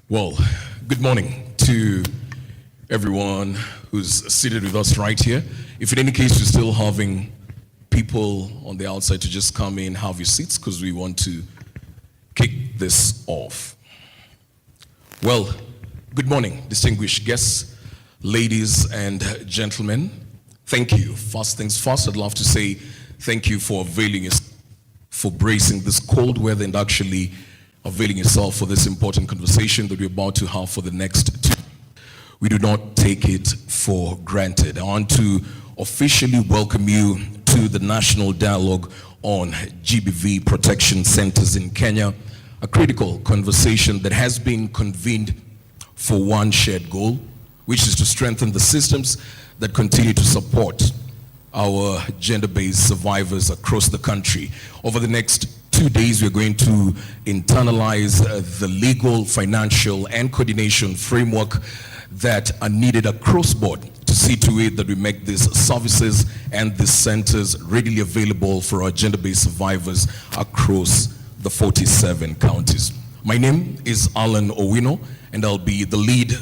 Well, good morning to everyone who's seated with us right here. If in any case you're still having people on the outside to just come in, have your seats, because we want to kick this off. Well, good morning, distinguished guests, ladies and gentlemen. Thank you. First things first, I'd love to say thank you for availing yourself, for bracing this cold weather and actually availing yourself for this important conversation that we're about to have for the next 2. We do not take it for granted. I want to officially welcome you to the National Dialogue on GBV Protection Centers in Kenya, a critical conversation that has been convened for one shared goal, which is to strengthen the systems that continue to support our gender-based survivors across the country. Over the next 2 days, we're going to internalize the legal, financial, and coordination framework that are needed across board to see to it that we make these services and these centers readily available for our gender-based survivors across the 47 counties. My name is Alan Owino, and I'll be the lead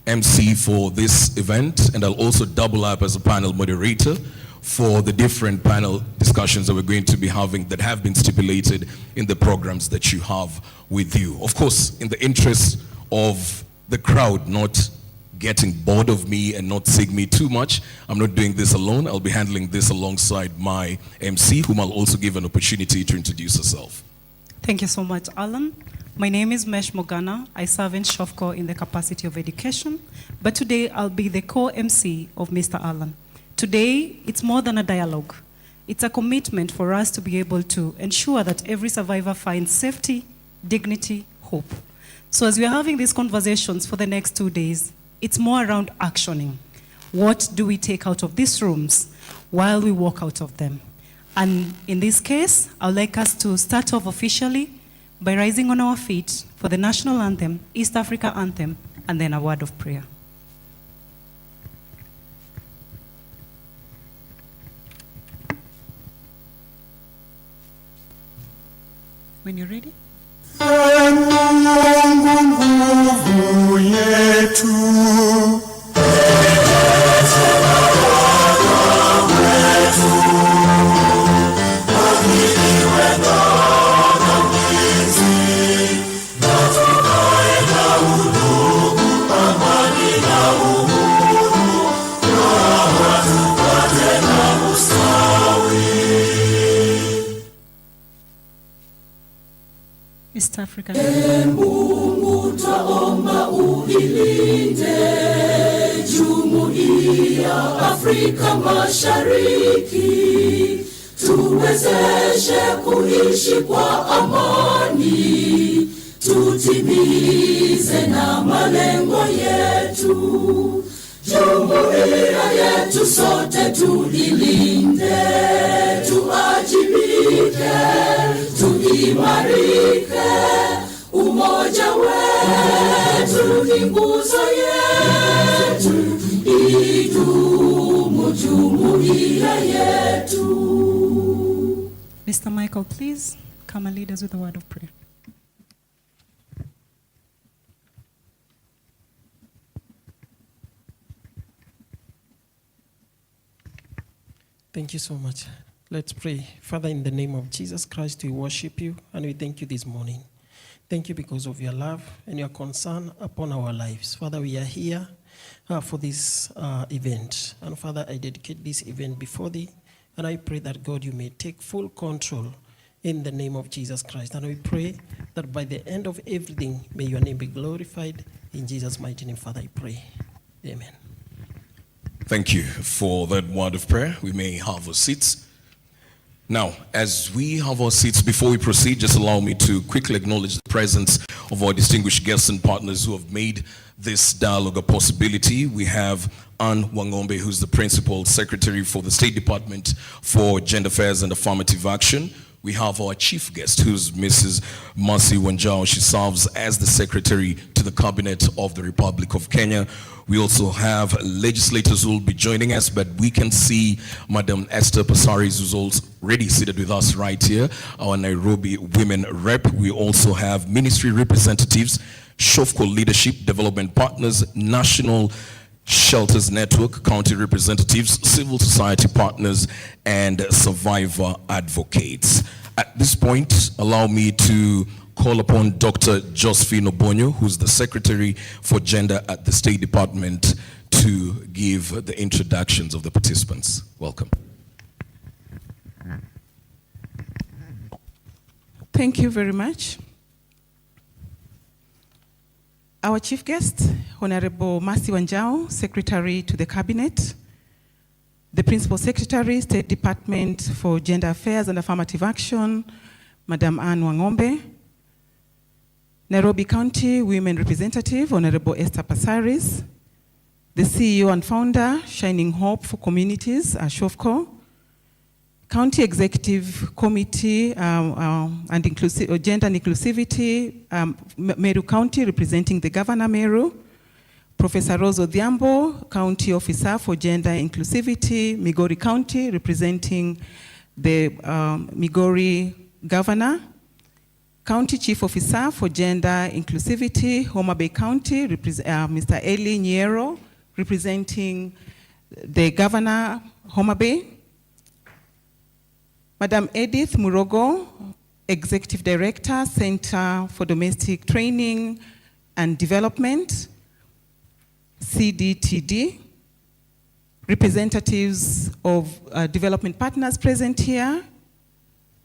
MC for this event, and I'll also double up as a panel moderator for the different panel discussions that we're going to be having that have been stipulated in the programs that you have with you. Of course, in the interest of the crowd not getting bored of me and not seeing me too much, I'm not doing this alone. I'll be handling this alongside my MC, whom I'll also give an opportunity to introduce herself. Thank you so much, Alan. My name is Mesh Mogana. I serve in SHOFCO in the capacity of education, but today I'll be the co-MC of Mr. Alan. Today, it's more than a dialogue. It's a commitment for us to be able to ensure that every survivor finds safety, dignity, hope. So as we are having these conversations for the next 2 days, it's more around actioning. What do we take out of these rooms while we walk out of them? And in this case, I'd like us to start off officially by rising on our feet for the national anthem, East Africa anthem, and then a word of prayer. When you're ready. East Africa. Mungu twaomba uilinde Jumuiya Afrika Mashariki, tuwezeshe kuishi kwa amani, tutimize na malengo yetu. Jumuiya yetu sote tuilinde, tuajibike, tuimarike. Umoja wetu ni nguzo yetu, idumu jumuiya yetu. Mr. Michael, please come and lead us with a word of prayer. Thank you so much. Let's pray. Father, in the name of Jesus Christ, we worship you and we thank you this morning. Thank you because of your love and your concern upon our lives. Father, we are here for this event. And Father, I dedicate this event before thee. And I pray that, God, you may take full control in the name of Jesus Christ. And we pray that by the end of everything, may your name be glorified. In Jesus' mighty name, Father, I pray. Amen. Thank you for that word of prayer. We may have our seats. Now, as we have our seats, before we proceed, just allow me to quickly acknowledge the presence of our distinguished guests and partners who have made this dialogue a possibility. We have Anne Wangombe, who's the Principal Secretary for the State Department for Gender Affairs and Affirmative Action. We have our chief guest, who's Mrs. Mercy Wanjao. She serves as the Secretary to the Cabinet of the Republic of Kenya. We also have legislators who will be joining us, but we can see Madam Esther Passaris, who's already seated with us right here, our Nairobi women rep. We also have ministry representatives, SHOFCO Leadership Development Partners, National Shelters Network, county representatives, civil society partners, and survivor advocates. At this point, allow me to call upon Dr. Josephine Obonyo, who's the Secretary for Gender at the State Department, to give the introductions of the participants. Welcome. Thank you very much. Our chief guest, Honorable Mercy Wanjao, Secretary to the Cabinet, the Principal Secretary, State Department for Gender Affairs and Affirmative Action, Madam Anne Wangombe, Nairobi County Women Representative, Honorable Esther Pasaris, the CEO and founder, Shining Hope for Communities, SHOFCO, County Executive Committee and Gender and Inclusivity, Meru County, representing the Governor Meru, Professor Rose Odhiambo, County Officer for Gender Inclusivity, Migori County, representing the Migori Governor, County Chief Officer for Gender Inclusivity, Homa Bay County, Mr. Eli Nyero, representing the Governor, Homa Bay, Madam Edith Murogo, Executive Director, Center for Domestic Training and Development, CDTD, representatives of development partners present here,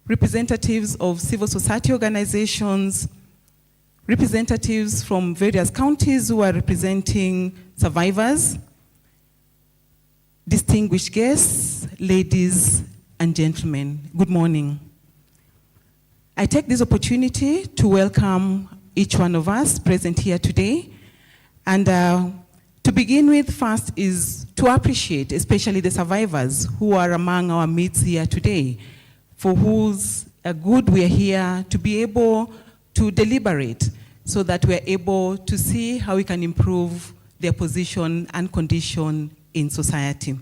representatives of civil society organizations, representatives from various counties who are representing survivors, distinguished guests, ladies and gentlemen, good morning. I take this opportunity to welcome each one of us present here today. And to begin with, first is to appreciate especially the survivors who are among our midst here today, for whose good we are here to be able to deliberate so that we're able to see how we can improve their position and condition in society.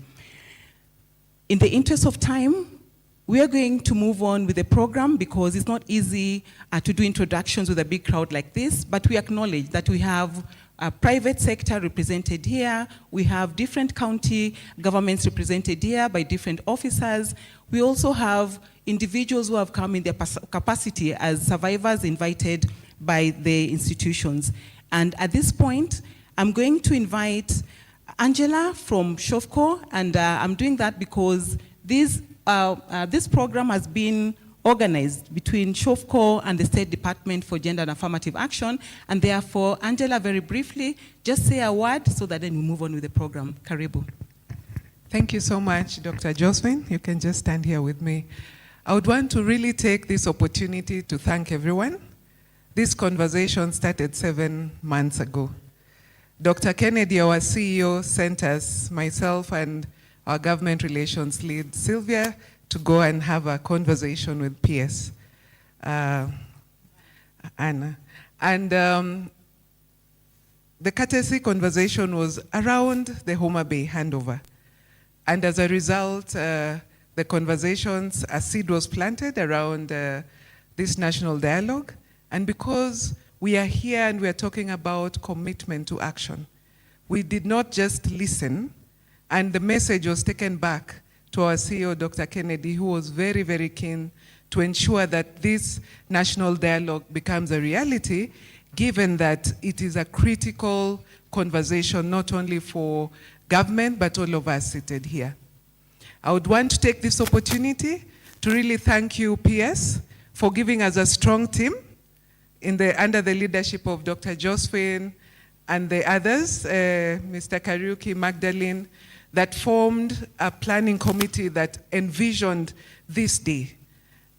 In the interest of time, we are going to move on with the program because it's not easy to do introductions with a big crowd like this, but we acknowledge that we have a private sector represented here, we have different county governments represented here by different officers. We also have individuals who have come in their capacity as survivors invited by the institutions. And at this point, I'm going to invite Angela from SHOFCO, and I'm doing that because this program has been organized between SHOFCO and the State Department for Gender and Affirmative Action, and therefore, Angela, very briefly, just say a word so that then we move on with the program. Karibu. Thank you so much, Dr. Josephine. You can just stand here with me. I would want to really take this opportunity to thank everyone. This conversation started 7 months ago. Dr. Kennedy, our CEO, sent us, myself and our government relations lead, Sylvia, to go and have a conversation with PS, Anna. And the courtesy conversation was around the Homa Bay handover. And as a result, the conversations, a seed was planted around this national dialogue. And because we are here and we are talking about commitment to action, we did not just listen, and the message was taken back to our CEO, Dr. Kennedy, who was very, very keen to ensure that this national dialogue becomes a reality, given that it is a critical conversation, not only for government, but all of us seated here. I would want to take this opportunity to really thank you, PS, for giving us a strong team under the leadership of Dr. Josephine and the others, Mr. Kariuki, Magdalene, that formed a planning committee that envisioned this day.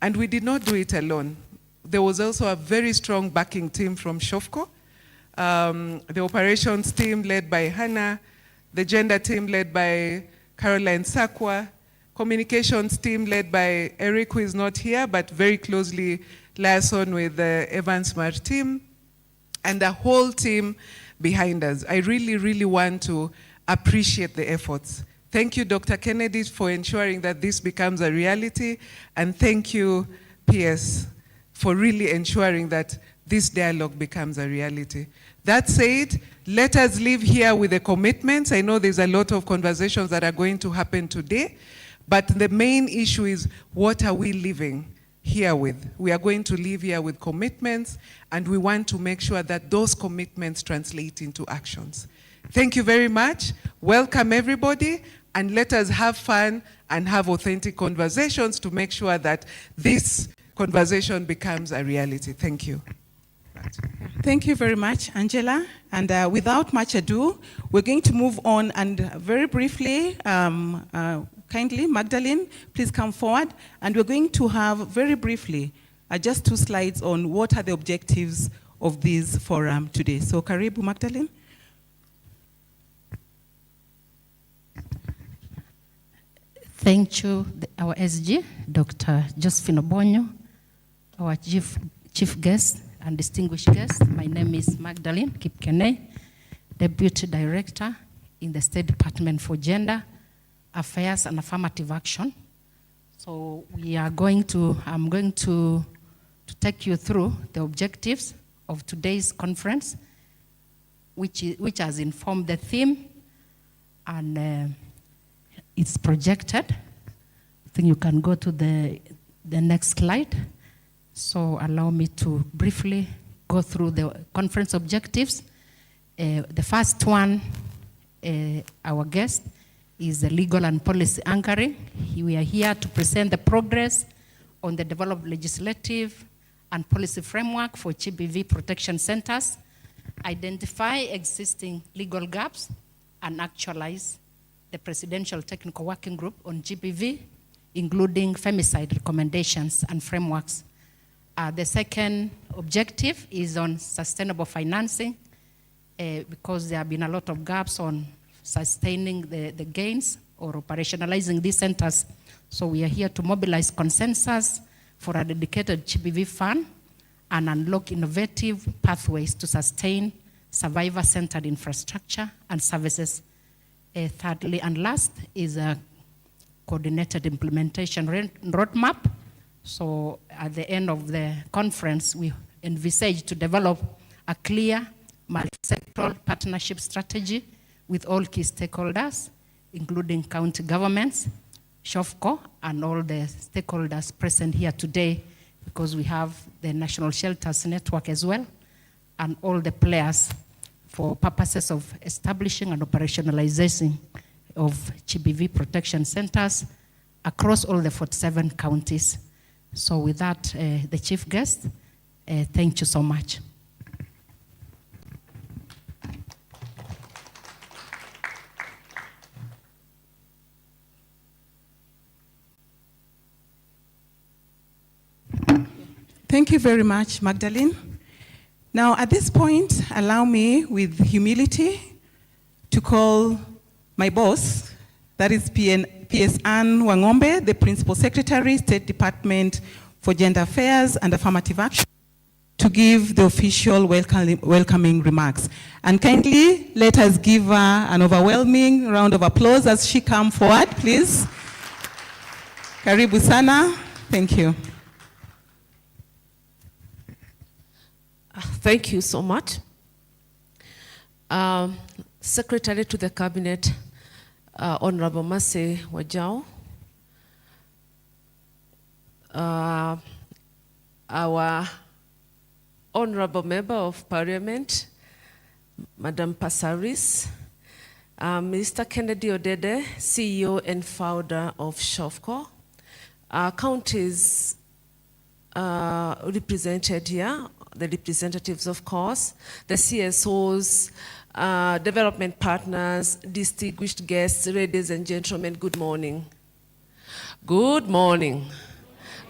And we did not do it alone. There was also a very strong backing team from SHOFCO, the operations team led by Hannah, the gender team led by Caroline Sakwa, communications team led by Eric, who is not here, but very closely liaison with the Evans Smart team, and the whole team behind us. I really, really want to appreciate the efforts. Thank you, Dr. Kennedy, for ensuring that this becomes a reality, and thank you, PS, for really ensuring that this dialogue becomes a reality. That said, let us leave here with the commitments. I know there's a lot of conversations that are going to happen today, but the main issue is, what are we living here with? We are going to live here with commitments, and we want to make sure that those commitments translate into actions. Thank you very much. Welcome everybody, and let us have fun and have authentic conversations to make sure that this conversation becomes a reality. Thank you. Thank you very much, Angela. And without much ado, we're going to move on, and very briefly, kindly, Magdalene, please come forward. And we're going to have, very briefly, just 2 slides on what are the objectives of this forum today. So, karibu, Magdalene. Thank you, our SG, Dr. Josephine Obonyo, our chief guest and distinguished guest. My name is Magdalene Kipkene, Deputy Director in the State Department for Gender Affairs and Affirmative Action. So I'm going to take you through the objectives of today's conference, which has informed the theme, and it's projected. I think you can go to the next slide. So allow me to briefly go through the conference objectives. The first one, our guest, is the legal and policy anchoring. We are here to present the progress on the developed legislative and policy framework for GBV protection centers, identify existing legal gaps, and actualize the Presidential Technical Working Group on GBV, including femicide recommendations and frameworks. The second objective is on sustainable financing, because there have been a lot of gaps on sustaining the gains or operationalizing these centers. So we are here to mobilize consensus for a dedicated GBV fund and unlock innovative pathways to sustain survivor-centered infrastructure and services. Thirdly and last is a coordinated implementation roadmap. So at the end of the conference, we envisage to develop a clear multi-sectoral partnership strategy with all key stakeholders, including county governments, SHOFCO, and all the stakeholders present here today, because we have the National Shelters Network as well, and all the players for purposes of establishing and operationalizing of GBV protection centers across all the 47 counties. So with that, the chief guest, thank you so much. Thank you very much, Magdalene. Now, at this point, allow me, with humility, to call my boss, that is PS Ann Wangombe, the Principal Secretary, State Department for Gender Affairs and Affirmative Action, to give the official welcoming remarks. And kindly, let us give her an overwhelming round of applause as she comes forward, please. Karibu sana. Thank you. Thank you so much. Secretary to the Cabinet, Honorable Mercy Wajao, our Honorable Member of Parliament, Madam Passaris, Mr. Kennedy Odede, CEO and founder of SHOFCO, counties represented here, the representatives, of course, the CSOs, development partners, distinguished guests, ladies and gentlemen, good morning. Good morning.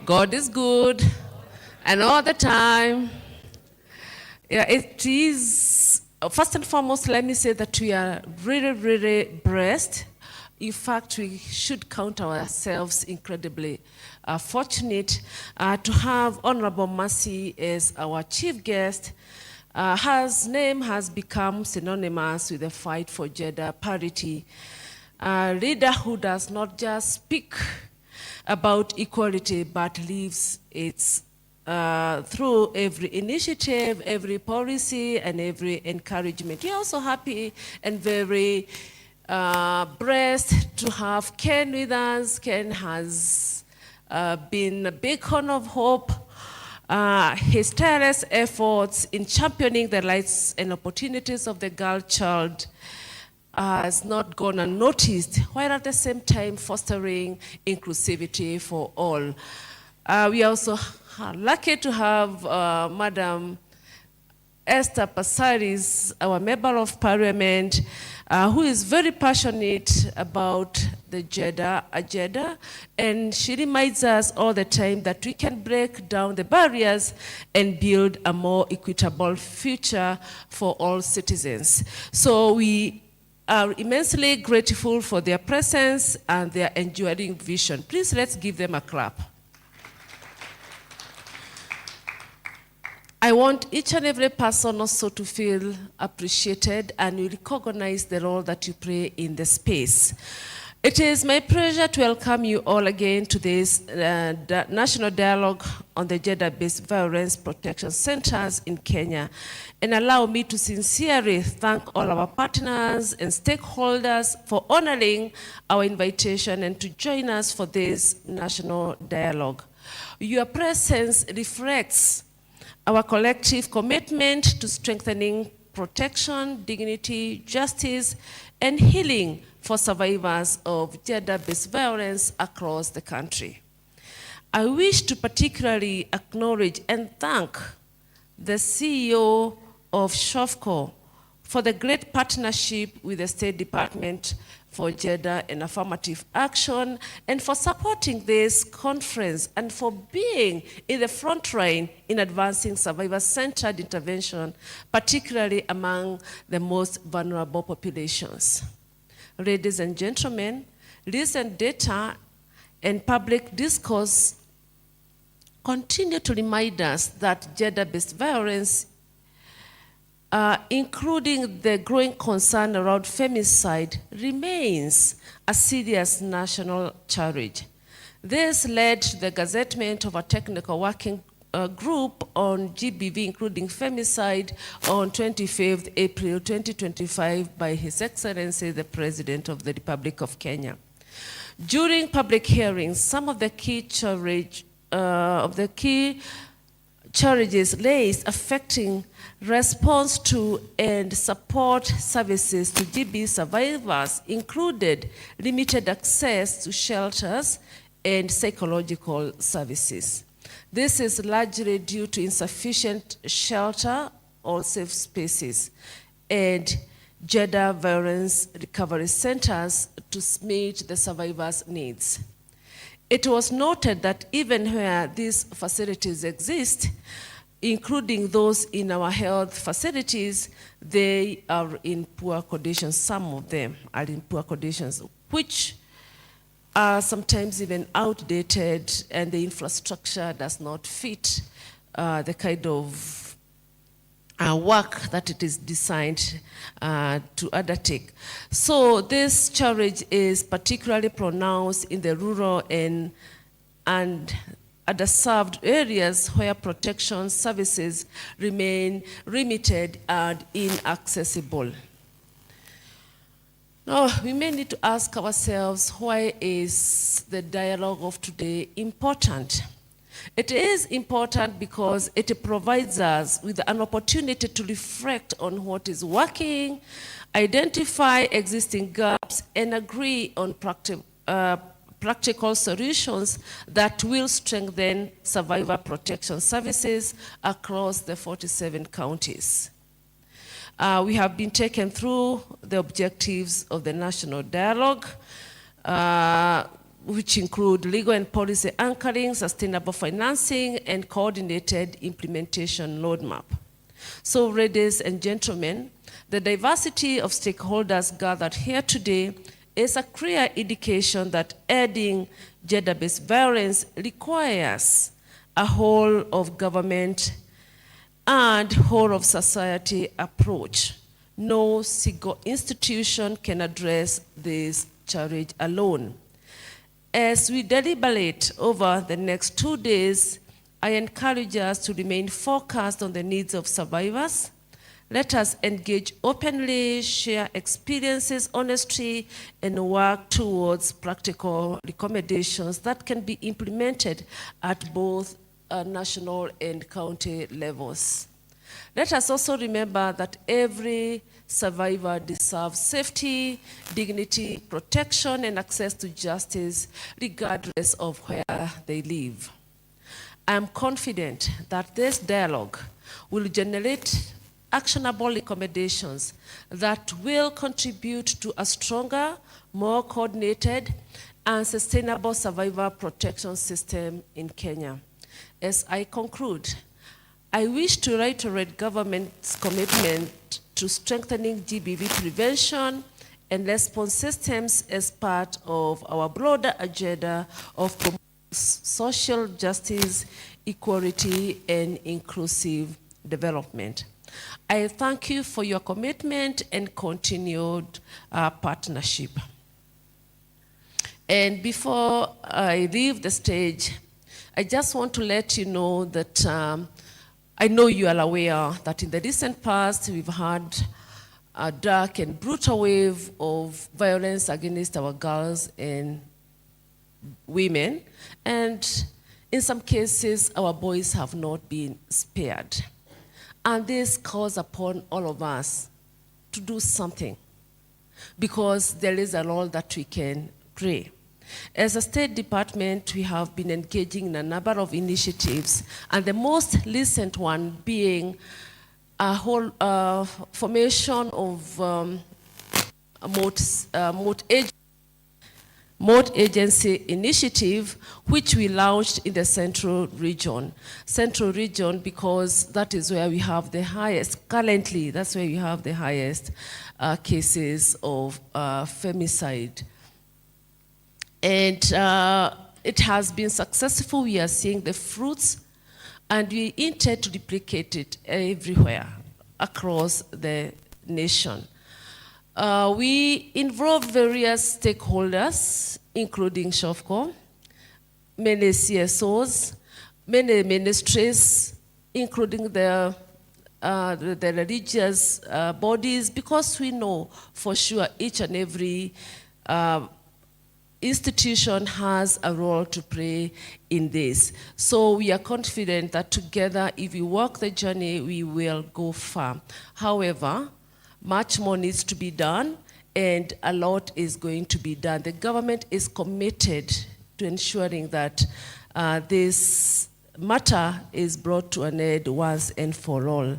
God is good, and all the time. Yeah, it is, first and foremost, let me say that we are really, really blessed. In fact, we should count ourselves incredibly fortunate to have Honorable Mercy as our chief guest. Her name has become synonymous with the fight for gender parity. A leader who does not just speak about equality, but lives its through every initiative, every policy, and every encouragement. We're also happy and very blessed to have Ken with us. Ken has been a beacon of hope. His tireless efforts in championing the rights and opportunities of the girl child has not gone unnoticed, while at the same time fostering inclusivity for all. We also are lucky to have Madam Esther Passaris, our Member of Parliament, who is very passionate about the gender agenda, and she reminds us all the time that we can break down the barriers and build a more equitable future for all citizens. So we are immensely grateful for their presence and their enduring vision. Please let's give them a clap. I want each and every person also to feel appreciated and you recognize the role that you play in the space. It is my pleasure to welcome you all again to this National Dialogue on the Gender-Based Violence Protection Centers in Kenya. And allow me to sincerely thank all our partners and stakeholders for honoring our invitation and to join us for this National Dialogue. Your presence reflects our collective commitment to strengthening protection, dignity, justice, and healing for survivors of gender-based violence across the country. I wish to particularly acknowledge and thank the CEO of SHOFCO for the great partnership with the State Department for Gender and Affirmative Action, and for supporting this conference and for being in the front line in advancing survivor-centered intervention, particularly among the most vulnerable populations. Ladies and gentlemen, recent data and public discourse continue to remind us that gender-based violence, including the growing concern around femicide, remains a serious national challenge. This led to the gazettement of a technical working group on GBV, including femicide, on 25th April 2025 by His Excellency, the President of the Republic of Kenya. During public hearings, some of the key challenges raised affecting response to and support services to GB survivors included limited access to shelters and psychological services. This is largely due to insufficient shelter or safe spaces and gender violence recovery centers to meet the survivors' needs. It was noted that even where these facilities exist, including those in our health facilities, they are in poor conditions. Some of them are in poor conditions, which are sometimes even outdated, and the infrastructure does not fit the kind of work that it is designed to undertake. So this challenge is particularly pronounced in the rural and underserved areas where protection services remain limited and inaccessible. Now, we may need to ask ourselves, why is the dialogue of today important? It is important because it provides us with an opportunity to reflect on what is working, identify existing gaps, and agree on practical solutions that will strengthen survivor protection services across the 47 counties. We have been taken through the objectives of the National Dialogue, which include legal and policy anchoring, sustainable financing, and coordinated implementation roadmap. So, ladies and gentlemen, the diversity of stakeholders gathered here today is a clear indication that ending gender-based violence requires a whole of government and whole of society approach. No single institution can address this challenge alone. As we deliberate over the next 2 days I encourage us to remain focused on the needs of survivors. Let us engage openly, share experiences honestly, and work towards practical recommendations that can be implemented at both national and county levels. Let us also remember that every survivor deserves safety, dignity, protection, and access to justice, regardless of where they live. I am confident that this dialogue will generate actionable recommendations that will contribute to a stronger, more coordinated, and sustainable survivor protection system in Kenya. As I conclude, I wish to reiterate government's commitment to strengthening GBV prevention and response systems as part of our broader agenda of social justice, equality, and inclusive development. I thank you for your commitment and continued partnership. And before I leave the stage, I just want to let you know that I know you are aware that in the recent past, we've had a dark and brutal wave of violence against our girls and women. And in some cases, our boys have not been spared. And this calls upon all of us to do something, because there is a role that we can play. As a State Department, we have been engaging in a number of initiatives, and the most recent one being a whole formation of a moat agency initiative, which we launched in the Central Region. Central Region because that is where we have the highest, currently, that's where we have the highest cases of femicide. And it has been successful. We are seeing the fruits, and we intend to duplicate it everywhere across the nation. We involve various stakeholders, including SHOFCO, many CSOs, many ministries, including the religious bodies, because we know for sure each and every institution has a role to play in this. So we are confident that together, if we walk the journey, we will go far. However, much more needs to be done, and a lot is going to be done. The government is committed to ensuring that this matter is brought to an end once and for all.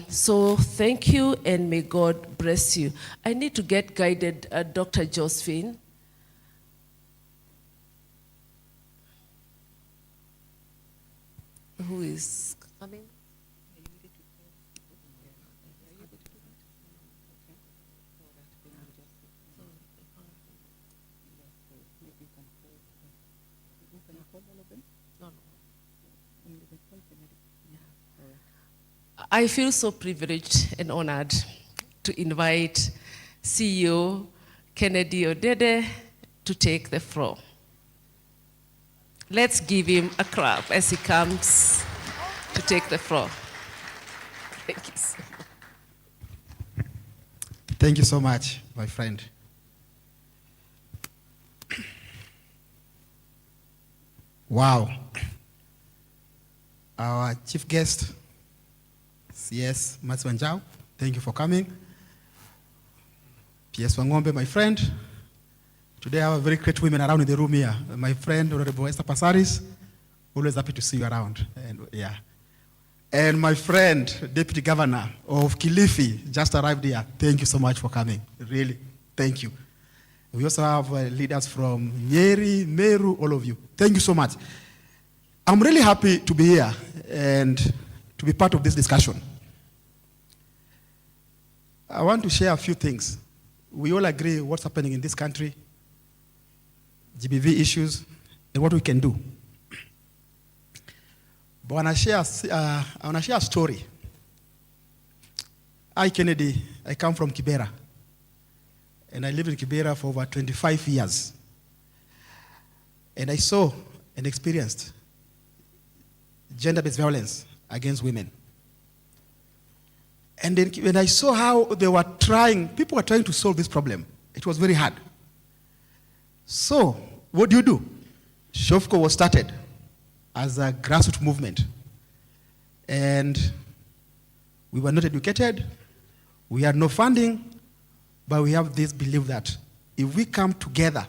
So thank you, and may God bless you. I need to get guided, Dr. Josephine. Who is coming? I feel so privileged and honored to invite CEO Kennedy Odede to take the floor. Let's give him a clap as he comes to take the floor. Thank you so much. Thank you so much, my friend. Wow. Our chief guest, CS Matswanjao, thank you for coming. PS Wangombe, my friend. Today I have very great women around in the room here. My friend, Honorable Esther Passaris, always happy to see you around. And my friend, Deputy Governor of Kilifi, just arrived here. Thank you so much for coming. Really, thank you. We also have leaders from Nyeri, Meru, all of you. Thank you so much. I'm really happy to be here and to be part of this discussion. I want to share a few things. We all agree what's happening in this country, GBV issues, and what we can do. But I want to share a story. I, Kennedy, I come from Kibera. And I lived in Kibera for over 25 years. And I saw and experienced gender-based violence against women. And then when I saw how they were trying, people were trying to solve this problem, it was very hard. So, what do? SHOFCO was started as a grassroots movement. And we were not educated, we had no funding, but we have this belief that if we come together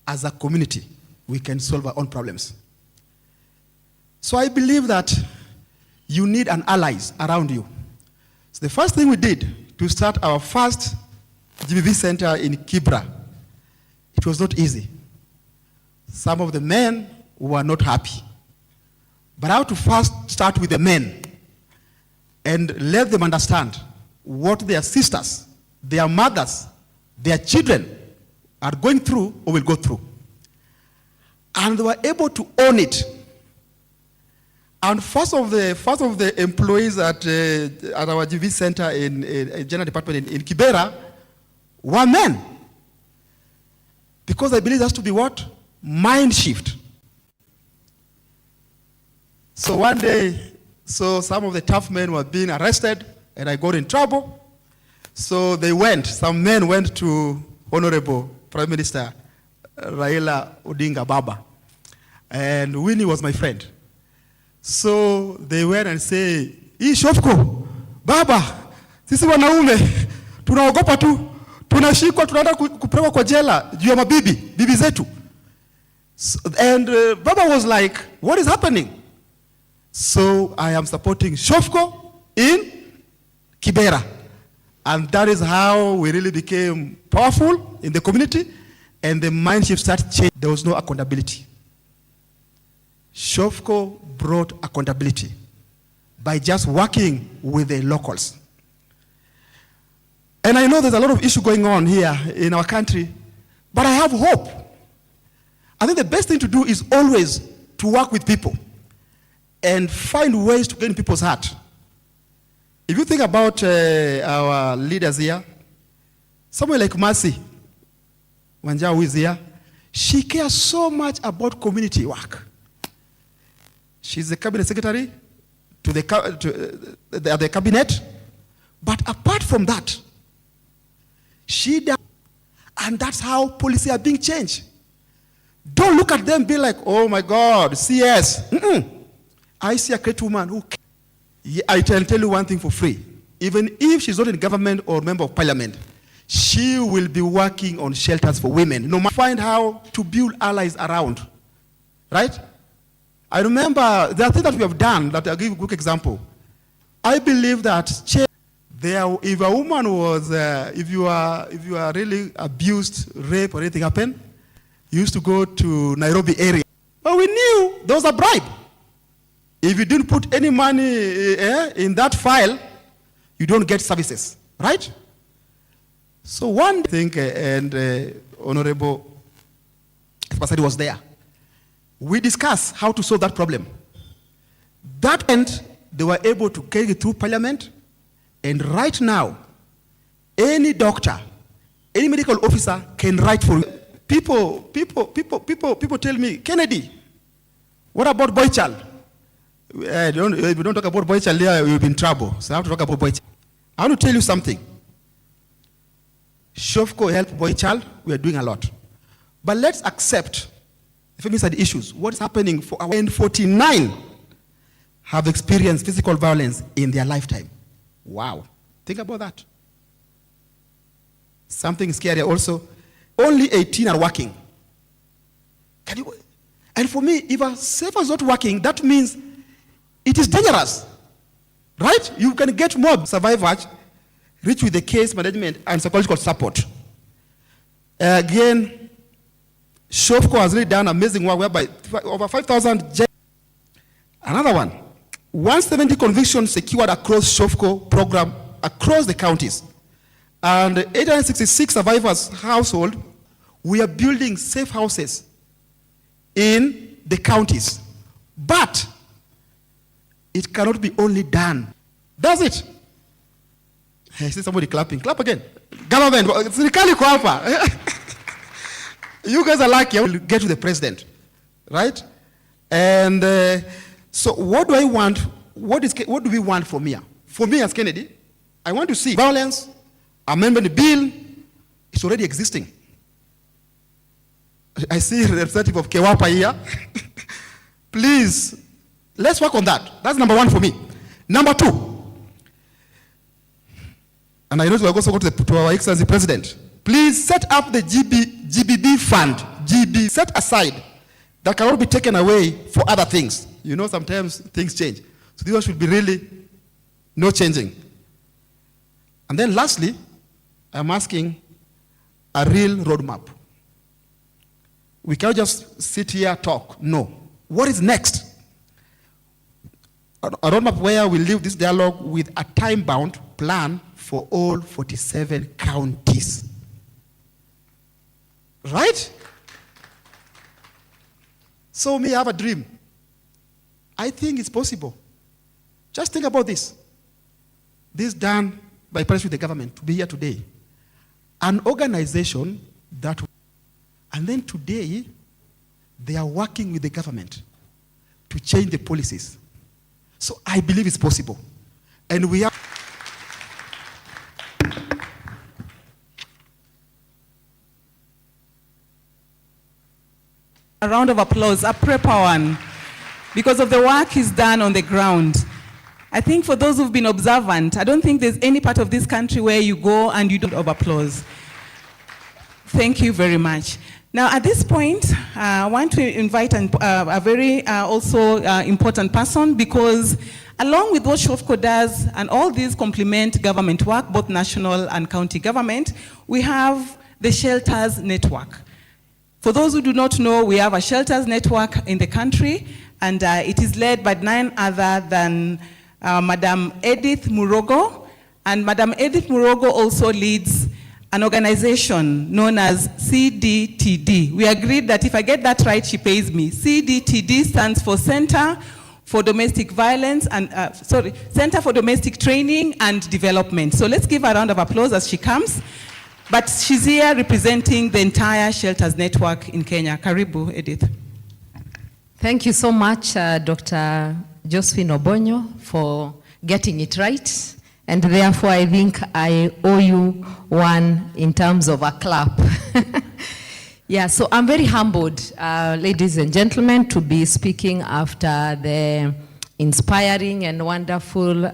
as a community, we can solve our own problems. So I believe that you need an allies around you. So the first thing we did to start our first GBV center in Kibra, it was not easy. Some of the men were not happy. But how to first start with the men and let them understand what their sisters, their mothers, their children are going through or will go through. And they were able to own it. And first of the employees at our GBV center in general department in Kibera were men. Because I believe it has to be what? Mind shift. So one day, some of the tough men were being arrested and I got in trouble. So some men went to Honorable Prime Minister Raila Odinga Baba. And Winnie was my friend. So they went and say, hii SHOFCO, Baba, sisi wanaume, tunaogopa tu, tunashikwa, tunaenda kupewa kwa jela, juu ya bibi zetu. And Baba was like, what is happening? So I am supporting SHOFCO in Kibera. And that is how we really became powerful in the community and the mind shift started changing. There was no accountability. SHOFCO brought accountability by just working with the locals. And I know there's a lot of issue going on here in our country, but I have hope. I think the best thing to do is always to work with people and find ways to gain people's heart. If you think about our leaders here, someone like Mercy Wanjau, who is here, she cares so much about community work. She's the cabinet secretary to the cabinet, but apart from that, she does, and that's how policy are being changed. Don't look at them and be like, oh my God, CS. I see a great woman who can. I can tell you one thing for free. Even if she's not in government or member of parliament, she will be working on shelters for women. No matter, find how to build allies around. Right? I remember there are things that we have done that I'll give you a quick example. I believe that if a woman was, if you are really abused, rape or anything happened, you used to go to Nairobi area. But we knew there was a bribe. If you didn't put any money in that file, you don't get services, right? So one thing, and Honorable Pasadi was there. We discussed how to solve that problem. That end, they were able to carry it through Parliament, and right now, any doctor, any medical officer can write for you. People tell me, Kennedy, what about boy child? If you don't talk about boy child here, you'll be in trouble. So I have to talk about boy child. I want to tell you something. SHOFCO help boy child, we are doing a lot. But let's accept, if we miss the issues, what is happening for our 49 have experienced physical violence in their lifetime. Wow. Think about that. Something scary also. Only 18 are working. And for me, if a safer is not working, that means it is dangerous. Right? You can get more survivors reach with the case management and psychological support. Again, SHOFCO has really done amazing work whereby over 5,000. Another one, 170 convictions secured across SHOFCO program across the counties. And 866 survivors household, we are building safe houses in the counties. But it cannot be only done. Does it? I see somebody clapping. Clap again. Government, you guys are lucky. I will get to the president, right? And So what do I want? What do we want from here? For me as Kennedy, I want to see violence, amendment bill, it's already existing. I see a representative of Kewapa here. Please, let's work on that. That's number one for me. Number two, and I know we'll also go to our Excellency President. Please set up the GBV fund, GB, set aside, that cannot be taken away for other things. You know, sometimes things change. So this one should be really no changing. And then lastly, I'm asking a real roadmap. We can't just sit here, talk. No. What is next? A roadmap where we leave this dialogue with a time-bound plan for all 47 counties. Right? So me have a dream. I think it's possible. Just think about this. This done by pressure with the government to be here today. An organization that, and then today, they are working with the government to change the policies. So I believe it's possible. And we are. A round of applause, a proper one, because of the work he's done on the ground. I think for those who've been observant, I don't think there's any part of this country where you go and you don't have applause. Thank you very much. Now, at this point, I want to invite a very also important person, because along with what SHOFCO does, and all these complement government work, both national and county government, we have the Shelters Network. For those who do not know, we have a shelters network in the country, and it is led by none other than Madam Edith Murogo. And Madam Edith Murogo also leads an organization known as CDTD. We agreed that if I get that right, she pays me. CDTD stands for Center for Domestic Violence and, Center for Domestic Training and Development. So let's give her a round of applause as she comes. But she's here representing the entire shelters network in Kenya. Karibu, Edith. Thank you so much, Dr. Josephine Obonyo, for getting it right. And therefore, I think I owe you one in terms of a clap. Yeah, so I'm very humbled, ladies and gentlemen, to be speaking after the inspiring and wonderful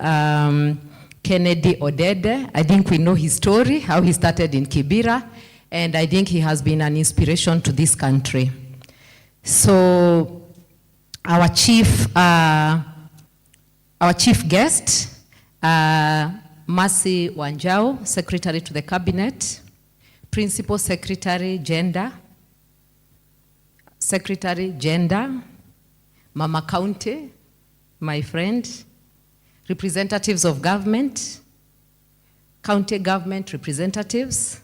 Kennedy Odede. I think we know his story, how he started in Kibera, and I think he has been an inspiration to this country. So our chief guest, Mercy Wanjau, Secretary to the Cabinet, Principal Secretary Gender, Secretary Gender, Mama County, my friend, representatives of government, county government representatives,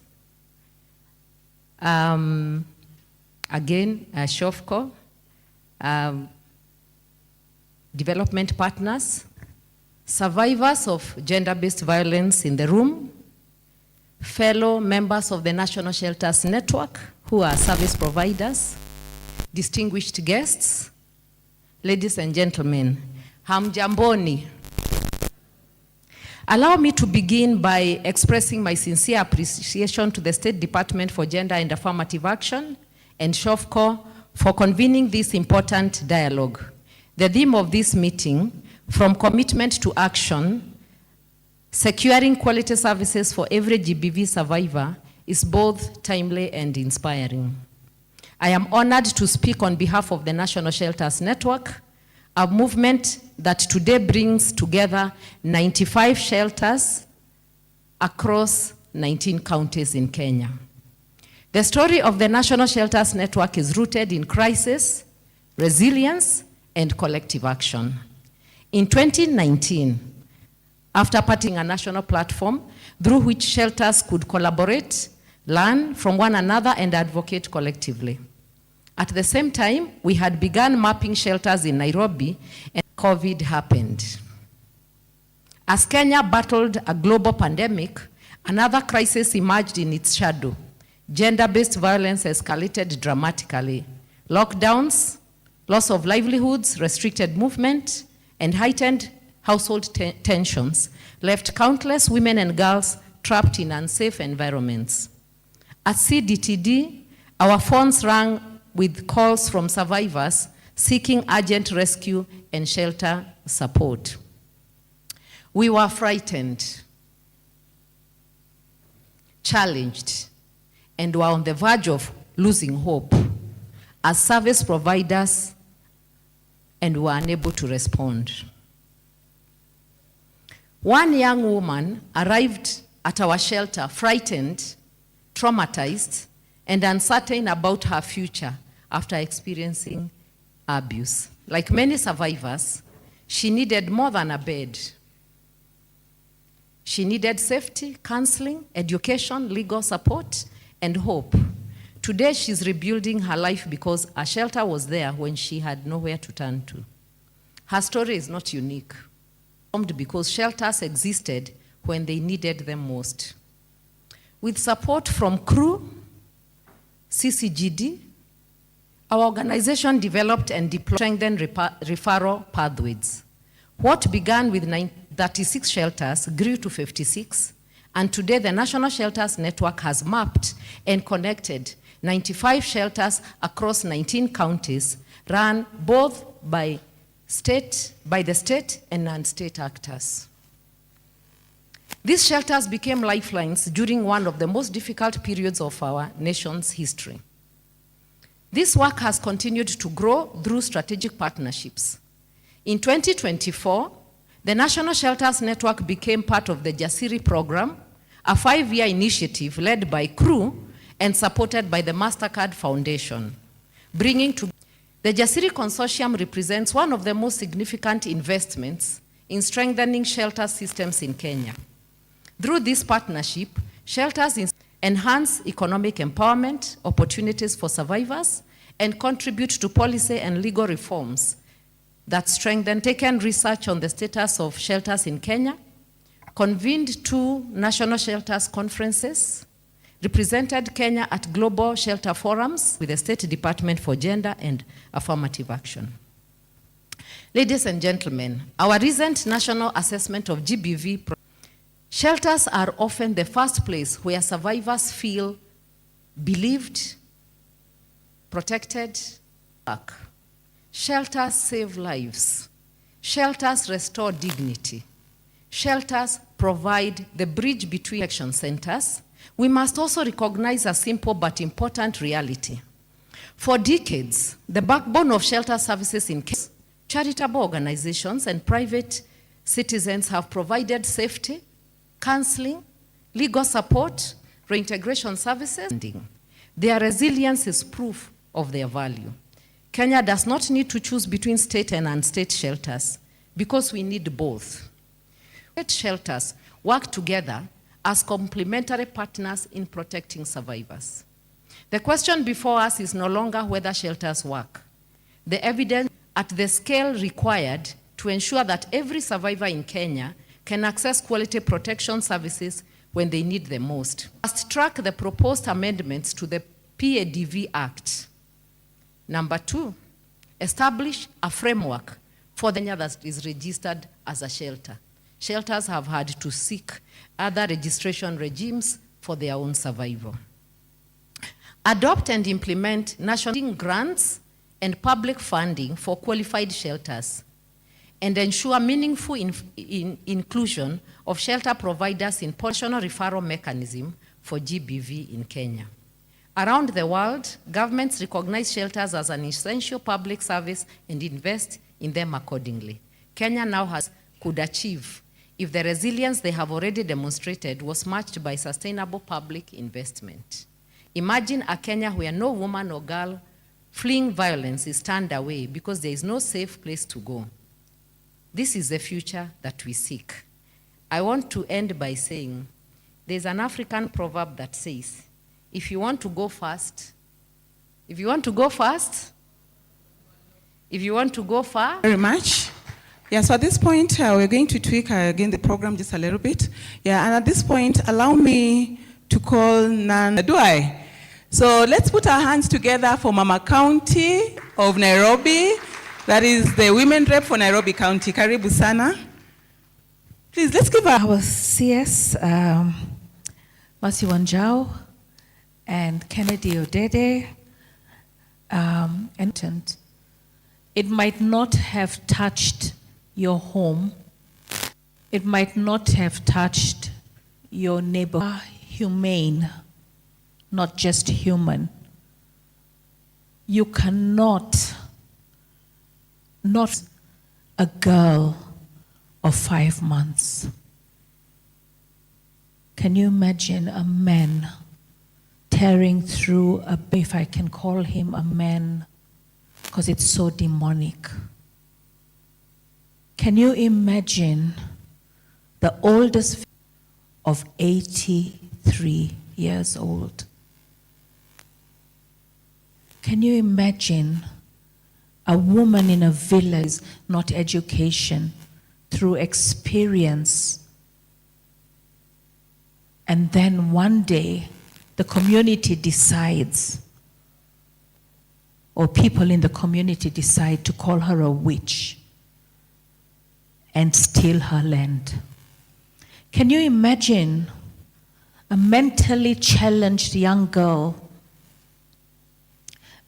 again, SHOFCO, development partners, survivors of gender-based violence in the room, fellow members of the National Shelters Network who are service providers, distinguished guests, ladies and gentlemen, hamjamboni. Allow me to begin by expressing my sincere appreciation to the State Department for Gender and Affirmative Action and SHOFCO for convening this important dialogue. The theme of this meeting, From Commitment to Action, Securing Quality Services for Every GBV Survivor, is both timely and inspiring. I am honored to speak on behalf of the National Shelters Network, a movement that today brings together 95 shelters across 19 counties in Kenya. The story of the National Shelters Network is rooted in crisis, resilience, and collective action. In 2019, after parting a national platform through which shelters could collaborate, learn from one another, and advocate collectively. At the same time, we had begun mapping shelters in Nairobi, and COVID happened. As Kenya battled a global pandemic, another crisis emerged in its shadow. Gender-based violence escalated dramatically. Lockdowns, loss of livelihoods, restricted movement, and heightened household tensions left countless women and girls trapped in unsafe environments. At CDTD, our phones rang with calls from survivors seeking urgent rescue and shelter support. We were frightened, challenged, and were on the verge of losing hope as service providers, and were unable to respond. One young woman arrived at our shelter frightened, traumatized, and uncertain about her future after experiencing abuse. Like many survivors, she needed more than a bed. She needed safety, counseling, education, legal support, and hope. Today, she's rebuilding her life because a shelter was there when she had nowhere to turn to. Her story is not unique, because shelters existed when they needed them most. With support from CRU, CCGD, our organization developed and deployed strengthened referral pathways. What began with 36 shelters grew to 56, and today the National Shelters Network has mapped and connected 95 shelters across 19 counties, run both by the state and non-state actors. These shelters became lifelines during one of the most difficult periods of our nation's history. This work has continued to grow through strategic partnerships. In 2024, the National Shelters Network became part of the Jasiri program, a 5-year initiative led by CRU and supported by the MasterCard Foundation, bringing to the Jasiri Consortium represents one of the most significant investments in strengthening shelter systems in Kenya. Through this partnership, shelters enhance economic empowerment, opportunities for survivors, and contribute to policy and legal reforms that strengthen taken research on the status of shelters in Kenya, convened 2 national shelters conferences, represented Kenya at global shelter forums with the State Department for Gender and Affirmative Action. Ladies and gentlemen, our recent national assessment of GBV, shelters are often the first place where survivors feel believed, protected, back. Shelters save lives. Shelters restore dignity. Shelters provide the bridge between action centers. We must also recognize a simple but important reality. For decades, the backbone of shelter services in Kenya, charitable organizations and private citizens have provided safety, counseling, legal support, reintegration services. Their resilience is proof of their value. Kenya does not need to choose between state and unstate shelters because we need both. State shelters work together as complementary partners in protecting survivors. The question before us is no longer whether shelters work. The evidence at the scale required to ensure that every survivor in Kenya can access quality protection services when they need them most. Fast track the proposed amendments to the PADV Act. Number 2, establish a framework for the Kenya that is registered as a shelter. Shelters have had to seek other registration regimes for their own survival. Adopt and implement national grants and public funding for qualified shelters, and ensure meaningful inclusion of shelter providers in national referral mechanism for GBV in Kenya. Around the world, governments recognize shelters as an essential public service and invest in them accordingly. Kenya now could achieve if the resilience they have already demonstrated was matched by sustainable public investment. Imagine a Kenya where no woman or girl fleeing violence is turned away because there is no safe place to go. This is the future that we seek. I want to end by saying, there's an African proverb that says, if you want to go fast, if you want to go far. Very much. Yeah, so at this point, we're going to tweak again the program just a little bit. Yeah, and at this point, allow me to call Nan. Do I? So let's put our hands together for Mama County of Nairobi. That is the women rep for Nairobi County. Karibu sana. Please, let's give our CS, Mercy Wanjau and Kennedy Odede, and it might not have touched your home. It might not have touched your neighbor. Humane, not just human. You cannot not a girl of 5 months. Can you imagine a man tearing through if I can call him a man, because it's so demonic. Can you imagine the oldest of 83 years old? Can you imagine a woman in a village, not education, through experience, and then one day the community decides, or people in the community decide to call her a witch and steal her land? Can you imagine a mentally challenged young girl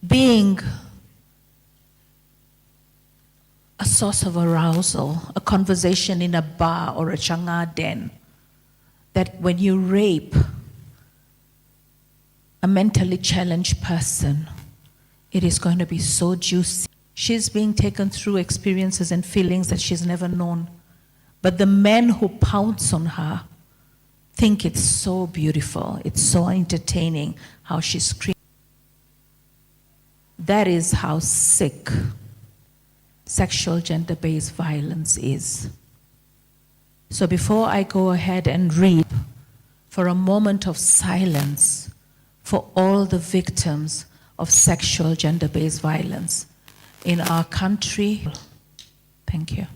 being a source of arousal, a conversation in a bar or a changa den, that when you rape a mentally challenged person, it is going to be so juicy. She's being taken through experiences and feelings that she's never known. But the men who pounce on her think it's so beautiful, it's so entertaining how she screams. That is how sick sexual gender-based violence is. So before I go ahead and read for a moment of silence for all the victims of sexual gender-based violence in our country, thank you.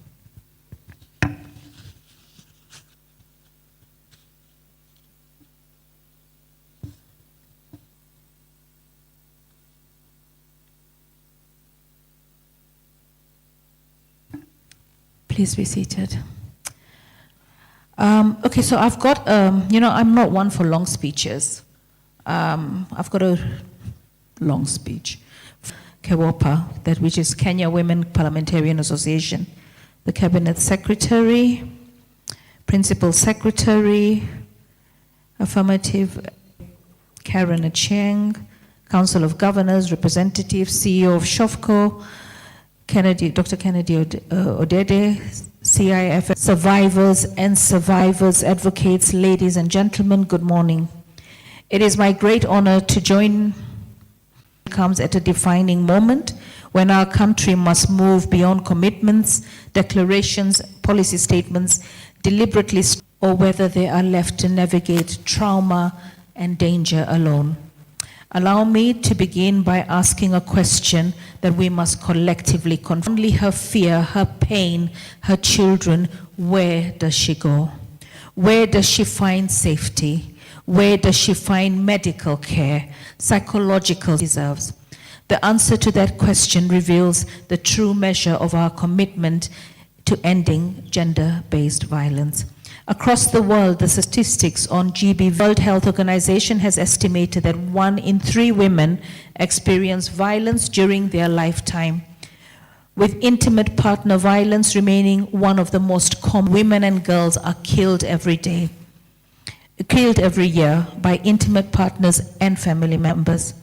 Please be seated. Okay, so I've got, I'm not one for long speeches. I've got a long speech. KEWOPA, which is Kenya Women Parliamentarian Association, the Cabinet Secretary, Principal Secretary, Affirmative, Karen Achieng, Council of Governors, Representative, CEO of SHOFCO, Dr. Kennedy Odede, CIF, survivors and survivors advocates, ladies and gentlemen, good morning. It is my great honor to join. Comes at a defining moment when our country must move beyond commitments, declarations, policy statements, deliberately, or whether they are left to navigate trauma and danger alone. Allow me to begin by asking a question that we must collectively confront. Only her fear, her pain, her children, where does she go? Where does she find safety? Where does she find medical care, psychological deserves? The answer to that question reveals the true measure of our commitment to ending gender-based violence. Across the world, the statistics on GBV, World Health Organization has estimated that 1 in 3 women experience violence during their lifetime, with intimate partner violence remaining one of the most common. Women and girls are killed every year by intimate partners and family members.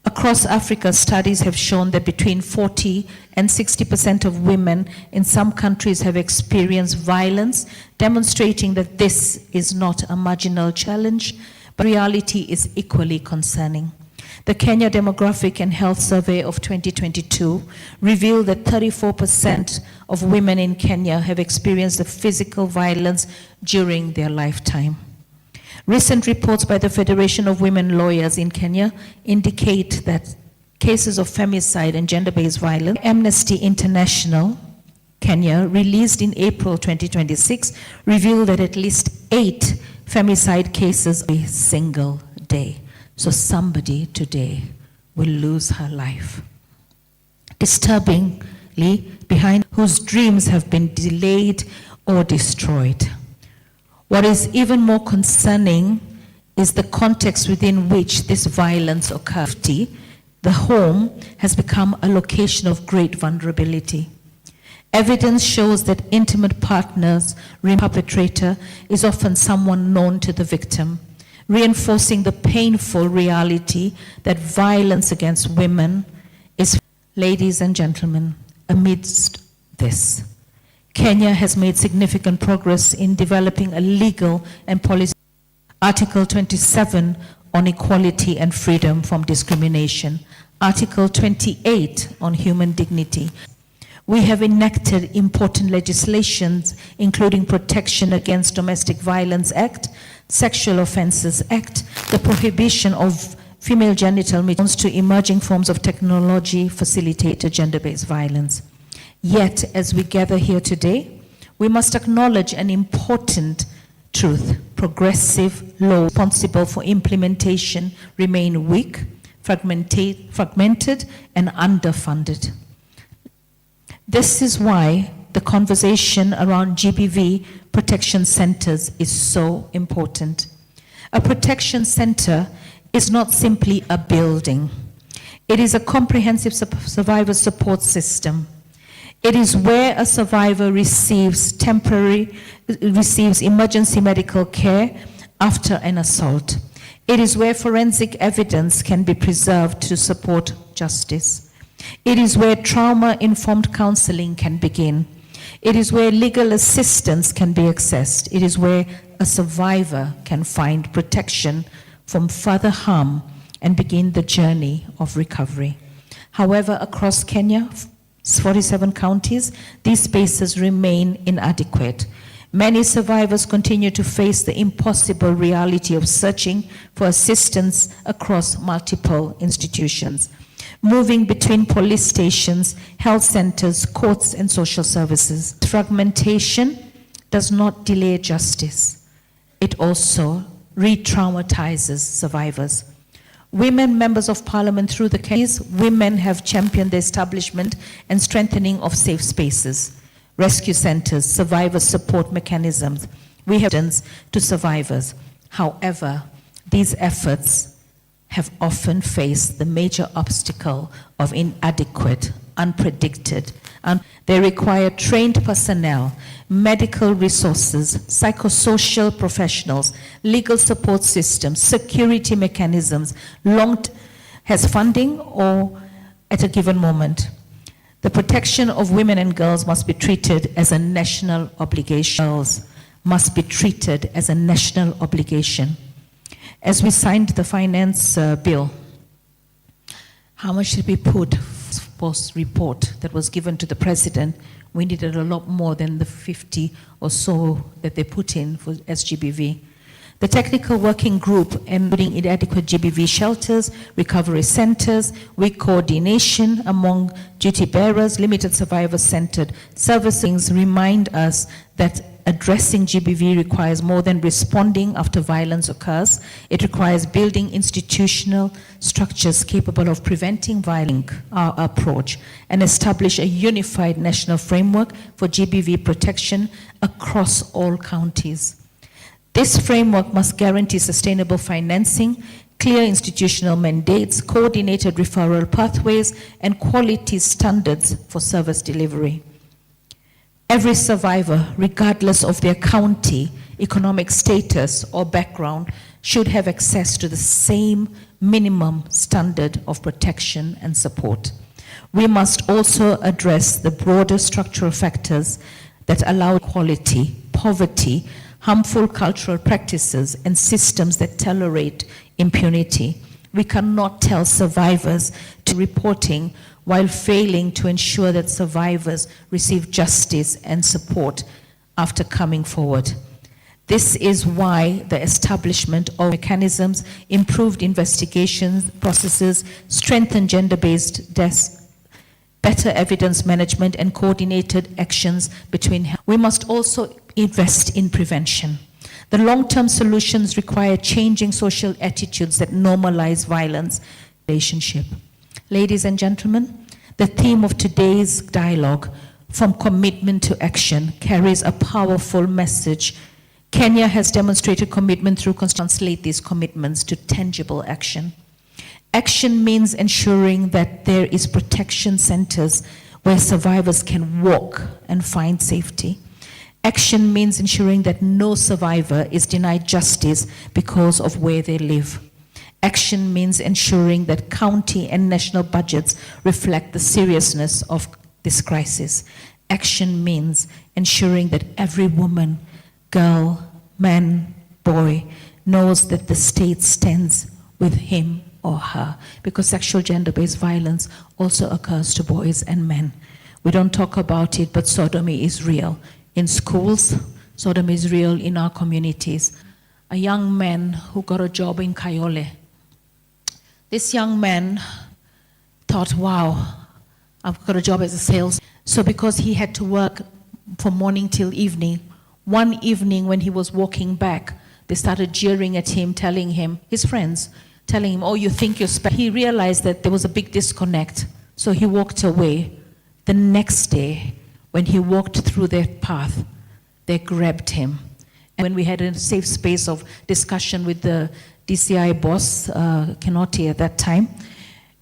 Across Africa, studies have shown that between 40 and 60% of women in some countries have experienced violence, demonstrating that this is not a marginal challenge, but reality is equally concerning. The Kenya Demographic and Health Survey of 2022 revealed that 34% of women in Kenya have experienced physical violence during their lifetime. Recent reports by the Federation of Women Lawyers in Kenya indicate that cases of femicide and gender-based violence. Amnesty International Kenya, released in April 2026, revealed that at least 8 femicide cases a single day. So somebody today will lose her life. disturbingly behind whose dreams have been delayed or destroyed. What is even more concerning is the context within which this violence occurs. The home has become a location of great vulnerability. Evidence shows that intimate partners, perpetrator, is often someone known to the victim, reinforcing the painful reality that violence against women is. Ladies and gentlemen, amidst this, Kenya has made significant progress in developing a legal and policy. Article 27 on equality and freedom from discrimination. Article 28 on human dignity. We have enacted important legislations, including Protection Against Domestic Violence Act, Sexual Offences Act, the prohibition of female genital mutilation to emerging forms of technology facilitated gender-based violence. Yet, as we gather here today, we must acknowledge an important truth. Progressive laws responsible for implementation remain weak, fragmented, and underfunded. This is why the conversation around GBV protection centers is so important. A protection center is not simply a building. It is a comprehensive survivor support system. It is where a survivor receives emergency medical care after an assault. It is where forensic evidence can be preserved to support justice. It is where trauma-informed counseling can begin. It is where legal assistance can be accessed. It is where a survivor can find protection from further harm and begin the journey of recovery. However, across Kenya, 47 counties, these spaces remain inadequate. Many survivors continue to face the impossible reality of searching for assistance across multiple institutions, moving between police stations, health centers, courts, and social services. Fragmentation does not delay justice. It also re-traumatizes survivors. Women members of parliament through the case, women have championed the establishment and strengthening of safe spaces, rescue centers, survivor support mechanisms. We have guidance to survivors. However, these efforts have often faced the major obstacle of inadequate, unpredicted, and they require trained personnel, medical resources, psychosocial professionals, legal support systems, security mechanisms, has funding or at a given moment. The protection of women and girls must be treated as a national obligation. Girls must be treated as a national obligation. As we signed the finance bill, how much did we put post-report that was given to the president? We needed a lot more than the 50 or so that they put in for SGBV. The technical working group, including inadequate GBV shelters, recovery centers, weak coordination among duty bearers, limited survivor-centered services, remind us that addressing GBV requires more than responding after violence occurs. It requires building institutional structures capable of preventing violence, our approach, and establish a unified national framework for GBV protection across all counties. This framework must guarantee sustainable financing, clear institutional mandates, coordinated referral pathways, and quality standards for service delivery. Every survivor, regardless of their county, economic status, or background, should have access to the same minimum standard of protection and support. We must also address the broader structural factors that allow inequality, poverty, harmful cultural practices, and systems that tolerate impunity. We cannot tell survivors to reporting while failing to ensure that survivors receive justice and support after coming forward. This is why the establishment of mechanisms, improved investigation processes, strengthened gender-based desks, better evidence management, and coordinated actions between. We must also invest in prevention. The long-term solutions require changing social attitudes that normalize violence relationship. Ladies and gentlemen, The theme of today's dialogue, From Commitment to Action, carries a powerful message. Kenya has demonstrated commitment through translate these commitments to tangible action. Action means ensuring that there is protection centers where survivors can walk and find safety. Action means ensuring that no survivor is denied justice because of where they live. Action means ensuring that county and national budgets reflect the seriousness of this crisis. Action means ensuring that every woman, girl, man, boy knows that the state stands with him or her, because sexual gender-based violence also occurs to boys and men. We don't talk about it, but sodomy is real. In schools, sodomy is real in our communities. A young man who got a job in Kayole. This young man thought, wow, I've got a job as a sales. So because he had to work from morning till evening, one evening when he was walking back, they started jeering at him, telling him, his friends, telling him, oh, you think you're special. He realized that there was a big disconnect, so he walked away. The next day, when he walked through that path, they grabbed him. And when we had a safe space of discussion with the DCI boss, Kenoti at that time,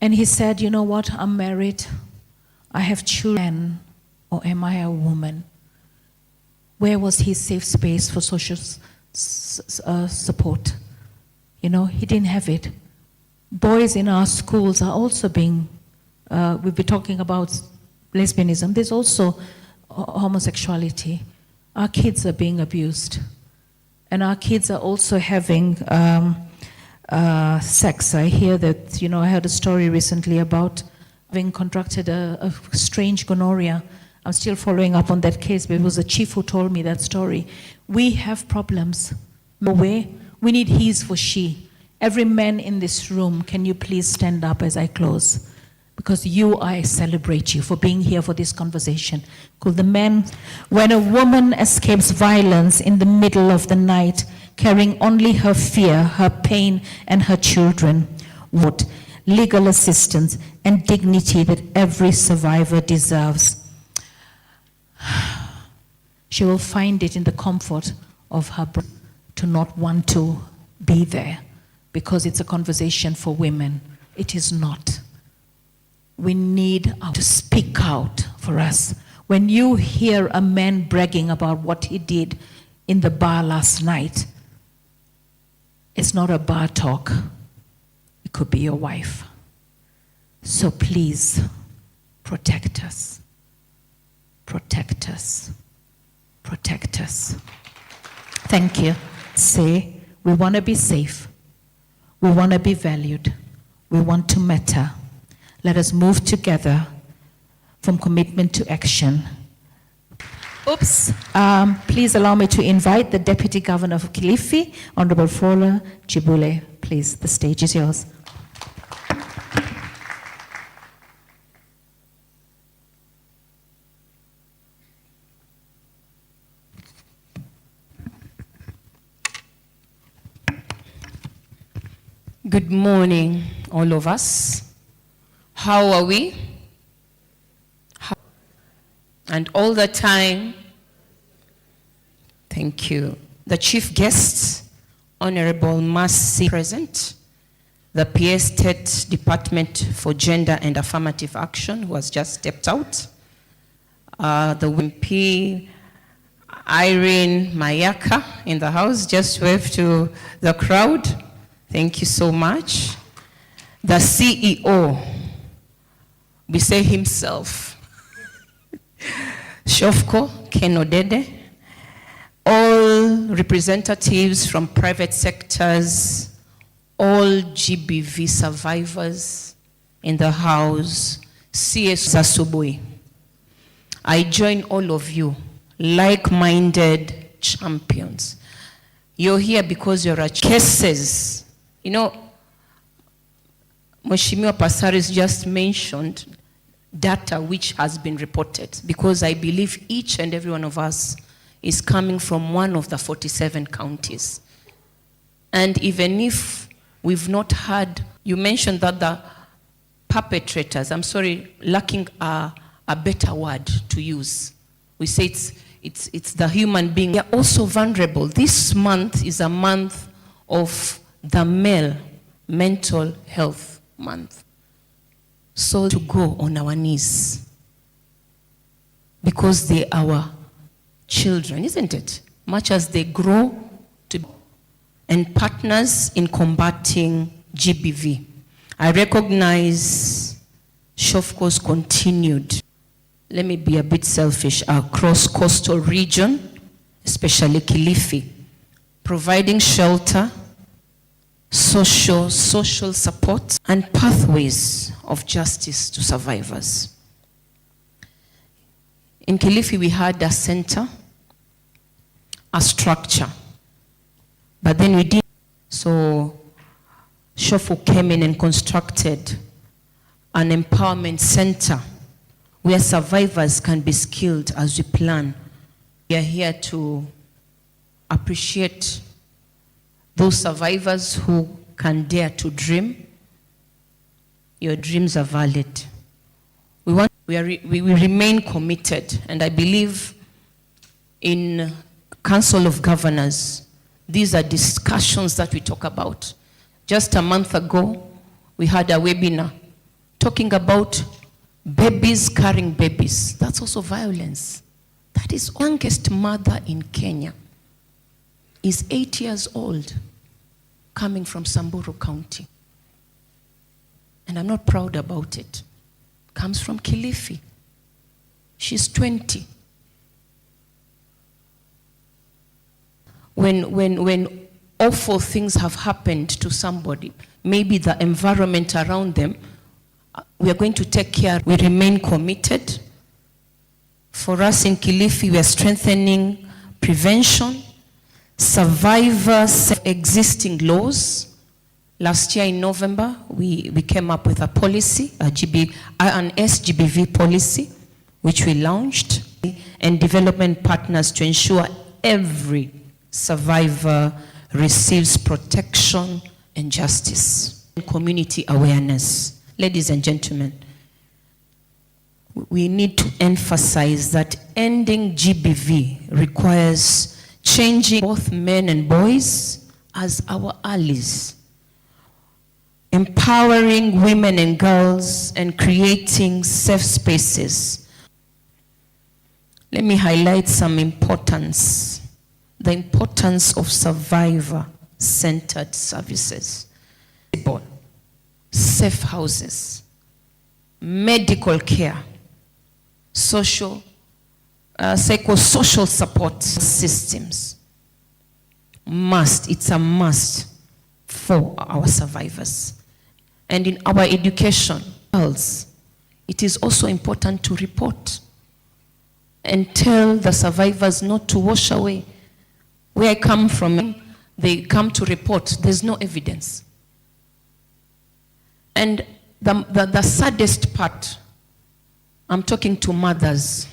and he said, you know what, I'm married, I have children, or am I a woman? Where was his safe space for social support? You know, he didn't have it. Boys in our schools are also being, we've been talking about lesbianism, there's also homosexuality. Our kids are being abused. And our kids are also having sex. I hear that, you know, I heard a story recently about having contracted a strange gonorrhea. I'm still following up on that case, but it was a chief who told me that story. We have problems. We need he's for she. Every man in this room, can you please stand up as I close? Because I celebrate you for being here for this conversation. Could the men, when a woman escapes violence in the middle of the night, carrying only her fear, her pain, and her children, what legal assistance and dignity that every survivor deserves, she will find it in the comfort of her to not want to be there, because it's a conversation for women. It is not. We need to speak out for us. When you hear a man bragging about what he did in the bar last night, it's not a bar talk. It could be your wife. So please, protect us. Protect us. Protect us. Thank you. Say, we want to be safe. We want to be valued. We want to matter. Let us move together from commitment to action. Oops. Please allow me to invite the Deputy Governor of Kilifi, Honorable Fola Chibule. Please, the stage is yours. Good morning, all of us. How are we? And all the time, thank you. The chief guests, Honorable Mercy present, the PA State Department for Gender and Affirmative Action, who has just stepped out, the MP, Irene Mayaka in the house, just wave to the crowd. Thank you so much. The CEO, we say himself, SHOFCO, Ken Odede, all representatives from private sectors, all GBV survivors in the house, CS Zasubui. I join all of you, like-minded champions. You're here because you're cases. You know, Mheshimiwa Pasaris just mentioned data which has been reported, because I believe each and every one of us is coming from one of the 47 counties. And even if we've not had, you mentioned that the perpetrators, I'm sorry, lacking a better word to use. We say it's the human being. They are also vulnerable. This month is a month of the male mental health month. So to go on our knees, because they are our children, isn't it? Much as they grow to be, and partners in combating GBV. I recognize SHOFCO's continued, let me be a bit selfish, across coastal region, especially Kilifi, providing shelter, social support, and pathways of justice to survivors. In Kilifi, we had a center, a structure, but then we didn't. So SHOFCO came in and constructed an empowerment center where survivors can be skilled as we plan. We are here to appreciate those survivors who can dare to dream. Your dreams are valid. We remain committed, and I believe in Council of Governors, these are discussions that we talk about. Just a month ago, we had a webinar talking about babies carrying babies. That's also violence. That is youngest mother in Kenya is 8 years old, coming from Samburu County. And I'm not proud about it. Comes from Kilifi. She's 20. When awful things have happened to somebody, maybe the environment around them, we are going to take care. We remain committed. For us in Kilifi, we are strengthening prevention, survivors, existing laws. Last year in November, we came up with a policy, an SGBV policy, which we launched, and development partners to ensure every survivor receives protection and justice. And community awareness. Ladies and gentlemen, we need to emphasize that ending GBV requires changing both men and boys as our allies, empowering women and girls, and creating safe spaces. Let me highlight some importance. The importance of survivor-centered services. Safe houses, medical care, psychosocial support systems. It's a must for our survivors. And in our education, it is also important to report and tell the survivors not to wash away. Where I come from, they come to report, there's no evidence. And the saddest part, I'm talking to mothers,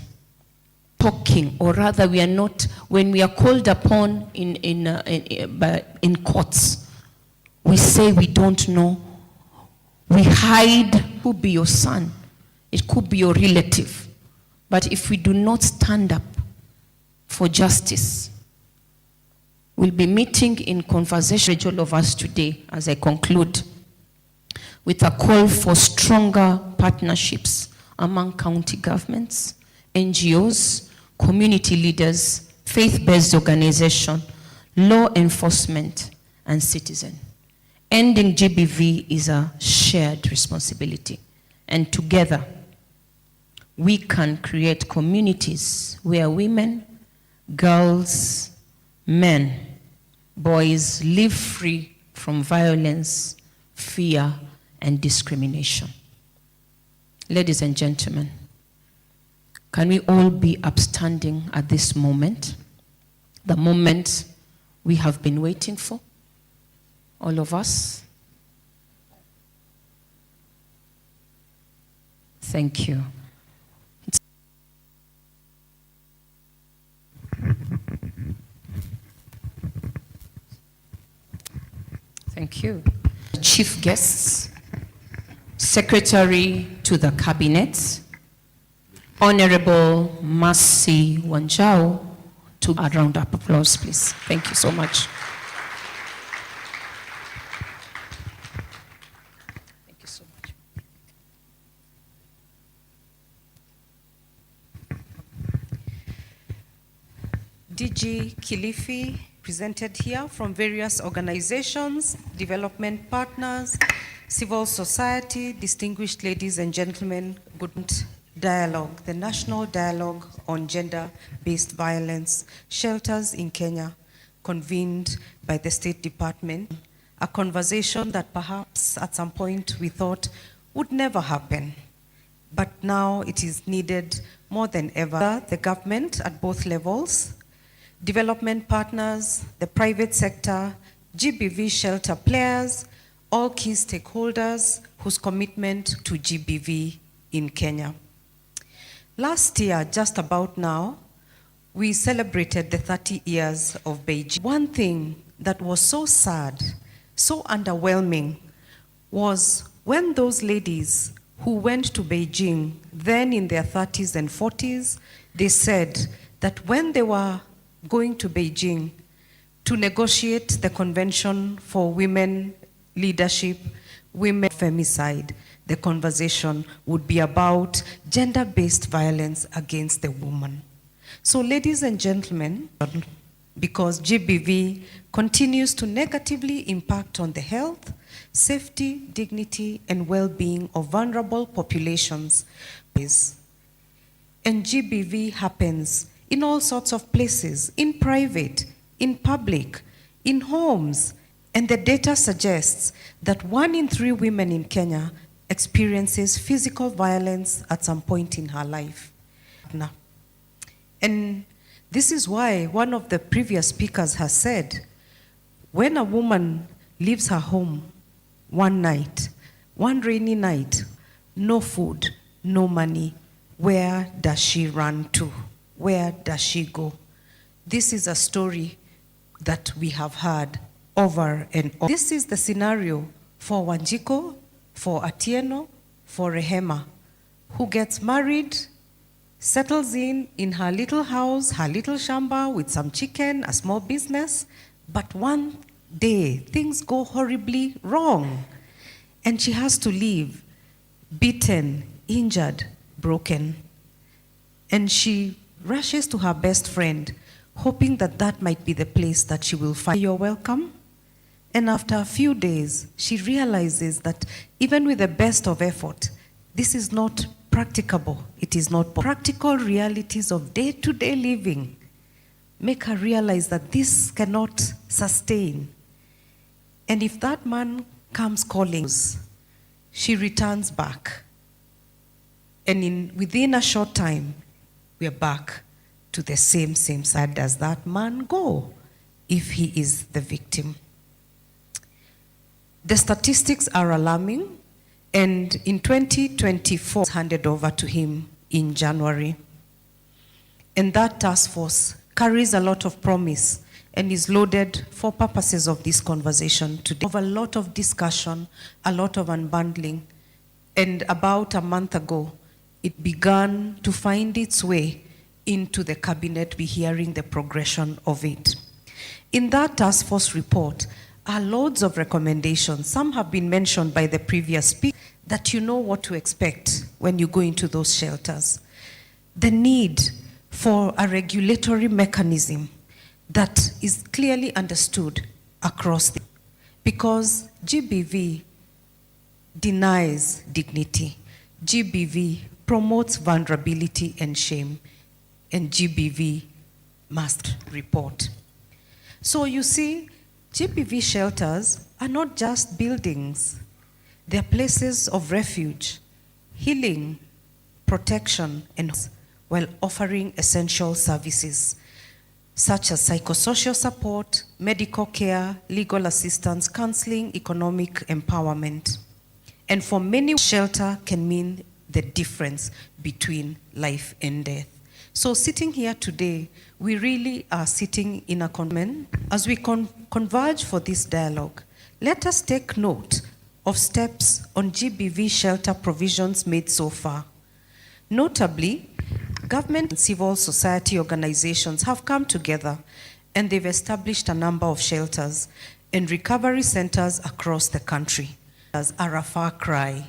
or rather we are not, when we are called upon in courts, we say we don't know. We hide. It could be your son. It could be your relative. But if we do not stand up for justice, we'll be meeting in conversation, all of us today, as I conclude, with a call for stronger partnerships among county governments, NGOs, community leaders, faith-based organizations, law enforcement, and citizens. Ending GBV is a shared responsibility. And together, we can create communities where women, girls, men, boys live free from violence, fear, and discrimination. Ladies and gentlemen, can we all be upstanding at this moment? The moment we have been waiting for, all of us. Thank you. Thank you. Chief guests, Secretary to the Cabinet, Honorable Mercy Wanjau, to a round of applause, please. Thank you so much. Thank you so much. DG Kilifi presented here from various organizations, development partners, civil society, distinguished ladies and gentlemen, good dialogue, the National Dialogue on Gender-Based Violence, Shelters in Kenya, convened by the State Department, a conversation that perhaps at some point we thought would never happen. But now it is needed more than ever. The government at both levels, development partners, the private sector, GBV shelter players, all key stakeholders whose commitment to GBV in Kenya. Last year, just about now, we celebrated the 30 years of Beijing. One thing that was so sad, so underwhelming, was when those ladies who went to Beijing, then in their 30s and 40s, they said that when they were going to Beijing to negotiate the Convention for Women Leadership, Women Femicide, the conversation would be about gender-based violence against the woman. So ladies and gentlemen, because GBV continues to negatively impact on the health, safety, dignity, and well-being of vulnerable populations, and GBV happens in all sorts of places, in private, in public, in homes, and the data suggests that 1 in 3 women in Kenya experiences physical violence at some point in her life. And this is why one of the previous speakers has said, when a woman leaves her home one night, one rainy night, no food, no money, where does she run to? Where does she go? This is a story that we have heard over and over. This is the scenario for Wanjiko, for Atieno, for Rehema, who gets married, settles in her little house, her little shamba with some chicken, a small business, but one day things go horribly wrong and she has to leave, beaten, injured, broken. And she rushes to her best friend, hoping that that might be the place that she will find. You're welcome. And after a few days, she realizes that even with the best of effort, this is not practicable. It is not practical realities of day-to-day living. Make her realize that this cannot sustain. And if that man comes calling, she returns back. And within a short time, we are back to the same side. Does that man go if he is the victim? The statistics are alarming, and in 2024, handed over to him in January. And that task force carries a lot of promise and is loaded for purposes of this conversation today. Of a lot of discussion, a lot of unbundling, and about a month ago, it began to find its way into the cabinet, be hearing the progression of it. In that task force report are loads of recommendations. Some have been mentioned by the previous speaker, that you know what to expect when you go into those shelters. The need for a regulatory mechanism that is clearly understood across because GBV denies dignity. GBV promotes vulnerability and shame, and GBV must report. So you see, GBV shelters are not just buildings. They're places of refuge, healing, protection, and while offering essential services such as psychosocial support, medical care, legal assistance, counseling, economic empowerment. And for many, shelter can mean the difference between life and death. So sitting here today, we really are sitting in a common. As we converge for this dialogue, let us take note of steps on GBV shelter provisions made so far. Notably, government and civil society organizations have come together and they've established a number of shelters and recovery centers across the country. As are a far cry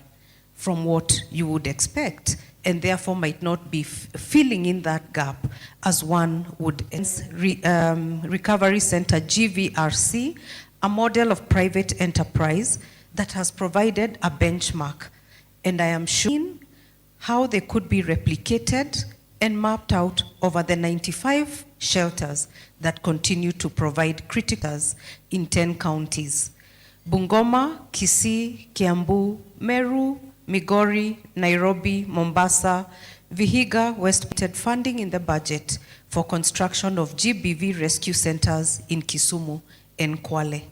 from what you would expect, and therefore might not be filling in that gap as one would. Recovery Center GVRC, a model of private enterprise that has provided a benchmark, and I am sure how they could be replicated and mapped out over the 95 shelters that continue to provide criticals in 10 counties: Bungoma, Kisii, Kiambu, Meru, Migori, Nairobi, Mombasa, Vihiga, West. Funding in the budget for construction of GBV rescue centers in Kisumu and Kwale.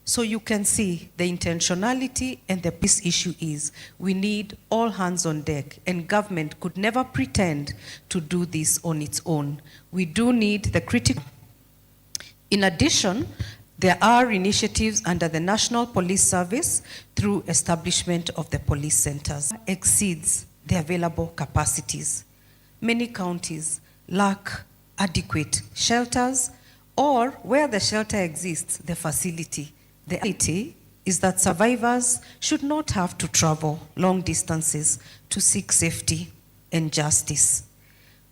So you can see the intentionality, and the peace issue is we need all hands on deck, and government could never pretend to do this on its own. We do need the critical. In addition, there are initiatives under the National Police Service through establishment of the police centers. Exceeds the available capacities. Many counties lack adequate shelters, or where the shelter exists, the facility. The reality is that survivors should not have to travel long distances to seek safety and justice.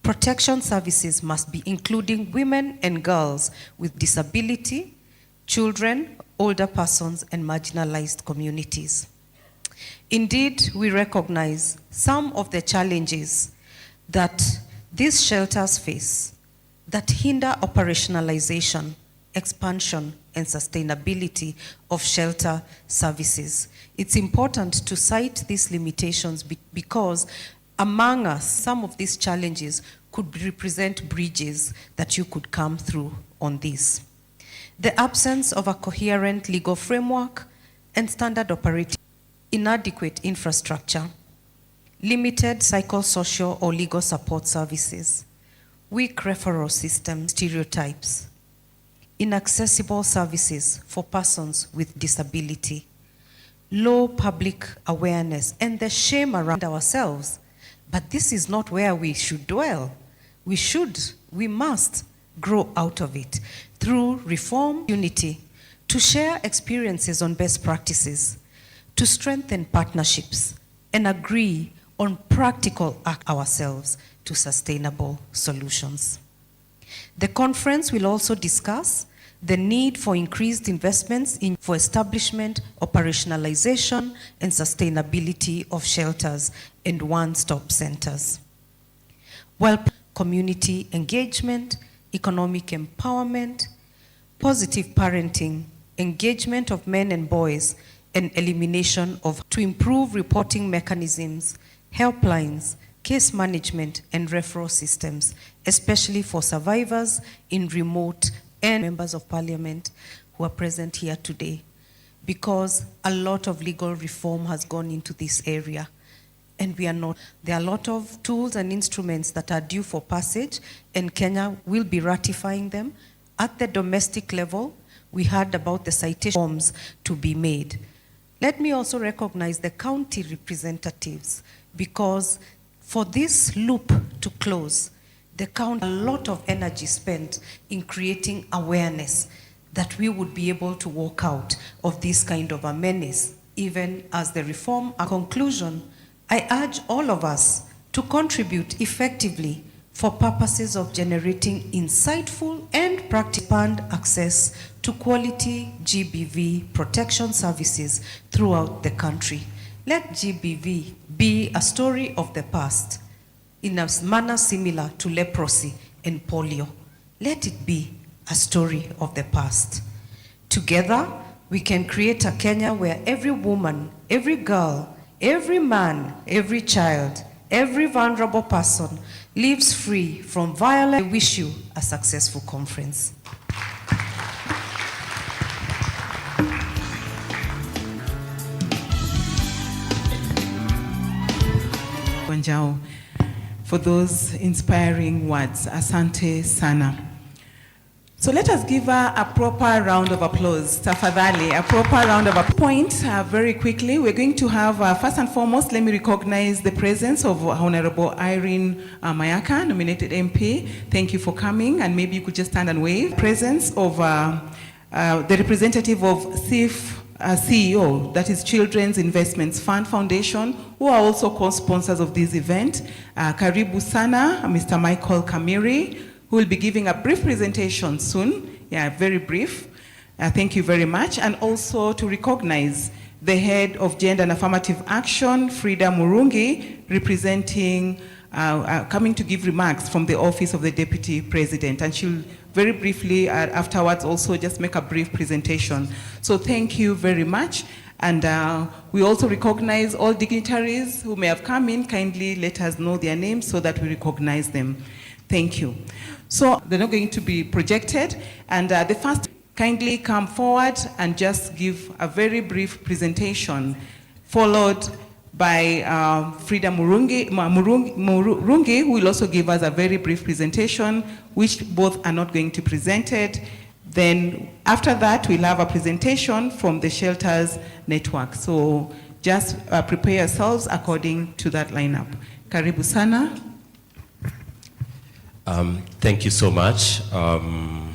Protection services must be including women and girls with disability, children, older persons, and marginalized communities. Indeed, we recognize some of the challenges that these shelters face that hinder operationalization, expansion, and sustainability of shelter services. It's important to cite these limitations because among us, some of these challenges could represent bridges that you could come through on this. The absence of a coherent legal framework and standard operating, inadequate infrastructure, limited psychosocial or legal support services, weak referral systems, stereotypes, inaccessible services for persons with disability, low public awareness, and the shame around ourselves. But this is not where we should dwell. We must grow out of it through reform, unity, to share experiences on best practices, to strengthen partnerships, and agree on practical act ourselves to sustainable solutions. The conference will also discuss the need for increased investments for establishment, operationalization, and sustainability of shelters and one-stop centers. While community engagement, economic empowerment, positive parenting, engagement of men and boys, and elimination of to improve reporting mechanisms, helplines, case management, and referral systems, especially for survivors in remote and members of parliament who are present here today, because a lot of legal reform has gone into this area. And there are a lot of tools and instruments that are due for passage, and Kenya will be ratifying them. At the domestic level, we heard about the citation forms to be made. Let me also recognize the county representatives, because for this loop to close, the county, a lot of energy spent in creating awareness that we would be able to walk out of this kind of a menace, even as the reform. A conclusion, I urge all of us to contribute effectively for purposes of generating insightful and practical access to quality GBV protection services throughout the country. Let GBV be a story of the past in a manner similar to leprosy and polio. Let it be a story of the past. Together, we can create a Kenya where every woman, every girl, every man, every child, every vulnerable person lives free from violence. I wish you a successful conference. Wanjao, for those inspiring words. Asante sana. So let us give her a proper round of applause. Tafadhali, a proper round of applause. Very quickly, we're going to have, first and foremost, let me recognize the presence of Honorable Irene Mayaka, nominated MP. Thank you for coming, and maybe you could just stand and wave. Presence of the representative of CIF CEO, that is Children's Investments Fund Foundation, who are also co-sponsors of this event. Karibu Sana, Mr. Michael Kamiri, who will be giving a brief presentation soon. Yeah, very brief. Thank you very much. And also to recognize the head of Gender and Affirmative Action, Frida Murungi, representing, coming to give remarks from the Office of the Deputy President. And she'll very briefly afterwards also just make a brief presentation. So thank you very much. And we also recognize all dignitaries who may have come in. Kindly let us know their names so that we recognize them. Thank you. So they're not going to be projected. And the first, kindly come forward and just give a very brief presentation, followed by Frida Murungi, who will also give us a very brief presentation, which both are not going to be presented. Then after that, we'll have a presentation from the Shelters Network. So just prepare yourselves according to that lineup. Karibu sana. Thank you so much. I'm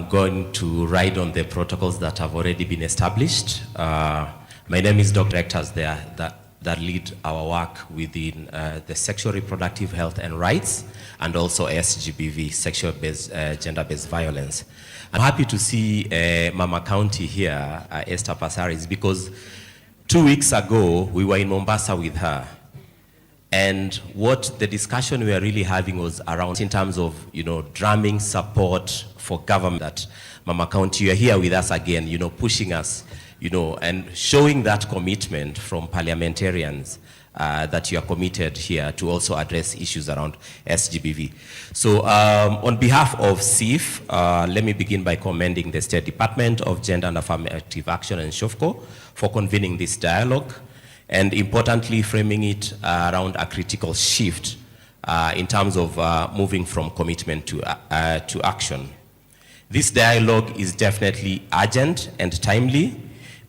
going to ride on the protocols that have already been established. My name is Dr. Directors there that lead our work within the sexual reproductive health and rights, and also SGBV, sexual-based, gender-based violence. I'm happy to see Mama County here, Esther Passaris, because 2 weeks ago, we were in Mombasa with her. And what the discussion we were really having was around in terms of, drumming support for government, that Mama County, you're here with us again, pushing us, and showing that commitment from parliamentarians that you are committed here to also address issues around SGBV. So on behalf of CIF, let me begin by commending the State Department of Gender and Affirmative Action and SHOFCO for convening this dialogue, and importantly framing it around a critical shift in terms of moving from commitment to action. This dialogue is definitely urgent and timely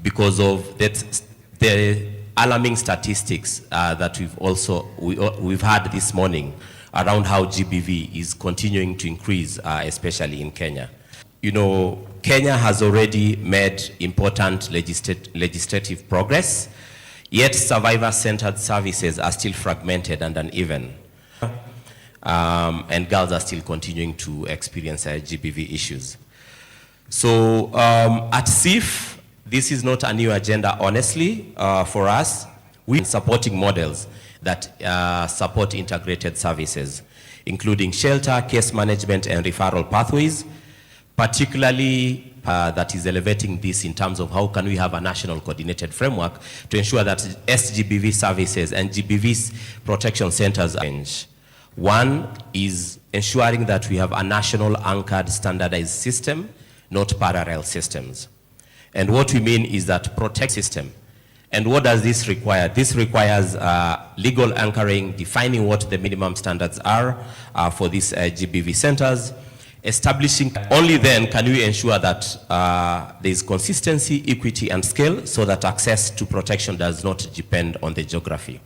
because of the alarming statistics that we've had this morning around how GBV is continuing to increase, especially in Kenya. Kenya has already made important legislative progress, yet survivor-centered services are still fragmented and uneven. And girls are still continuing to experience GBV issues. So at CIF, this is not a new agenda, honestly, for us. We're supporting models that support integrated services, including shelter, case management, and referral pathways, particularly that is elevating this in terms of how can we have a national coordinated framework to ensure that SGBV services and GBV protection centers change. One is ensuring that we have a national anchored standardized system, not parallel systems. And what we mean is that protect system. And what does this require? This requires legal anchoring, defining what the minimum standards are for these GBV centers, establishing. Only then can we ensure that there is consistency, equity, and scale so that access to protection does not depend on the geography.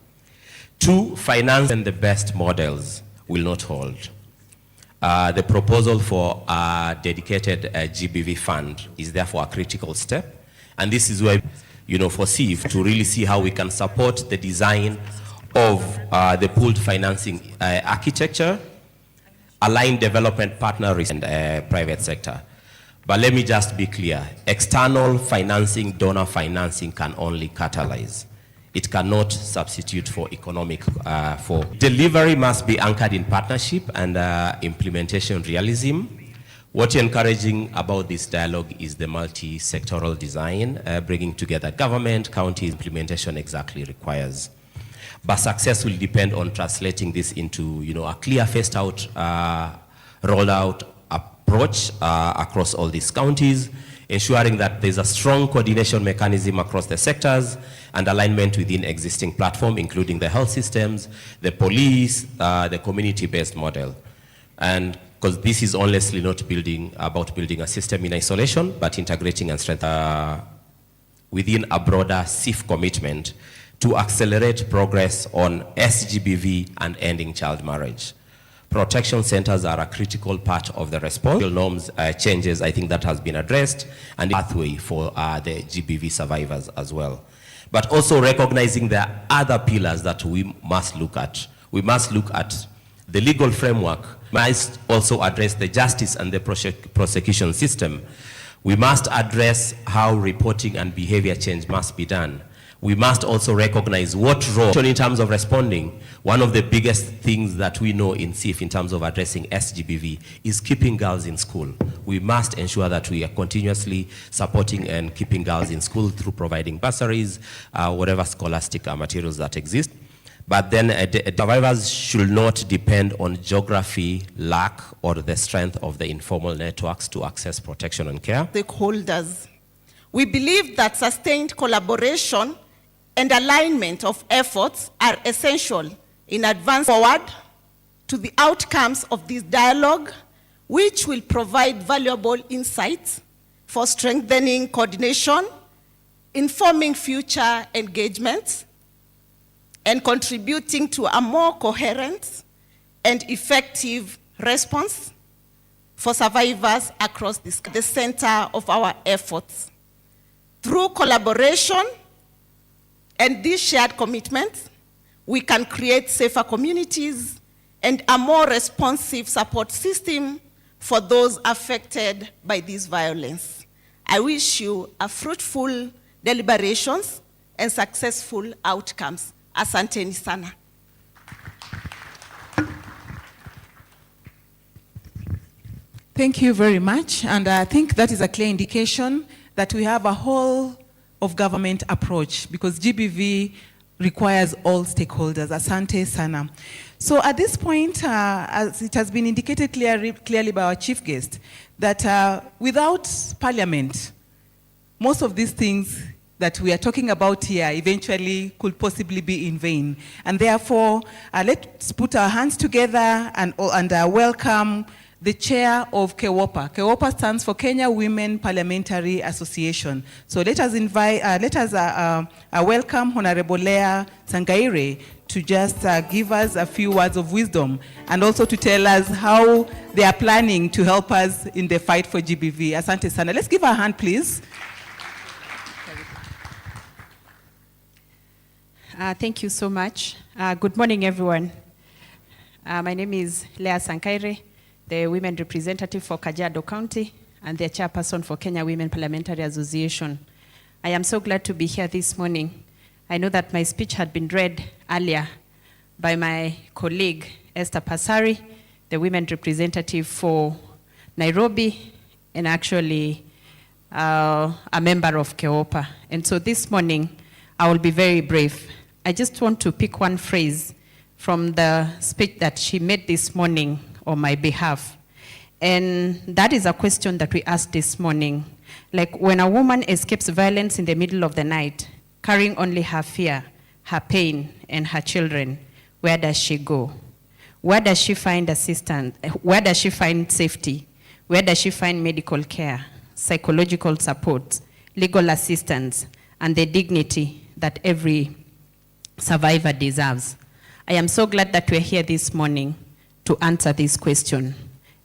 2, finance and the best models will not hold. The proposal for a dedicated GBV fund is therefore a critical step. And this is where, for CIF to really see how we can support the design of the pooled financing architecture, align development partners and private sector. But let me just be clear. External financing, donor financing can only catalyze. It cannot substitute for economic, delivery must be anchored in partnership and implementation realism. What you're encouraging about this dialogue is the multi-sectoral design, bringing together government, county implementation exactly requires. But success will depend on translating this into, a clear phased out rollout approach across all these counties, ensuring that there's a strong coordination mechanism across the sectors and alignment within existing platform, including the health systems, the police, the community-based model. And because this is honestly not about building a system in isolation, but integrating and strengthening within a broader SIF commitment to accelerate progress on SGBV and ending child marriage. Protection centers are a critical part of the response. Norms changes, I think that has been addressed, and a pathway for the GBV survivors as well. But also recognizing the other pillars that we must look at. We must look at the legal framework, must also address the justice and the prosecution system. We must address how reporting and behavior change must be done. We must also recognize what role, in terms of responding, one of the biggest things that we know in SIF in terms of addressing SGBV is keeping girls in school. We must ensure that we are continuously supporting and keeping girls in school through providing bursaries, whatever scholastic materials that exist. But then survivors should not depend on geography, lack, or the strength of the informal networks to access protection and care. Stakeholders. We believe that sustained collaboration and alignment of efforts are essential in advance forward to the outcomes of this dialogue, which will provide valuable insights for strengthening coordination, informing future engagements, and contributing to a more coherent and effective response for survivors across the center of our efforts. Through collaboration and these shared commitments, we can create safer communities and a more responsive support system for those affected by this violence. I wish you a fruitful deliberations and successful outcomes. Asanteni sana. Thank you very much, and I think that is a clear indication that we have a whole of government approach, because GBV requires all stakeholders. Asante sana. So at this point, as it has been indicated clearly by our chief guest, that without parliament, most of these things that we are talking about here eventually could possibly be in vain. And therefore, let's put our hands together and welcome the chair of KEWOPA. KEWOPA stands for Kenya Women Parliamentary Association. So let us welcome Honorable Leah Sangaire to just give us a few words of wisdom and also to tell us how they are planning to help us in the fight for GBV. Asante sana. Let's give her a hand, please. Thank you so much. Good morning, everyone. My name is Leah Sankaire, the Women Representative for Kajiado County and the Chairperson for Kenya Women Parliamentary Association. I am so glad to be here this morning. I know that my speech had been read earlier by my colleague, Esther Pasari, the Women Representative for Nairobi, and actually a member of KEWOPA. And so this morning, I will be very brief. I just want to pick one phrase from the speech that she made this morning on my behalf. And that is a question that we asked this morning. Like, when a woman escapes violence in the middle of the night, carrying only her fear, her pain, and her children, where does she go? Where does she find assistance? Where does she find safety? Where does she find medical care, psychological support, legal assistance, and the dignity that every survivor deserves? I am so glad that we're here this morning to answer this question.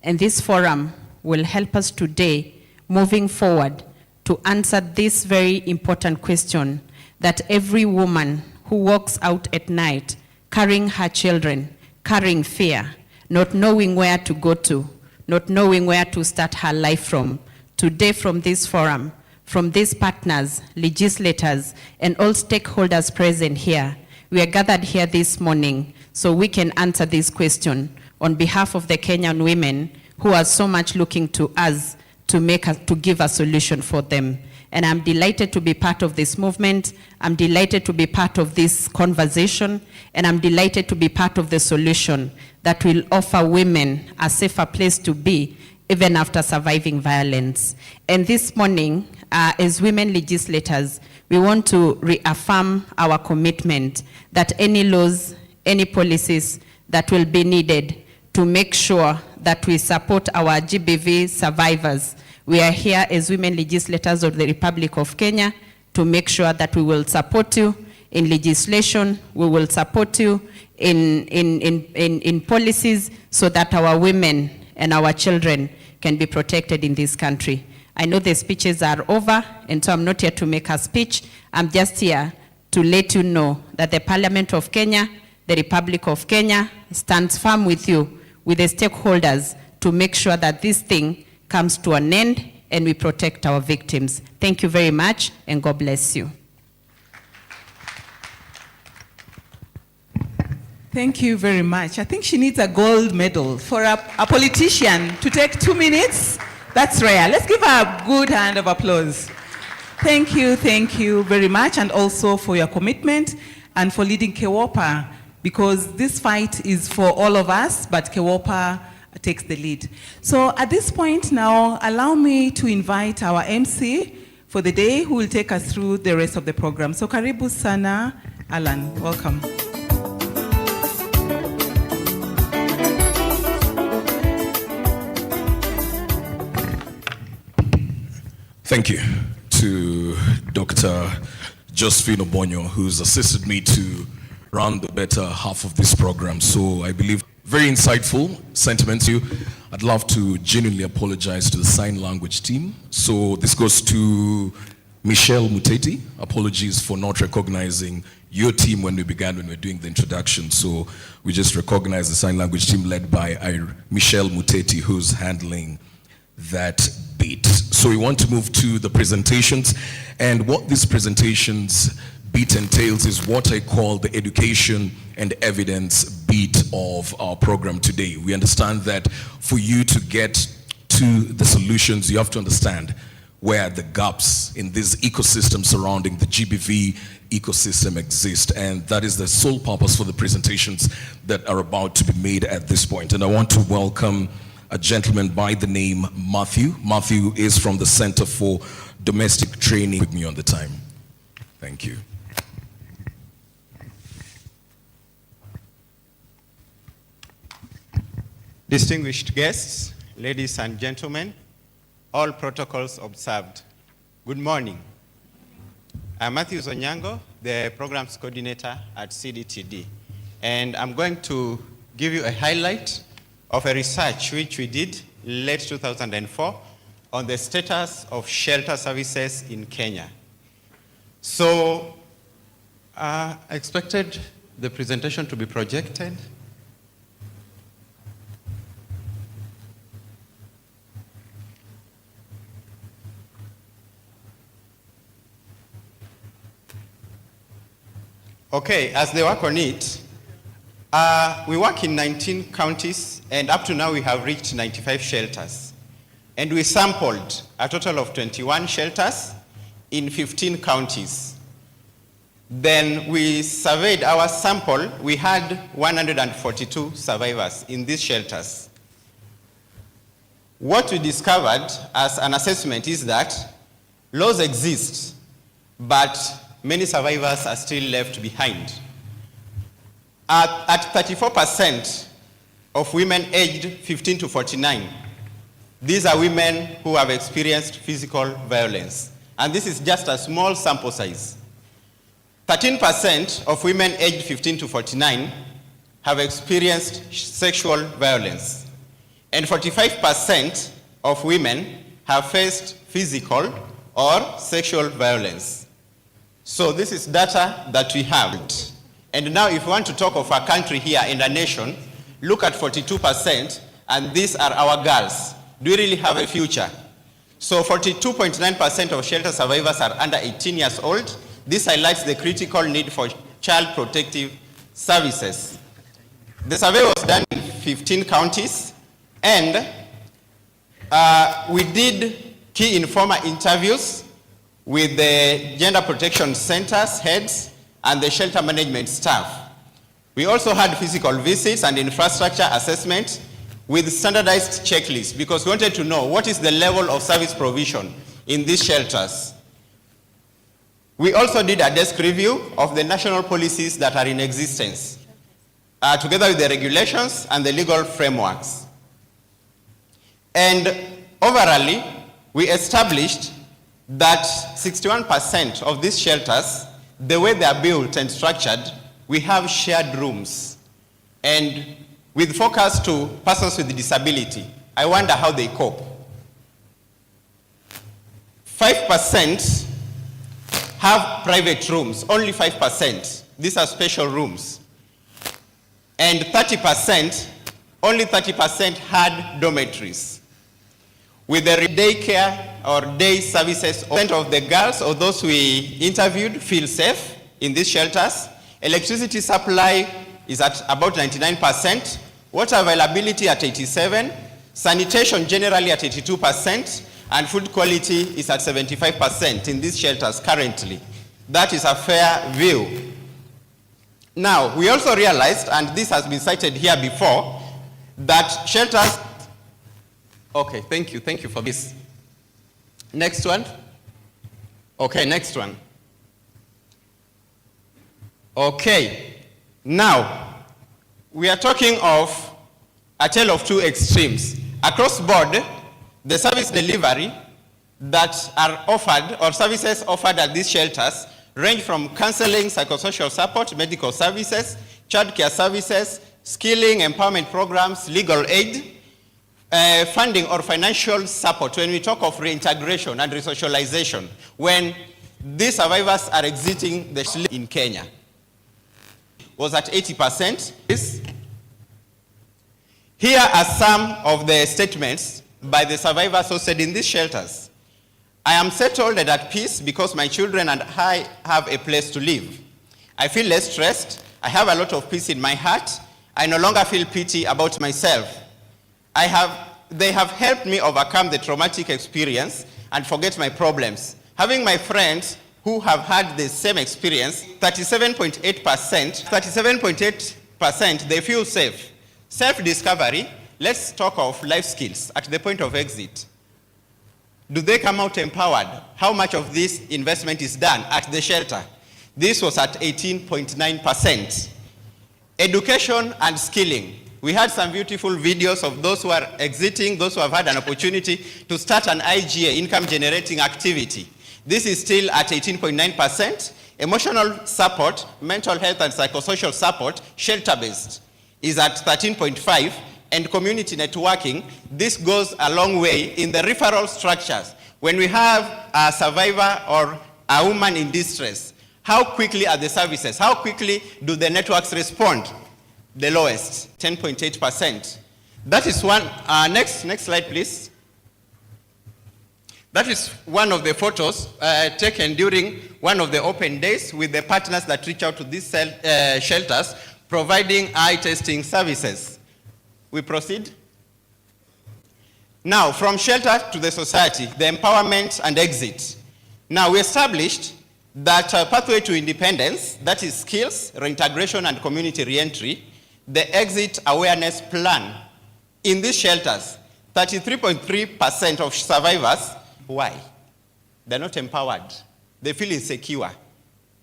And this forum will help us today, moving forward, to answer this very important question that every woman who walks out at night, carrying her children, carrying fear, not knowing where to go to, not knowing where to start her life from, today from this forum, from these partners, legislators, and all stakeholders present here, we are gathered here this morning so we can answer this question on behalf of the Kenyan women who are so much looking to us to give a solution for them. And I'm delighted to be part of this movement. I'm delighted to be part of this conversation. And I'm delighted to be part of the solution that will offer women a safer place to be even after surviving violence. And this morning, as women legislators, we want to reaffirm our commitment that any laws, any policies that will be needed to make sure that we support our GBV survivors. We are here as women legislators of the Republic of Kenya to make sure that we will support you in legislation, we will support you in policies so that our women and our children can be protected in this country. I know the speeches are over, and so I'm not here to make a speech. I'm just here to let you know that the Parliament of Kenya, the Republic of Kenya, stands firm with you, with the stakeholders, to make sure that this thing comes to an end and we protect our victims. Thank you very much, and God bless you. Thank you very much. I think she needs a gold medal for a politician to take 2 minutes. That's rare. Let's give her a good hand of applause. Thank you very much, and also for your commitment and for leading KEWOPA, because this fight is for all of us, but KEWOPA takes the lead. So at this point now, allow me to invite our MC for the day, who will take us through the rest of the program. So karibu sana, Alan. Welcome. Thank you to Dr. Josephine Obonyo, who's assisted me to run the better half of this program. So I believe very insightful sentiments to you. I'd love to genuinely apologize to the sign language team. So this goes to Michelle Muteti. Apologies for not recognizing your team when we were doing the introduction. So we just recognize the sign language team led by Michelle Muteti, who's handling that bit. So we want to move to the presentations, and what these presentations bit entails is what I call the education and evidence bit of our program today. We understand that for you to get to the solutions, you have to understand where the gaps in this ecosystem surrounding the GBV ecosystem exist, and that is the sole purpose for the presentations that are about to be made at this point. And I want to welcome a gentleman by the name Matthew. Matthew is from the Center for Domestic Training. With me on the time. Thank you. Distinguished guests, ladies and gentlemen, all protocols observed. Good morning. I'm Matthew Zonyango, the programs coordinator at CDTD, and I'm going to give you a highlight of a research which we did late 2004 on the status of shelter services in Kenya. So I expected the presentation to be projected. Okay, as they work on it, we work in 19 counties, and up to now we have reached 95 shelters. And we sampled a total of 21 shelters in 15 counties. Then we surveyed our sample. We had 142 survivors in these shelters. What we discovered as an assessment is that laws exist, but many survivors are still left behind. At 34% of women aged 15 to 49, these are women who have experienced physical violence. And this is just a small sample size. 13% of women aged 15 to 49 have experienced sexual violence. And 45% of women have faced physical or sexual violence. So this is data that we have. And now if we want to talk of a country here in a nation, look at 42%, and these are our girls. Do we really have a future? So 42.9% of shelter survivors are under 18 years old. This highlights the critical need for child protective services. The survey was done in 15 counties, and we did key informer interviews with the gender protection centers heads and the shelter management staff. We also had physical visits and infrastructure assessment with standardized checklists, because we wanted to know what is the level of service provision in these shelters. We also did a desk review of the national policies that are in existence. together with the regulations and the legal frameworks. And overall, we established that 61% of these shelters, the way they are built and structured, we have shared rooms. And with focus to persons with disability, I wonder how they cope. 5% have private rooms, only 5%. These are special rooms. And 30%, only 30% had dormitories. With the daycare or day services, percent of the girls or those we interviewed feel safe in these shelters. Electricity supply is at about 99%, water availability at 87%, sanitation generally at 82%, and food quality is at 75% in these shelters currently. That is a fair view. Now, we also realized, and this has been cited here before, that shelters. Okay, thank you for this. Next one. Okay, next one. Okay, now, we are talking of a tale of two extremes. Across board, the service delivery that are offered, or services offered at these shelters, range from counseling, psychosocial support, medical services, childcare services, skilling, empowerment programs, legal aid, funding or financial support when we talk of reintegration and resocialization, when these survivors are exiting the shelter in Kenya, was at 80%. Here are some of the statements by the survivors hosted in these shelters. I am settled and at peace because my children and I have a place to live. I feel less stressed. I have a lot of peace in my heart. I no longer feel pity about myself. They have helped me overcome the traumatic experience and forget my problems. Having my friends who have had the same experience, 37.8%, they feel safe. Self-discovery, let's talk of life skills at the point of exit. Do they come out empowered? How much of this investment is done at the shelter? This was at 18.9%. Education and skilling. We had some beautiful videos of those who are exiting, those who have had an opportunity to start an IGA, income generating activity. This is still at 18.9%. Emotional support, mental health and psychosocial support, shelter-based, is at 13.5%. And community networking, this goes a long way in the referral structures. When we have a survivor or a woman in distress, how quickly are the services? How quickly do the networks respond? The lowest, 10.8%. That is one. Next slide, please. That is one of the photos taken during one of the open days with the partners that reach out to these shelters, providing eye testing services. We proceed. Now, from shelter to the society, the empowerment and exit. Now, we established that pathway to independence, that is skills, reintegration, and community reentry, the exit awareness plan. In these shelters, 33.3% of survivors, why? They're not empowered. They feel insecure.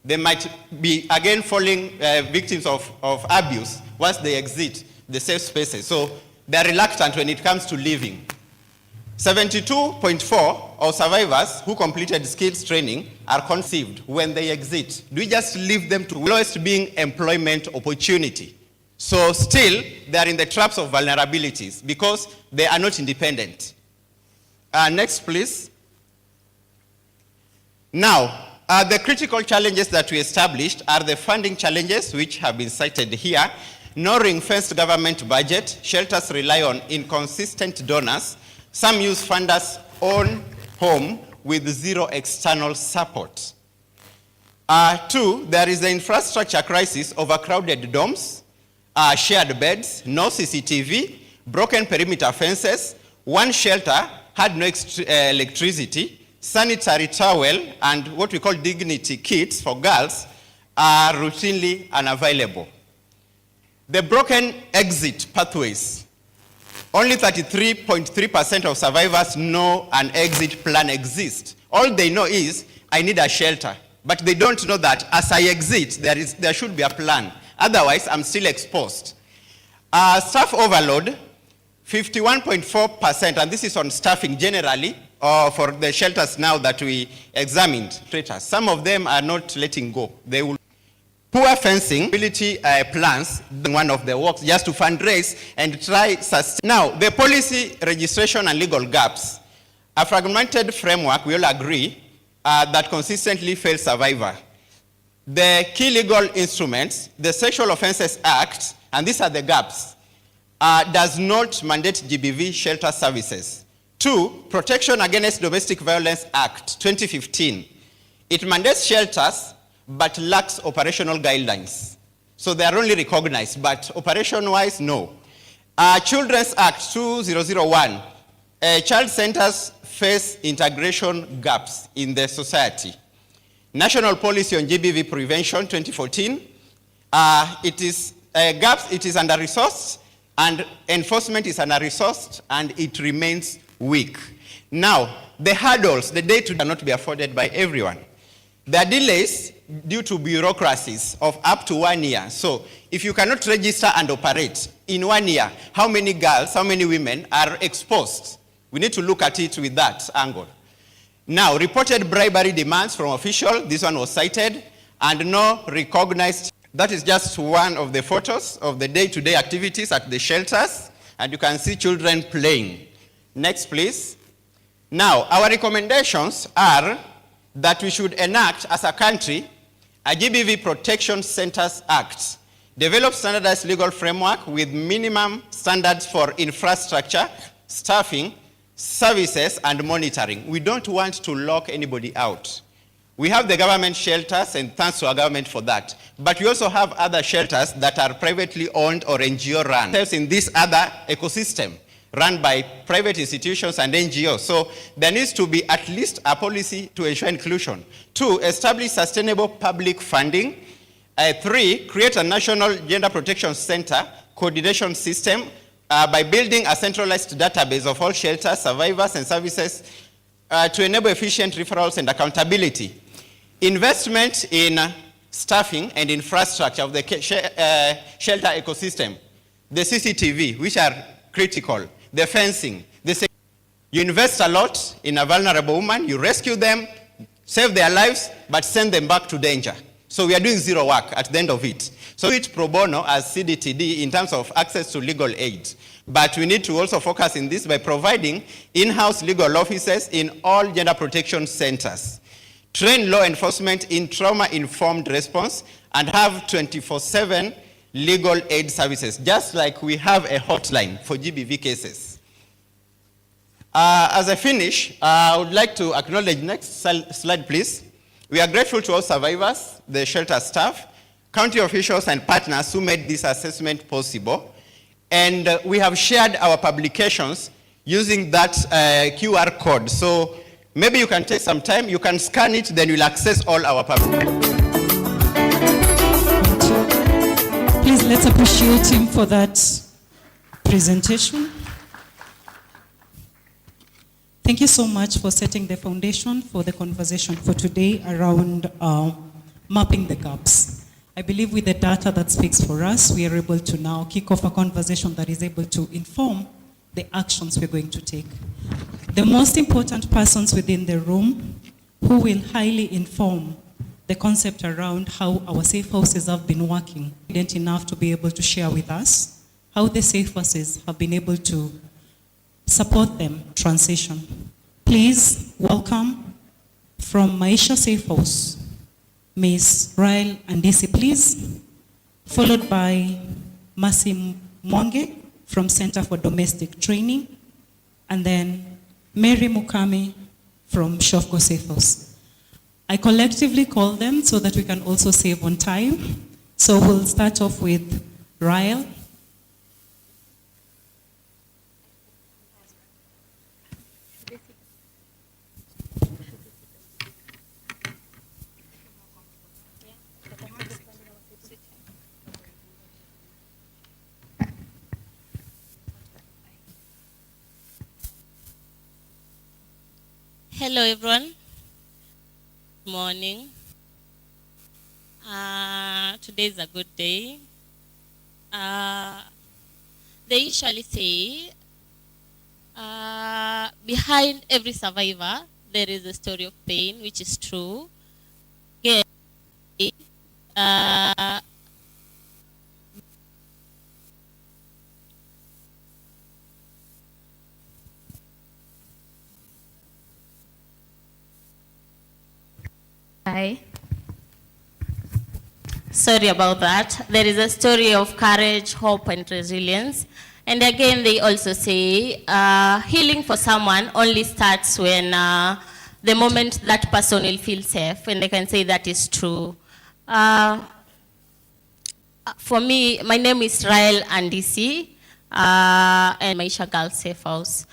They might be again falling victims of abuse once they exit the safe spaces. So they're reluctant when it comes to leaving. 72.4% of survivors who completed skills training are conceived when they exit. Do we just leave them to lowest being employment opportunity? So still, they are in the traps of vulnerabilities because they are not independent. Next, please. Now, the critical challenges that we established are the funding challenges, which have been cited here. No ring-fenced government budget. Shelters rely on inconsistent donors. Some use funders' own home with zero external support. 2, there is the infrastructure crisis, overcrowded dorms, shared beds, no CCTV, broken perimeter fences. One shelter had no electricity. Sanitary towel and what we call dignity kits for girls are routinely unavailable. The broken exit pathways. Only 33.3% of survivors know an exit plan exists. All they know is, I need a shelter. But they don't know that as I exit, there should be a plan. Otherwise, I'm still exposed. Staff overload, 51.4%, and this is on staffing generally, for the shelters now that we examined. Some of them are not letting go. They will. Poor fencing, ability plans, one of the works, just to fundraise and try sustain. Now, the policy, registration, and legal gaps. A fragmented framework, we all agree, that consistently fails survivor. The key legal instruments, the Sexual Offences Act, and these are the gaps, does not mandate GBV shelter services. 2, Protection Against Domestic Violence Act, 2015. It mandates shelters, but lacks operational guidelines. So they are only recognized, but operation-wise, no. Children's Act 2001, child centers face integration gaps in the society. National Policy on GBV Prevention 2014, it is gaps, it is under-resourced, and enforcement is under-resourced, and it remains weak. Now, the hurdles, the day-to-day cannot be afforded by everyone. There are delays due to bureaucracies of up to 1 year. So if you cannot register and operate in 1 year, how many girls, how many women are exposed? We need to look at it with that angle. Now, reported bribery demands from officials, this one was cited, and no recognized. That is just one of the photos of the day-to-day activities at the shelters, and you can see children playing. Next, please. Now, our recommendations are that we should enact as a country a GBV Protection Centers Act, develop standardized legal framework with minimum standards for infrastructure, staffing, services, and monitoring. We don't want to lock anybody out. We have the government shelters, and thanks to our government for that. But we also have other shelters that are privately owned or NGO run. In this other ecosystem, run by private institutions and NGOs. So there needs to be at least a policy to ensure inclusion. 2, establish sustainable public funding. 3, create a national gender protection center coordination system by building a centralized database of all shelters, survivors, and services to enable efficient referrals and accountability. Investment in staffing and infrastructure of the shelter ecosystem. The CCTV, which are critical. The fencing. You invest a lot in a vulnerable woman, you rescue them, save their lives, but send them back to danger. So we are doing zero work at the end of it. So it pro bono as CDTD in terms of access to legal aid. But we need to also focus in this by providing in-house legal offices in all gender protection centers. Train law enforcement in trauma-informed response and have 24/7 legal aid services, just like we have a hotline for GBV cases. As I finish, I would like to acknowledge, next slide please. We are grateful to all survivors, the shelter staff, county officials and partners who made this assessment possible. And we have shared our publications using that QR code. So maybe you can take some time, you can scan it, then you'll access all our publications. Please, let's appreciate him for that presentation. Thank you so much for setting the foundation for the conversation for today around mapping the gaps. I believe with the data that speaks for us, we are able to now kick off a conversation that is able to inform the actions we're going to take. The most important persons within the room who will highly inform the concept around how our safe houses have been working, enough to be able to share with us how the safe houses have been able to support them transition. Please welcome from Maisha Safe House, Ms. Ryle Andisi, please, followed by Masi Mwange from Center for Domestic Training, and then Mary Mukami from SHOFCO Safe House. I collectively call them so that we can also save on time. So we'll start off with Ryle. Hello everyone. Good morning. Today is a good day. They usually say, behind every survivor, there is a story of pain, which is true. Again, Hi. Sorry about that. There is a story of courage, hope, and resilience. And again, they also say healing for someone only starts when the moment that person will feel safe, and they can say that is true. For me, my name is Rael Andisi, and Maisha Girls Safe House.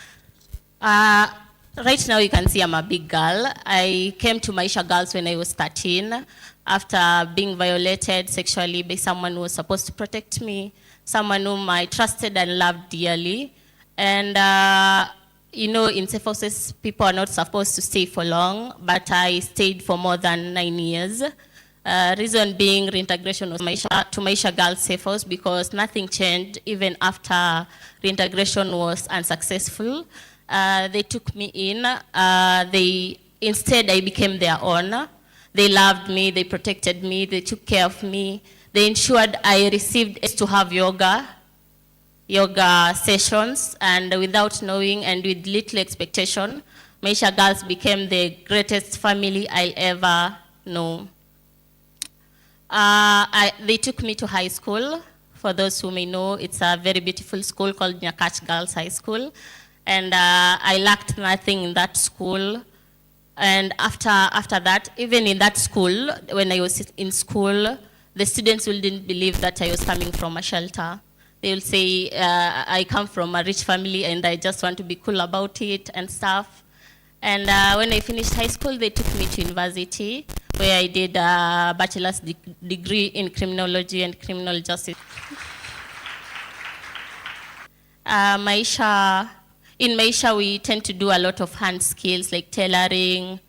Right now, you can see I'm a big girl. I came to Maisha Girls when I was 13, after being violated sexually by someone who was supposed to protect me, someone whom I trusted and loved dearly. And, you know, in safe houses, people are not supposed to stay for long, but I stayed for more than 9 years. Reason being reintegration was to Maisha Girls Safe House, because nothing changed even after reintegration was unsuccessful. They took me in. Instead, I became their owner. They loved me, they protected me, they took care of me. They ensured I received to have yoga sessions, and without knowing and with little expectation, Maisha Girls became the greatest family I'll ever know. They took me to high school. For those who may know, it's a very beautiful school called Nyakach Girls High School. And I lacked nothing in that school. And after that, even in that school, when I was in school, the students wouldn't believe that I was coming from a shelter. They will say, I come from a rich family and I just want to be cool about it and stuff. And when I finished high school, they took me to university, where I did a bachelor's degree in criminology and criminal justice. In Maisha, we tend to do a lot of hand skills like tailoring,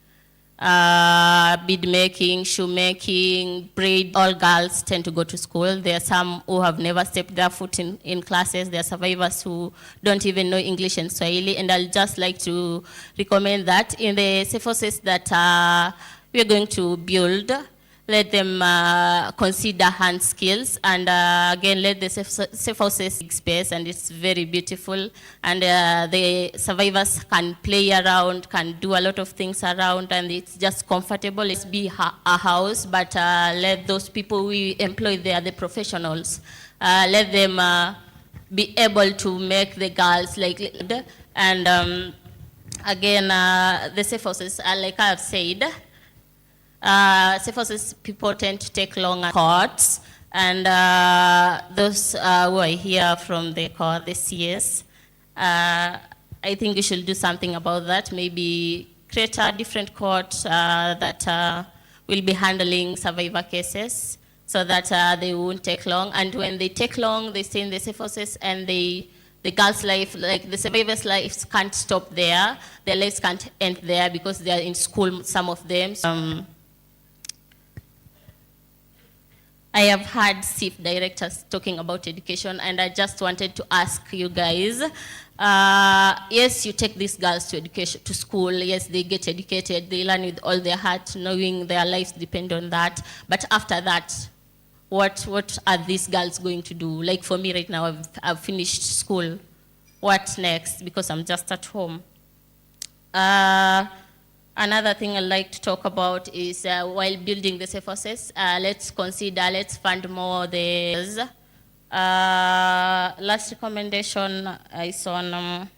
bead making, shoemaking, braid. All girls tend to go to school. There are some who have never stepped their foot in classes. There are survivors who don't even know English and Swahili. And I'll just like to recommend that in the safe houses that we're going to build, let them consider hand skills, and again, let the safe houses big space, and it's very beautiful, and the survivors can play around, can do a lot of things around, and it's just comfortable. It's be a house, but let those people we employ there, the professionals, let them be able to make the girls like, and again, the safe houses, like I've said, safe houses, people tend to take long courts, and those who are here from the court, the CS, I think we should do something about that. Maybe create a different court that will be handling survivor cases, so that they won't take long. And when they take long, they stay in the safe houses, and the girls' life, like the survivors' lives, can't stop there. Their lives can't end there because they are in school, some of them. I have heard CIF directors talking about education, and I just wanted to ask you guys, yes, you take these girls to school, yes, they get educated, they learn with all their heart, knowing their lives depend on that, but after that, what are these girls going to do? Like for me right now, I've finished school. What next? Because I'm just at home. Another thing I'd like to talk about is while building the safe houses, let's fund more the last recommendation is on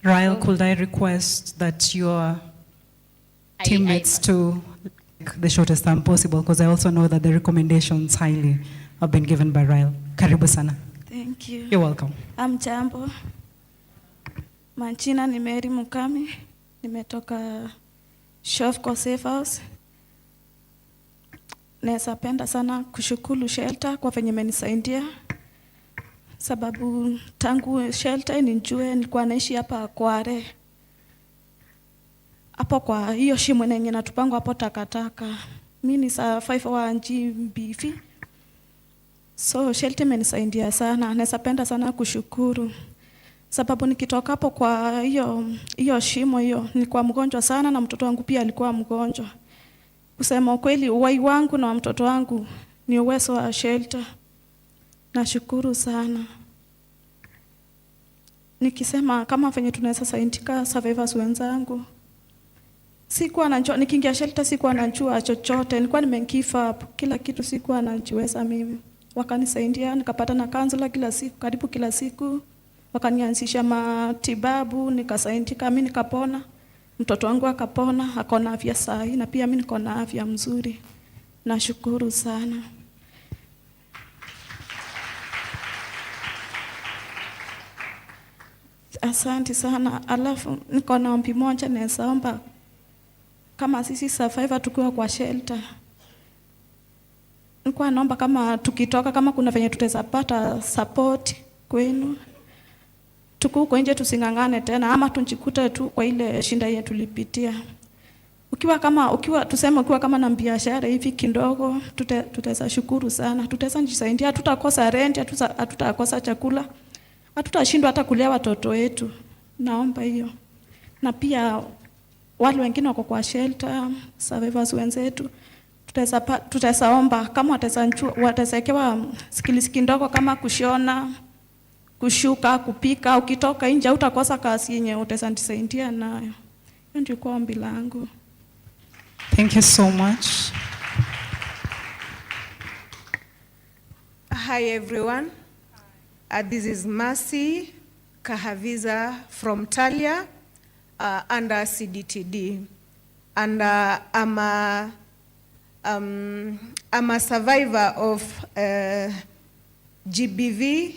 Rael, could I request that your teammates to make the shortest time possible, because I also know that the recommendations highly have been given by Rael. Karibu sana. Thank you. You're welcome. Jambo. Manchina ni Mary Mukami. Nimetoka SHOFCO Safe House. Naweza penda sana kushukuru shelter kwa venye menisaidia. Sababu tangu shelter nijue nilikuwa naishi hapa Kware. hapo kwa hiyo shimo yenye natupangwa hapo takataka. Mimi ni survivor wa GBV. So shelter imenisaidia sana. Naweza sana kushukuru. Sababu nikitoka hapo kwa hiyo shimo hiyo, nilikuwa mgonjwa sana na mtoto wangu pia alikuwa mgonjwa. Kusema ukweli, uhai wangu na mtoto wangu ni uwezo wa shelter. Nashukuru sana. Nikisema kama venye tunaweza saidika survivors wenzangu. Sikuwa najua, nikiingia shelter sikuwa najua chochote. Nilikuwa nimegive up kila kitu, sikuwa najiweza mimi. Wakanisaidia, nikapata na counselor kila siku, karibu kila siku. Wakanianzisha matibabu, nikasaidika, mimi nikapona. Mtoto wangu akapona, akona afya sahi na pia mimi niko na afya mzuri. Nashukuru sana. Asante sana. Alafu niko na ombi moja naweza omba, kama sisi survivor tukiwa kwa shelter. Nilikuwa naomba kama tukitoka, kama kuna venye tutaweza pata support kwenu. Tuko nje tusingangane tena ama tunjikute tu kwa ile shinda yetu tulipitia. Ukiwa kama na biashara hivi kidogo, tutaweza shukuru sana. Tutaweza jisaidia, tutakosa rent, hatutakosa chakula. Hatutashindwa hata kulea watoto wetu. Naomba hiyo. Na pia wale wengine wako kwa shelter, survivors wenzetu, tutaweza omba kama watawekewa skills kidogo kama kushona, kushuka, kupika. Ukitoka nje utakosa kazi yenye utaweza jisaidia nayo. Hiyo ndio kwa ombi langu. Thank you so much. Hi everyone. This is Mercy Kahaviza from Talia under CDTD. And I'm a survivor of GBV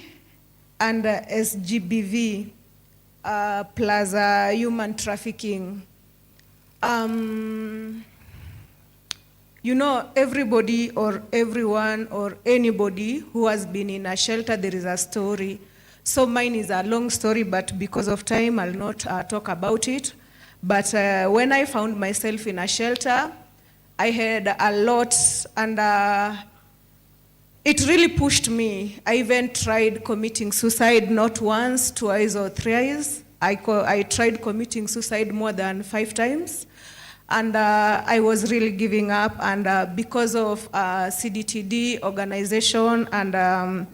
and SGBV plus human trafficking. You know, everybody or everyone or anybody who has been in a shelter, there is a story. So mine is a long story, but because of time, I'll not talk about it. But when I found myself in a shelter, I had a lot, and it really pushed me. I even tried committing suicide, not once, twice, or thrice. I tried committing suicide more than 5 times. And I was really giving up, and because of CDTD organization and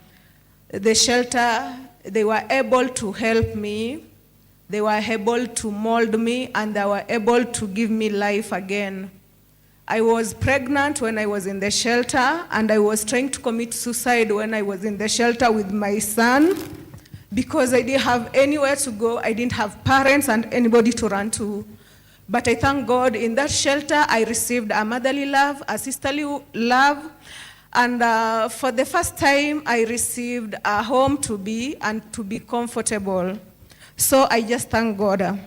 the shelter, they were able to help me, they were able to mold me, and they were able to give me life again. I was pregnant when I was in the shelter, and I was trying to commit suicide when I was in the shelter with my son, because I didn't have anywhere to go, I didn't have parents and anybody to run to. But I thank God, in that shelter, I received a motherly love, a sisterly love, and for the first time, I received a home to be and to be comfortable. So I just thank God.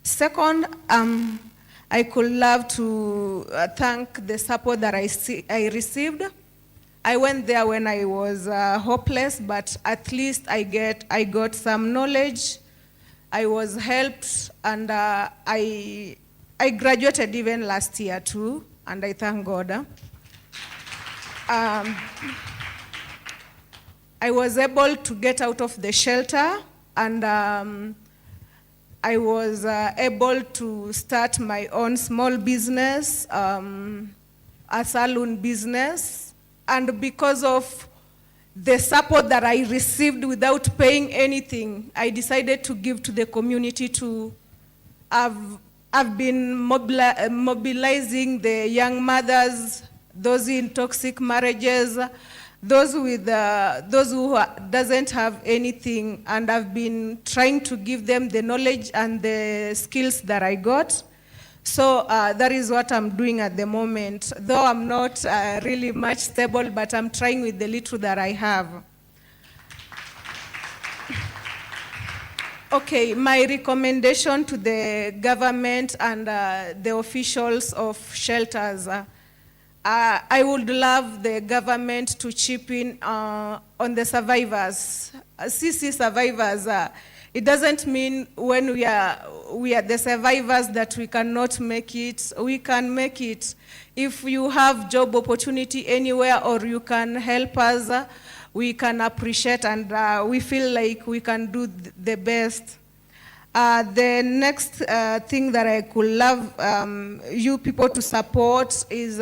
Second, I could love to thank the support that I received. I went there when I was hopeless, but at least I got some knowledge. I was helped, and I graduated even last year too, and I thank God. I was able to get out of the shelter, and I was able to start my own small business, a salon business, and because of the support that I received without paying anything, I decided to give to the community to I've been mobilizing the young mothers, those in toxic marriages, those who doesn't have anything, and I've been trying to give them the knowledge and the skills that I got. So that is what I'm doing at the moment, though I'm not really much stable, but I'm trying with the little that I have. Okay, my recommendation to the government and the officials of shelters, I would love the government to chip in on the survivors. CC survivors, It doesn't mean when we are the survivors that we cannot make it. We can make it. If you have job opportunity anywhere or you can help us, we can appreciate, and we feel like we can do the best. The next thing that I could love you people to support is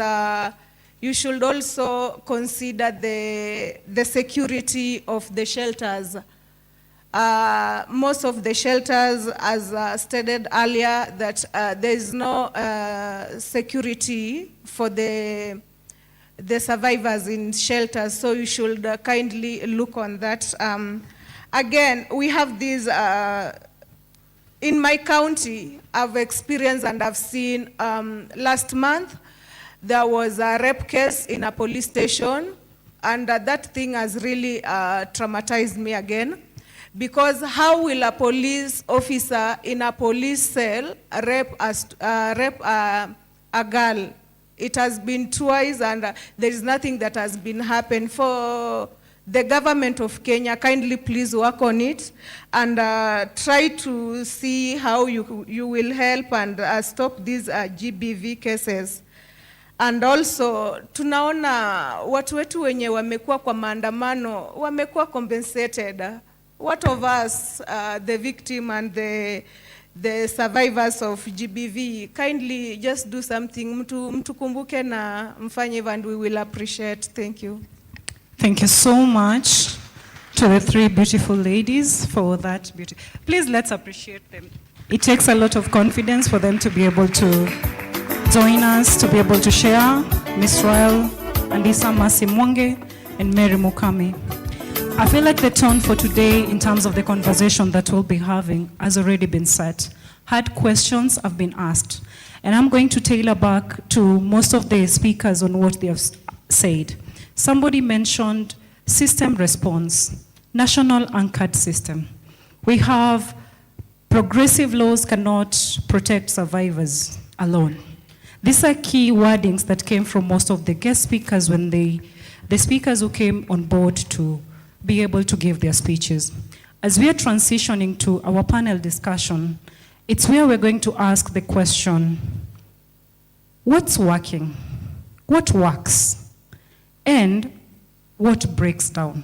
you should also consider the security of the shelters. Most of the shelters, as stated earlier, that there is no security for the survivors in shelters, so you should kindly look on that. Again, we have these, in my county, I've experienced and I've seen last month, there was a rape case in a police station, and that thing has really traumatized me again. Because how will a police officer in a police cell rape a girl? It has been twice, and there is nothing that has been happened. For the government of Kenya, kindly please work on it and try to see how you will help and stop these GBV cases. And also, tunaona watu wetu wenye wamekuwa kwa maandamano, wamekuwa compensated. What of us, the victim and the survivors of GBV, kindly just do something, mtukumbuke na mfanye hivyo, and we will appreciate. Thank you. Thank you so much to the three beautiful ladies for that beauty. Please, let's appreciate them. It takes a lot of confidence for them to be able to join us, to be able to share. Miss Royal, Andisa Masimwange, and Mary Mukami. I feel like the tone for today in terms of the conversation that we'll be having has already been set. Hard questions have been asked. And I'm going to tailor back to most of the speakers on what they have said. Somebody mentioned system response, national anchored system. We have progressive laws cannot protect survivors alone. These are key wordings that came from most of the guest speakers when the speakers who came on board to be able to give their speeches. As we are transitioning to our panel discussion, it's where we're going to ask the question, what's working? What works? And what breaks down?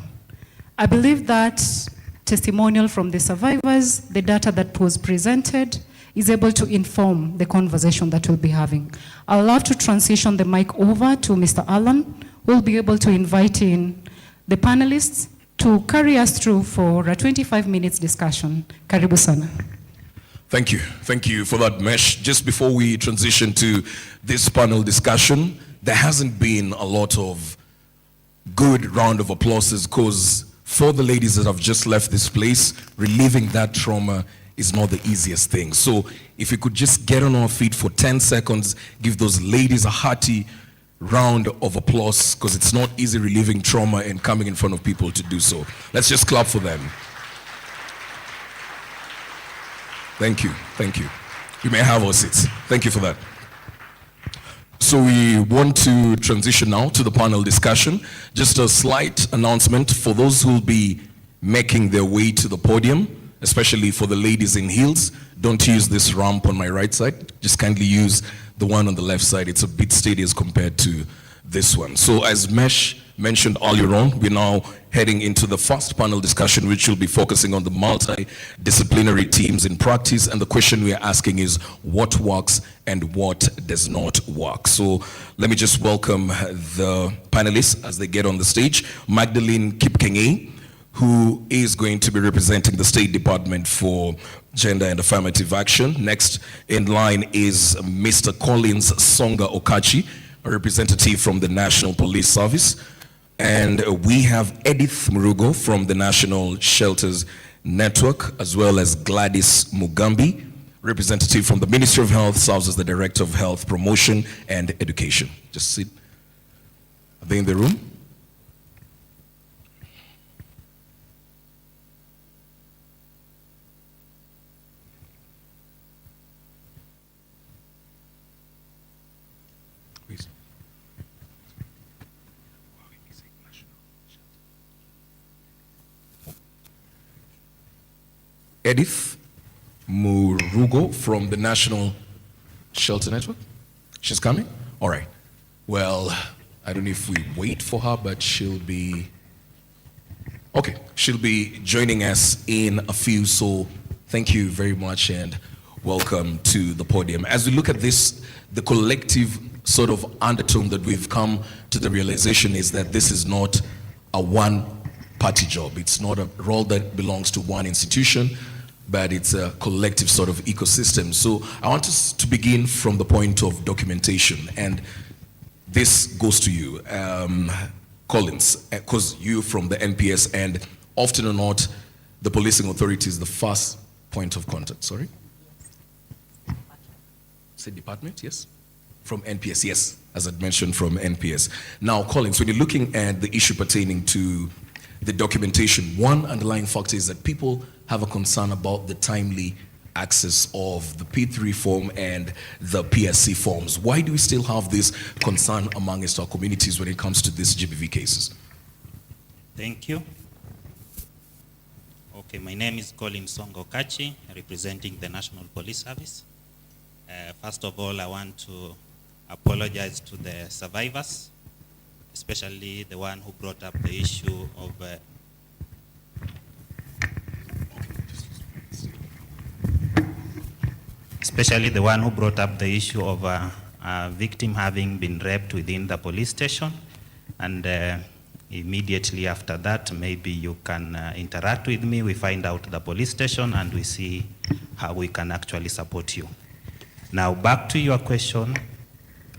I believe that testimonial from the survivors, the data that was presented, is able to inform the conversation that we'll be having. I'd love to transition the mic over to Mr. Allen, who will be able to invite in the panelists to carry us through for a 25 minutes discussion. Karibu sana. Thank you. Thank you for that, Mesh. Just before we transition to this panel discussion, there hasn't been a lot of good round of applauses because for the ladies that have just left this place, relieving that trauma is not the easiest thing. So if we could just get on our feet for 10 seconds, give those ladies a hearty round of applause, because it's not easy relieving trauma and coming in front of people to do so. Let's just clap for them. Thank you, thank you. You may have our seats. Thank you for that. So we want to transition now to the panel discussion. Just a slight announcement for those who will be making their way to the podium, especially for the ladies in heels. Don't use this ramp on my right side. Just kindly use the one on the left side. It's a bit steady as compared to this one. So as Mesh mentioned earlier on, we're now heading into the first panel discussion, which will be focusing on the multidisciplinary teams in practice. And the question we are asking is what works and what does not work. So let me just welcome the panelists as they get on the stage. Magdalene Kipkenge, who is going to be representing the State Department for Gender and Affirmative Action. Next in line is Mr. Collins Songa Okachi, a representative from the National Police Service. And we have Edith Murugo from the National Shelters Network, as well as Gladys Mugambi, representative from the Ministry of Health, serves as the Director of Health Promotion and Education. Just sit. Are they in the room? Edith Murugo from the National Shelter Network. She's coming? All right. Well, I don't know if we wait for her, but she'll be joining us in a few. So thank you very much and welcome to the podium. As we look at this, the collective sort of undertone that we've come to the realization is that this is not a one-party job. It's not a role that belongs to one institution, but it's a collective sort of ecosystem. So I want us to begin from the point of documentation, and this goes to you, Collins, because you're from the NPS, and often or not, the policing authority is the first point of contact. Sorry? Say department, yes? From NPS, yes, as I mentioned, from NPS. Now, Collins, when you're looking at the issue pertaining to the documentation, one underlying factor is that people have a concern about the timely access of the P3 form and the PSC forms. Why do we still have this concern amongst our communities when it comes to these GBV cases? Thank you. Okay, my name is Colin Songo Kachi, representing the National Police Service. First of all, I want to apologize to the survivors, especially the one who brought up the issue of a victim having been raped within the police station. And immediately after that, maybe you can interact with me. We find out the police station and we see how we can actually support you. Now, back to your question.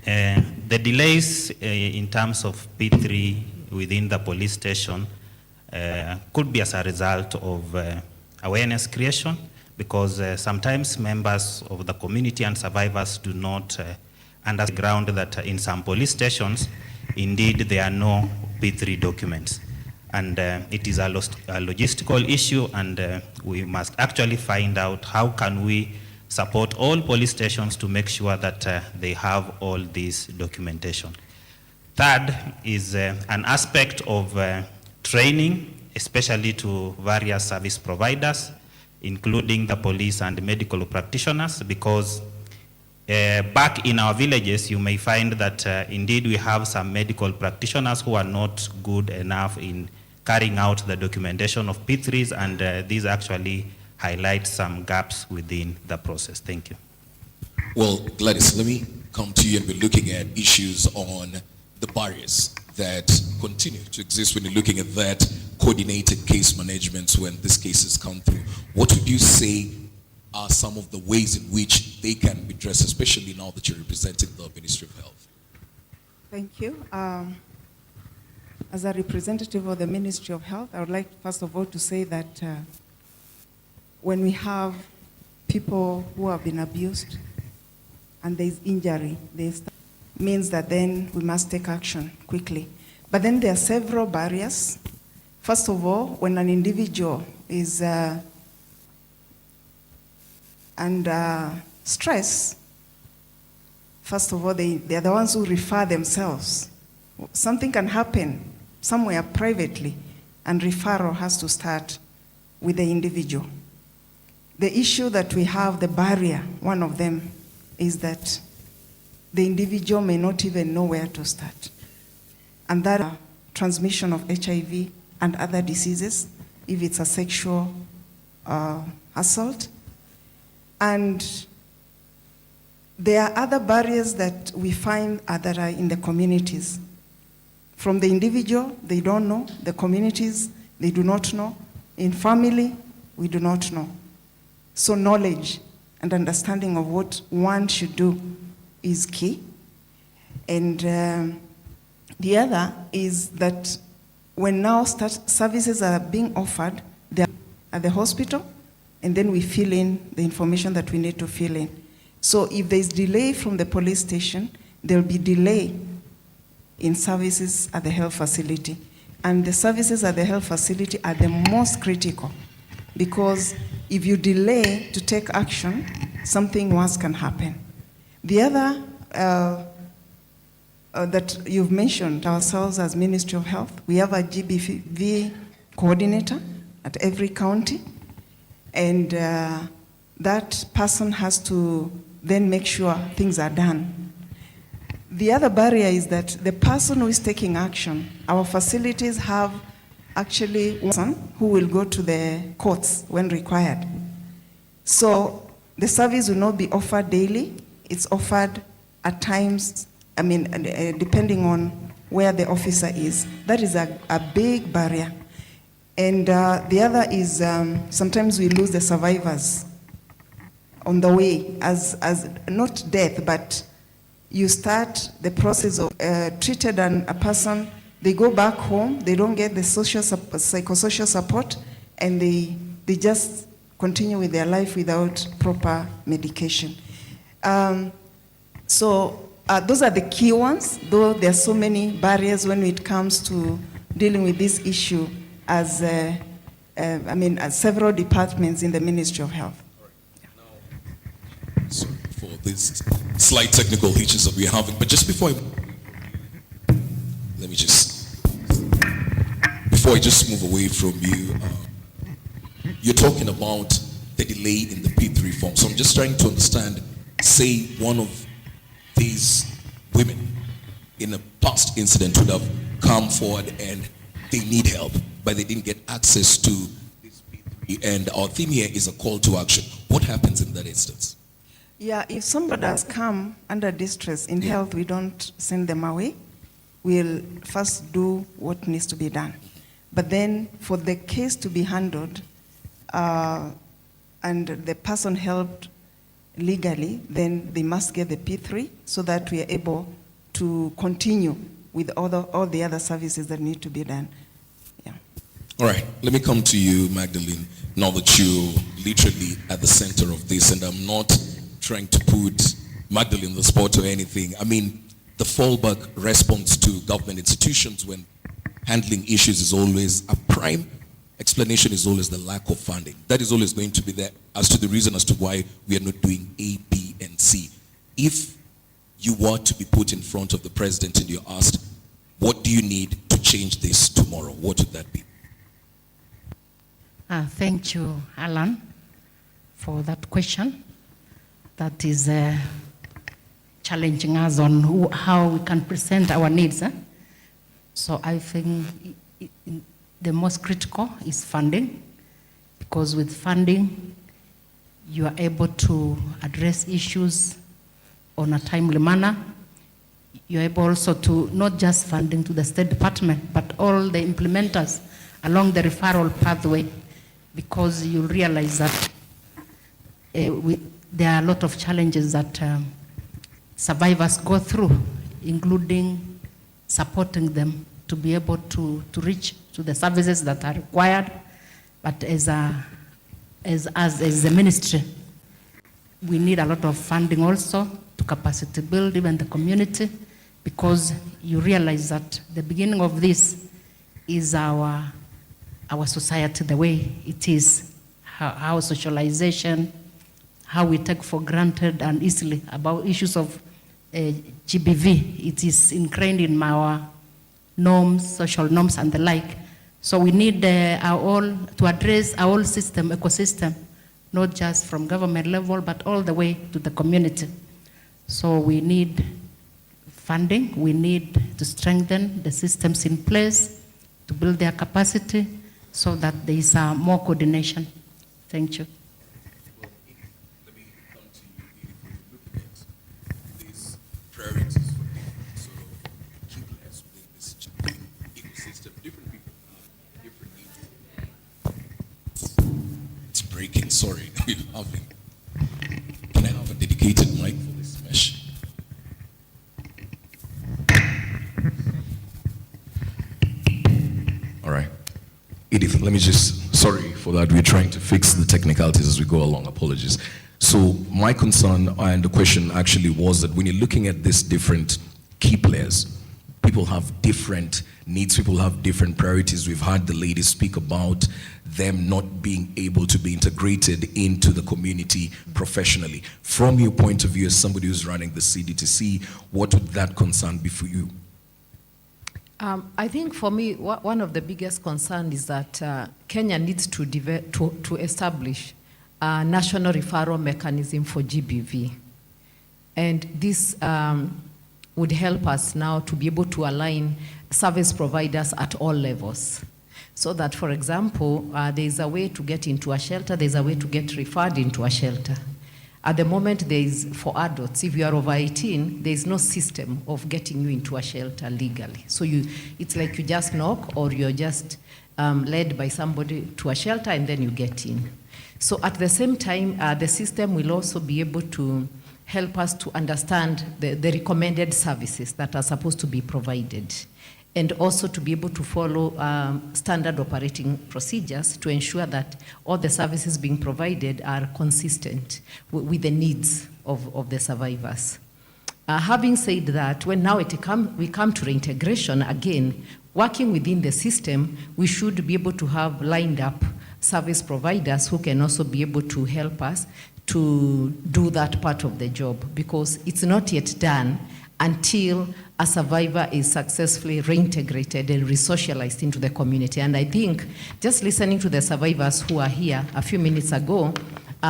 The delays in terms of P3 within the police station could be as a result of awareness creation, because sometimes members of the community and survivors do not understand that in some police stations, indeed, there are no P3 documents. And it is a logistical issue, and we must actually find out how can we support all police stations to make sure that they have all this documentation. Third is an aspect of training, especially to various service providers, including the police and medical practitioners, because back in our villages, you may find that indeed we have some medical practitioners who are not good enough in carrying out the documentation of P3s, and these actually highlight some gaps within the process. Thank you. Well, Gladys, let me come to you and be looking at issues on the barriers that continue to exist when you're looking at that coordinated case management when these cases come through. What would you say are some of the ways in which they can be addressed, especially now that you're representing the Ministry of Health? Thank you. As a representative of the Ministry of Health, I would like first of all to say that when we have people who have been abused and there's injury, means that then we must take action quickly. But then there are several barriers. First of all, when an individual is under stress, first of all, they are the ones who refer themselves. Something can happen somewhere privately, and referral has to start with the individual. The issue that we have, the barrier, one of them, is that the individual may not even know where to start. And that transmission of HIV and other diseases, if it's a sexual assault. And there are other barriers that we find that are in the communities. From the individual, they don't know. The communities, they do not know. In family, we do not know. So knowledge and understanding of what one should do is key. And the other is that when now services are being offered, they're at the hospital, and then we fill in the information that we need to fill in. So if there's delay from the police station, there'll be delay in services at the health facility. And the services at the health facility are the most critical, because if you delay to take action, something worse can happen. The other that you've mentioned, ourselves as Ministry of Health, we have a GBV coordinator at every county, and that person has to then make sure things are done. The other barrier is that the person who is taking action, our facilities have actually one person who will go to the courts when required. So the service will not be offered daily. It's offered at times, depending on where the officer is. That is a big barrier. And the other is sometimes we lose the survivors on the way, as not death, but you start the process of treated a person, they go back home, they don't get the psychosocial support, and they just continue with their life without proper medication. So those are the key ones, though there are so many barriers when it comes to dealing with this issue as several departments in the Ministry of Health. Sorry for these slight technical hitches that we're having, but just before I just move away from you, you're talking about the delay in the P3 form. So I'm just trying to understand, say one of these women in a past incident would have come forward and they need help, but they didn't get access to this P3, and our theme here is a call to action. What happens in that instance? Yeah, if somebody has come under distress in health, we don't send them away. We'll first do what needs to be done. But then for the case to be handled and the person helped legally, then they must get the P3 so that we are able to continue with all the other services that need to be done. Yeah. All right, let me come to you, Magdalene, now that you're literally at the center of this, and I'm not trying to put Magdalene on the spot or anything. I mean, the fallback response to government institutions when handling issues is always, a prime explanation is always the lack of funding. That is always going to be there as to the reason as to why we are not doing A, B, and C. If you were to be put in front of the president and you're asked, what do you need to change this tomorrow, what would that be? Thank you, Alan, for that question. That is challenging us on how we can present our needs. So I think the most critical is funding, because with funding, you are able to address issues on a timely manner. You're able also to not just funding to the State Department, but all the implementers along the referral pathway, because you realize that there are a lot of challenges that survivors go through, including supporting them to be able to reach to the services that are required. But as a ministry, we need a lot of funding also to capacity build even the community, because you realize that the beginning of this is our society, the way it is, how socialization, how we take for granted and easily about issues of GBV. It is ingrained in our norms, social norms and the like. So we need to address our whole system, ecosystem, not just from government level, but all the way to the community. So we need funding, we need to strengthen the systems in place to build their capacity so that there is more coordination. Thank you. Sorry, can I have a dedicated mic for this mesh? All right. Edith, let me just, sorry for that. We're trying to fix the technicalities as we go along. Apologies. So my concern and the question actually was that when you're looking at these different key players, people have different needs, people have different priorities. We've heard the ladies speak about them not being able to be integrated into the community professionally. From your point of view as somebody who's running the CDTC, what would that concern be for you? I think for me, one of the biggest concerns is that Kenya needs to establish a national referral mechanism for GBV. And this would help us now to be able to align service providers at all levels. So that, for example, there's a way to get into a shelter, there's a way to get referred into a shelter. At the moment, there is, for adults, if you are over 18, there is no system of getting you into a shelter legally. So it's like you just knock, or you're just led by somebody to a shelter and then you get in. So at the same time, the system will also be able to help us to understand the recommended services that are supposed to be provided, and also to be able to follow standard operating procedures to ensure that all the services being provided are consistent with the needs of the survivors. Having said that, when now we come to reintegration, again, working within the system, we should be able to have lined up service providers who can also be able to help us to do that part of the job, because it's not yet done until a survivor is successfully reintegrated and resocialized into the community. And I think just listening to the survivors who are here a few minutes ago,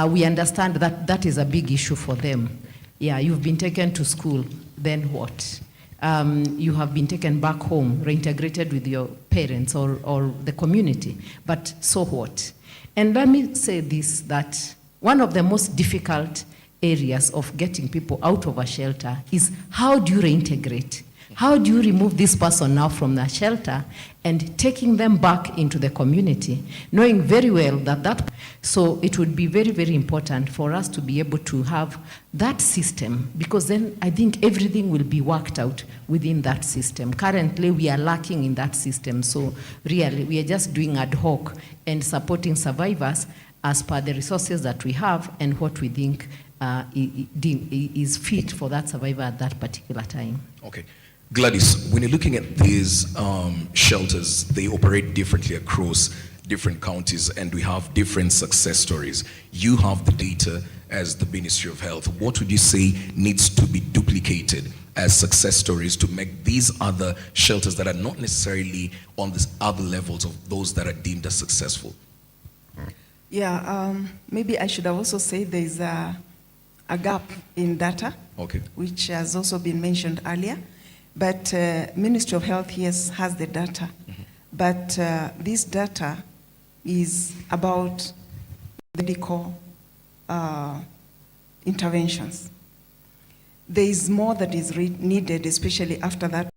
we understand that that is a big issue for them. Yeah, you've been taken to school, then what? You have been taken back home, reintegrated with your parents or the community, but so what? And let me say this, that one of the most difficult areas of getting people out of a shelter is, how do you reintegrate? How do you remove this person now from the shelter and taking them back into the community, knowing very well that so it would be very, very important for us to be able to have that system, because then I think everything will be worked out within that system. Currently, we are lacking in that system, so really we are just doing ad hoc and supporting survivors as per the resources that we have and what we think is fit for that survivor at that particular time. Okay. Gladys, when you're looking at these shelters, they operate differently across different counties, and we have different success stories. You have the data as the Ministry of Health. What would you say needs to be duplicated as success stories to make these other shelters that are not necessarily on the other levels of those that are deemed as successful? Yeah, maybe I should have also said there's a gap in data, okay, which has also been mentioned earlier. But Ministry of Health, yes, has the data. Mm-hmm. But this data is about medical interventions. There is more that is needed, especially after that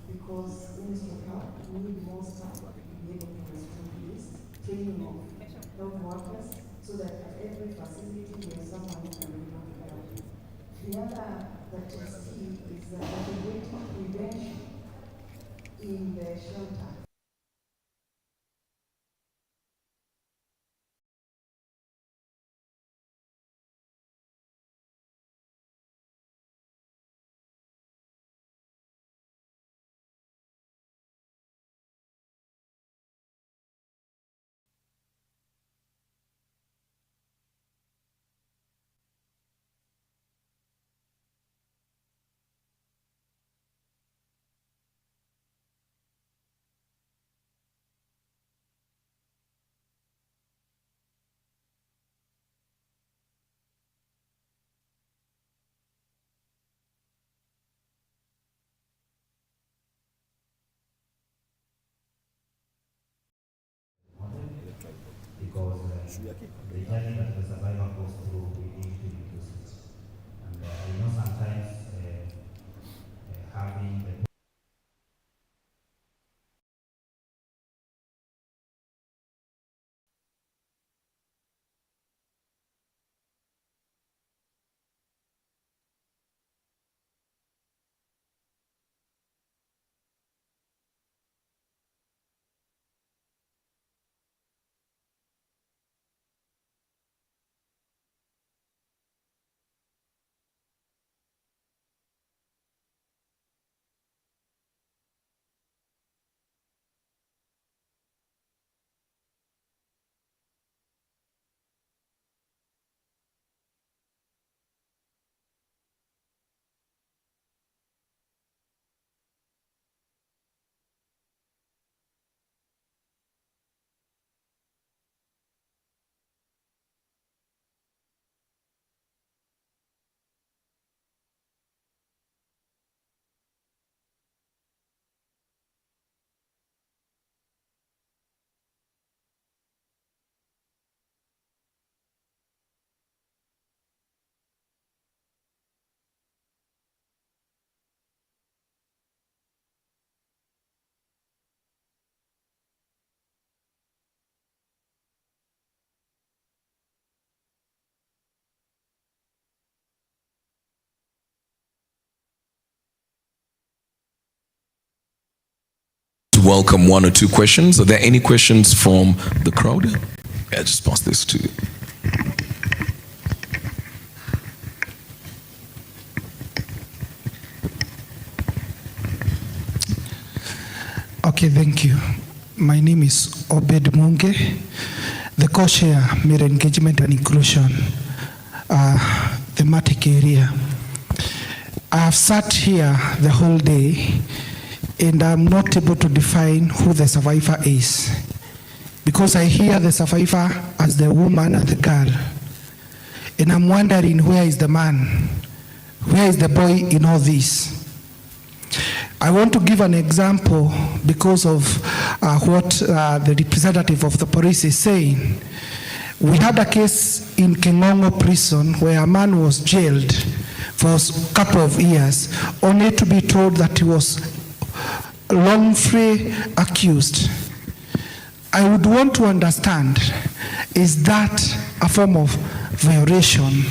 Because Ministry of Health, we need more staff to be able to respond to this, training of health workers, so that at every facility there is someone who can look after health. The other that you see is that integrating prevention in the shelter. Because the journey that the survivor goes through, we need to reduce it. And I know sometimes having the Welcome one or two questions. Are there any questions from the crowd? Yeah, just pass this to you. Okay, thank you. My name is Obed Munge, the co-chair, Media Engagement and Inclusion, thematic area. I have sat here the whole day and I'm not able to define who the survivor is, because I hear the survivor as the woman and the girl, and I'm wondering, where is the man? Where is the boy in all this? I want to give an example because of what the representative of the police is saying. We had a case in Kingongo prison where a man was jailed for a couple of years, only to be told that he was wrongfully accused. I would want to understand, is that a form of violation?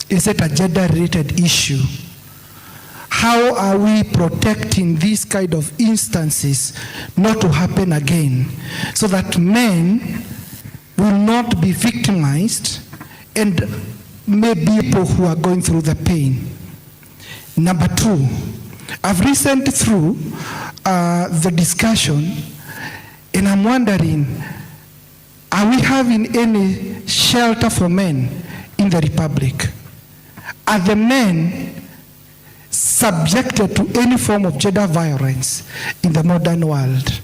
Is it a gender-related issue? How are we protecting these kind of instances not to happen again, so that men will not be victimized and maybe people who are going through the pain. Number two, I've listened through the discussion, and I'm wondering, are we having any shelter for men in the Republic? Are the men subjected to any form of gender violence in the modern world?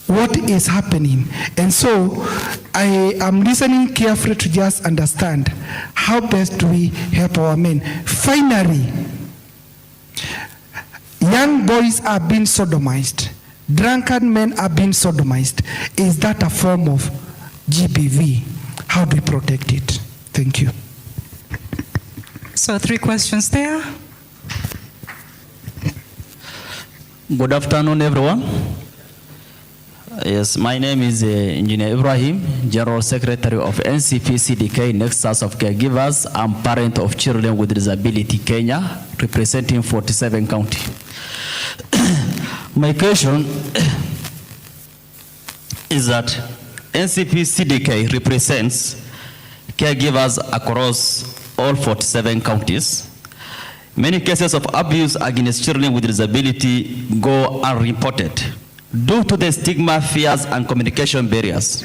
What is happening? And so I am listening carefully to just understand how best do we help our men. Finally, young boys are being sodomized. Drunken men are being sodomized. Is that a form of GBV? How do we protect it? Thank you. So 3 questions there. Good afternoon, everyone. Yes, my name is Engineer Ibrahim, General Secretary of NCP-CDK, Nexus of Caregivers. I'm parent of children with disability Kenya, representing 47 counties. My question is that NCP-CDK represents caregivers across all 47 counties. Many cases of abuse against children with disability go unreported due to the stigma, fears, and communication barriers.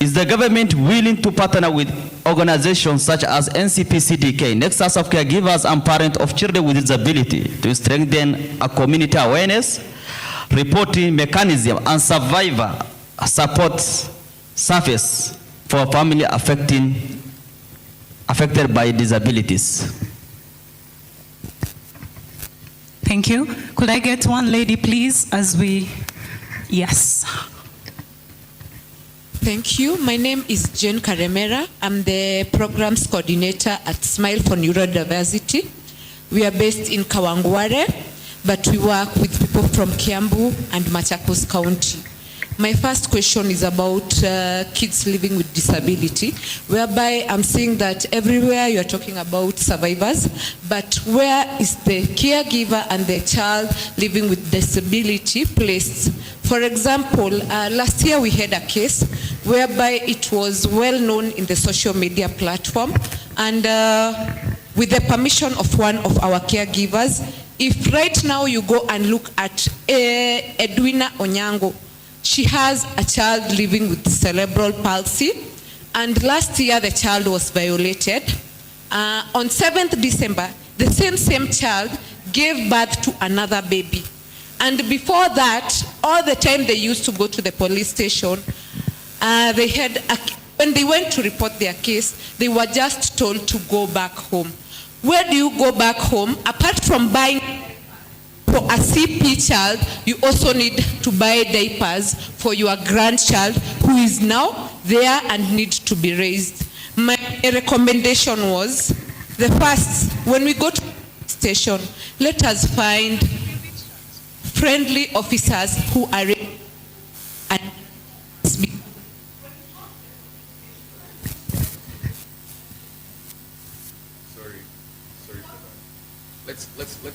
Is the government willing to partner with organizations such as NCP-CDK, Nexus of Caregivers and Parents of Children with Disability, to strengthen a community awareness, reporting mechanism, and survivor support service for family affected by disabilities? Thank you. Could I get one lady, please, as we... Yes. Thank you. My name is Jane Karemera. I'm the programs coordinator at Smile for Neurodiversity. We are based in Kawangware, but we work with people from Kiambu and Machakos County. My first question is about kids living with disability, whereby I'm seeing that everywhere you're talking about survivors, but where is the caregiver and the child living with disability placed? For example, last year we had a case whereby it was well known in the social media platform, and with the permission of one of our caregivers, if right now you go and look at Edwina Onyango, she has a child living with cerebral palsy, and last year the child was violated. On 7th December, the same child gave birth to another baby. And before that, all the time they used to go to the police station, when they went to report their case, they were just told to go back home. Where do you go back home? Apart from buying for a CP child, you also need to buy diapers for your grandchild who is now there and needs to be raised. My recommendation was, the first, when we go to the station, let us find friendly officers who are ready and speak. Sorry for that.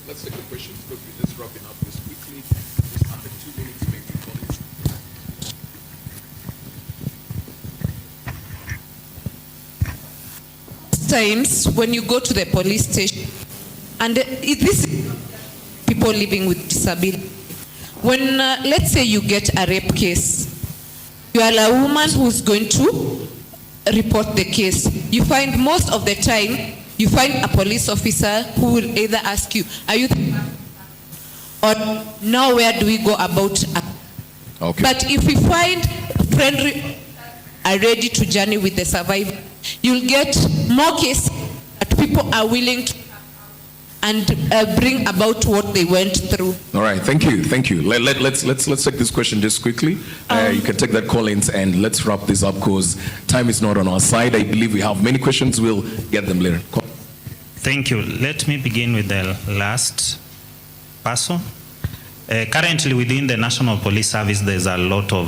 Let's take the questions because we're just wrapping up this quickly. Just under 2 minutes, maybe. Times when you go to the police station, and this is people living with disability. When let's say you get a rape case, you are a woman who's going to report the case. You find most of the time you find a police officer who will either ask you, are you, or now where do we go about? Okay. But if we find friendly are ready to journey with the survivor, you'll get more cases that people are willing to and bring about what they went through. All right, thank you. Let's take this question just quickly. You can take that call in and let's wrap this up because time is not on our side. I believe we have many questions. We'll get them later. Thank you. Let me begin with the last person. Currently within the National Police Service, there's a lot of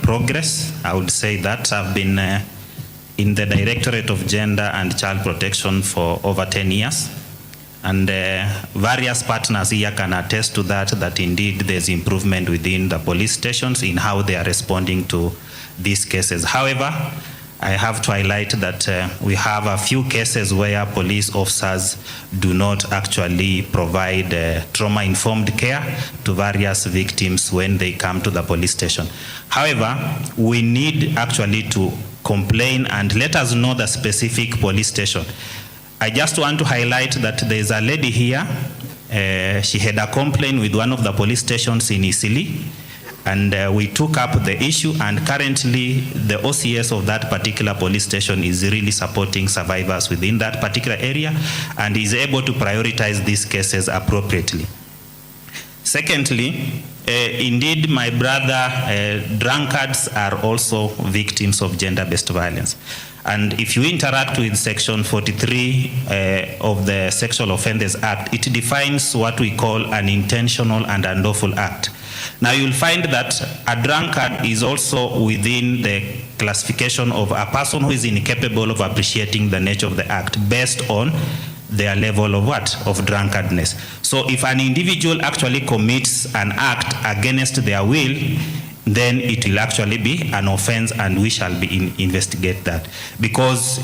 progress. I would say that I've been in the Directorate of Gender and Child Protection for over 10 years. And various partners here can attest to that indeed there's improvement within the police stations in how they are responding to these cases. However, I have to highlight that we have a few cases where police officers do not actually provide trauma-informed care to various victims when they come to the police station. However, we need actually to complain and let us know the specific police station. I just want to highlight that there is a lady here. She had a complaint with one of the police stations in Isili, and we took up the issue, and currently the OCS of that particular police station is really supporting survivors within that particular area and is able to prioritize these cases appropriately. Secondly, indeed, my brother, drunkards are also victims of gender-based violence. And if you interact with Section 43 of the Sexual Offenders Act, it defines what we call an intentional and unlawful act. Now you'll find that a drunkard is also within the classification of a person who is incapable of appreciating the nature of the act based on their level of what? Of drunkardness. So if an individual actually commits an act against their will, then it will actually be an offense, and we shall investigate that. Because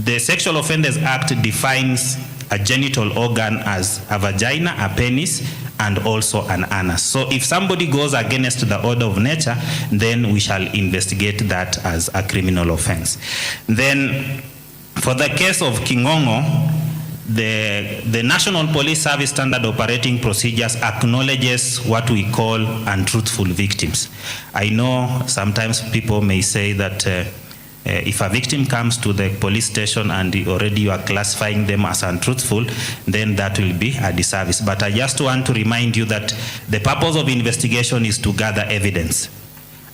the Sexual Offenders Act defines a genital organ as a vagina, a penis, and also an anus. So if somebody goes against the order of nature, then we shall investigate that as a criminal offense. Then for the case of Kingongo, the National Police Service Standard Operating Procedures acknowledges what we call untruthful victims. I know sometimes people may say that if a victim comes to the police station and already you are classifying them as untruthful, then that will be a disservice. But I just want to remind you that the purpose of investigation is to gather evidence.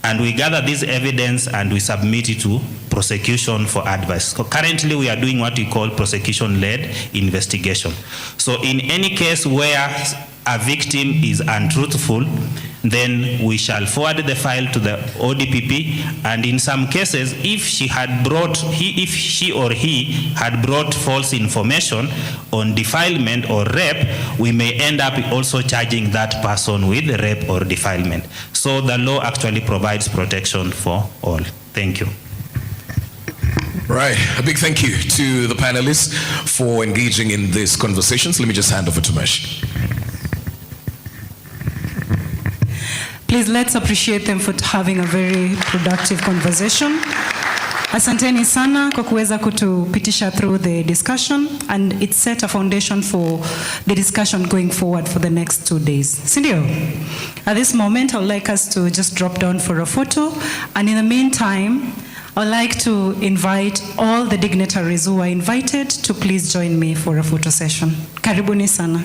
And we gather this evidence and we submit it to prosecution for advice. So currently we are doing what we call prosecution-led investigation. So in any case where a victim is untruthful, then we shall forward the file to the ODPP, and in some cases, if she or he had brought false information on defilement or rape, we may end up also charging that person with rape or defilement. So the law actually provides protection for all. Thank you. Right, a big thank you to the panelists for engaging in these conversations. Let me just hand over to Mesh. Please, let's appreciate them for having a very productive conversation. Asanteni sana kwa kuweza kutupitisha through the discussion, and it set a foundation for the discussion going forward for the next 2 days. Sindio? At this moment, I would like us to just drop down for a photo, and in the meantime, I would like to invite all the dignitaries who are invited to please join me for a photo session. Karibuni sana.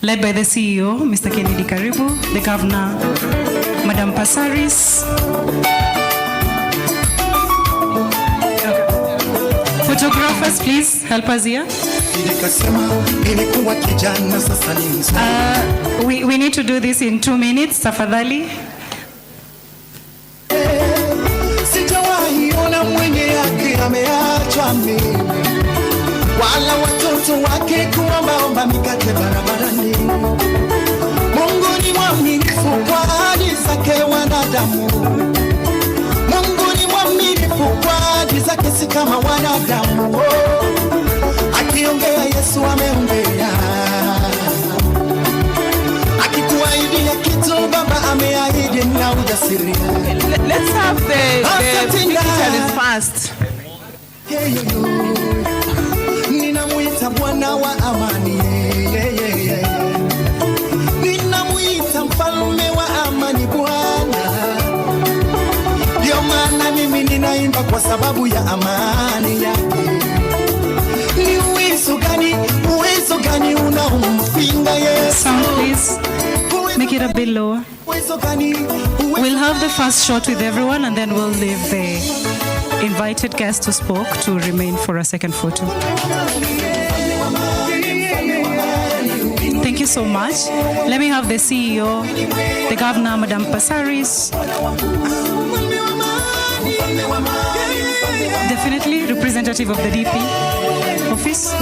Led by the CEO, Mr. Kennedy Karibu, the Governor, Madam Passaris. Photographers, please help us here. We need to do this in 2 minutes, tafadhali. Sijawahi ona mwenye yake ameachwa mimi, wala watoto wake kuombaomba mikate barabarani. Mungu ni mwaminifu kwa ahadi zake wanadamu. Mungu ni mwaminifu kwa ahadi zake, si kama wanadamu. Akiongea Yesu ameongea, akikuahidia kitu Baba ameahidi na ujasiri. Let's have the dignitaries first. Ninamuita Bwana wa amani, ninamuita mfalme wa amani Bwana. Ndio maana mimi ninaimba kwa sababu ya amani yake. Ni uwezo gani unaompinga Yesu? Sound please. Make it a bit lower. We'll have the first shot with everyone, and then we'll leave the invited guests who spoke to remain for a second photo. Thank you so much. Let me have the CEO, the Governor, Madam Passaris. Definitely representative of the DP office.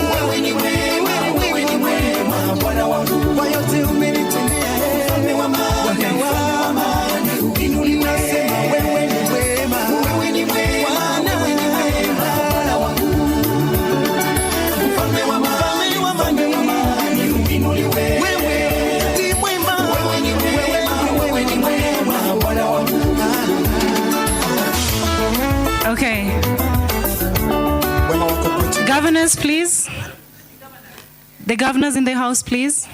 governors, please. The governors in the house, please.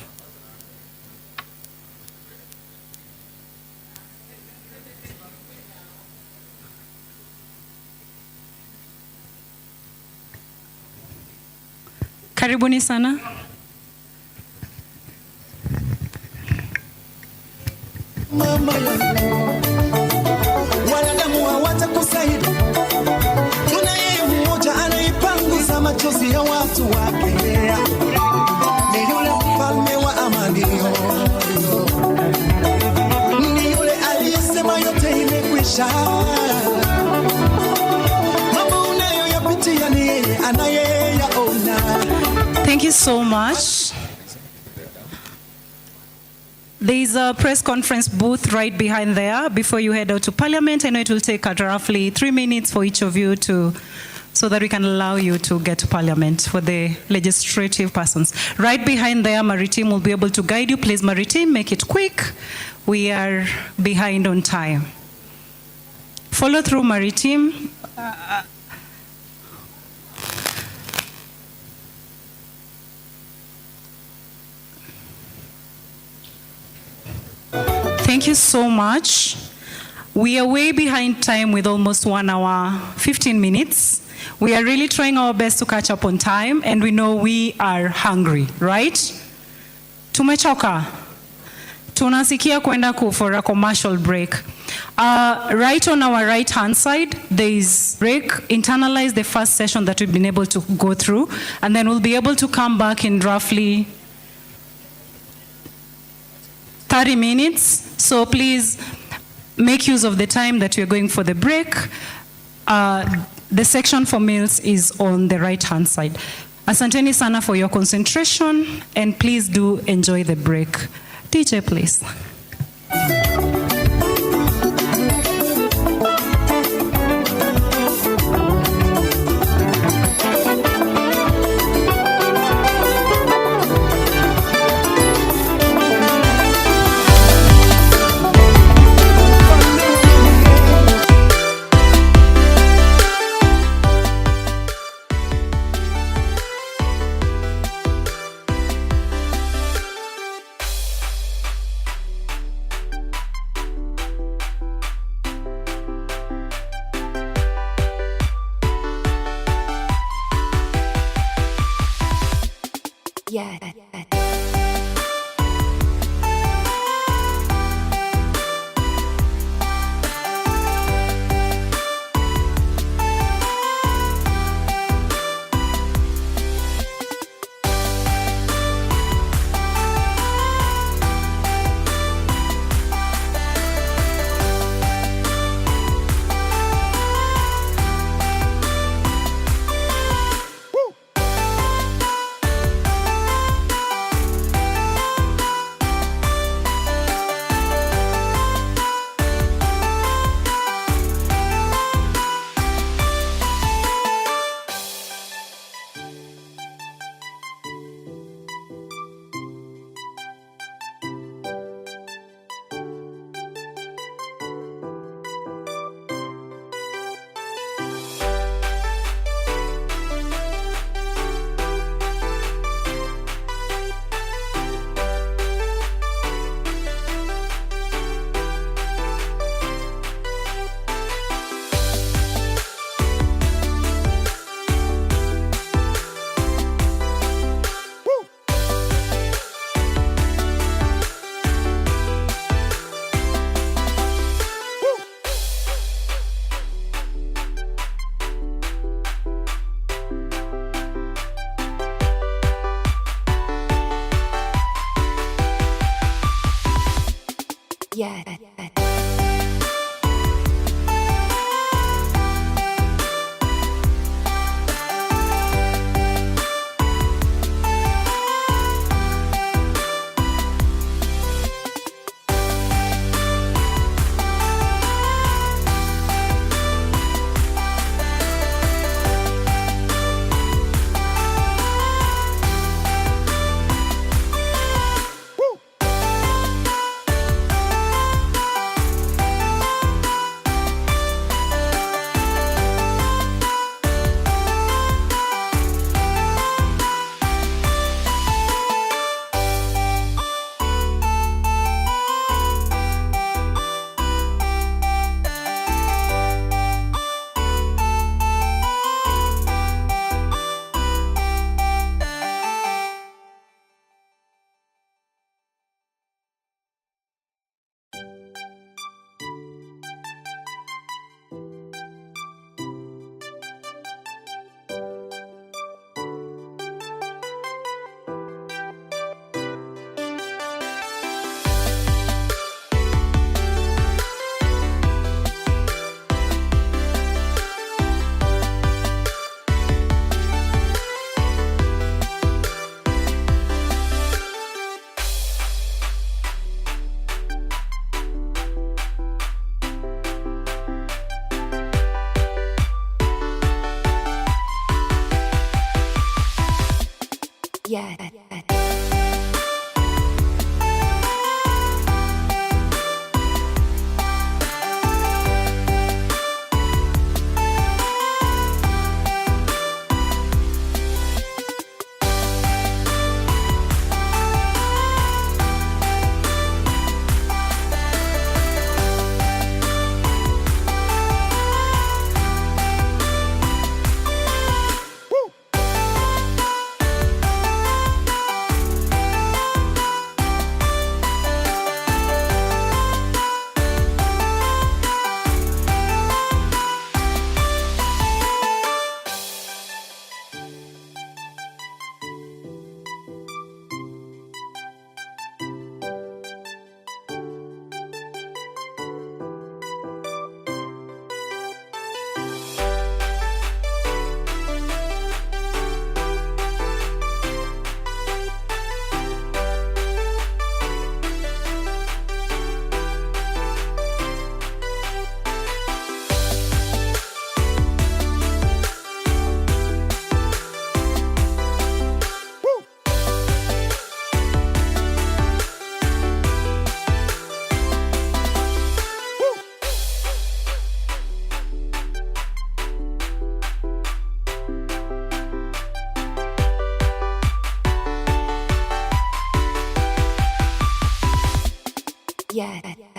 Karibuni sana. Mama yangu, wanadamu hawatakusaidia. Tuna yeye mmoja anaipanguza machozi ya watu wake. Ni yule mfalme wa amani. Ni yule aliyesema yote imekwisha. Mambo unayoyapitia ni yeye anayeyaona. Thank you so much. There is a press conference booth right behind there before you head out to Parliament. I know it will take roughly 3 minutes for each of you so that we can allow you to get to Parliament for the legislative persons. Right behind there, Maritime will be able to guide you. Please, Maritime, make it quick. We are behind on time. Follow through, Maritime. Thank you so much. We are way behind time with almost 1 hour, 15 minutes. We are really trying our best to catch up on time, and we know we are hungry, right? Tumechoka. Tunasikia kwenda for a commercial break. Right on our right-hand side, there is break. Internalize the first session that we've been able to go through, and then we'll be able to come back in roughly 30 minutes. So please make use of the time that you're going for the break. The section for meals is on the right-hand side. Asanteni sana for your concentration, and please do enjoy the break. DJ, please. Yeah. Yeah. Yes. Yes. Yes.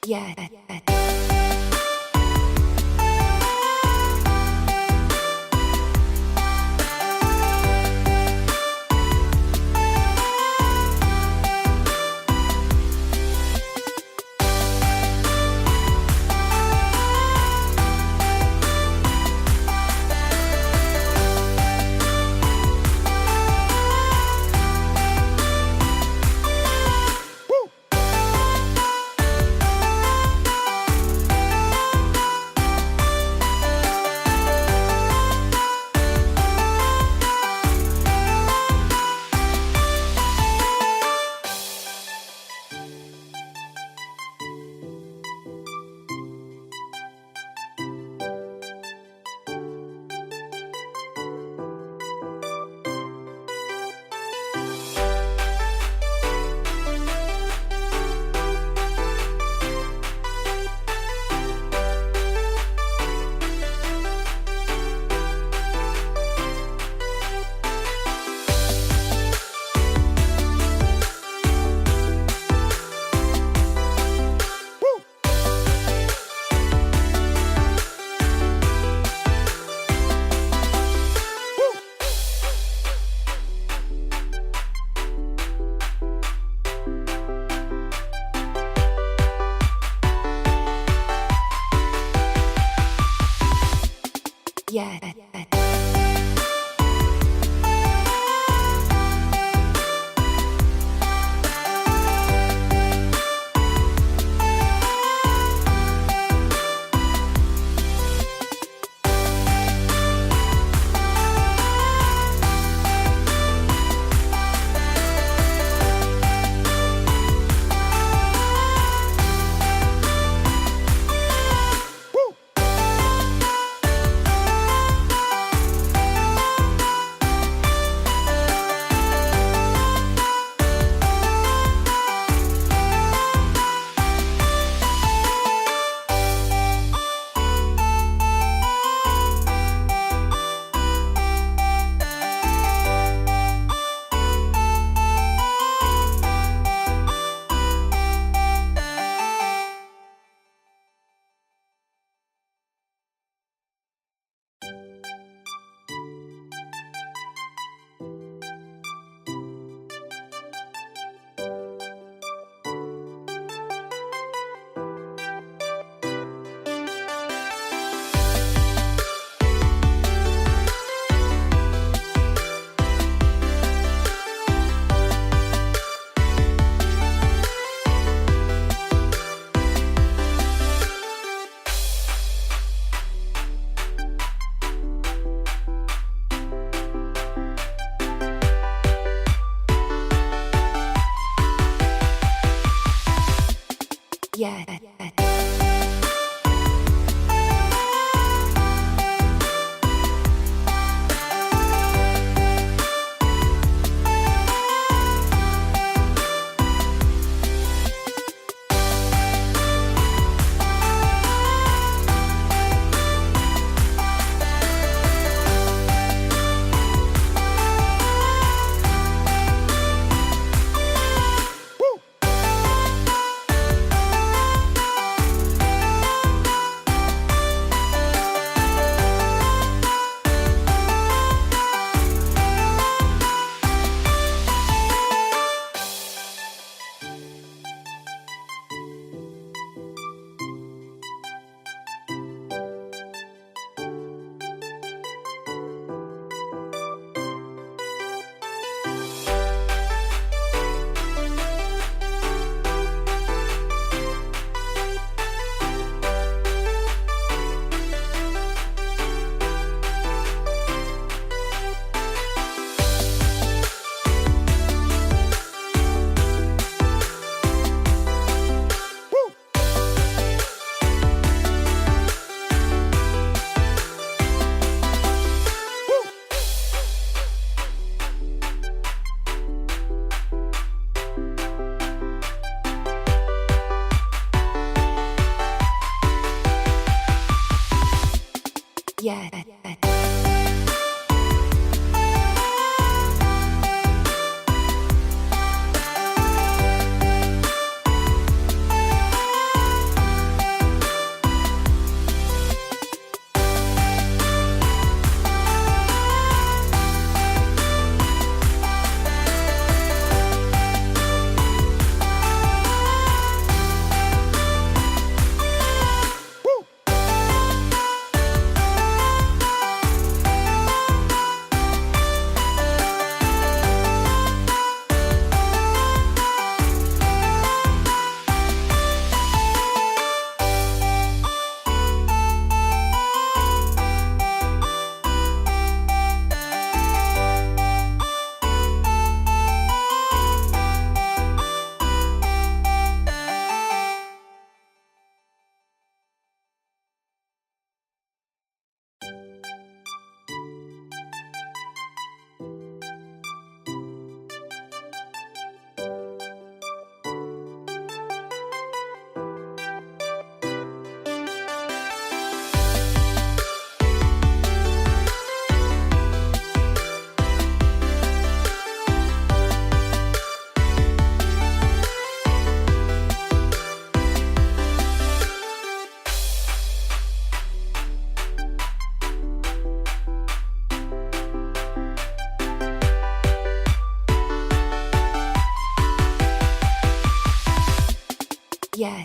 Yes. Yes. Yes. Yeah.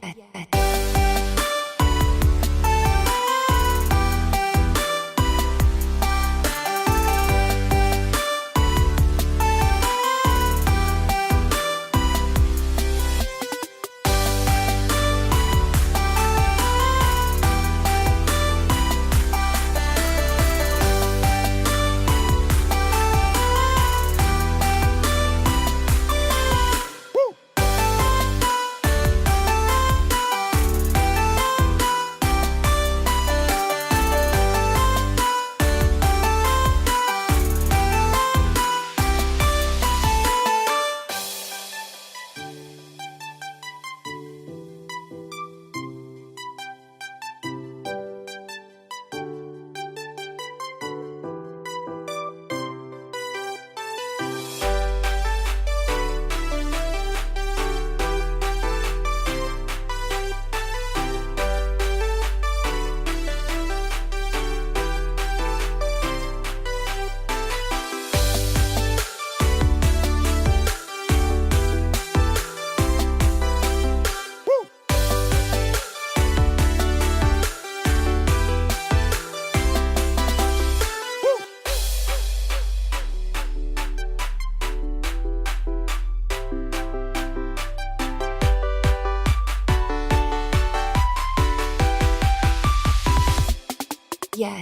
Yeah.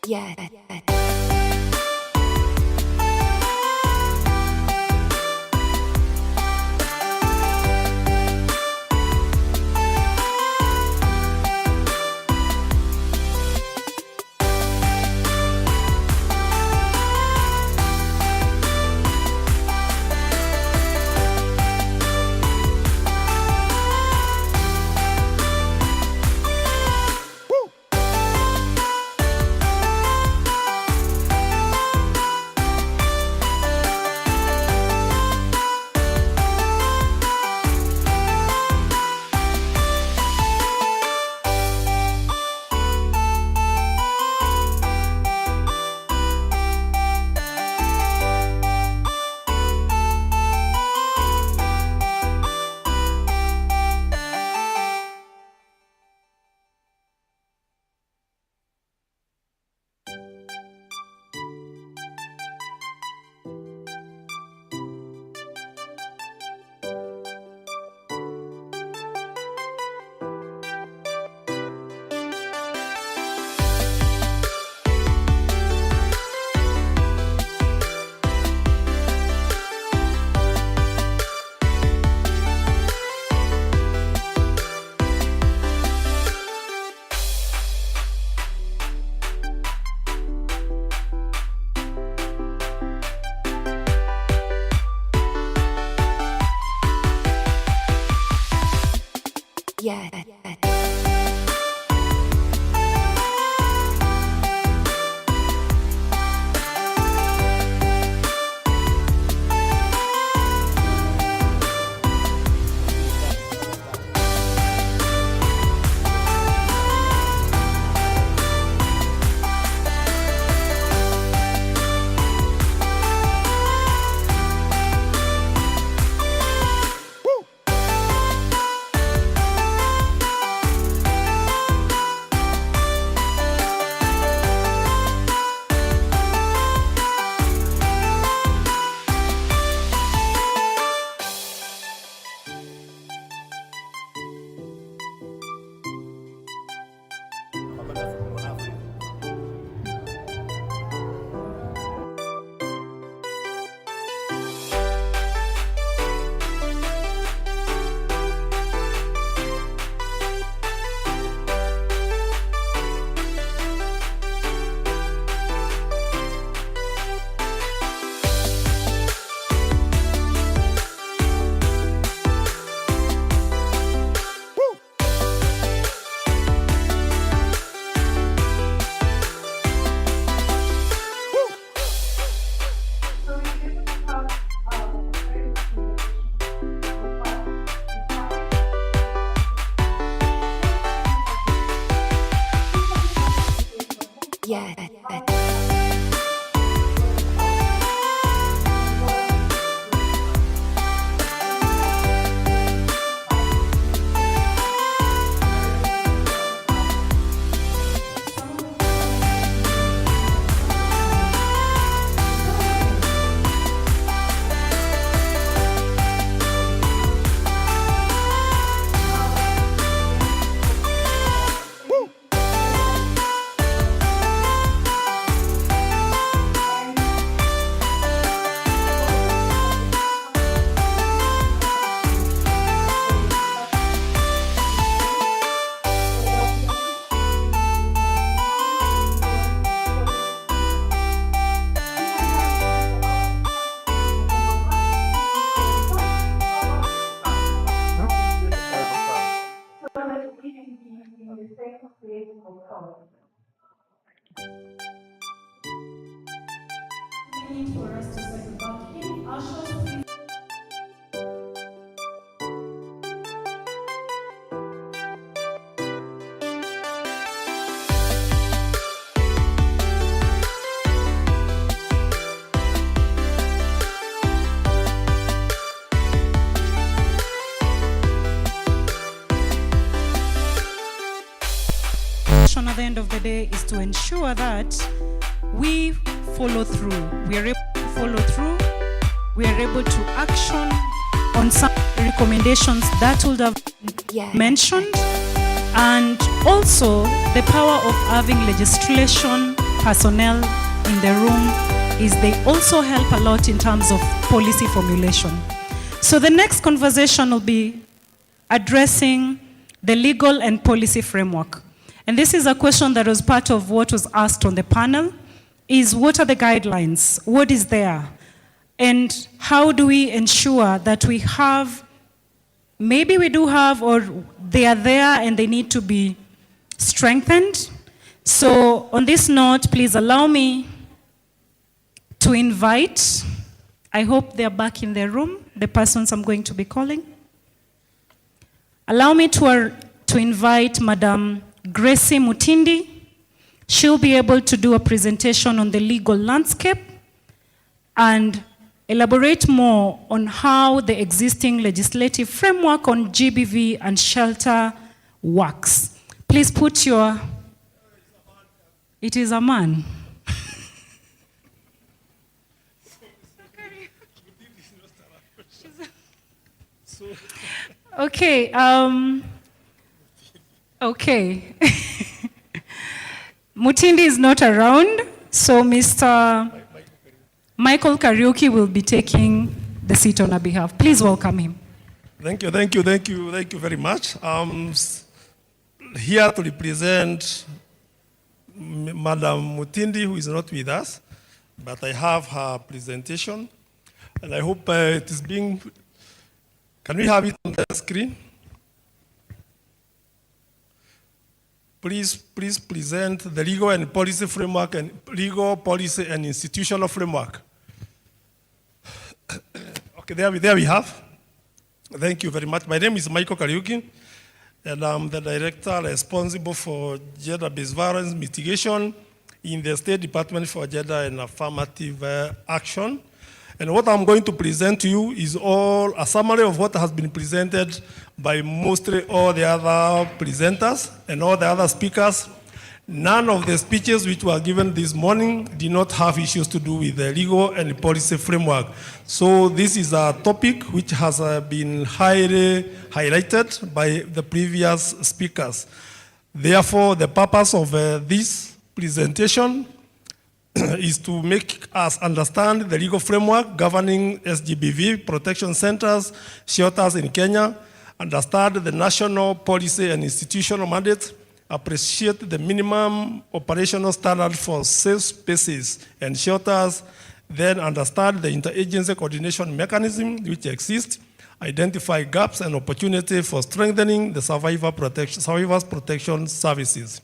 Yeah. Yeah. At the end of the day is to ensure that we follow through. We are able to follow through. We are able to action on some recommendations that would have been mentioned, and also the power of having legislation personnel in the room is they also help a lot in terms of policy formulation. So the next conversation will be addressing the legal and policy framework. And this is a question that was part of what was asked on the panel, is what are the guidelines? What is there? And how do we ensure that we have, maybe we do have, or they are there and they need to be strengthened? So on this note, please allow me to invite, I hope they're back in the room, the persons I'm going to be calling. Allow me to invite Madam Gracie Mutindi. She'll be able to do a presentation on the legal landscape and elaborate more on how the existing legislative framework on GBV and shelter works. Please put your... It is a man. Okay. Okay. Mutindi is not around, so Mr. Michael Kariuki will be taking the seat on our behalf. Please welcome him. Thank you very much. Here to represent Madam Mutindi, who is not with us, but I have her presentation, and I hope it is being... Can we have it on the screen? please present the legal and policy framework and legal policy and institutional framework. Okay, there we have. Thank you very much. My name is Michael Kariuki, and I'm the director responsible for gender-based violence mitigation in the State Department for Gender and Affirmative Action. And what I'm going to present to you is all a summary of what has been presented by mostly all the other presenters and all the other speakers. None of the speeches which were given this morning did not have issues to do with the legal and policy framework. So this is a topic which has been highly highlighted by the previous speakers. Therefore, the purpose of this presentation is to make us understand the legal framework governing SGBV protection centers, shelters in Kenya, understand the national policy and institutional mandate, appreciate the minimum operational standard for safe spaces and shelters, then understand the interagency coordination mechanism which exists, identify gaps and opportunity for strengthening the survivors protection services.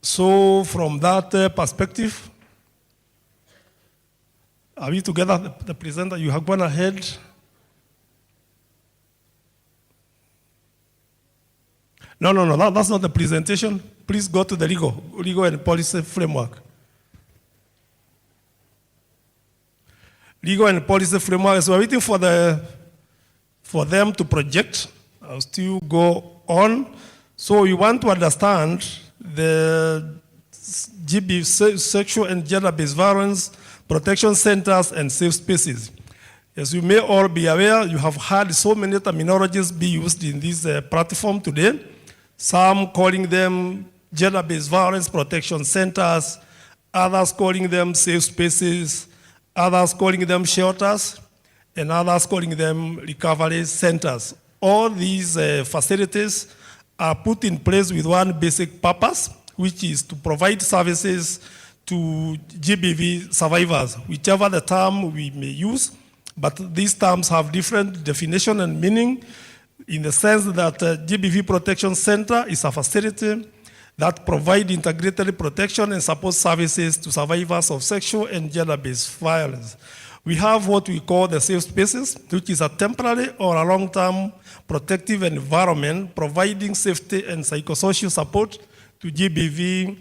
So from that perspective, are we together? The presenter, you have gone ahead. No, that's not the presentation. Please go to the legal and policy framework. Legal and policy framework, so we're waiting for them to project. I'll still go on. So we want to understand the GBV, sexual and gender-based violence protection centers and safe spaces. As you may all be aware, you have heard so many terminologies be used in this platform today. Some calling them gender-based violence protection centers, others calling them safe spaces, others calling them shelters, and others calling them recovery centers. All these facilities are put in place with one basic purpose, which is to provide services to GBV survivors, whichever the term we may use, but these terms have different definition and meaning in the sense that GBV Protection Center is a facility that provides integrated protection and support services to survivors of sexual and gender-based violence. We have what we call the safe spaces, which is a temporary or a long-term protective environment providing safety and psychosocial support to GBV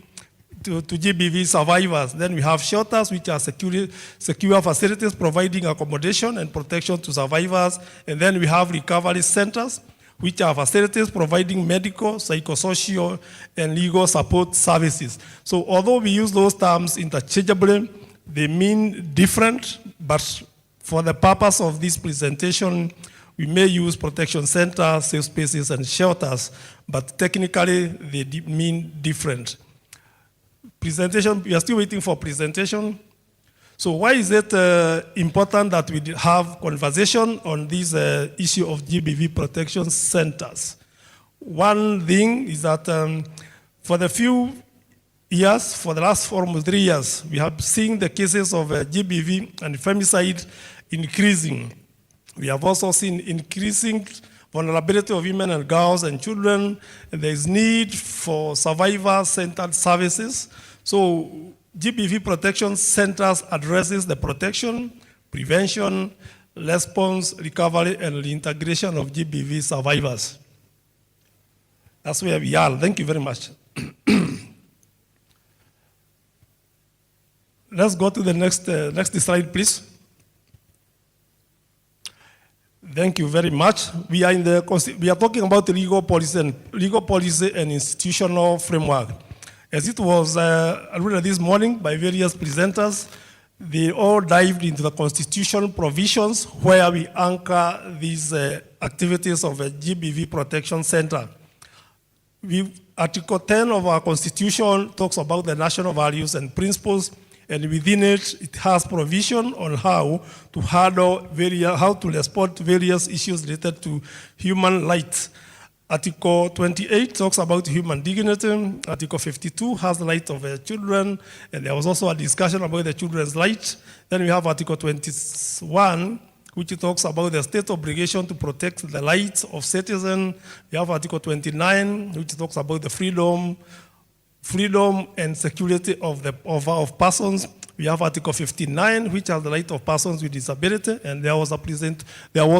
survivors. Then we have shelters, which are secure facilities providing accommodation and protection to survivors. And then we have recovery centers, which are facilities providing medical, psychosocial, and legal support services. So although we use those terms interchangeably, they mean different, but for the purpose of this presentation, we may use protection centers, safe spaces, and shelters, but technically they mean different. Presentation, we are still waiting for presentation. So why is it important that we have conversation on this issue of GBV protection centers? One thing is that for the few years, for the last almost 3 years, we have seen the cases of GBV and femicide increasing. We have also seen increasing vulnerability of women and girls and children, and there is need for survivor-centered services. So GBV protection centers addresses the protection, prevention, response, recovery, and reintegration of GBV survivors. That's where we are. Thank you very much. Let's go to the next slide, please. Thank you very much. We are talking about legal policy and institutional framework. As it was alluded this morning by various presenters, they all dived into the constitutional provisions where we anchor these activities of a GBV protection center. Article 10 of our constitution talks about the national values and principles, and within it, it has provision on how to respond to various issues related to human rights. Article 28 talks about human dignity. Article 52 has the right of children, and there was also a discussion about the children's rights. Then we have Article 21, which talks about the state's obligation to protect the rights of citizens. We have Article 29, which talks about the freedom and security of persons. We have Article 59, which has the right of persons with disability, and there was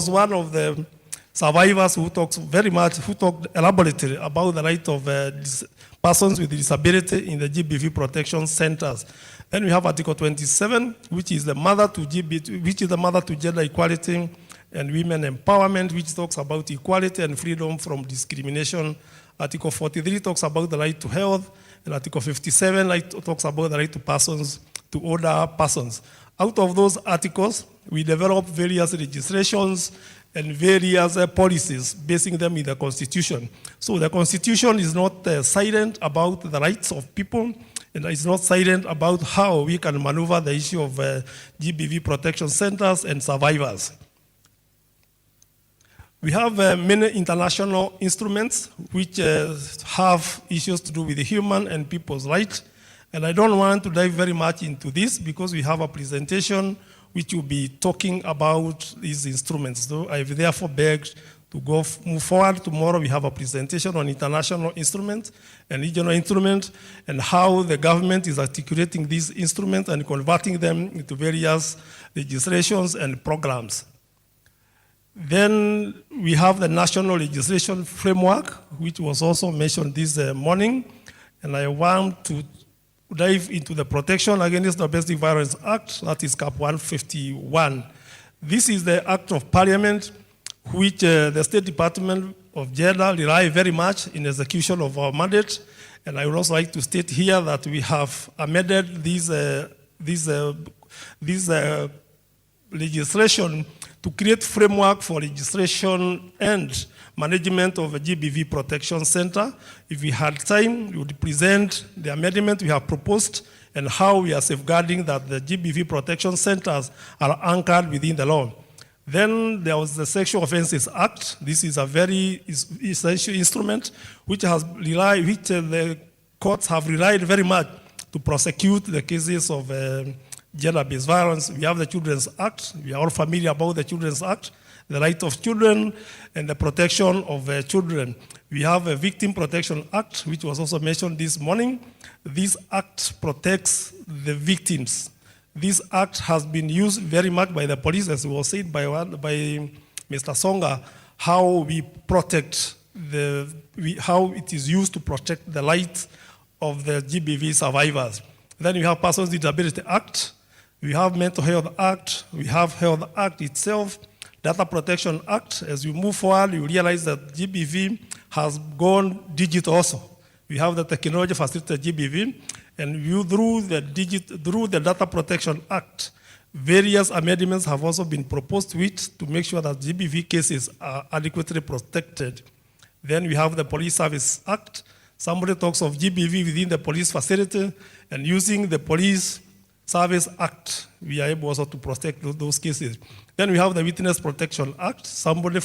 one of the survivors who talked elaborately about the right of persons with disability in the GBV protection centers. Then we have Article 27, which is the mother to gender equality and women empowerment, which talks about equality and freedom from discrimination. Article 43 talks about the right to health, and Article 57 talks about the right to persons, to older persons. Out of those articles, we developed various legislations and various policies, basing them in the Constitution. So the Constitution is not silent about the rights of people, and it's not silent about how we can maneuver the issue of GBV protection centers and survivors. We have many international instruments which have issues to do with the human and people's rights. And I don't want to dive very much into this because we have a presentation which will be talking about these instruments. So I've therefore begged to move forward. Tomorrow we have a presentation on international instruments and regional instruments and how the government is articulating these instruments and converting them into various legislations and programs. Then we have the national legislation framework, which was also mentioned this morning, and I want to dive into the Protection Against Domestic Violence Act, that is CAP 151. This is the act of parliament which the State Department of Gender rely very much in execution of our mandate. And I would also like to state here that we have amended this legislation to create framework for registration and management of a GBV protection center. If we had time, we would present the amendment we have proposed and how we are safeguarding that the GBV protection centers are anchored within the law. Then there was the Sexual Offences Act. This is a very essential instrument which the courts have relied very much to prosecute the cases of gender-based violence. We have the Children's Act. We are all familiar about the Children's Act, the right of children and the protection of children. We have a Victim Protection Act, which was also mentioned this morning. This act protects the victims. This act has been used very much by the police, as was said by Mr. Songa, how we protect how it is used to protect the rights of the GBV survivors. Then we have Persons with Disability Act, we have Mental Health Act, we have Health Act itself, Data Protection Act. As you move forward, you realize that GBV has gone digital also. We have the technology facilitated GBV, and through the Data Protection Act, various amendments have also been proposed to make sure that GBV cases are adequately protected. Then we have the Police Service Act. Somebody talks of GBV within the police facility, and using the Police Service Act, we are able also to protect those cases. Then we have the Witness Protection Act. Somebody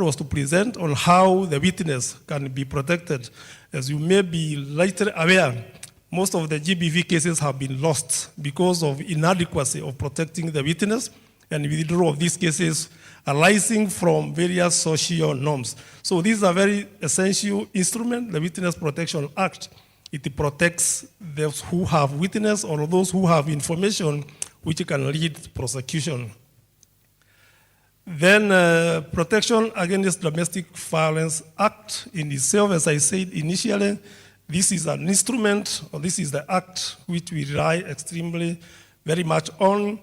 was to present on how the witness can be protected. As you may be later aware, most of the GBV cases have been lost because of inadequacy of protecting the witness and withdrawal of these cases arising from various social norms. So this is a very essential instrument, the Witness Protection Act. It protects those who have witness or those who have information which can lead to prosecution. Then Protection Against Domestic Violence Act in itself, as I said initially, this is an instrument, or this is the act which we rely extremely very much on.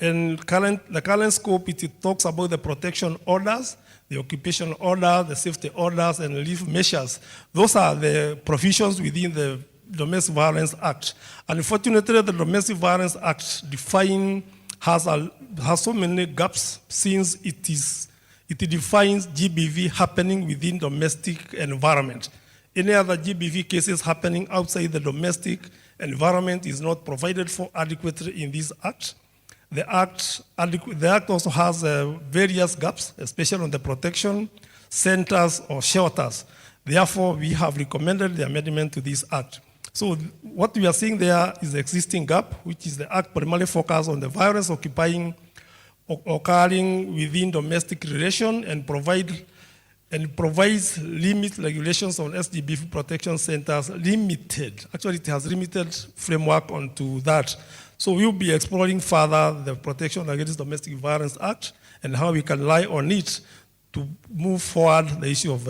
And the current scope, it talks about the protection orders, the occupation order, the safety orders, and relief measures. Those are the provisions within the Domestic Violence Act. Unfortunately, the Domestic Violence Act has so many gaps since it defines GBV happening within domestic environment. Any other GBV cases happening outside the domestic environment is not provided for adequately in this act. The act also has various gaps, especially on the protection centers or shelters. Therefore, we have recommended the amendment to this act. So what we are seeing there is the existing gap, which is the act primarily focused on the violence occupying occurring within domestic relation and provides limit regulations on SGBV protection centers limited. Actually, it has limited framework onto that. So we'll be exploring further the Protection Against Domestic Violence Act and how we can rely on it to move forward the issue of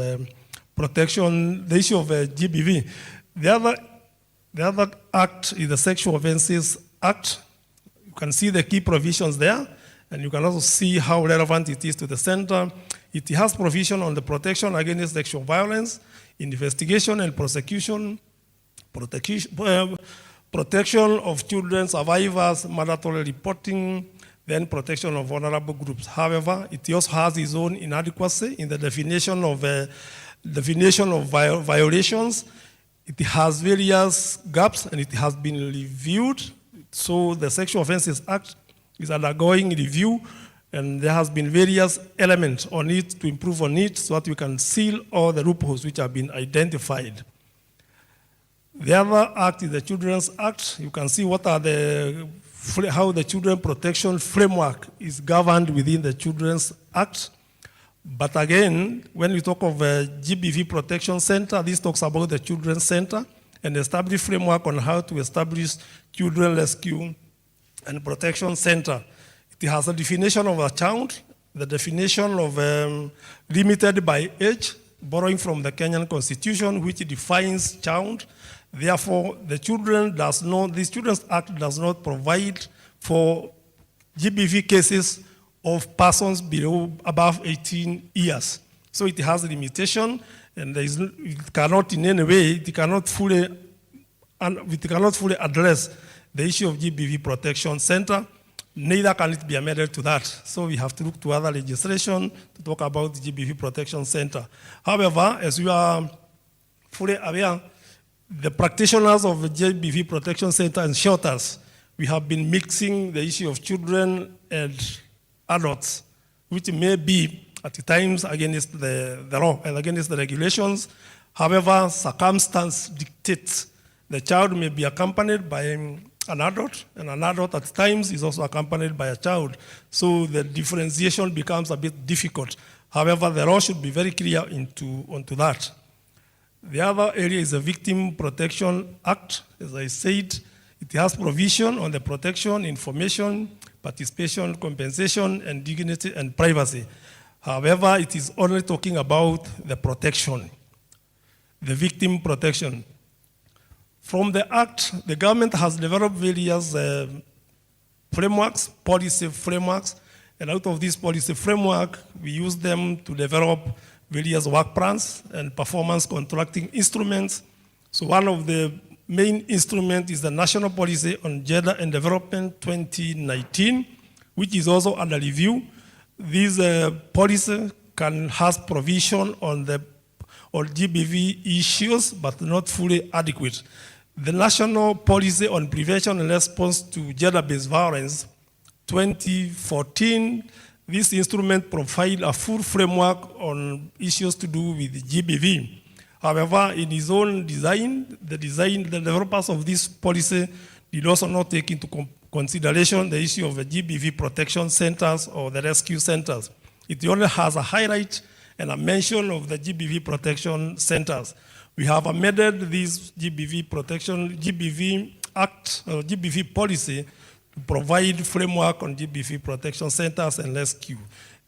protection, the issue of GBV. The other act is the Sexual Offences Act. You can see the key provisions there, and you can also see how relevant it is to the center. It has provision on the protection against sexual violence, investigation and prosecution, protection of children survivors, mandatory reporting, then protection of vulnerable groups. However, it also has its own inadequacy in the definition of violations. It has various gaps and it has been reviewed. So the Sexual Offences Act is undergoing review, and there has been various elements on it to improve on it so that we can seal all the loopholes which have been identified. The other act is the Children's Act. You can see what are how the children protection framework is governed within the Children's Act. But again, when we talk of a GBV Protection Center, this talks about the Children's Center and establish framework on how to establish Children Rescue and Protection Center. It has a definition of a child, the definition of limited by age, borrowing from the Kenyan Constitution, which defines child. Therefore, this Children's Act does not provide for GBV cases of persons above 18 years. So it has a limitation, and it cannot in any way, it cannot fully address the issue of GBV Protection Center, neither can it be amended to that. So we have to look to other legislation to talk about the GBV Protection Center. However, as we are fully aware, the practitioners of the GBV Protection Center and shelters, we have been mixing the issue of children and adults, which may be at times against the law and against the regulations. However, circumstance dictates the child may be accompanied by an adult, and an adult at times is also accompanied by a child. So the differentiation becomes a bit difficult. However, the law should be very clear onto that. The other area is the Victim Protection Act. As I said, it has provision on the protection, information, participation, compensation, and dignity and privacy. However, it is only talking about the protection, the victim protection. From the Act, the government has developed various frameworks, policy frameworks, and out of this policy framework, we use them to develop various work plans and performance contracting instruments. So one of the main instruments is the National Policy on Gender and Development 2019, which is also under review. This policy has provision on GBV issues, but not fully adequate. The National Policy on Prevention and Response to Gender-Based Violence 2014, this instrument provides a full framework on issues to do with GBV. However, in his own design, the developers of this policy did also not take into consideration the issue of the GBV protection centers or the rescue centers. It only has a highlight and a mention of the GBV protection centers. We have amended this GBV Act or GBV policy to provide framework on GBV protection centers and rescue.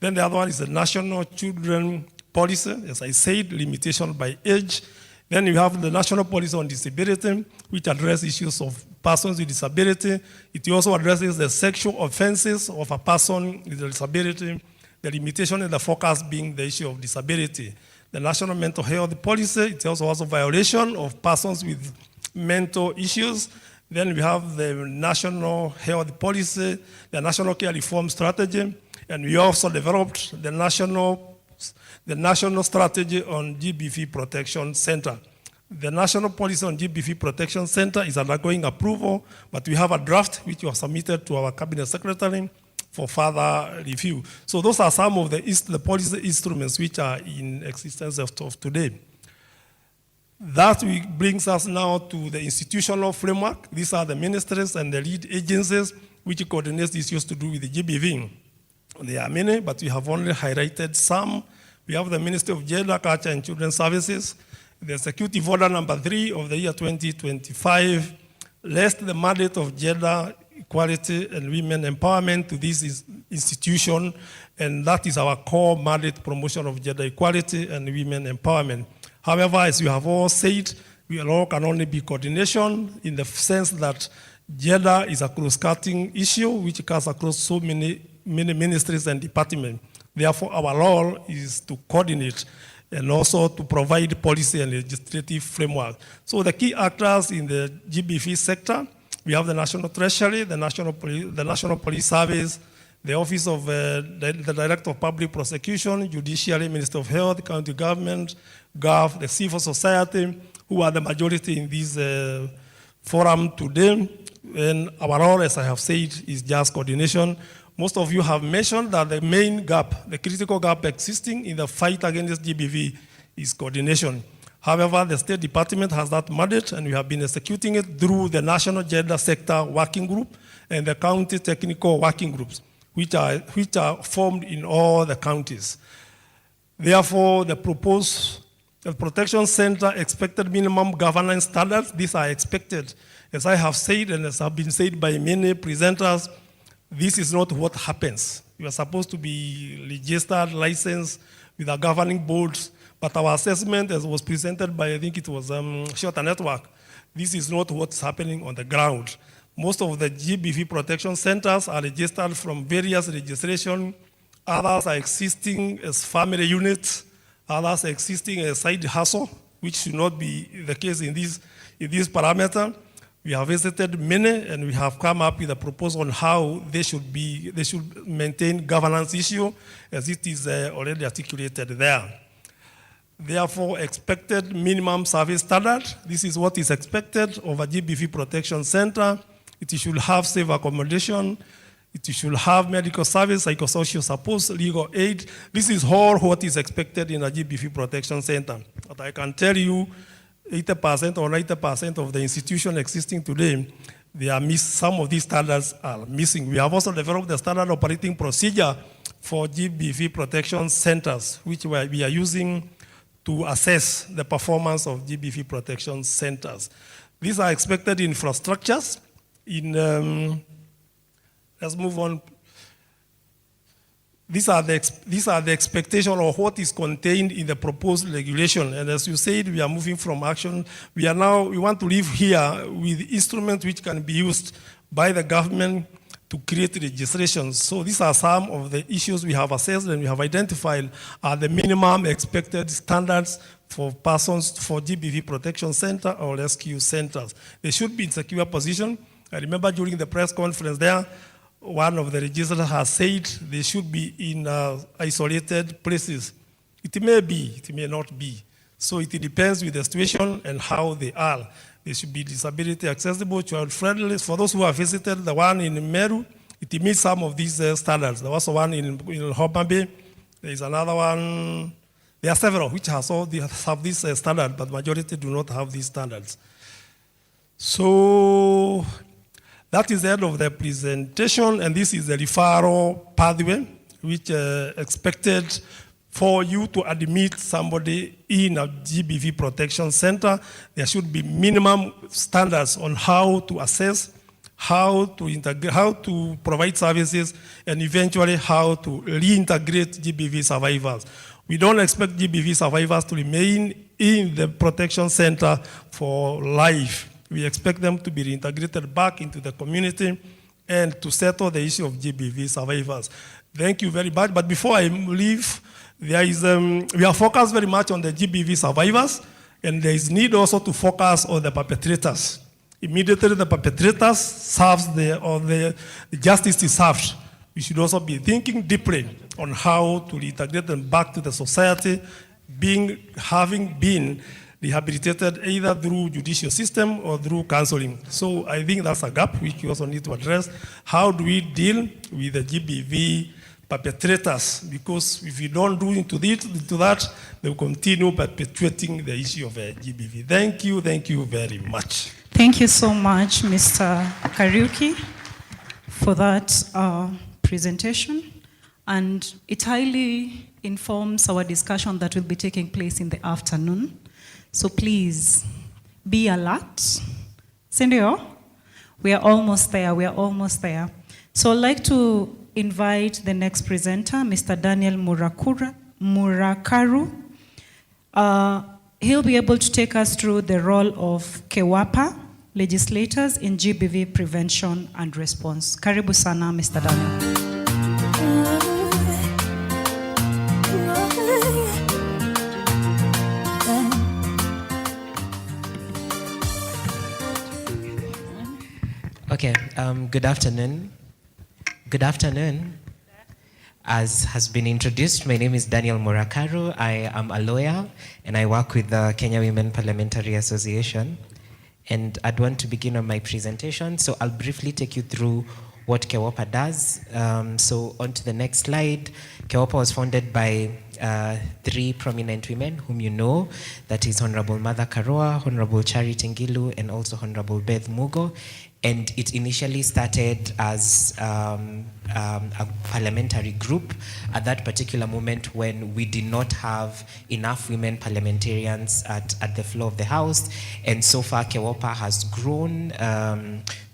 Then the other one is the National Children Policy, as I said, limitation by age. Then you have the National Policy on Disability, which addresses issues of persons with disability. It also addresses the sexual offenses of a person with a disability, the limitation and the focus being the issue of disability. The National Mental Health Policy, it also has a violation of persons with mental issues. Then we have the National Health Policy, the National Care Reform Strategy, and we also developed the National Strategy on GBV Protection Center. The National Policy on GBV Protection Center is undergoing approval, but we have a draft which was submitted to our Cabinet Secretary for further review. So those are some of the policy instruments which are in existence of today. That brings us now to the institutional framework. These are the ministries and the lead agencies which coordinate issues to do with the GBV. There are many, but we have only highlighted some. We have the Ministry of Gender, Culture and Children's Services. The Executive Order number 3 of the year 2025 lists the mandate of gender equality and women empowerment to this institution, and that is our core mandate, promotion of gender equality and women empowerment. However, as you have all said, we all can only be coordination in the sense that gender is a cross-cutting issue which cuts across so many ministries and departments. Therefore, our role is to coordinate and also to provide policy and legislative framework. So the key actors in the GBV sector, we have the National Treasury, the National Police Service, the Office of the Director of Public Prosecution, Judiciary, Minister of Health, County Government, GOV, the civil society, who are the majority in this forum today. And our role, as I have said, is just coordination. Most of you have mentioned that the main gap, the critical gap existing in the fight against GBV is coordination. However, the State Department has that mandate, and we have been executing it through the National Gender Sector Working Group and the County Technical Working Groups, which are formed in all the counties. Therefore, the proposed protection center expected minimum governance standards, these are expected. As I have said, and as have been said by many presenters, this is not what happens. You are supposed to be registered, licensed with a governing board, but our assessment, as was presented by, I think it was Shorter Network, this is not what's happening on the ground. Most of the GBV protection centers are registered from various registration. Others are existing as family units. Others are existing as side hustle, which should not be the case in this parameter. We have visited many, and we have come up with a proposal on how they should maintain governance issue, as it is already articulated there. Therefore, expected minimum service standard. This is what is expected of a GBV protection center. It should have safe accommodation. It should have medical service, psychosocial support, legal aid. This is all what is expected in a GBV protection center. But I can tell you, 80% or 90% of the institutions existing today, some of these standards are missing. We have also developed the standard operating procedure for GBV protection centers, which we are using to assess the performance of GBV protection centers. These are expected infrastructures. Let's move on. These are the expectation of what is contained in the proposed regulation. And as you said, we are moving from action. We want to live here with instruments which can be used by the government to create registrations. So these are some of the issues we have assessed and we have identified are the minimum expected standards for persons for GBV protection center or rescue centers. They should be in secure position. I remember during the press conference there, one of the registrars has said they should be in isolated places. It may be, it may not be. So it depends with the situation and how they are. They should be disability accessible, child friendly. For those who have visited the one in Meru, it meets some of these standards. There was one in Homa Bay. There is another one. There are several which have this standard, but majority do not have these standards. So that is the end of the presentation, and this is the referral pathway, which expected for you to admit somebody in a GBV protection center. There should be minimum standards on how to assess, how to integrate, how to provide services, and eventually how to reintegrate GBV survivors. We don't expect GBV survivors to remain in the protection center for life. We expect them to be reintegrated back into the community and to settle the issue of GBV survivors. Thank you very much. But before I leave, we are focused very much on the GBV survivors, and there is need also to focus on the perpetrators. Immediately the perpetrators the justice is served. We should also be thinking deeply on how to reintegrate them back to the society, having been rehabilitated either through judicial system or through counseling. So I think that's a gap which we also need to address. How do we deal with the GBV perpetrators? Because if we don't do into that, they will continue perpetuating the issue of GBV. Thank you very much. Thank you so much, Mr. Kariuki, for that presentation. and it highly informs our discussion that will be taking place in the afternoon. So please be alert. Sindio? We are almost there. So I'd like to invite the next presenter, Mr. Daniel Murakaru. He'll be able to take us through the role of KEWAPA legislators in GBV prevention and response. Karibu sana, Mr. Daniel. Okay, good afternoon. Good afternoon. As has been introduced, my name is Daniel Murakaru. I am a lawyer and I work with the Kenya Women Parliamentary Association. And I'd want to begin on my presentation. So I'll briefly take you through what KEWAPA does. So on to the next slide. KEWAPA was founded by 3 prominent women whom you know. That is Honorable Martha Karua, Honorable Charity Ngilu, and also Honorable Beth Mugo. And it initially started as a parliamentary group at that particular moment when we did not have enough women parliamentarians at the floor of the House. And so far, KEWAPA has grown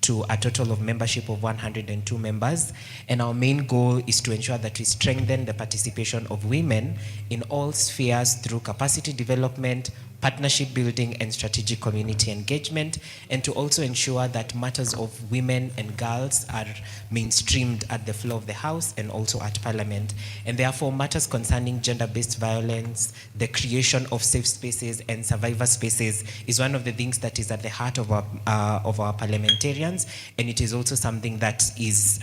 to a total of membership of 102 members. And our main goal is to ensure that we strengthen the participation of women in all spheres through capacity development, partnership building, and strategic community engagement, and to also ensure that matters of women and girls are mainstreamed at the floor of the House and also at Parliament. And therefore, matters concerning gender-based violence, the creation of safe spaces and survivor spaces is one of the things that is at the heart of our parliamentarians, and it is also something that is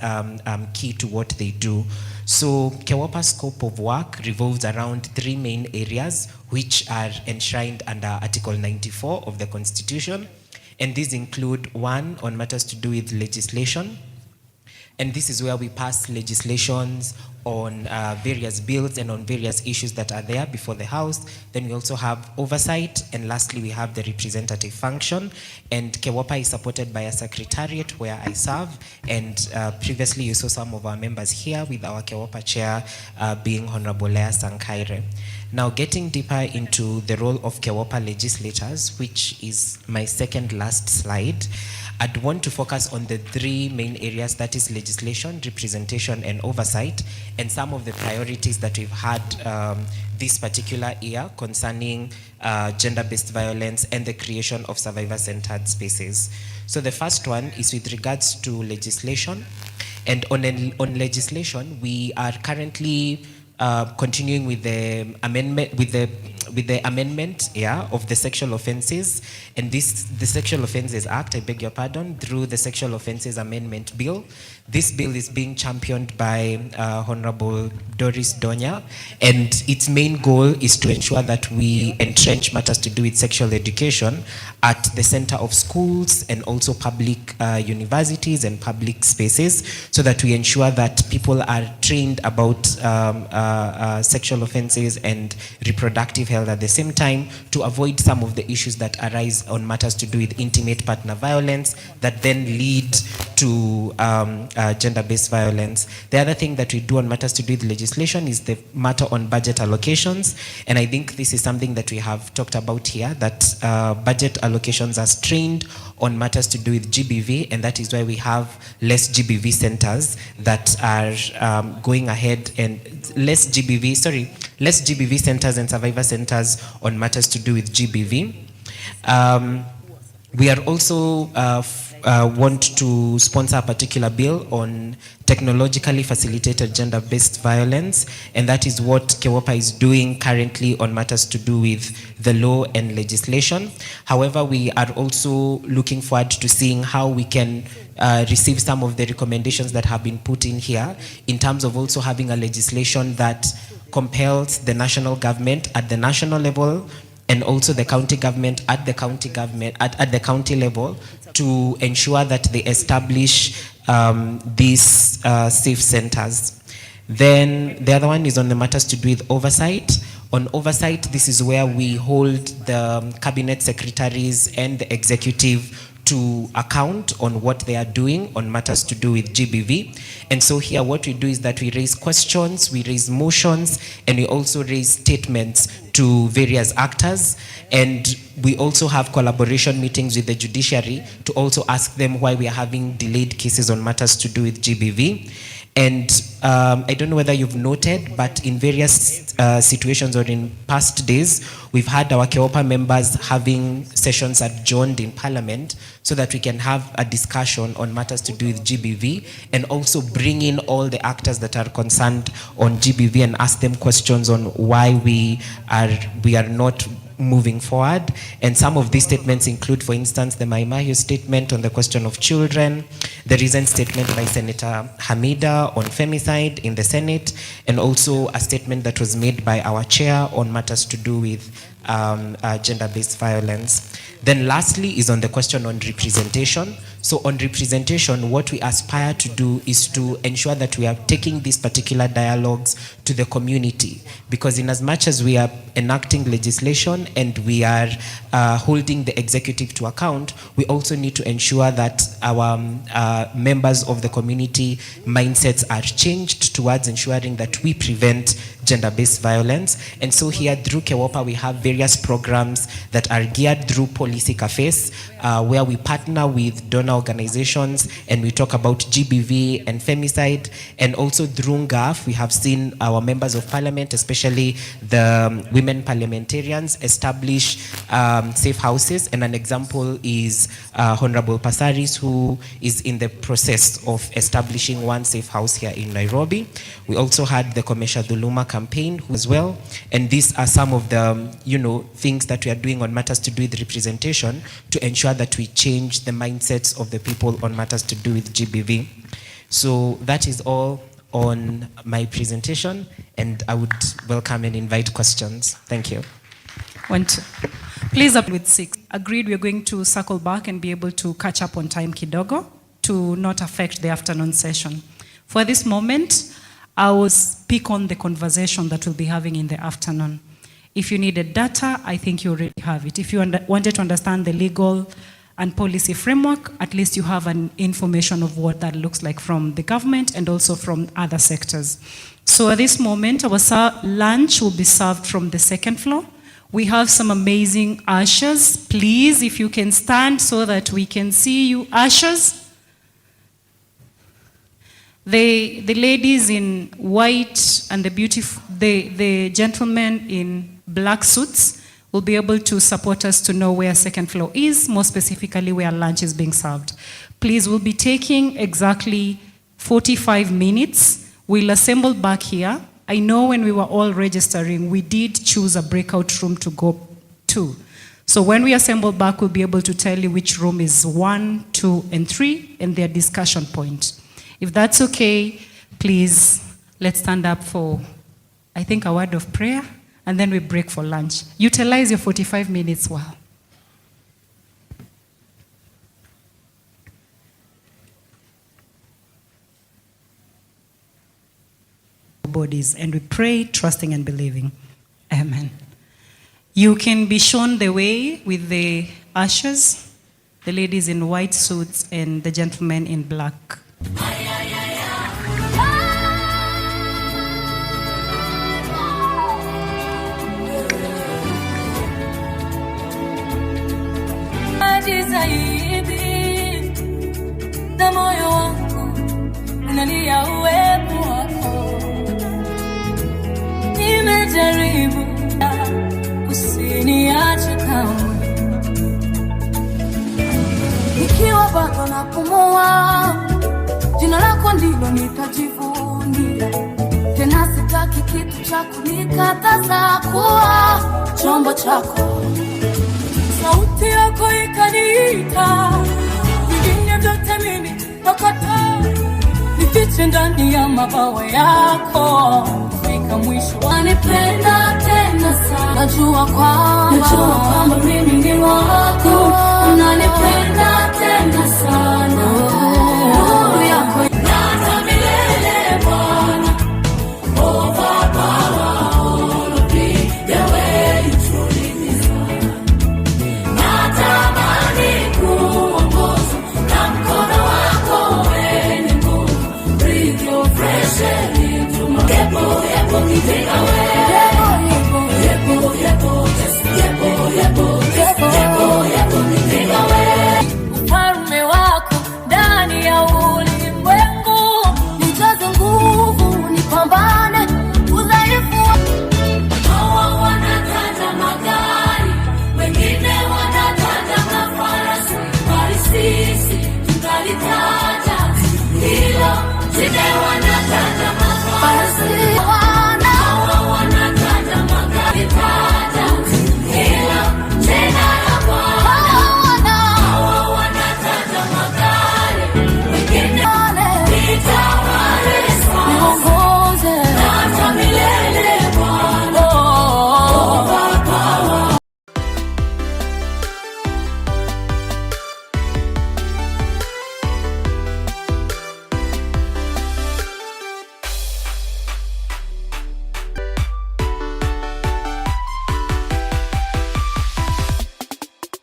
key to what they do. So KEWAPA's scope of work revolves around 3 main areas, which are enshrined under Article 94 of the Constitution. And these include 1, on matters to do with legislation. And this is where we pass legislations on various bills and on various issues that are there before the House. Then we also have oversight, and lastly we have the representative function. And KEWAPA is supported by a secretariat where I serve, and previously you saw some of our members here with our KEWAPA chair being Honorable Lea Sankaire. Now, getting deeper into the role of KEWAPA legislators, which is my second last slide, I'd want to focus on the 3 main areas, that is legislation, representation, and oversight, and some of the priorities that we've had this particular year concerning gender-based violence and the creation of survivor-centered spaces. So the first one is with regards to legislation. And on legislation, we are currently continuing with the amendment of the Sexual Offences, and the Sexual Offences Act, I beg your pardon, through the Sexual Offences Amendment Bill. This bill is being championed by Honorable Doris Donya, and its main goal is to ensure that we entrench matters to do with sexual education at the center of schools and also public universities and public spaces, so that we ensure that people are trained about sexual offenses and reproductive health at the same time, to avoid some of the issues that arise on matters to do with intimate partner violence that then lead to gender-based violence. The other thing that we do on matters to do with legislation is the matter on budget allocations, and I think this is something that we have talked about here, that budget allocations are strained on matters to do with GBV, and that is why we have less GBV centers that are going ahead, and less GBV centers and survivor centers on matters to do with GBV. We are also want to sponsor a particular bill on technologically facilitated gender-based violence, and that is what KEWAPA is doing currently on matters to do with the law and legislation. However, we are also looking forward to seeing how we can receive some of the recommendations that have been put in here, in terms of also having a legislation that compels the national government at the national level and also the county government at the county level to ensure that they establish these safe centers. Then the other one is on the matters to do with oversight. On oversight, this is where we hold the cabinet secretaries and the executive to account on what they are doing on matters to do with GBV. And so here what we do is that we raise questions, we raise motions, and we also raise statements to various actors. And we also have collaboration meetings with the judiciary to also ask them why we are having delayed cases on matters to do with GBV. And I don't know whether you've noted, but in various situations or in past days, we've had our KEOPA members having sessions adjourned in Parliament so that we can have a discussion on matters to do with GBV and also bring in all the actors that are concerned on GBV and ask them questions on why we are not moving forward. And some of these statements include, for instance, the Maimahiu statement on the question of children, the recent statement by Senator Hamida on femicide in the Senate, and also a statement that was made by our chair on matters to do with gender-based violence. Then lastly is on the question on representation. So on representation, what we aspire to do is to ensure that we are taking these particular dialogues to the community, because in as much as we are enacting legislation and we are holding the executive to account, we also need to ensure that our members of the community mindsets are changed towards ensuring that we prevent gender-based violence. And so here through KEOPA, we have various programs that are geared through policy cafes, where we partner with donor organizations and we talk about GBV and femicide. And also through NGAF, we have seen our members of parliament, especially the women parliamentarians, establish safe houses. And an example is Honorable Pasaris, who is in the process of establishing one safe house here in Nairobi. We also had the Komesha Dhuluma campaign as well. And these are some of the things that we are doing on matters to do with representation to ensure that we change the mindsets of the people on matters to do with GBV. So that is all on my presentation, and I would welcome and invite questions. Thank you. Please, up with 6. Agreed, we're going to circle back and be able to catch up on time kidogo to not affect the afternoon session. For this moment, I will speak on the conversation that we'll be having in the afternoon. If you needed data, I think you already have it. If you wanted to understand the legal and policy framework, at least you have an information of what that looks like from the government and also from other sectors. So at this moment, our lunch will be served from the second floor. We have some amazing ushers. Please, if you can stand so that we can see you, ushers. The ladies in white and the gentlemen in black suits will be able to support us to know where second floor is, more specifically where lunch is being served. Please, we'll be taking exactly 45 minutes. We'll assemble back here. I know when we were all registering, we did choose a breakout room to go to. So when we assemble back, we'll be able to tell you which room is 1, 2, and 3, and their discussion point. If that's okay, please, let's stand up for, I think, a word of prayer, and then we break for lunch. Utilize your 45 minutes well. Bodies, and we pray, trusting and believing. Amen. You can be shown the way with the ushers, the ladies in white suits and the gentlemen in black. Zaidi na moyo wangu unalia uwepo wako. Nimejaribu usiniache kamwe, nikiwa bado napumua, jina lako ndilo nitajivunia. Tena sitaki kitu cha kunikataza kuwa chombo chako. Sauti yako ikaniita, vingine vyote mimi nakata. Nifiche ndani ya mabawa yako, fika mwisho. Wanipenda tena sana, najua kwamba mimi ni wako. Unanipenda tena sana, nuru yako inata milele Bwana. Oh Baba, oh be the way you truly desire. Natamani kuongoza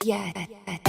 Yes. Yes.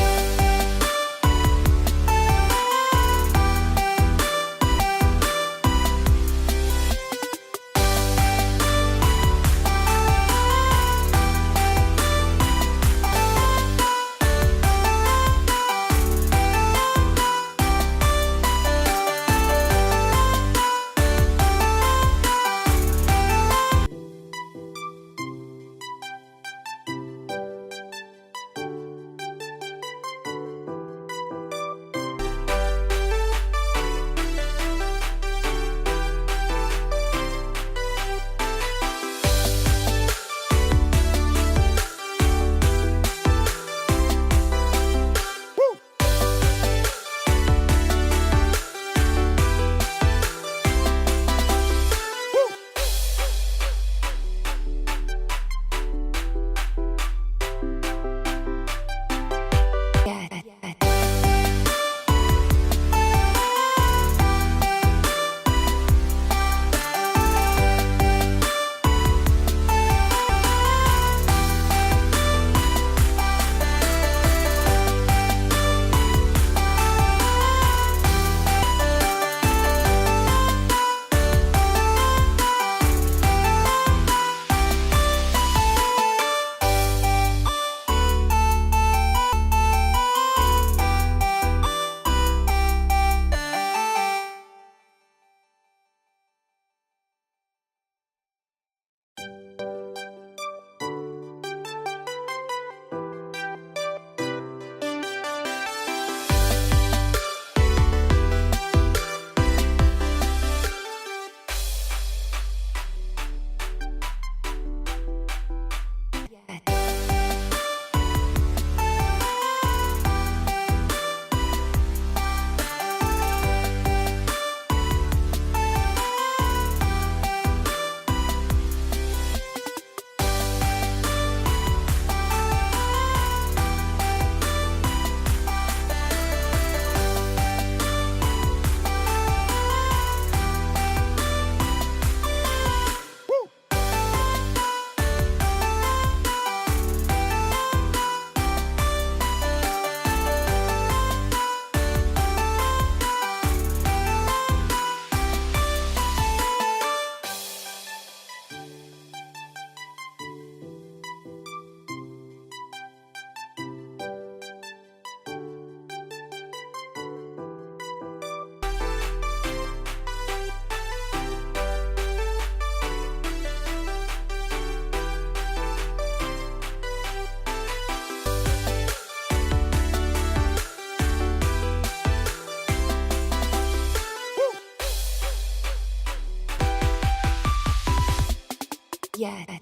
Yes.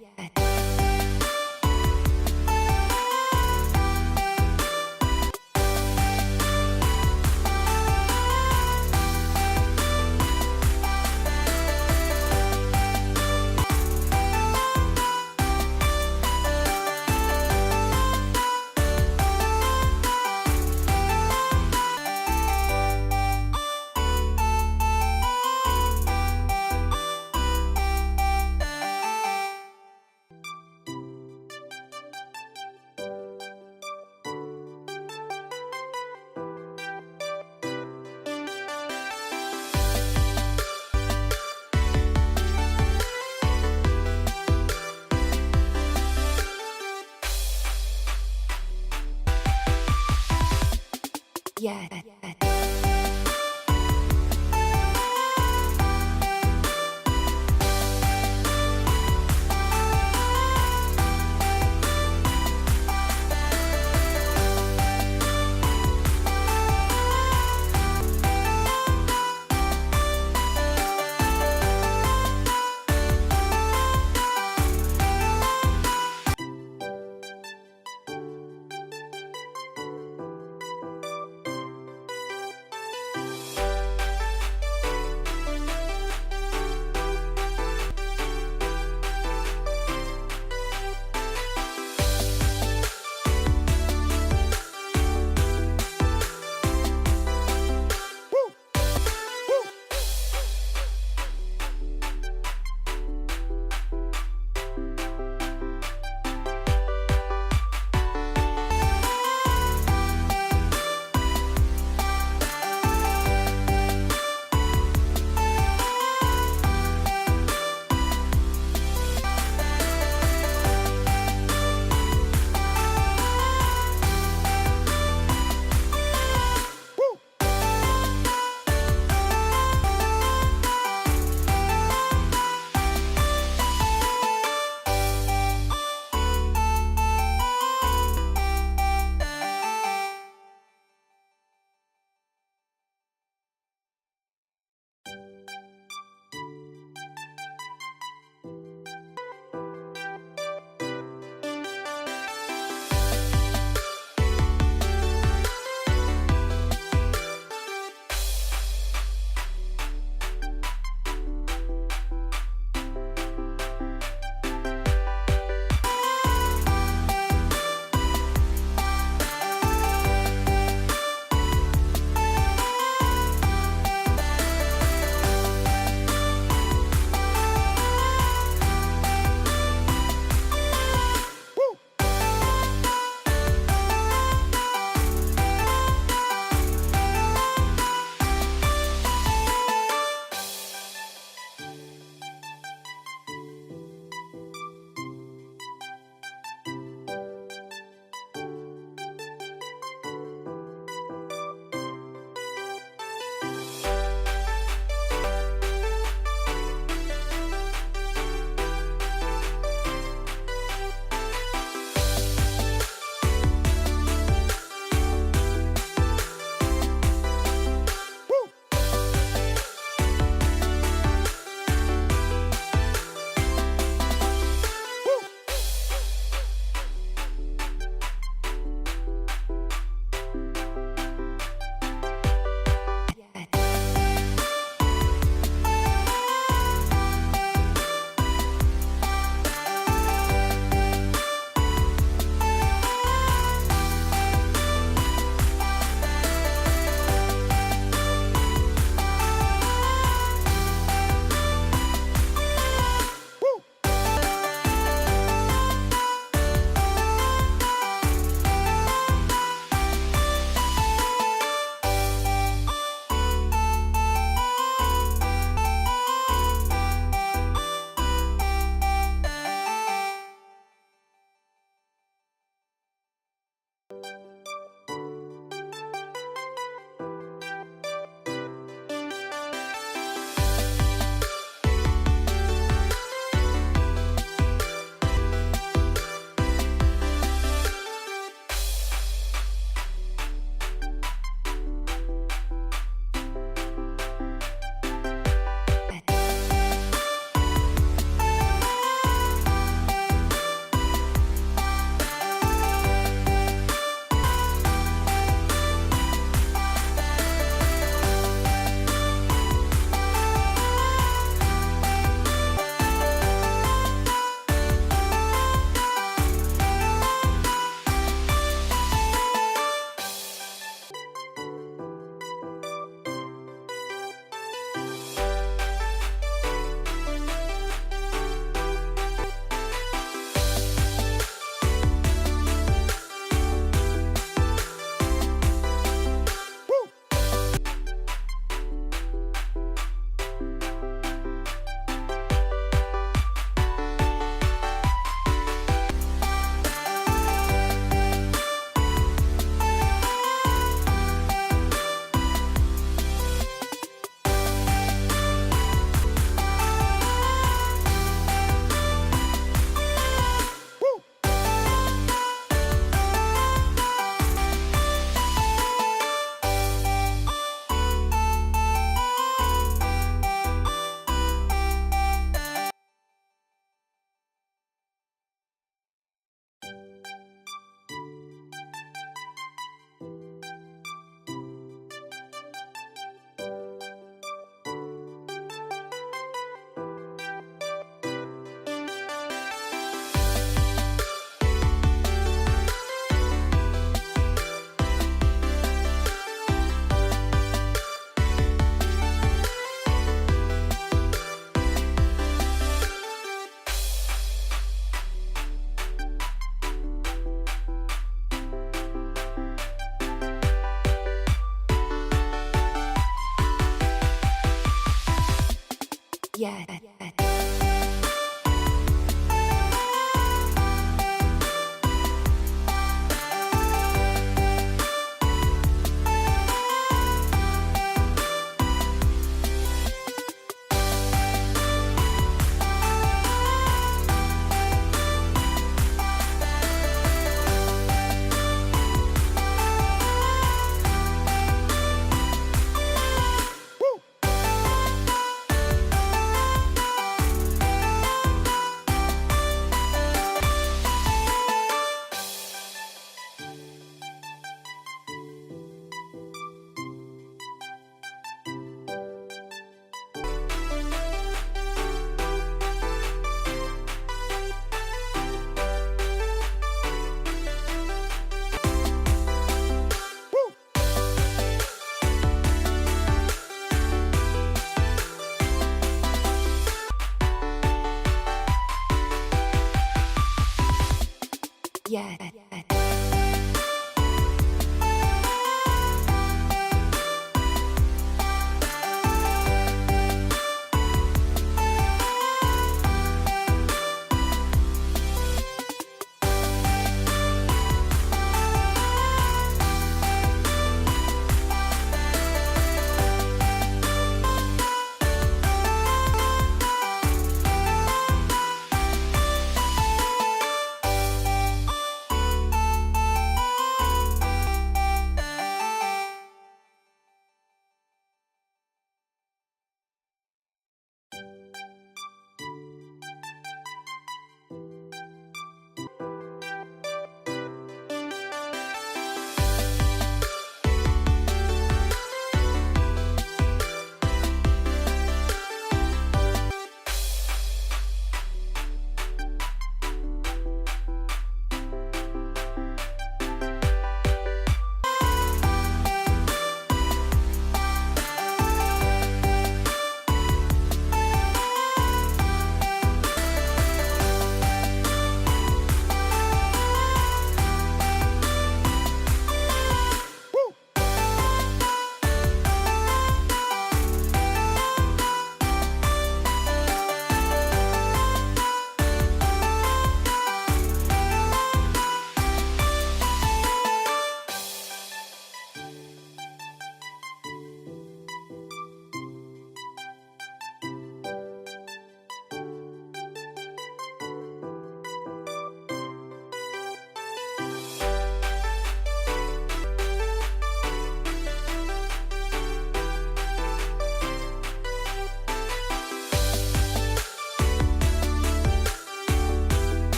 Yeah.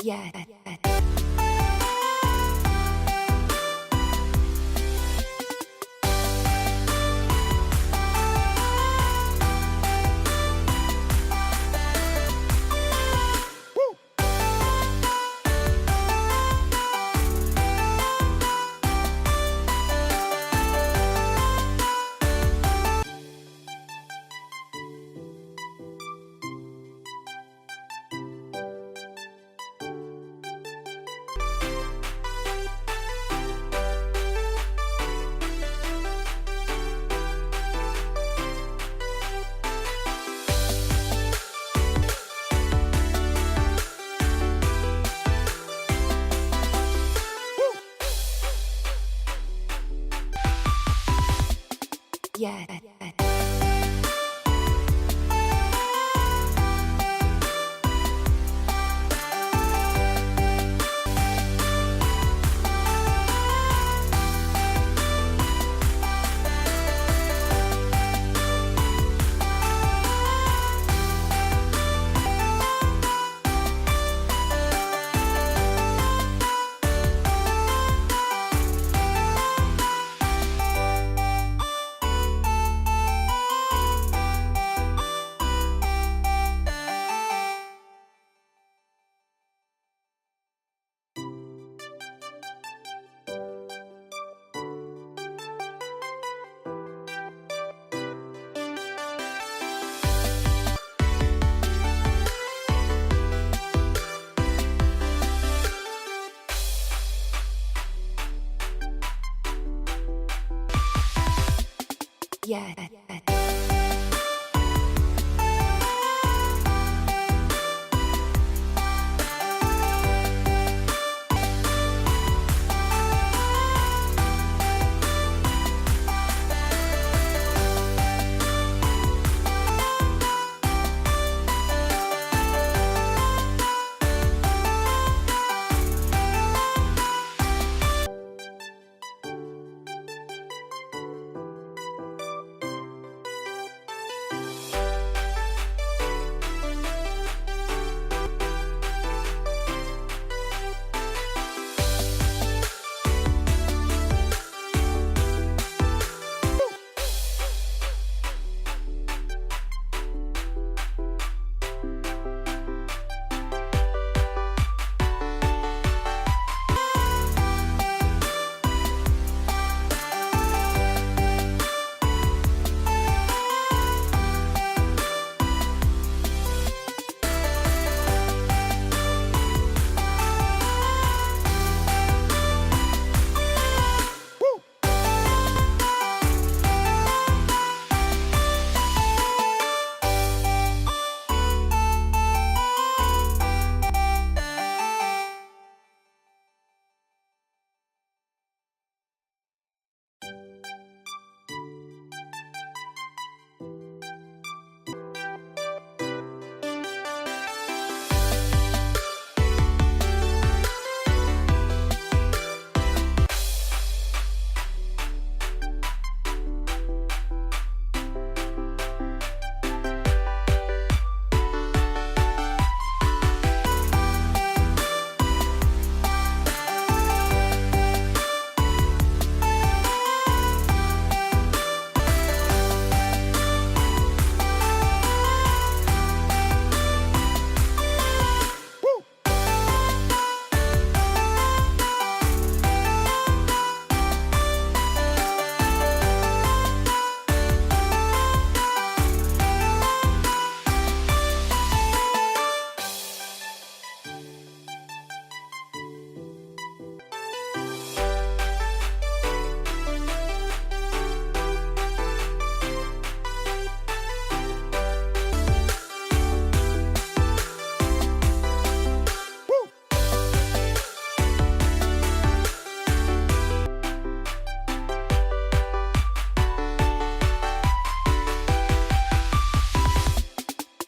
Yeah. Yeah. Yes. Yes.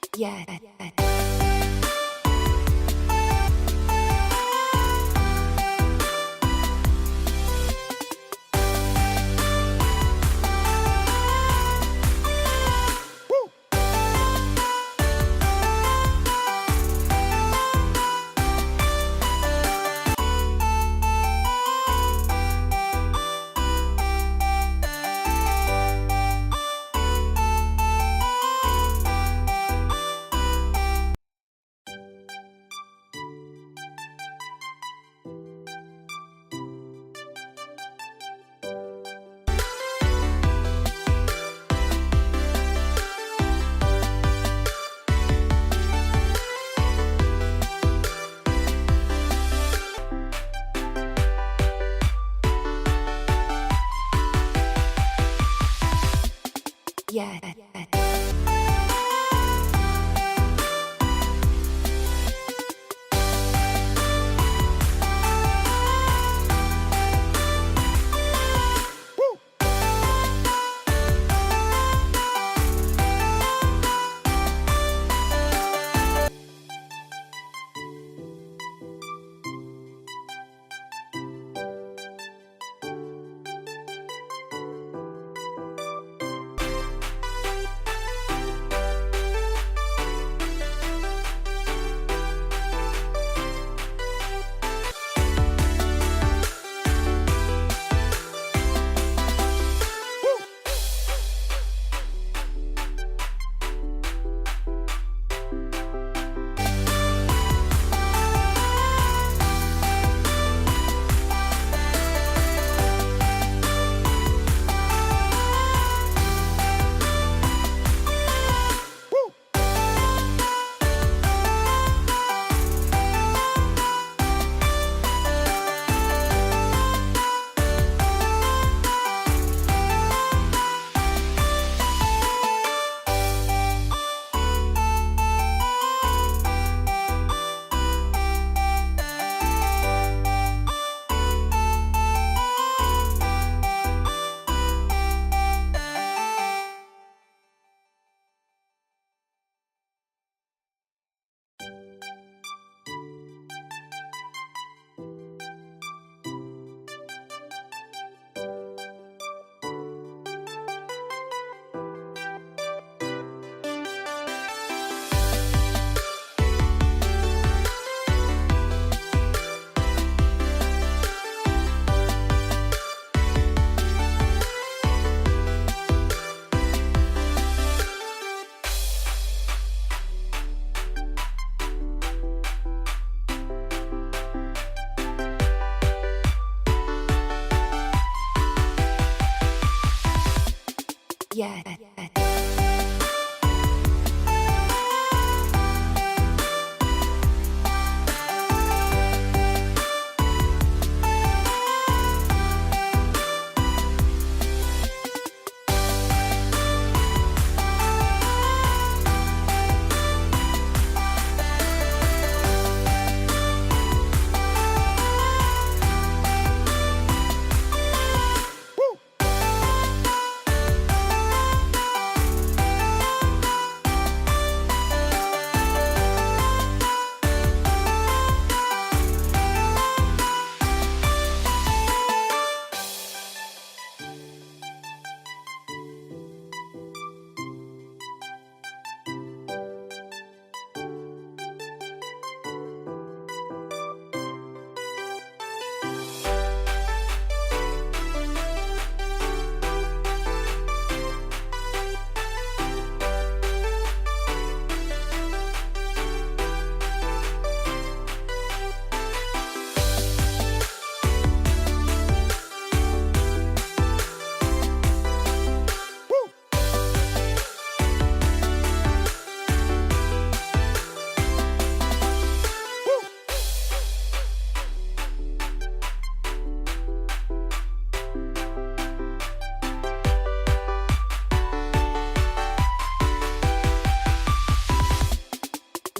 Yes. Yes. Yes.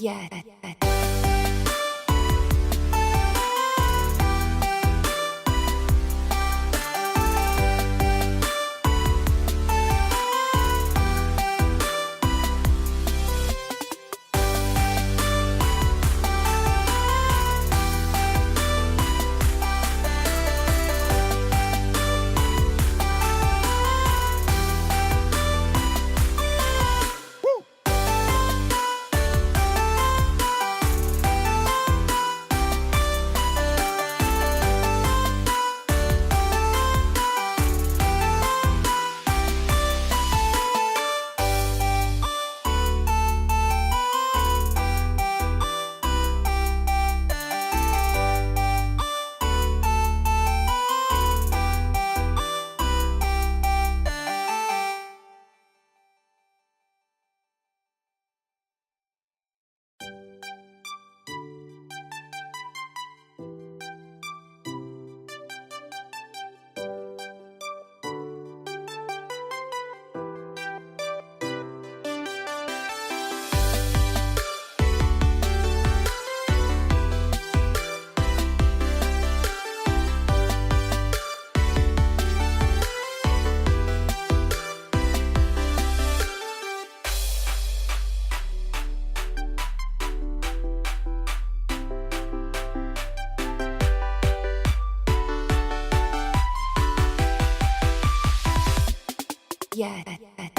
Yes. Yes. Yes.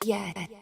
Yeah. Yeah.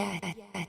Yeah. Yeah.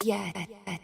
Yes. Yes.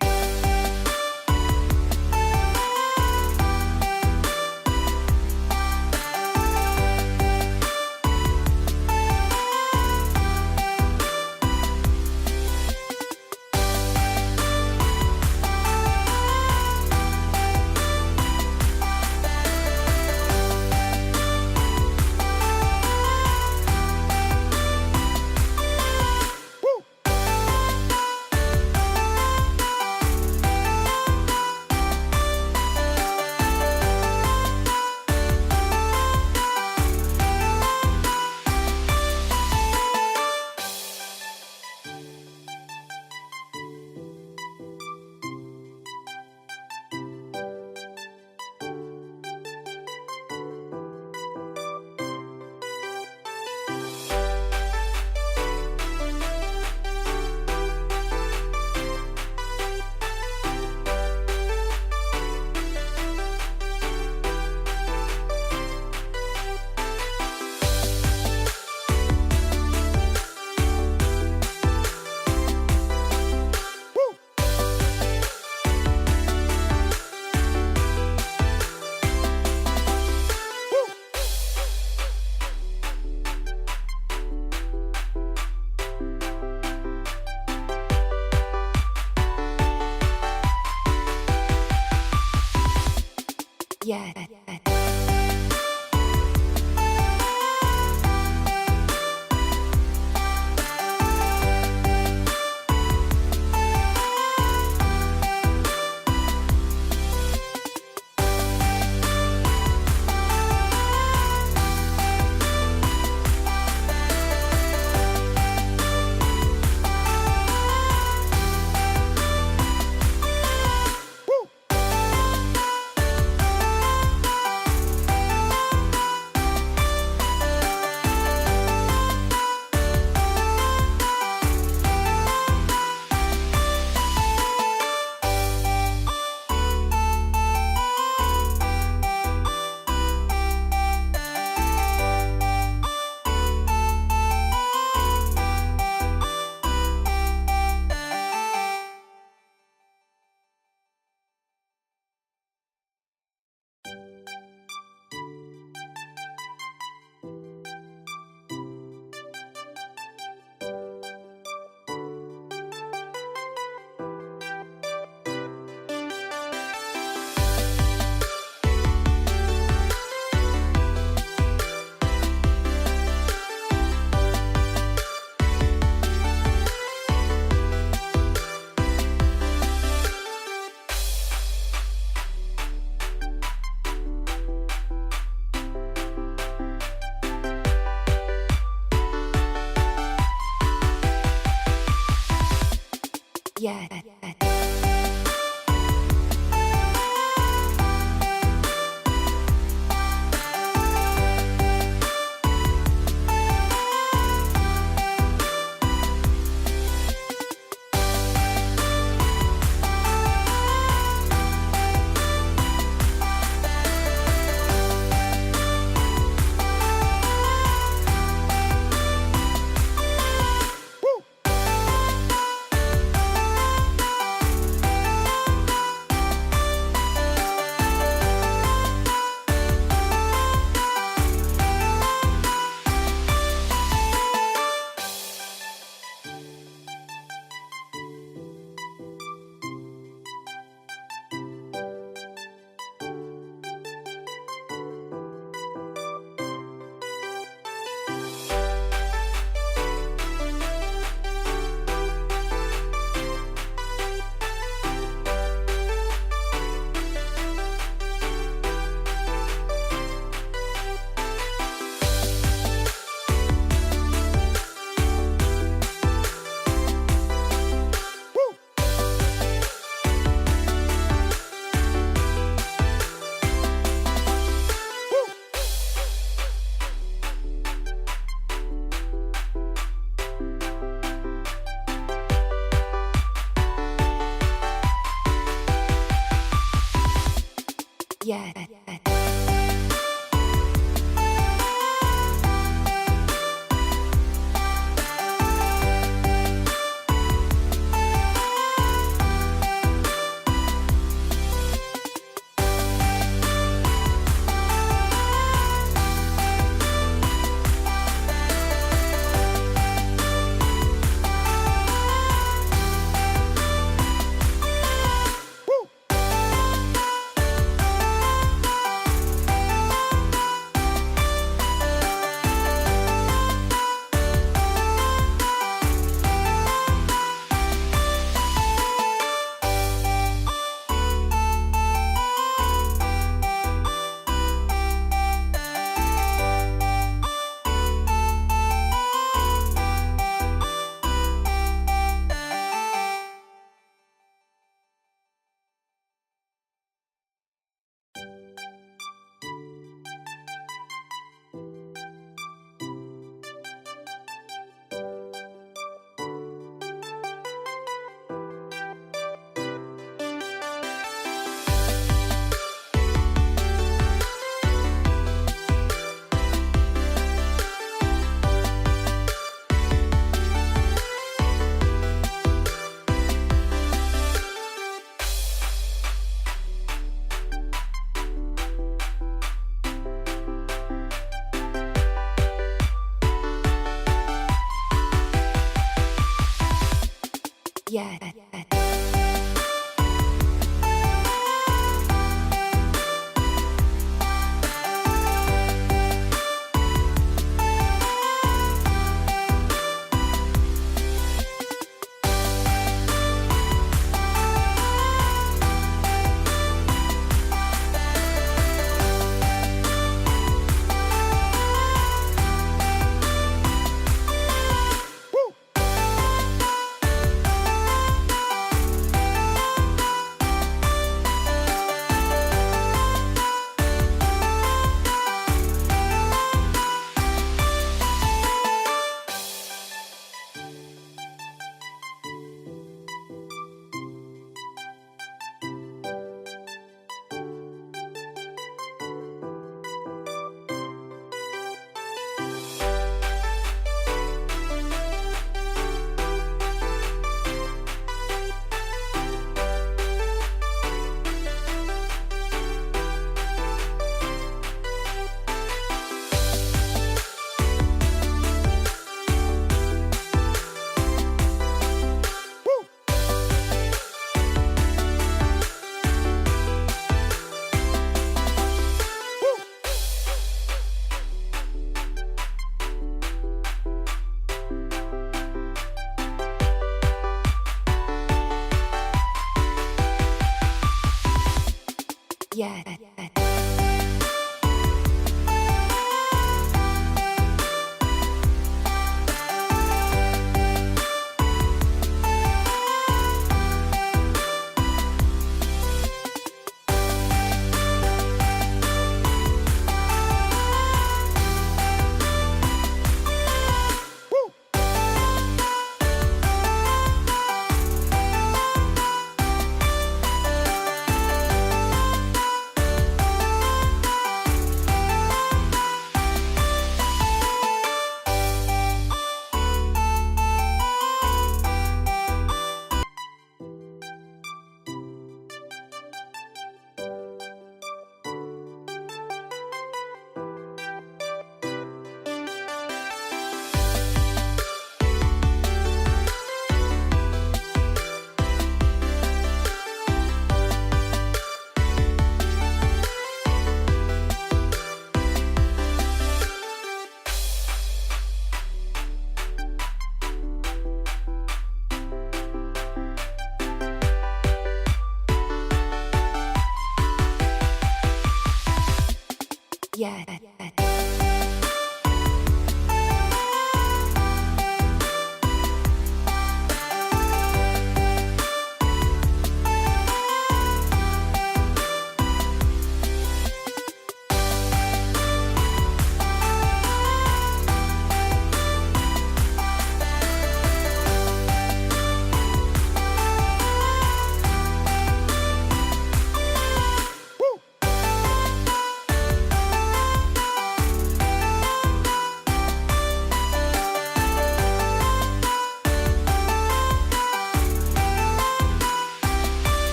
Yes. Yeah. Yeah.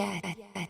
Yeah. Yeah.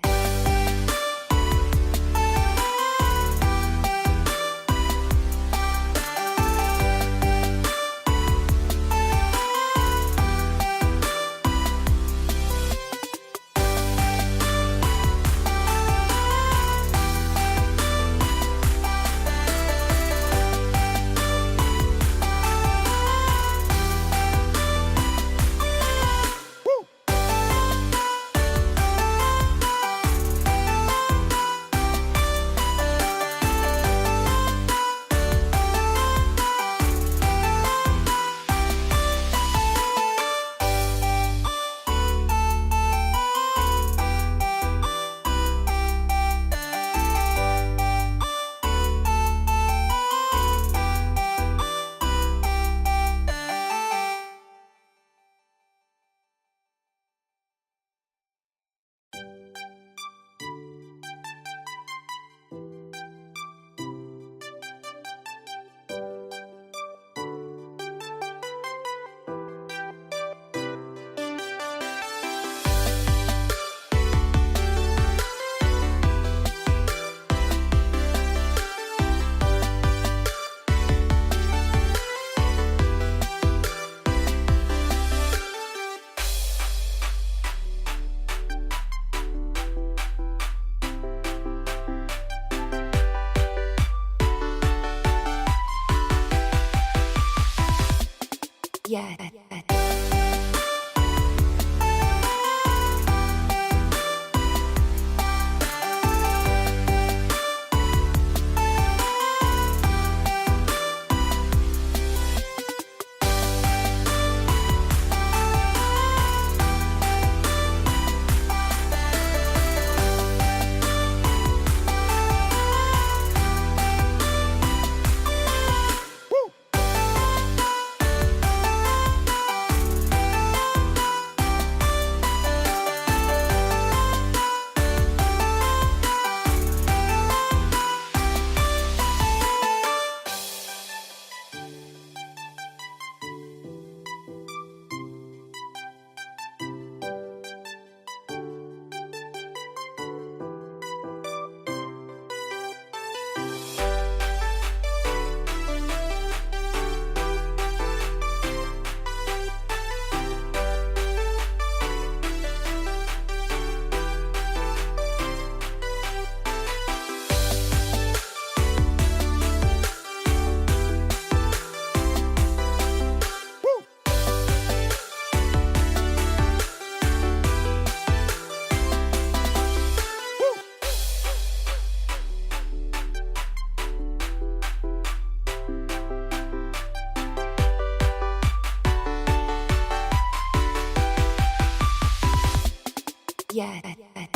Yes. Yes.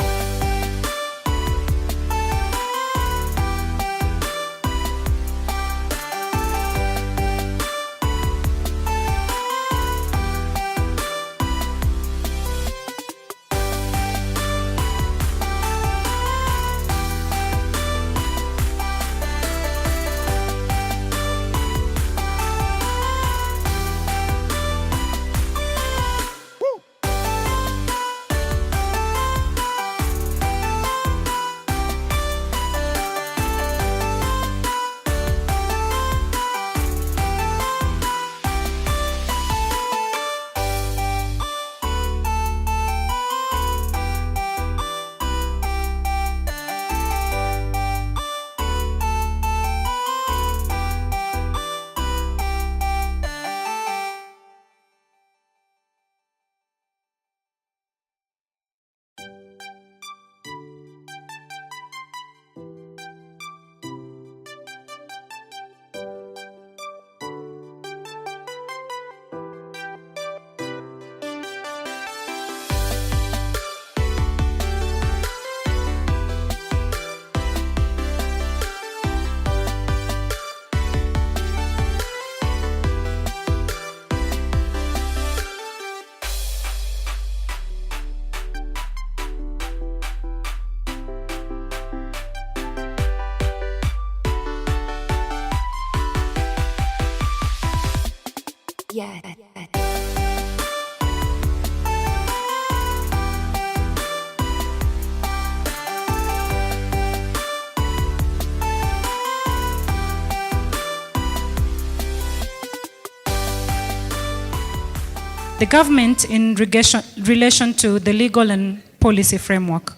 The government in relation to the legal and policy framework.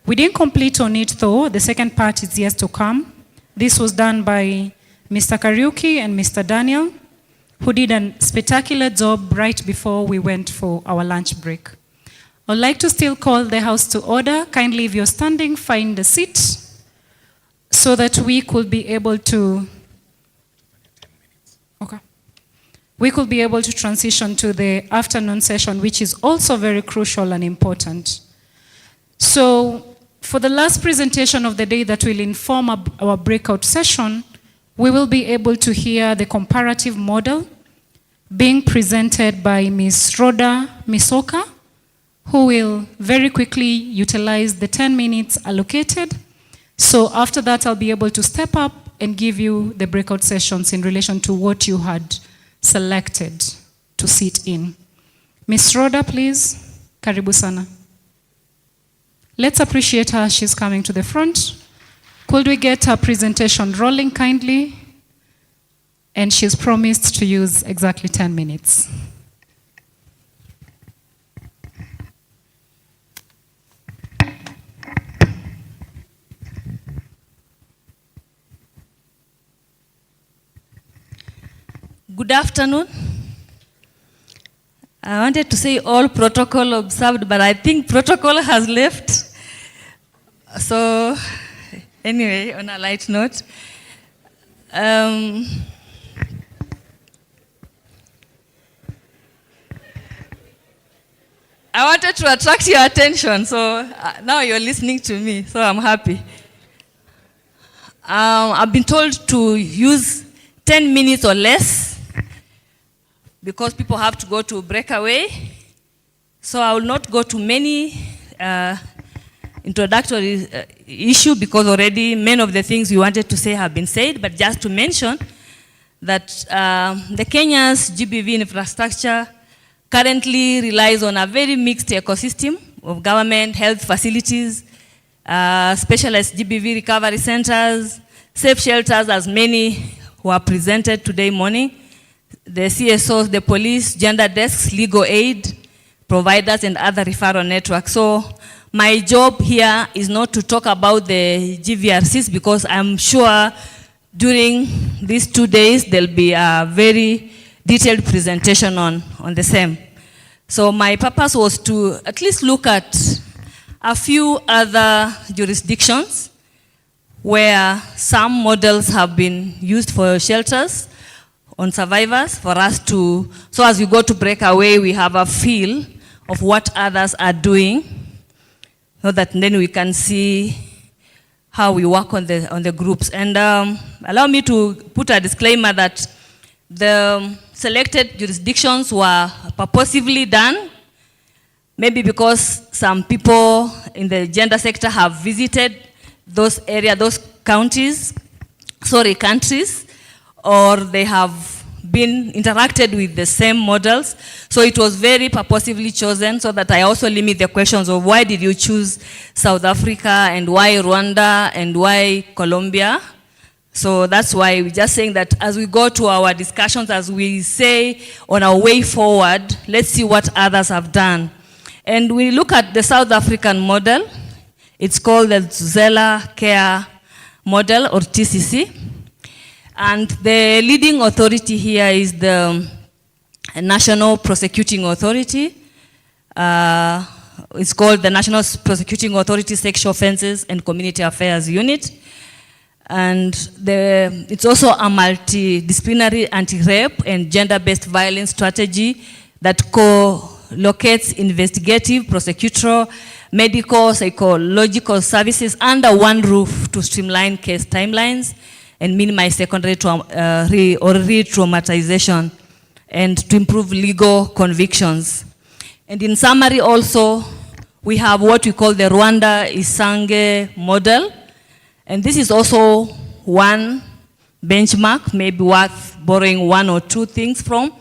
We didn't complete on it though, the second part is yet to come. This was done by Mr. Kariuki and Mr. Daniel, who did a spectacular job right before we went for our lunch break. I'd like to still call the House to order. Kindly, if you're standing, find a seat so that we could be able to transition to the afternoon session, which is also very crucial and important. So for the last presentation of the day that will inform our breakout session, we will be able to hear the comparative model being presented by Ms. Rhoda Misoka, who will very quickly utilize the 10 minutes allocated. So after that, I'll be able to step up and give you the breakout sessions in relation to what you had selected to sit in. Ms. Rhoda, please. Karibu sana. Let's appreciate her. She's coming to the front. Could we get her presentation rolling kindly? And she's promised to use exactly 10 minutes. Good afternoon. I wanted to say all protocol observed, but I think protocol has left. So anyway, on a light note, I wanted to attract your attention, so now you're listening to me, so I'm happy. I've been told to use 10 minutes or less because people have to go to breakaway. So I will not go to many introductory issue because already many of the things we wanted to say have been said, but just to mention that the Kenya's GBV infrastructure currently relies on a very mixed ecosystem of government, health facilities, specialized GBV recovery centers, safe shelters, as many who are presented today morning, the CSOs, the police, gender desks, legal aid, providers, and other referral networks. So my job here is not to talk about the GVRCs because I'm sure during these 2 days there'll be a very detailed presentation on the same. So my purpose was to at least look at a few other jurisdictions where some models have been used for shelters on survivors for us to, so as we go to breakaway, we have a feel of what others are doing so that then we can see how we work on the groups. And allow me to put a disclaimer that the selected jurisdictions were purposively done, maybe because some people in the gender sector have visited those areas, those countries, or they have been interacted with the same models. So it was very purposively chosen so that I also limit the questions of why did you choose South Africa and why Rwanda and why Colombia. So that's why we're just saying that as we go to our discussions, as we say on our way forward, let's see what others have done. And we look at the South African model. It's called the Zella Care Model, or TCC. And the leading authority here is the National Prosecuting Authority. It's called the National Prosecuting Authority Sexual Offenses and Community Affairs Unit. And it's also a multidisciplinary anti-rape and gender-based violence strategy that co-locates investigative, prosecutorial, medical, psychological services under one roof to streamline case timelines and minimize secondary re-traumatization, and to improve legal convictions. And in summary also, we have what we call the Rwanda Isange model. And this is also one benchmark, maybe worth borrowing one or two things from.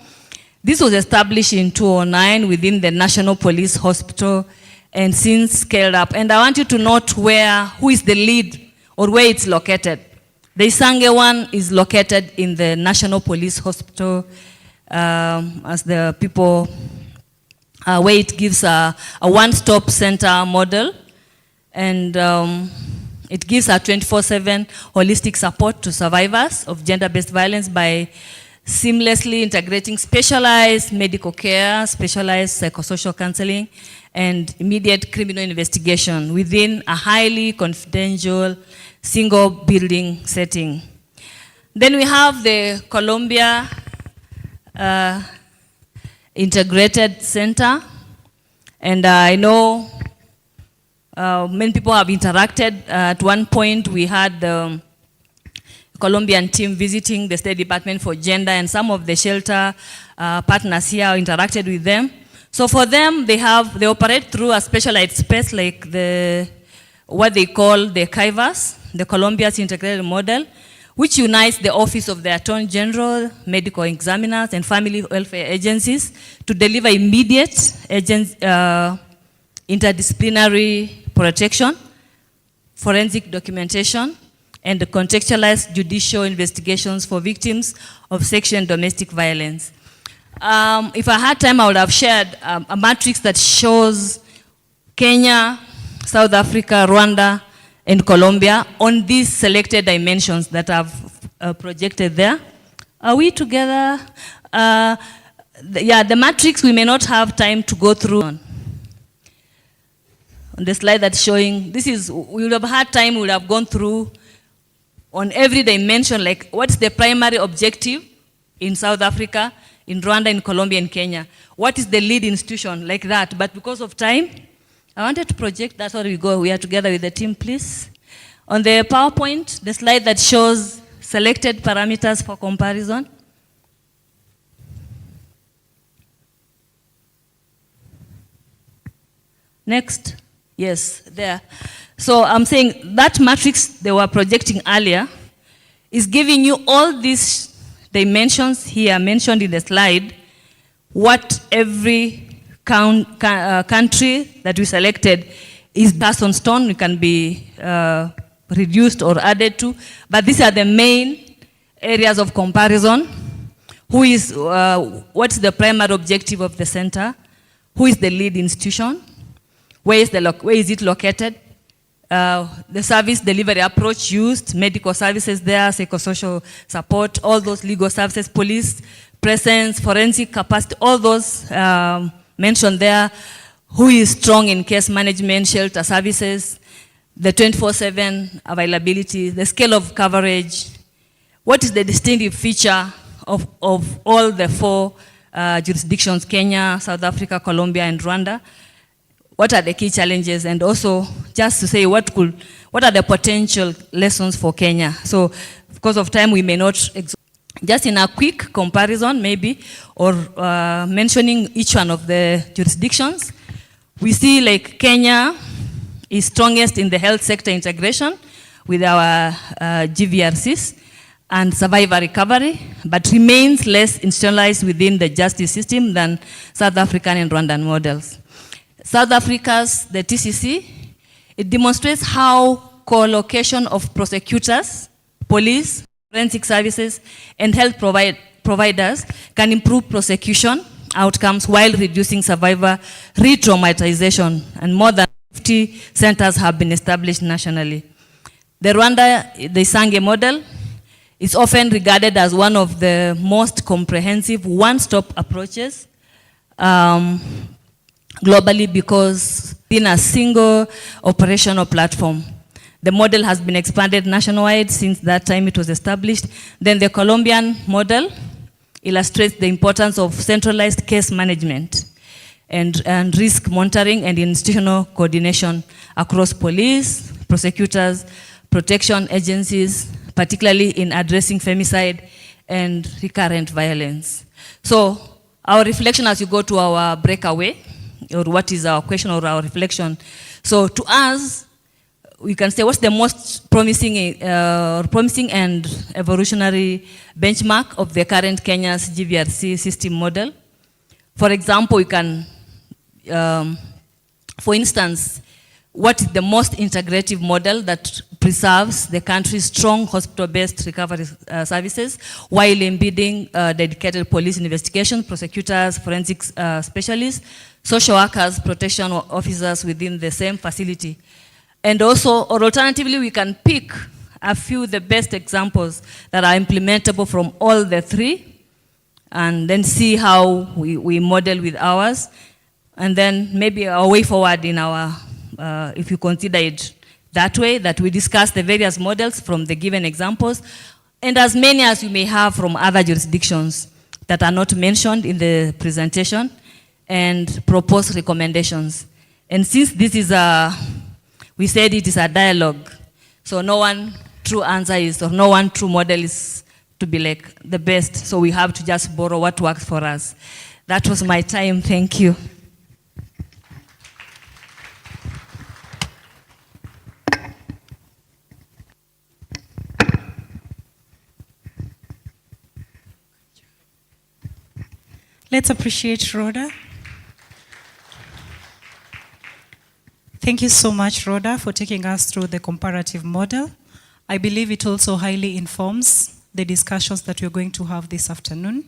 This was established in 2009 within the National Police Hospital and since scaled up. And I want you to note who is the lead or where it's located. The Isange one is located in the National Police Hospital as the people, where it gives a one-stop center model. And it gives a 24/7 holistic support to survivors of gender-based violence by seamlessly integrating specialized medical care, specialized psychosocial counseling, and immediate criminal investigation within a highly confidential single building setting. Then we have the Colombia Integrated Center, and I know many people have interacted. At one point we had the Colombian team visiting the State Department for Gender, and some of the shelter partners here interacted with them. So for them, they operate through a specialized space like what they call the CAIVAS, the Colombia's Integrated Model, which unites the Office of the Attorney General, medical examiners, and family welfare agencies to deliver immediate interdisciplinary protection, forensic documentation, and contextualized judicial investigations for victims of sexual and domestic violence. If I had time, I would have shared a matrix that shows Kenya, South Africa, Rwanda, and Colombia on these selected dimensions that I've projected there. Are we together? The matrix we may not have time to go through. On the slide that's showing, we would have had time, we would have gone through on every dimension, like what's the primary objective in South Africa, in Rwanda, in Colombia, and Kenya? What is the lead institution, like that? But because of time, I wanted to project, that's where we go. We are together with the team, please. On the PowerPoint, the slide that shows selected parameters for comparison. Next. Yes, there. So I'm saying that matrix they were projecting earlier is giving you all these dimensions here mentioned in the slide, what every country that we selected is cast on stone. It can be reduced or added to, but these are the main areas of comparison. What's the primary objective of the center? Who is the lead institution? Where is it located? The service delivery approach used, medical services there, psychosocial support, all those legal services, police presence, forensic capacity, all those mentioned there. Who is strong in case management, shelter services, the 24/7 availability, the scale of coverage. What is the distinctive feature of all the four jurisdictions, Kenya, South Africa, Colombia, and Rwanda? what are the key challenges, and also just to say what are the potential lessons for Kenya. So because of time, we may not, just in a quick comparison maybe, or mentioning each one of the jurisdictions, we see like Kenya is strongest in the health sector integration with our GVRCs and survivor recovery, but remains less institutionalized within the justice system than South African and Rwandan models. South Africa's, the TCC, it demonstrates how co-location of prosecutors, police, forensic services, and health providers can improve prosecution outcomes while reducing survivor re-traumatization, and more than 50 centers have been established nationally. The Rwanda, the Isange model, is often regarded as one of the most comprehensive one-stop approaches globally because in a single operational platform. The model has been expanded nationwide since that time it was established. Then the Colombian model illustrates the importance of centralized case management and risk monitoring and institutional coordination across police, prosecutors, protection agencies, particularly in addressing femicide and recurrent violence. So our reflection as you go to our breakaway, or what is our question or our reflection. So to us, we can say what's the most promising and evolutionary benchmark of the current Kenya's GVRC system model. For example, we can, for instance, what is the most integrative model that preserves the country's strong hospital-based recovery services while embedding dedicated police investigation, prosecutors, forensic specialists, social workers, protection officers within the same facility. And also, or alternatively, we can pick a few of the best examples that are implementable from all the three, and then see how we model with ours, and then maybe a way forward in our, if you consider it that way, that we discuss the various models from the given examples, and as many as you may have from other jurisdictions that are not mentioned in the presentation, and propose recommendations. And since this is we said it is a dialogue, so no one true answer is, or no one true model is to be like the best, so we have to just borrow what works for us. That was my time, thank you. Let's appreciate Rhoda. Thank you so much, Rhoda, for taking us through the comparative model. I believe it also highly informs the discussions that we're going to have this afternoon.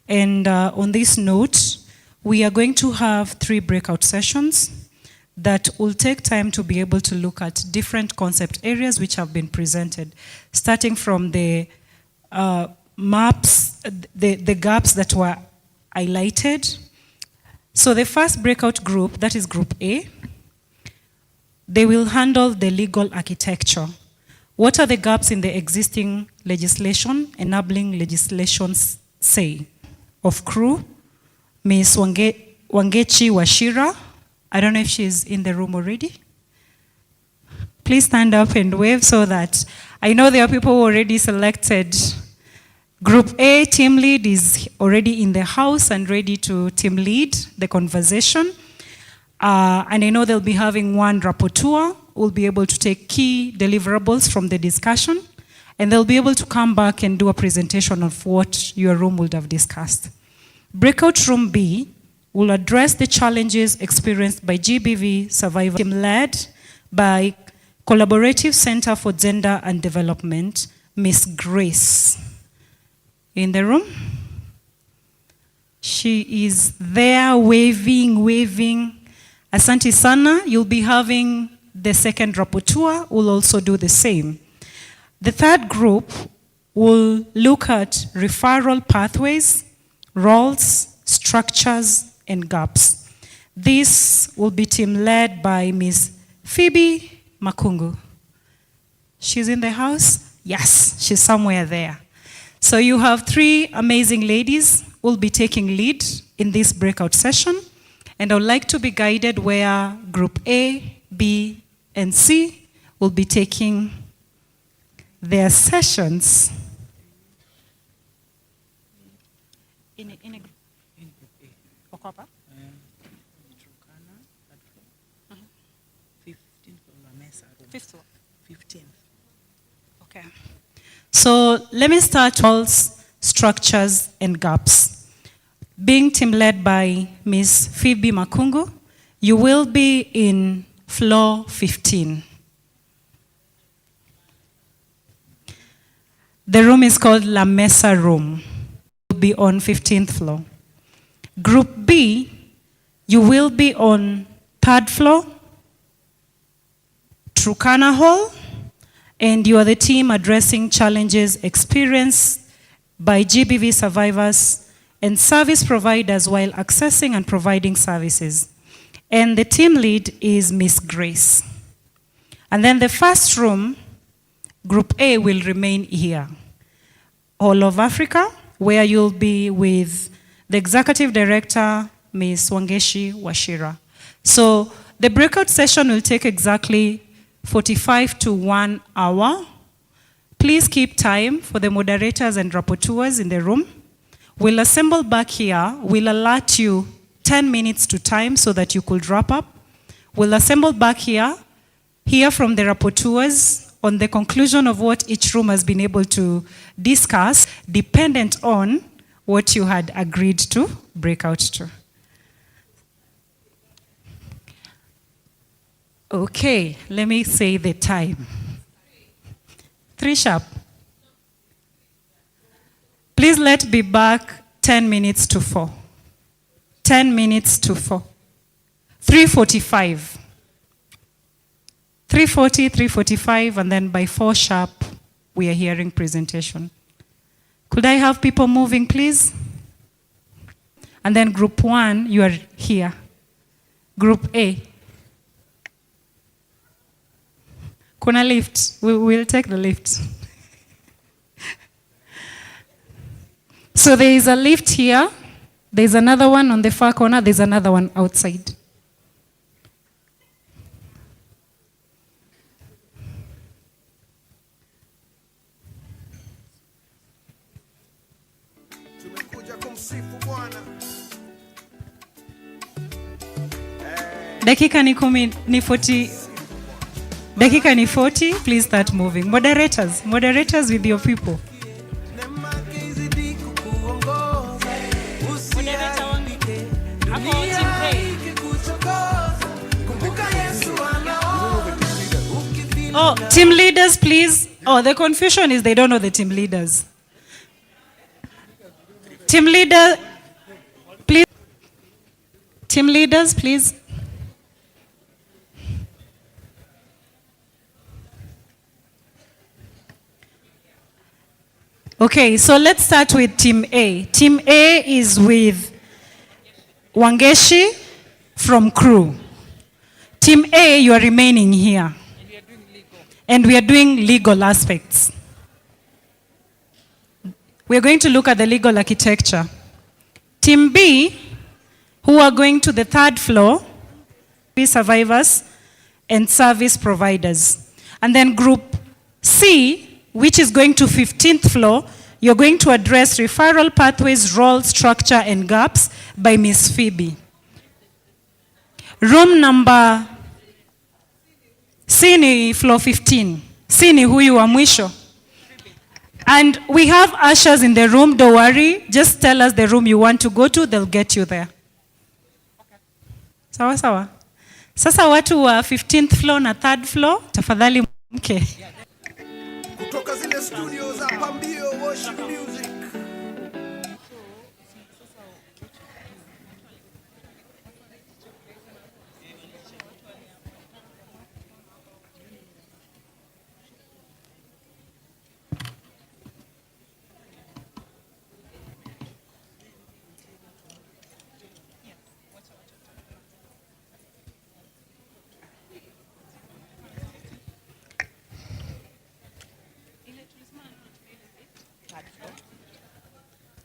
And on this note, we are going to have 3 breakout sessions that will take time to be able to look at different concept areas which have been presented, starting from the maps, the gaps that were highlighted. So the first breakout group, that is group A, they will handle the legal architecture. What are the gaps in the existing legislation, enabling legislations say? Of crew, Ms. Wangechi Washira. I don't know if she's in the room already. Please stand up and wave so that I know there are people who already selected. Group A team lead is already in the house and ready to team lead the conversation. And I know they'll be having one rapporteur who will be able to take key deliverables from the discussion, and they'll be able to come back and do a presentation of what your room would have discussed. Breakout room B will address the challenges experienced by GBV survivor team led by Collaborative Center for Gender and Development, Miss Grace. In the room? She is there waving. Asante Sana, you'll be having the second rapporteur, will also do the same. The third group will look at referral pathways, roles, structures, and gaps. This will be team led by Ms. Phoebe Makungu. She's in the house? Yes, she's somewhere there. So you have 3 amazing ladies who will be taking lead in this breakout session. And I would like to be guided where Group A, B, and C will be taking their sessions. Okay. So let me start with structures and gaps. Being team led by Ms. Phoebe Makungu, you will be in floor 15. The room is called La Mesa Room. You'll be on 15th floor. Group B, you will be on 3rd floor, Turkana Hall, and you are the team addressing challenges experienced by GBV survivors and service providers while accessing and providing services. And the team lead is Miss Grace. And then the first room, Group A, will remain here. All of Africa, where you'll be with the Executive Director, Ms. Wangeshi Washira. So the breakout session will take exactly 45 to 1 hour. Please keep time for the moderators and rapporteurs in the room. We'll assemble back here. We'll allot you 10 minutes to time so that you could wrap up. We'll assemble back here, hear from the rapporteurs on the conclusion of what each room has been able to discuss, dependent on what you had agreed to break out to. Okay, let me say the time. 3 sharp. Please let be back 10 minutes to 4. 10 minutes to 4. 3:45. 3:40, 3:45, and then by 4 sharp, we are hearing presentation. Could I have people moving, please? And then group 1, you are here. Group A. Kuna lift. We'll take the lift. So there is a lift here. There's another one on the far corner. There's another one outside. Dakika ni 40. Dakika ni 40. Please start moving. Moderators with your people. Oh, team leaders, please. Oh, the confusion is they don't know the team leaders. Team leader, please. Team leaders, please. Okay, so let's start with Team A. Team A is with Wangeshi from crew. Team A, you are remaining here. And we are doing legal aspects. We are going to look at the legal architecture. Team B, who are going to the 3rd floor, be survivors and service providers. And then group C, which is going to 15th floor, you're going to address referral pathways, role, structure, and gaps by Ms. Phoebe. Room number C ni floor 15. C ni huyu wa mwisho. And we have ushers in the room, don't worry. Just tell us the room you want to go to, they'll get you there. Sawa sawa. Sasa watu wa 15th floor na 3rd floor, tafadhali mke. Kutoka zile studio za Pambio Worship Music.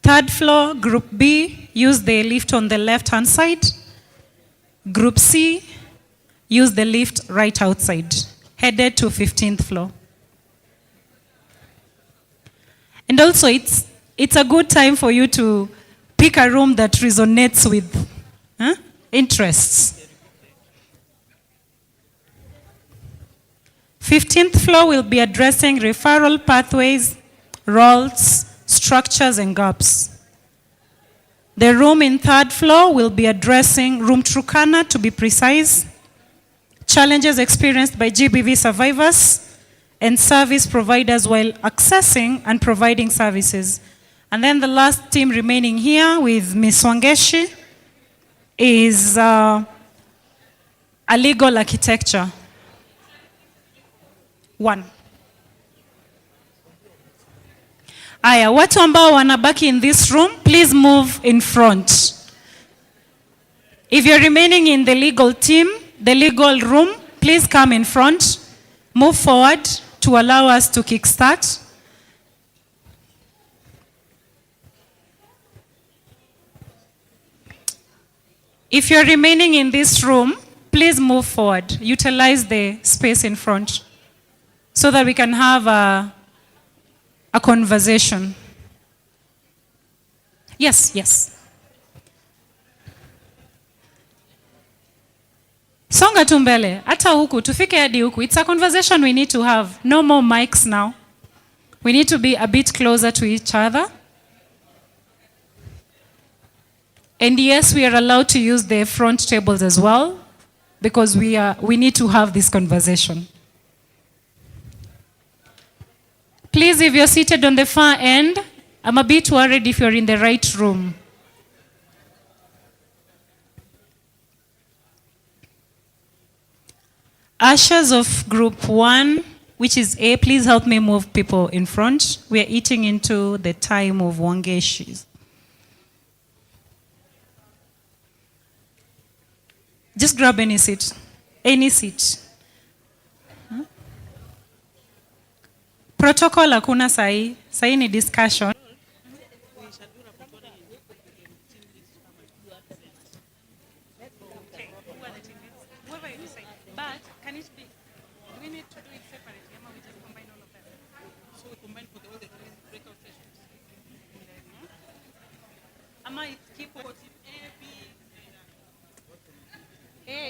Third floor, group B, use the lift on the left-hand side. Group C, use the lift right outside, headed to 15th floor. And also, it's a good time for you to pick a room that resonates with interests. 15th floor will be addressing referral pathways, roles, structures, and gaps. The room in 3rd floor will be addressing room Turkana, to be precise, challenges experienced by GBV survivors, and service providers while accessing and providing services. And then the last team remaining here with Ms. Wangeshi is a legal architecture. 1. Aya, watu ambao wanabaki in this room, please move in front. If you're remaining in the legal team, the legal room, please come in front. Move forward to allow us to kickstart. If you're remaining in this room, please move forward. Utilize the space in front so that we can have a conversation. Yes, yes. Songa tu mbele, hata huku, tufike hadi huku. It's a conversation we need to have. No more mics now. We need to be a bit closer to each other. And yes, we are allowed to use the front tables as well, because we need to have this conversation. Please, if you're seated on the far end, I'm a bit worried if you're in the right room. Ushers of group 1, which is A, please help me move people in front. We are eating into the time of Wangeshis. Just grab any seat. Any seat. Protocol hakuna sahi. Sahi ni discussion.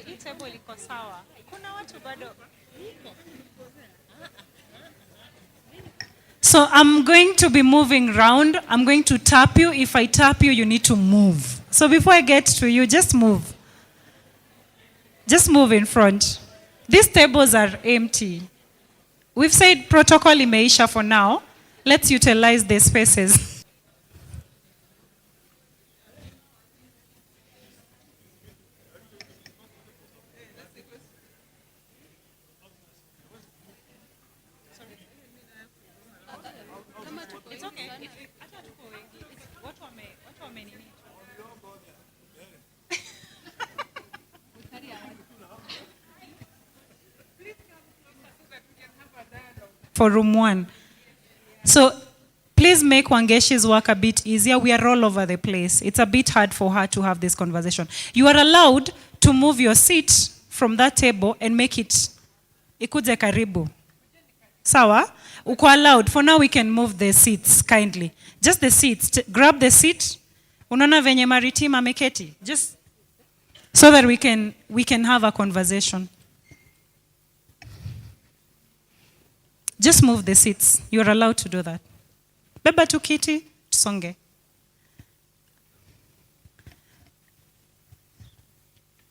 Hii table iko sawa. Kuna watu bado. So I'm going to be moving round. I'm going to tap you. If I tap you, you need to move. So before I get to you, just move. Just move in front. These tables are empty. We've said protocol imeisha for now. Let's utilize the spaces. For room 1. So please make Wangeshi's work a bit easier. We are all over the place. It's a bit hard for her to have this conversation. You are allowed to move your seat from that table and make it ikuje karibu. Sawa? Uko allowed. For now we can move the seats kindly. Just the seats. Grab the seat. Unaona venye Maritima ameketi. Just so that we can have a conversation. Just move the seats. You're allowed to do that. Beba tu kiti, tusonge.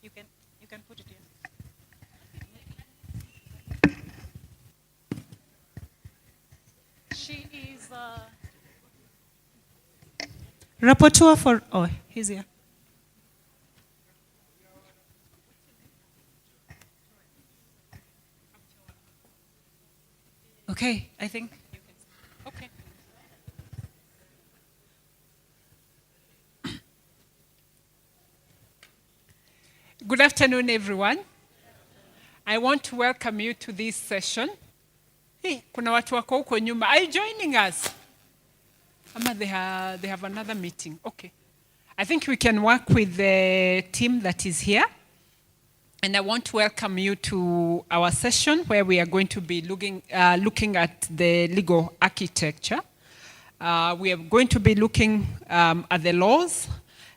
You can put it here. She is rapporteur for, he's here. Okay, I think you can. Okay. Good afternoon, everyone. I want to welcome you to this session. Hey, kuna watu wako huko nyuma. Are you joining us? Ama they have another meeting. Okay. I think we can work with the team that is here. And I want to welcome you to our session where we are going to be looking at the legal architecture. We are going to be looking at the laws,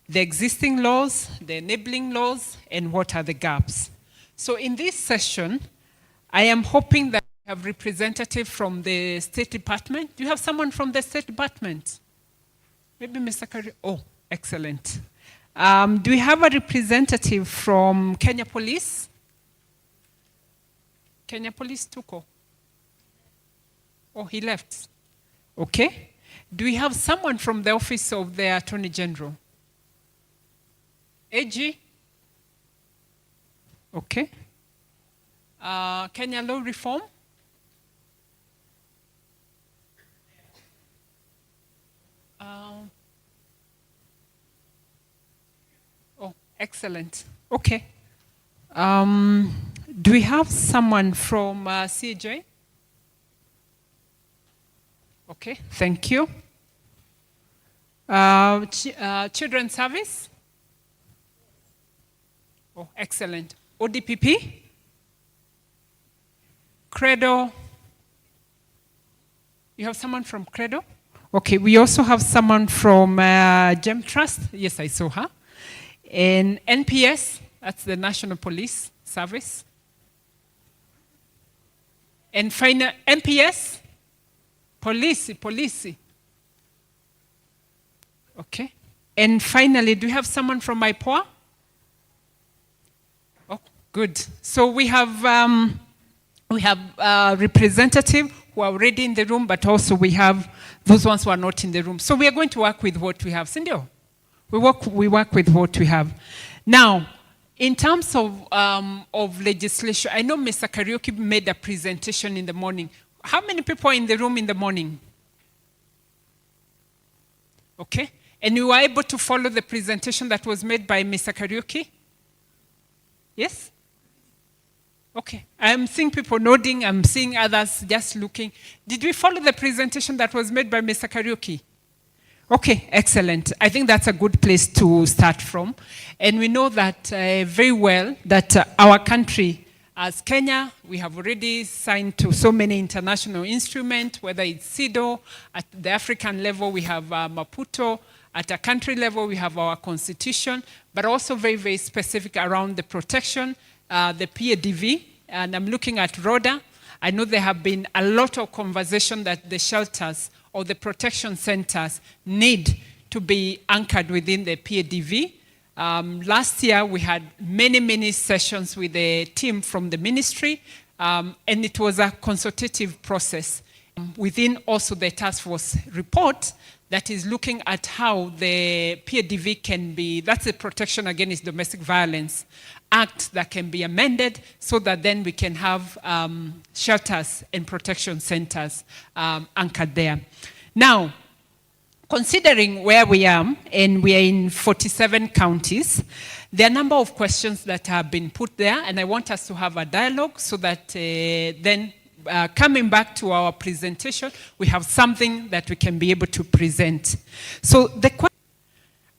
the existing laws, the enabling laws, and what are the gaps. So in this session, I am hoping that we have representative from the State Department. Do you have someone from the State Department? Maybe Mr. Curry. Oh, excellent. Do we have a representative from Kenya Police? Kenya Police, Tuko? Oh, he left. Okay. Do we have someone from the Office of the Attorney General? AG? Okay. Kenya Law Reform? Oh, excellent. Okay. Do we have someone from CJ? Okay, thank you. Children's Service? Oh, excellent. ODPP? Credo? You have someone from Credo? Okay, we also have someone from Gem Trust. Yes, I saw her. And NPS, that's the National Police Service. And final, NPS? Police. Okay. And finally, do you have someone from IPOA? Oh, good. So we have representatives who are already in the room, but also we have those ones who are not in the room. So we are going to work with what we have. Sindio? We work with what we have. Now, in terms of legislation, I know Mr. Kariuki made a presentation in the morning. How many people are in the room in the morning? Okay. And you were able to follow the presentation that was made by Mr. Kariuki? Yes? Okay. I'm seeing people nodding. I'm seeing others just looking. Did we follow the presentation that was made by Mr. Kariuki? Okay, excellent. I think that's a good place to start from. And we know that very well that our country, as Kenya, we have already signed to so many international instruments, whether it's CEDAW, at the African level we have Maputo, at a country level we have our constitution, but also very, very specific around the protection, the PADV, and I'm looking at RODA. I know there have been a lot of conversation that the shelters or the protection centers need to be anchored within the PADV. Last year, we had many, many sessions with the team from the ministry, and it was a consultative process. Within also the task force report that is looking at how the PADV can be, that's the Protection Against Domestic Violence Act that can be amended so that then we can have shelters and protection centers anchored there. Now, considering where we are, and we are in 47 counties, there are a number of questions that have been put there, and I want us to have a dialogue so that then coming back to our presentation, we have something that we can be able to present. So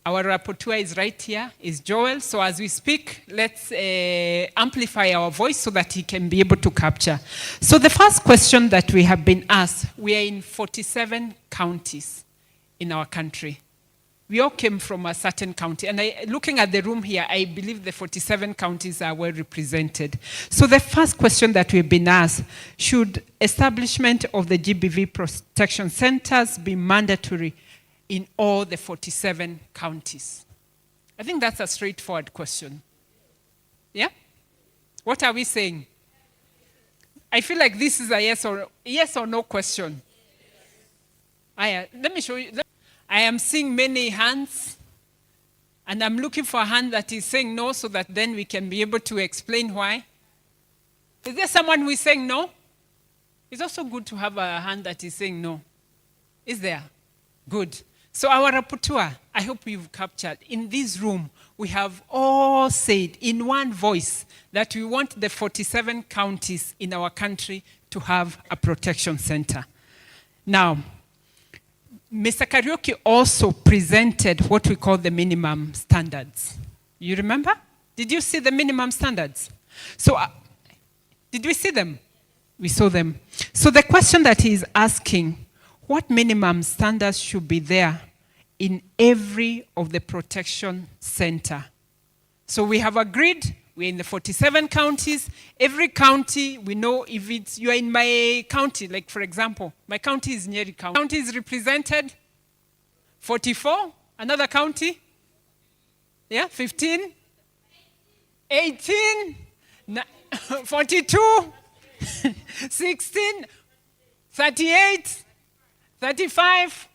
our rapporteur is right here, is Joel. So as we speak, let's amplify our voice so that he can be able to capture. So the first question that we have been asked, we are in 47 counties in our country. We all came from a certain county. And looking at the room here, I believe the 47 counties are well represented. So the first question that we've been asked, should establishment of the GBV protection centers be mandatory in all the 47 counties? I think that's a straightforward question. Yeah? What are we saying? I feel like this is a yes or no question. Let me show you. I am seeing many hands, and I'm looking for a hand that is saying no so that then we can be able to explain why. Is there someone who is saying no? It's also good to have a hand that is saying no. Is there? Good. So our rapporteur, I hope you've captured, in this room, we have all said in one voice that we want the 47 counties in our country to have a protection center. Now, Mr. Kariuki also presented what we call the minimum standards. You remember? Did you see the minimum standards? So, did we see them? We saw them. So the question that he is asking, what minimum standards should be there in every of the protection center? So we have agreed, we're in the 47 counties. Every county, we know if it's, you're in my county, like for example, my county is Nyeri County. County is represented 44, another county, yeah, 15, 18, 42, 16, 38, 35,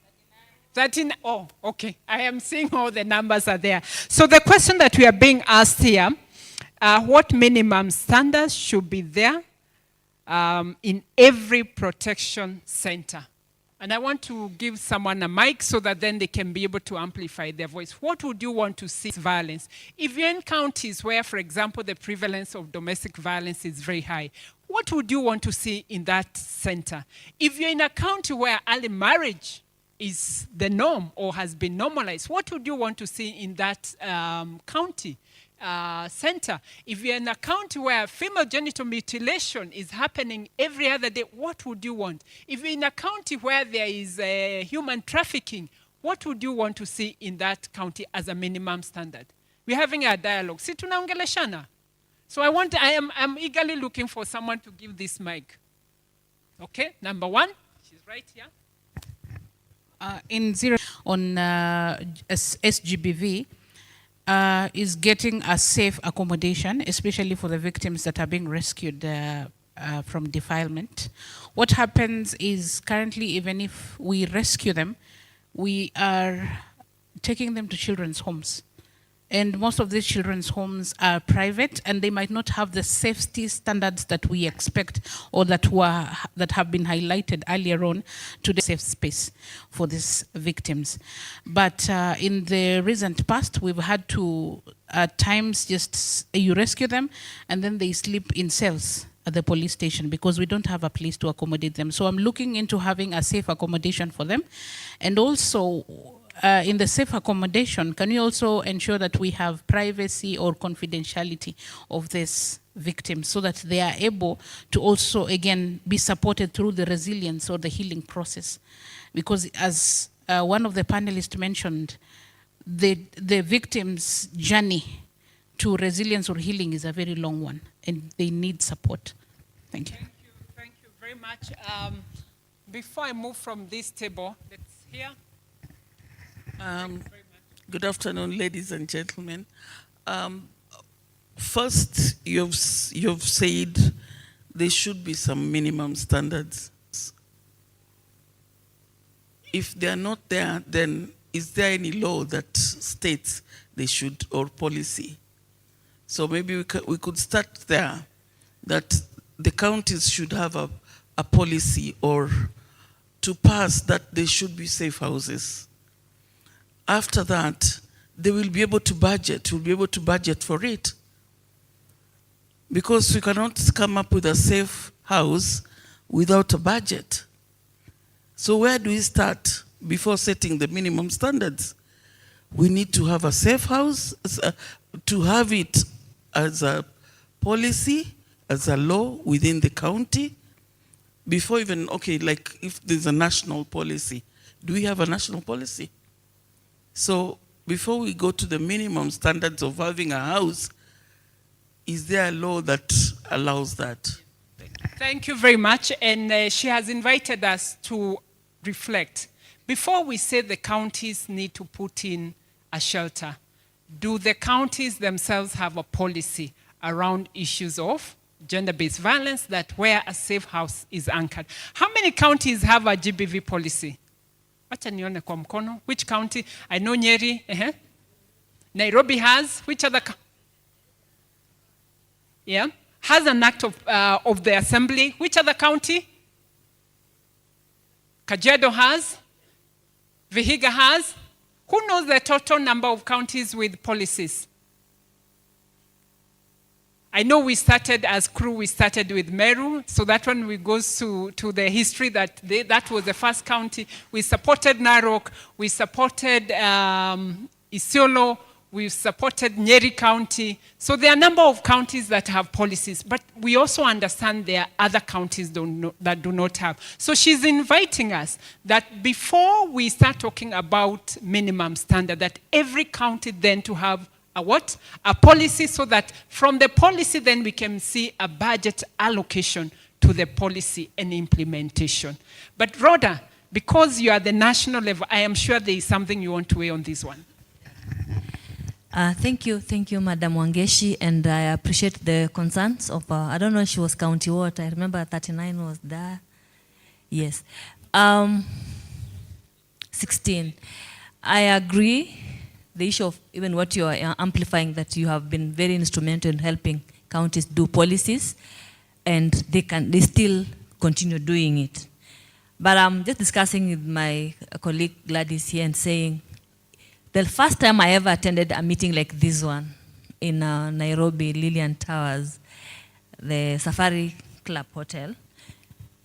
13, oh, okay. I am seeing all the numbers are there. So the question that we are being asked here, what minimum standards should be there in every protection center? And I want to give someone a mic so that then they can be able to amplify their voice. What would you want to see violence? If you're in counties where, for example, the prevalence of domestic violence is very high, what would you want to see in that center? If you're in a county where early marriage is the norm or has been normalized, what would you want to see in that county center? If you're in a county where female genital mutilation is happening every other day, what would you want? If you're in a county where there is human trafficking, what would you want to see in that county as a minimum standard? We're having a dialogue. Si tunaongeleshana. So I'm eagerly looking for someone to give this mic. Okay, number one, she's right here. In zero on SGBV is getting a safe accommodation, especially for the victims that are being rescued from defilement. What happens is currently, even if we rescue them, we are taking them to children's homes. And most of these children's homes are private, and they might not have the safety standards that we expect or that have been highlighted earlier on to the safe space for these victims. But in the recent past, we've had to, at times, just you rescue them, and then they sleep in cells at the police station because we don't have a place to accommodate them. So I'm looking into having a safe accommodation for them. And also, in the safe accommodation, can you also ensure that we have privacy or confidentiality of these victims so that they are able to also, again, be supported through the resilience or the healing process? Because as one of the panelists mentioned, the victim's journey to resilience or healing is a very long one, and they need support. Thank you. Thank you very much. Before I move from this table, let's hear. Good afternoon, ladies and gentlemen. First, you've said there should be some minimum standards. If they are not there, then is there any law that states they should, or policy? So maybe we could start there, that the counties should have a policy or to pass that there should be safe houses. After that, they will be able to budget. We'll be able to budget for it. Because we cannot come up with a safe house without a budget. So where do we start before setting the minimum standards? We need to have a safe house, to have it as a policy, as a law within the county, before even, okay, like if there's a national policy, do we have a national policy? So before we go to the minimum standards of having a house, is there a law that allows that? Thank you very much. And she has invited us to reflect. Before we say the counties need to put in a shelter, do the counties themselves have a policy around issues of gender-based violence, that where a safe house is anchored? How many counties have a GBV policy? Wacha nione kwa mkono. Which county? I know Nyeri. Nairobi has. Which other? Yeah. Has an act of the assembly. Which other county? Kajiado has. Vihiga has. Who knows the total number of counties with policies? I know we started as crew, we started with Meru, so that one we goes to the history that that was the first county. We supported Narok, we supported Isiolo, We've supported Nyeri County. So there are a number of counties that have policies, but we also understand there are other counties that do not have. So she's inviting us that before we start talking about minimum standard, that every county then to have a what? A policy, so that from the policy then we can see a budget allocation to the policy and implementation. But Rhoda, because you are the national level, I am sure there is something you want to weigh on this one. Thank you, Madam Wangeshi, and I appreciate the concerns of, I don't know if she was county what, I remember 39 was there. Yes. 16. I agree, the issue of even what you are amplifying, that you have been very instrumental in helping counties do policies, and they still continue doing it. But I'm just discussing with my colleague Gladys here and saying, the first time I ever attended a meeting like this one in Nairobi, Lillian Towers, the Safari Club Hotel,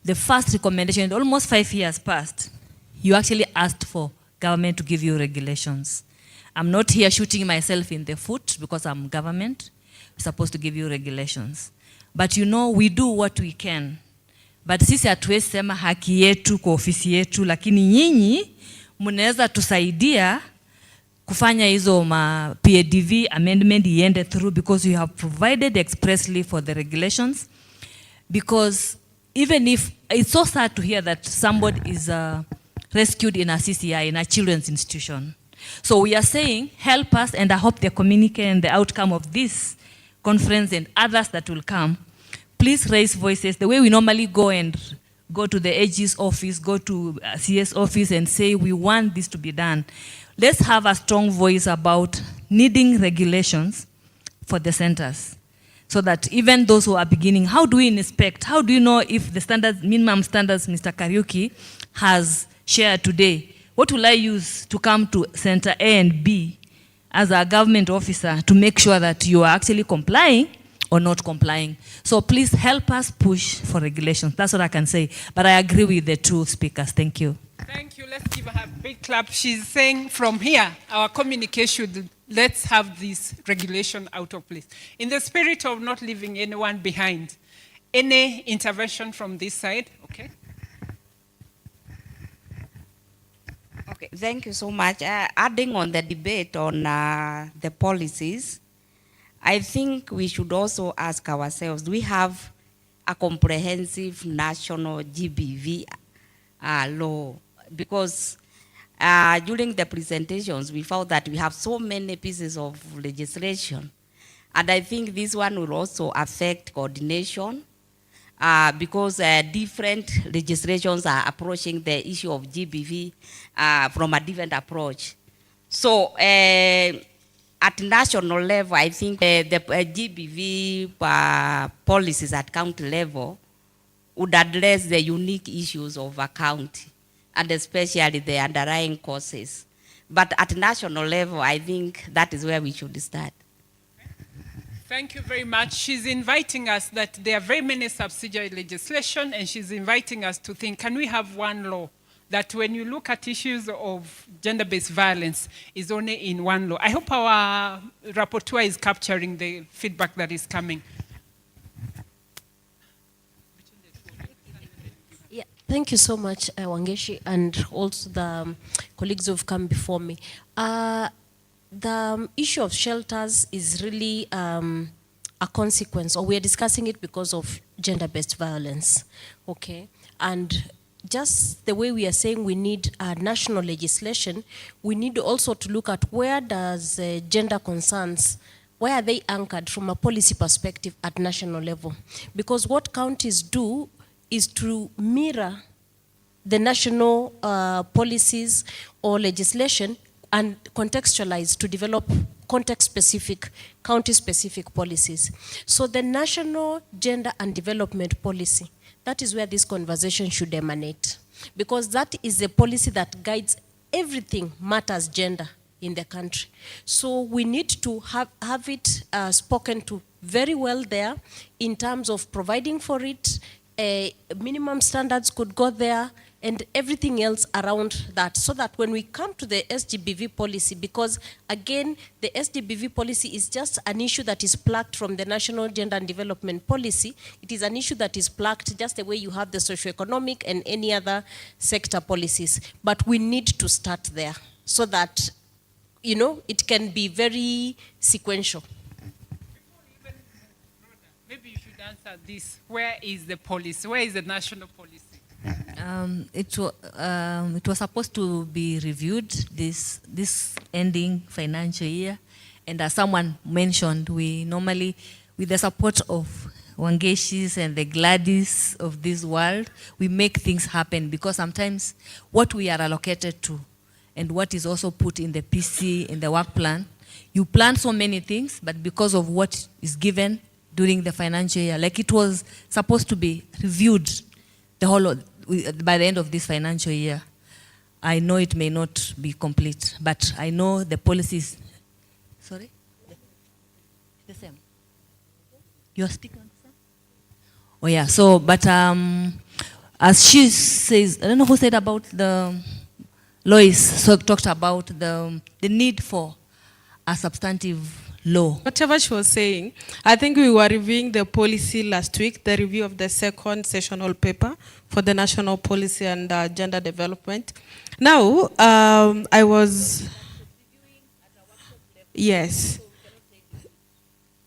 the first recommendation, almost 5 years passed, you actually asked for government to give you regulations. I'm not here shooting myself in the foot because I'm government. We're supposed to give you regulations. But you know, we do what we can. But sisi hatuwezi sema haki yetu kwa ofisi yetu, lakini nyinyi mnaweza tusaidia kufanya hizo PADV amendment iende through, because you have provided expressly for the regulations. Because even if, it's so sad to hear that somebody is rescued in a CCI, in a children's institution. So we are saying, help us, and I hope the communique and the outcome of this conference and others that will come, please raise voices the way we normally go to the AG's office, go to CS office and say, we want this to be done. Let's have a strong voice about needing regulations for the centers, so that even those who are beginning, how do we inspect? How do you know if the standards, minimum standards Mr. Kariuki has shared today, what will I use to come to center A and B as a government officer to make sure that you are actually complying or not complying? So please help us push for regulations. That's what I can say. But I agree with the two speakers. Thank you. Thank you. Let's give her a big clap. She's saying from here, our communication, let's have this regulation out of place. In the spirit of not leaving anyone behind, any intervention from this side? Okay. Okay, thank you so much. Adding on the debate on the policies, I think we should also ask ourselves, do we have a comprehensive national GBV law? Because during the presentations, we found that we have so many pieces of legislation. And I think this one will also affect coordination, because different legislations are approaching the issue of GBV from a different approach. So at national level, I think the GBV policies at county level would address the unique issues of a county, and especially the underlying causes. But at national level, I think that is where we should start. Thank you very much. She's inviting us that there are very many subsidiary legislation, and she's inviting us to think, can we have one law that when you look at issues of gender-based violence is only in one law? I hope our rapporteur is capturing the feedback that is coming. Yeah, thank you so much, Wangeshi, and also the colleagues who have come before me. The issue of shelters is really a consequence, or we are discussing it because of gender-based violence, okay? And just the way we are saying we need national legislation, we need also to look at where does gender concerns, where are they anchored from a policy perspective at national level? Because what counties do is to mirror the national policies or legislation and contextualize to develop context-specific, county-specific policies. So the National Gender and Development Policy, that is where this conversation should emanate, because that is a policy that guides everything matters gender in the country. So we need to have it spoken to very well there in terms of providing for it. Minimum standards could go there, and everything else around that, so that when we come to the SGBV policy, because again, the SGBV policy is just an issue that is plucked from the National Gender and Development Policy. It is an issue that is plucked just the way you have the socioeconomic and any other sector policies. But we need to start there so that, you know, it can be very sequential. Maybe you should answer this. Where is the policy? Where is the national policy? It was supposed to be reviewed this ending financial year, and as someone mentioned, we normally, with the support of Wangeshis and the Gladys of this world, we make things happen, because sometimes what we are allocated to and what is also put in the PC, in the work plan, you plan so many things, but because of what is given during the financial year, like it was supposed to be reviewed the whole by the end of this financial year. I know it may not be complete, but I know the policies. Sorry? The same. You're speaking on the same? Oh yeah, so, but as she says, I don't know who said about the, Lois so talked about the need for a substantive law. Whatever she was saying, I think we were reviewing the policy last week, the review of the second sessional paper for the national policy and gender development. Now, I was, yes,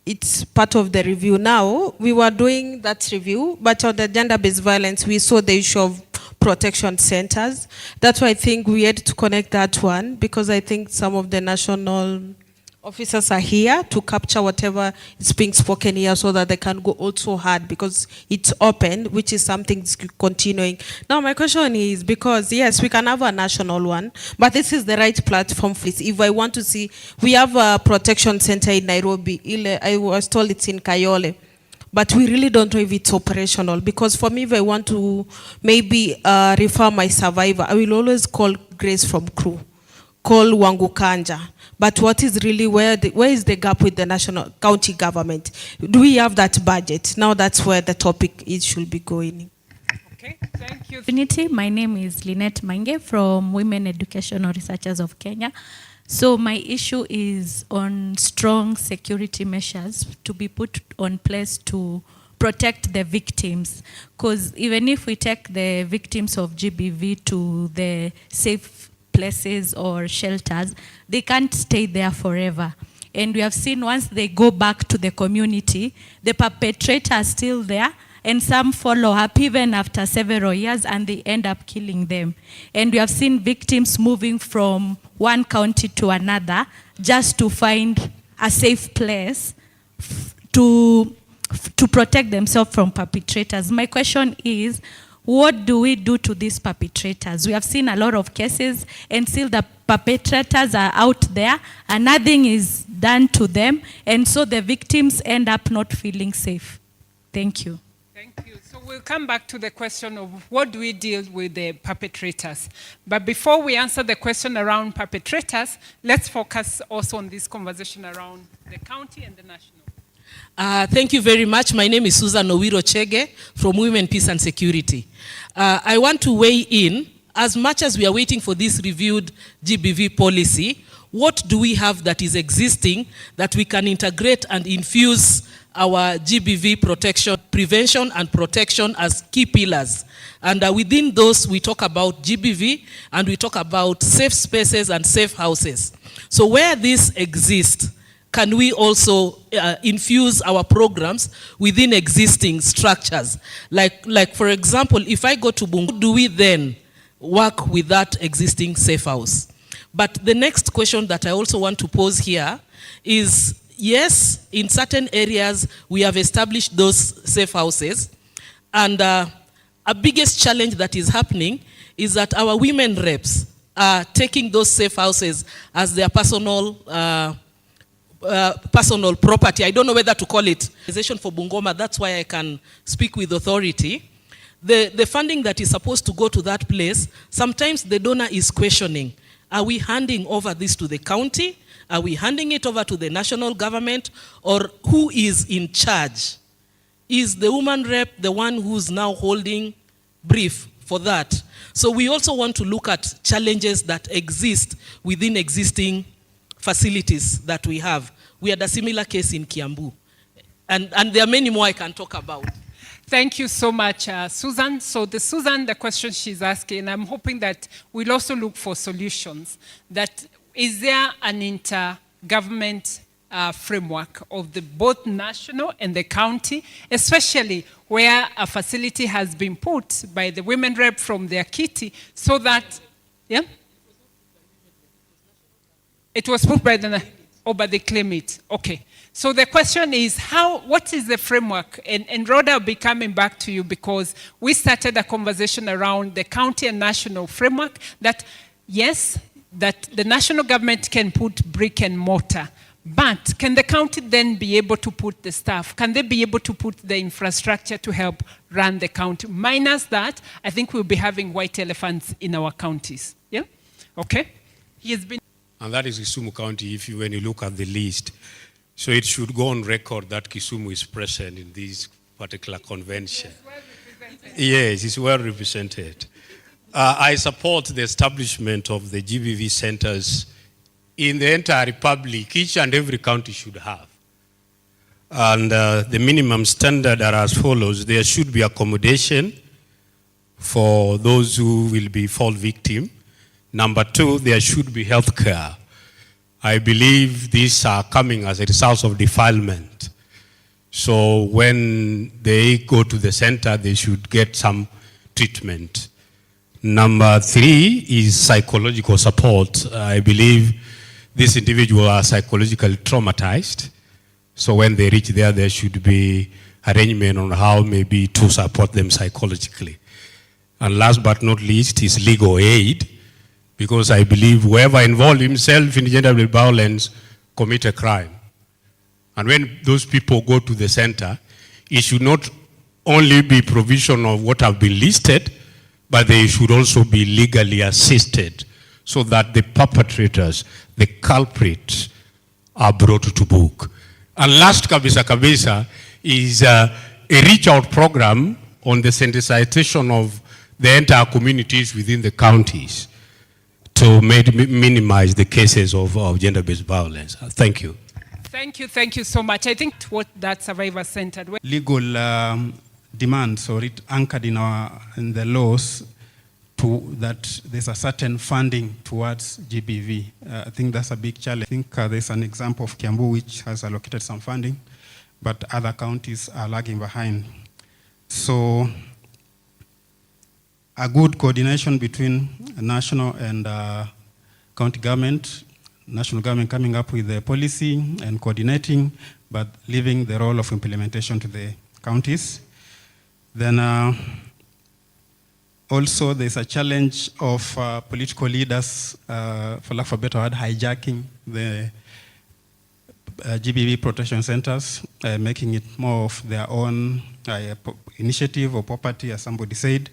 it's part of the review. Now, we were doing that review, but on the gender-based violence, we saw the issue of protection centers. That's why I think we had to connect that one, because I think some of the national officers are here to capture whatever is being spoken here so that they can go also hard, because it's open, which is something that's continuing. Now my question is, because yes, we can have a national one, but this is the right platform for this. If I want to see, we have a protection center in Nairobi. I was told it's in Kayole. But we really don't know if it's operational, because for me, if I want to maybe refer my survivor, I will always call Grace from Crew, call Wangu Kanja. But what is really, where is the gap with the national county government? Do we have that budget? Now that's where the topic should be going. Okay, thank you. Unity, my name is Lynette Mange from Women Educational Researchers of Kenya. So my issue is on strong security measures to be put on place to protect the victims. Because even if we take the victims of GBV to the safe places or shelters, they can't stay there forever. And we have seen once they go back to the community, the perpetrator is still there, and some follow up even after several years, and they end up killing them. And we have seen victims moving from one county to another just to find a safe place to protect themselves from perpetrators. My question is, what do we do to these perpetrators? We have seen a lot of cases, and still the perpetrators are out there and nothing is done to them, and so the victims end up not feeling safe. Thank you. Thank you. So we'll come back to the question of what do we deal with the perpetrators. But before we answer the question around perpetrators, let's focus also on this conversation around the county and the national. Thank you very much. My name is Susan Owiro Chege from Women, Peace and Security. I want to weigh in, as much as we are waiting for this reviewed GBV policy, what do we have that is existing that we can integrate and infuse our GBV protection, prevention and protection as key pillars. And within those, we talk about GBV and we talk about safe spaces and safe houses. So where this exists, can we also infuse our programs within existing structures? Like for example, if I go to Bungu, do we then work with that existing safe house? But the next question that I also want to pose here is, yes, in certain areas, we have established those safe houses. And a biggest challenge that is happening is that our women reps are taking those safe houses as their personal property. I don't know whether to call it organization for Bungoma. That's why I can speak with authority. The funding that is supposed to go to that place, sometimes the donor is questioning, are we handing over this to the county? Are we handing it over to the national government? Or who is in charge? Is the woman rep the one who's now holding brief for that. So we also want to look at challenges that exist within existing facilities that we have. We had a similar case in Kiambu. And there are many more I can talk about. Thank you so much, Susan. So Susan, the question she's asking, I'm hoping that we'll also look for solutions. That is there an intergovernment framework of the both national and the county, especially where a facility has been put by the women rep from their kitty, so that, yeah? It was put by the, but they claim it. Okay. So the question is, what is the framework? And Rhoda, I'll be coming back to you because we started a conversation around the county and national framework that, yes, that the national government can put brick and mortar, but can the county then be able to put the staff? Can they be able to put the infrastructure to help run the county? Minus that, I think we'll be having white elephants in our counties. Yeah? Okay? He has been... And that is Kisumu County, when you look at the list. So it should go on record that Kisumu is present in this particular convention. Yes, it's well represented. I support the establishment of the GBV centers in the entire republic. Each and every county should have. And the minimum standard are as follows. There should be accommodation for those who will be fall victim. Number two, there should be health care. I believe these are coming as a result of defilement. So when they go to the center, they should get some treatment. Number three is psychological support. I believe these individuals are psychologically traumatized. So when they reach there, there should be arrangement on how maybe to support them psychologically. And last but not least is legal aid, because I believe whoever involved himself in gender-based violence commit a crime. And when those people go to the center, it should not only be provision of what have been listed, but they should also be legally assisted so that the perpetrators, the culprits, are brought to book. And last kabisa is a reach-out program on the sensitization of the entire communities within the counties to minimize the cases of gender-based violence. Thank you. Thank you so much. I think what that survivor-centered... Legal demands, or it anchored in the laws, that there's a certain funding towards GBV. I think that's a big challenge. I think there's an example of Kiambu which has allocated some funding, but other counties are lagging behind. So a good coordination between national and county government, national government coming up with the policy and coordinating, but leaving the role of implementation to the counties. Then also there's a challenge of political leaders, for lack of a better word, hijacking the GBV protection centers, making it more of their own initiative or property, as somebody said.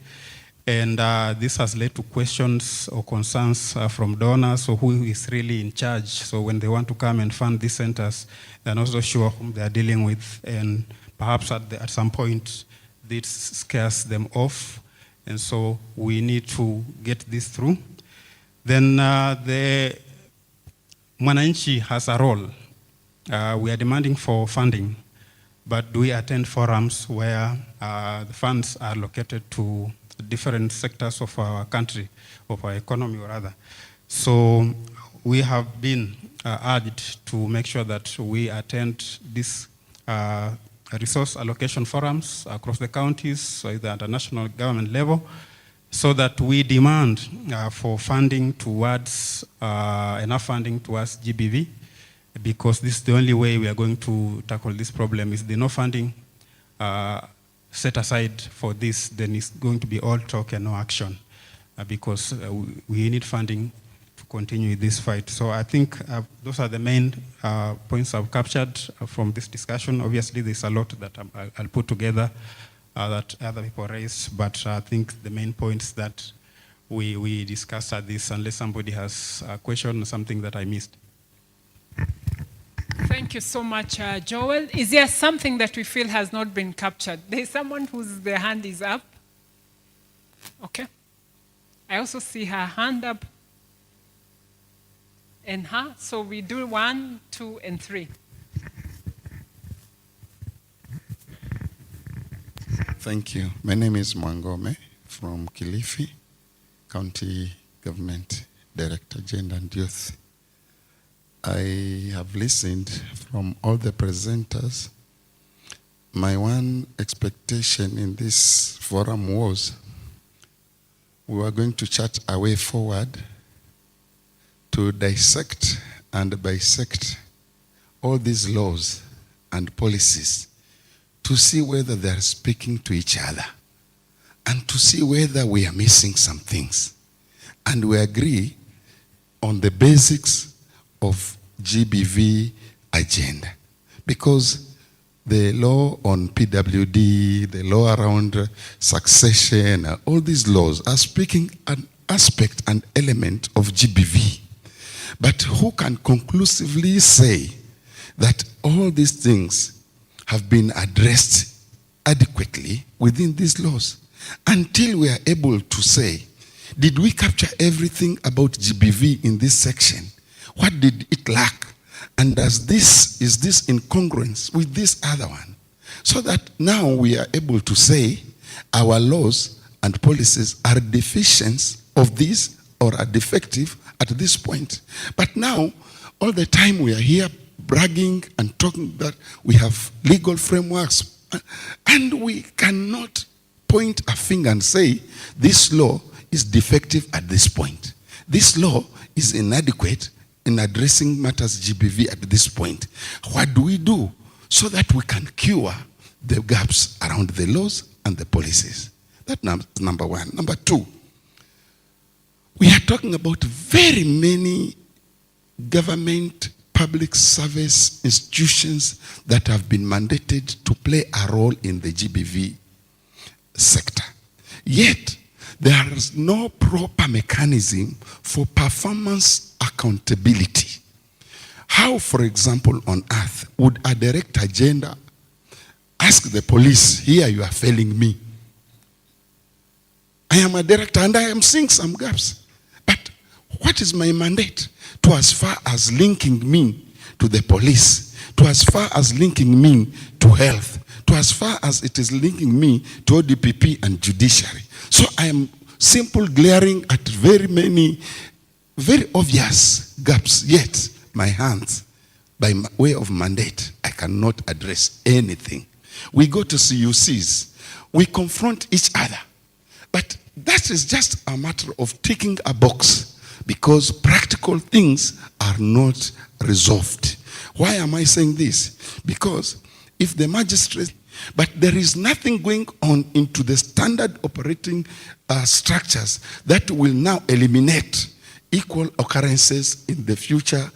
And this has led to questions or concerns from donors, so who is really in charge. So when they want to come and fund these centers, they're not so sure whom they are dealing with. And perhaps at some point, this scares them off. And so we need to get this through. Then the Mwananchi has a role. We are demanding for funding, but do we attend forums where the funds are allocated to different sectors of our country, of our economy or other? So we have been urged to make sure that we attend these resource allocation forums across the counties, either at a national government level, so that we demand for funding towards, enough funding towards GBV, because this is the only way we are going to tackle this problem. Is the no funding set aside for this, then it's going to be all talk and no action, because we need funding to continue this fight. So I think those are the main points I've captured from this discussion. Obviously, there's a lot that I'll put together that other people raised, but I think the main points that we discussed are this, unless somebody has a question or something that I missed. Thank you so much, Joel. Is there something that we feel has not been captured? There's someone whose their hand is up. Okay. I also see her hand up. And her. So we do 1, 2, and 3. Thank you. My name is Mwangome from Kilifi, County Government Director, Gender and Youth. I have listened from all the presenters. My one expectation in this forum was we were going to chart a way forward to dissect and bisect all these laws and policies to see whether they are speaking to each other and to see whether we are missing some things. And we agree on the basics of GBV agenda. Because the law on PWD, the law around succession, all these laws are speaking an aspect and element of GBV. But who can conclusively say that all these things have been addressed adequately within these laws? Until we are able to say, did we capture everything about GBV in this section? What did it lack? And is this in congruence with this other one? So that now we are able to say our laws and policies are deficient of this or are defective at this point. But now, all the time we are here bragging and talking that we have legal frameworks, and we cannot point a finger and say this law is defective at this point. This law is inadequate in addressing matters GBV at this point. What do we do so that we can cure the gaps around the laws and the policies? That's number one. Number two, we are talking about very many government public service institutions that have been mandated to play a role in the GBV sector. Yet, there is no proper mechanism for performance accountability. How, for example, on earth would a direct agenda ask the police, here you are failing me? I am a director and I am seeing some gaps. But what is my mandate? To as far as linking me to the police, to as far as linking me to health, to as far as it is linking me to ODPP and judiciary. So I am simple glaring at very many, very obvious gaps, yet my hands, by way of mandate, I cannot address anything. We go to CUCs, we confront each other, but that is just a matter of ticking a box because practical things are not resolved. Why am I saying this? Because if the magistrate, but there is nothing going on into the standard operating structures that will now eliminate equal occurrences in the future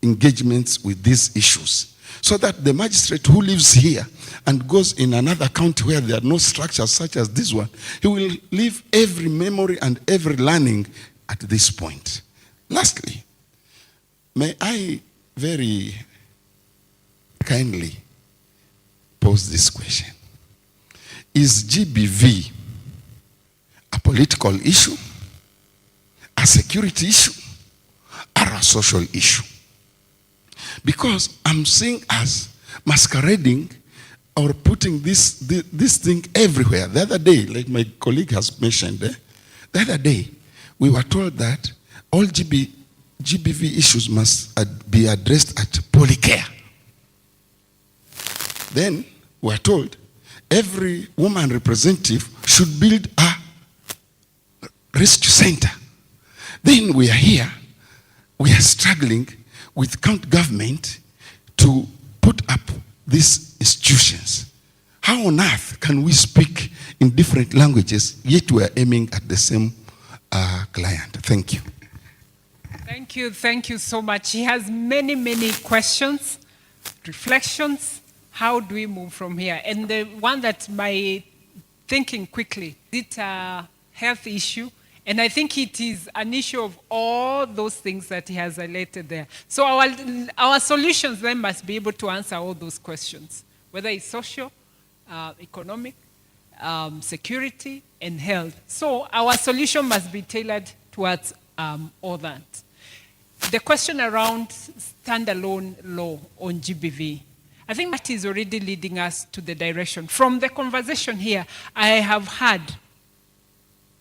engagements with these issues. So that the magistrate who lives here and goes in another county where there are no structures such as this one, he will leave every memory and every learning at this point. Lastly, may I very kindly pose this question. Is GBV a political issue, a security issue, or a social issue? Because I'm seeing us masquerading or putting this thing everywhere. The other day, like my colleague has mentioned, the other day, we were told that all GBV issues must be addressed at Polycare. Then we are told every woman representative should build a rescue center. Then we are here, we are struggling with county government to put up these institutions. How on earth can we speak in different languages, yet we are aiming at the same client? Thank you. Thank you so much. He has many, many questions, reflections. How do we move from here? And the one that my thinking quickly, is it a health issue? And I think it is an issue of all those things that he has highlighted there. So our solutions then must be able to answer all those questions, whether it's social, economic, security, and health. So our solution must be tailored towards all that. The question around standalone law on GBV, I think that is already leading us to the direction. From the conversation here, I have heard,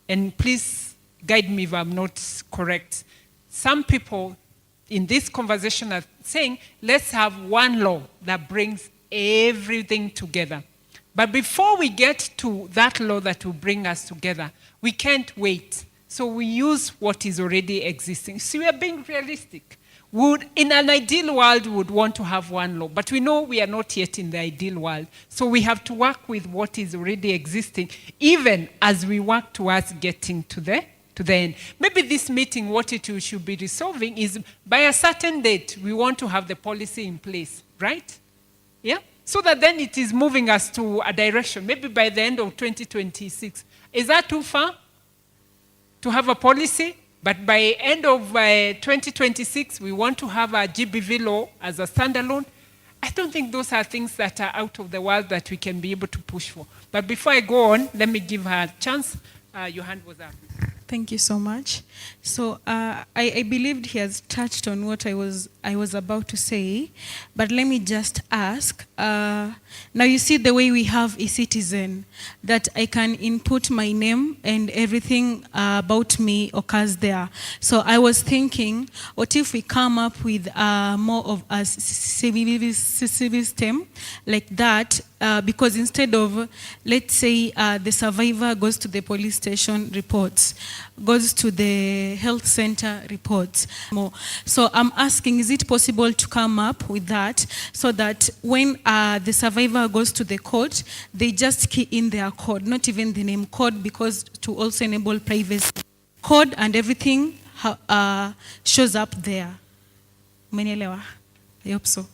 and please guide me if I'm not correct, some people in this conversation are saying, let's have one law that brings everything together. But before we get to that law that will bring us together, we can't wait. So we use what is already existing. So we are being realistic. In an ideal world, we would want to have one law, but we know we are not yet in the ideal world. So we have to work with what is already existing, even as we work towards getting to the end. Maybe this meeting, what it should be resolving is by a certain date, we want to have the policy in place, right? Yeah? So that then it is moving us to a direction, maybe by the end of 2026. Is that too far to have a policy? But by end of 2026, we want to have a GBV law as a standalone. I don't think those are things that are out of the world that we can be able to push for. But before I go on, let me give her a chance. Your hand was up. Thank you so much. So I believed he has touched on what I was about to say, but let me just ask. Now you see the way we have eCitizen, that I can input my name and everything about me occurs there. So I was thinking, what if we come up with more of a system like that? Because instead of, let's say, the survivor goes to the police station, reports, goes to the health center, reports. So I'm asking, is it possible to come up with that so that when the survivor goes to the court, they just key in their code, not even the name code, because to also enable privacy. Code and everything shows up there. Umenielewa? I hope so.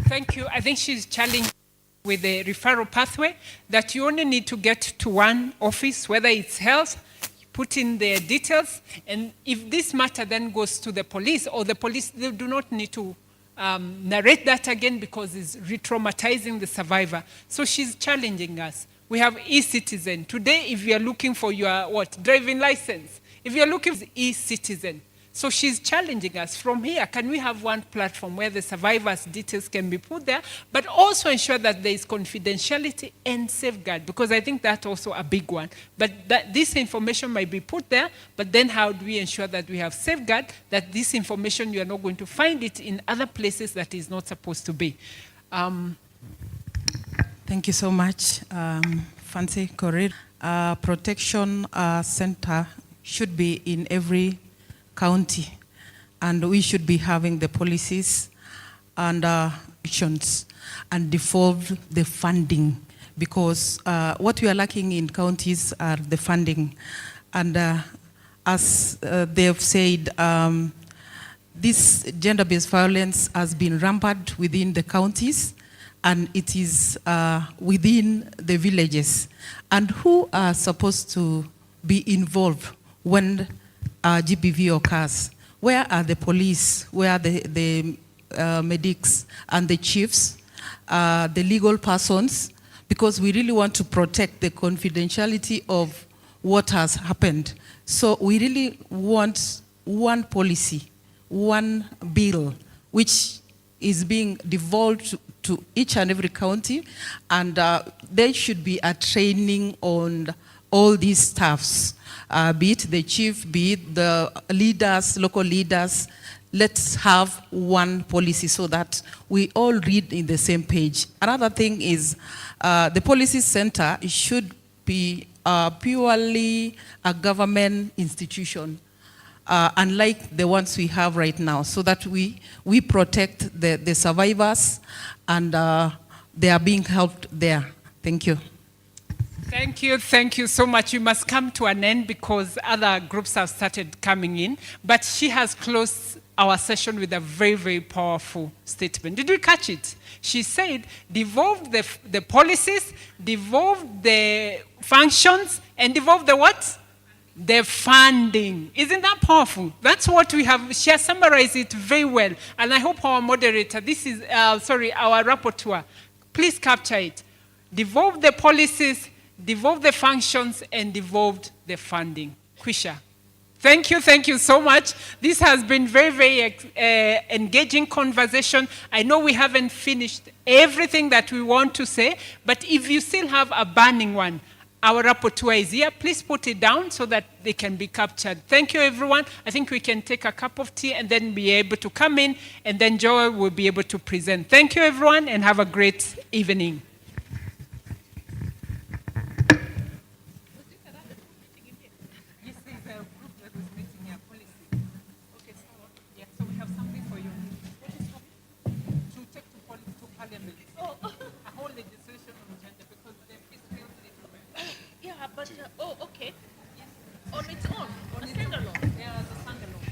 Thank you. I think she's challenged with the referral pathway that you only need to get to one office, whether it's health, put in their details, and if this matter then goes to the police, or the police, they do not need to narrate that again because it's re-traumatizing the survivor. So she's challenging us. We have eCitizen. Today, if you're looking for your driving license, if you're looking for eCitizen, so she's challenging us from here. Can we have one platform where the survivors' details can be put there, but also ensure that there is confidentiality and safeguard? Because I think that's also a big one. But this information might be put there, but then how do we ensure that we have safeguard, that this information, you are not going to find it in other places that is not supposed to be? Thank you so much, Fancy Korir. Protection center should be in every county, and we should be having the policies and actions and devolve the funding, because what we are lacking in counties are the funding. And as they have said, this gender-based violence has been rampant within the counties, and it is within the villages. And who are supposed to be involved when GBV occurs? Where are the police? Where are the medics and the chiefs, the legal persons? Because we really want to protect the confidentiality of what has happened. So we really want one policy, one bill, which is being devolved to each and every county, and there should be a training on all these staffs. Be it the chief, be it the leaders, local leaders. Let's have one policy so that we all read in the same page. Another thing is the policy center should be purely a government institution, unlike the ones we have right now, so that we protect the survivors and they are being helped there. Thank you. Thank you so much. You must come to an end because other groups have started coming in. But she has closed our session with a very, very powerful statement. Did we catch it? She said, devolve the policies, devolve the functions, and devolve the what? The funding. Isn't that powerful? That's what we have. She has summarized it very well. And I hope our moderator, our rapporteur, please capture it. devolved the policies, devolved the functions, and devolved the funding. Kwisha. Thank you so much. This has been very engaging conversation. I know we haven't finished everything that we want to say, but if you still have a burning one, our rapporteur is here. Please put it down so that they can be captured. Thank you, everyone. I think we can take a cup of tea and then be able to come in, and then Joel will be able to present. Thank you, everyone, and have a great evening. Okay. On its own, on a standalone. Yeah, as a standalone.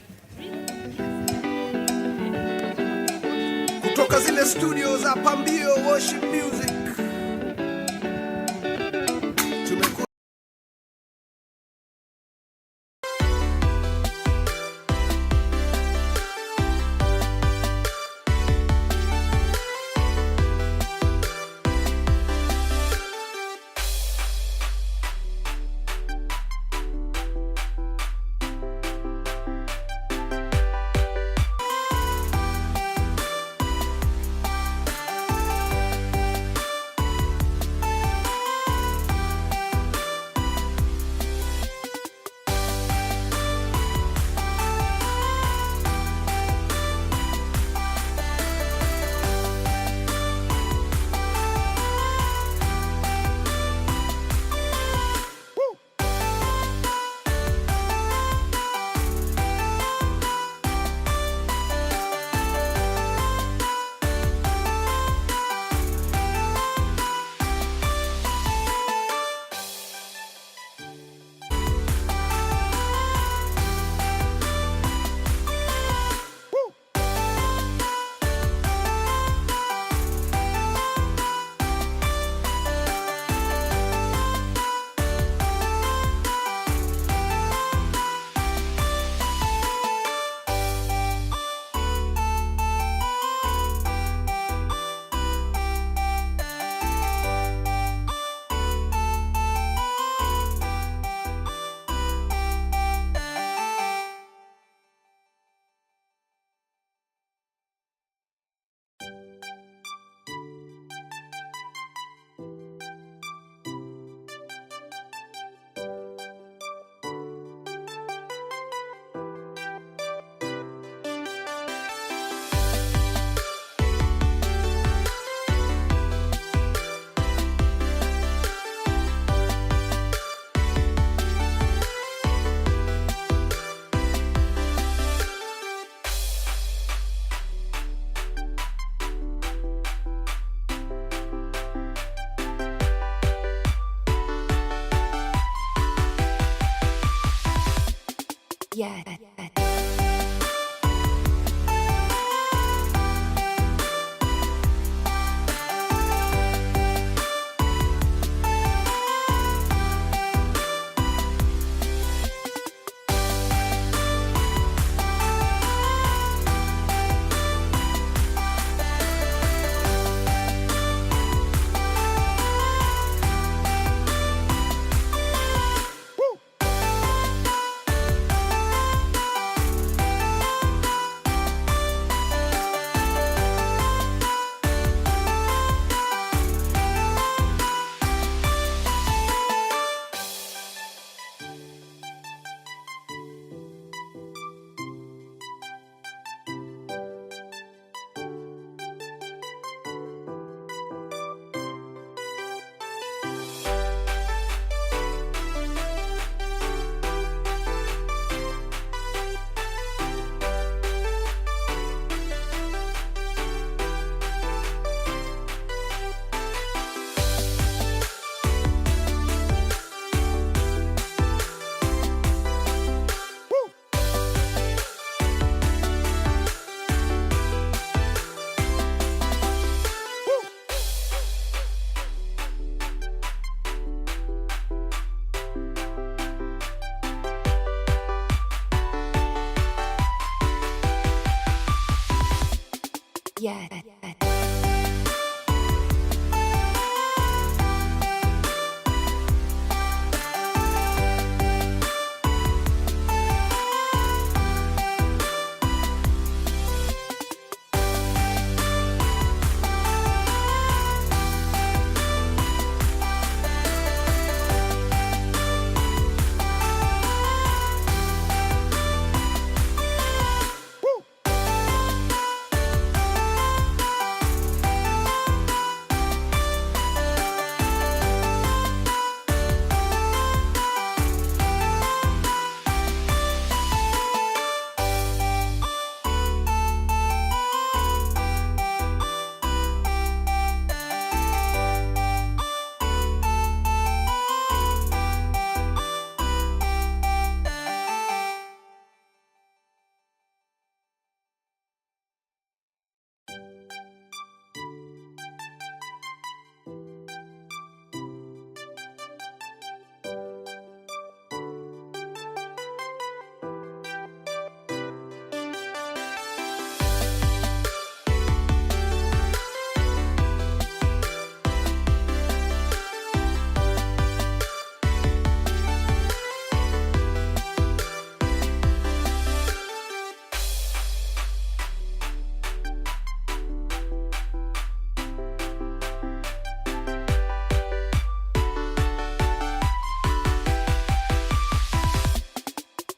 Kutoka zile studio za Pambio Worship Music. Yes. Yes.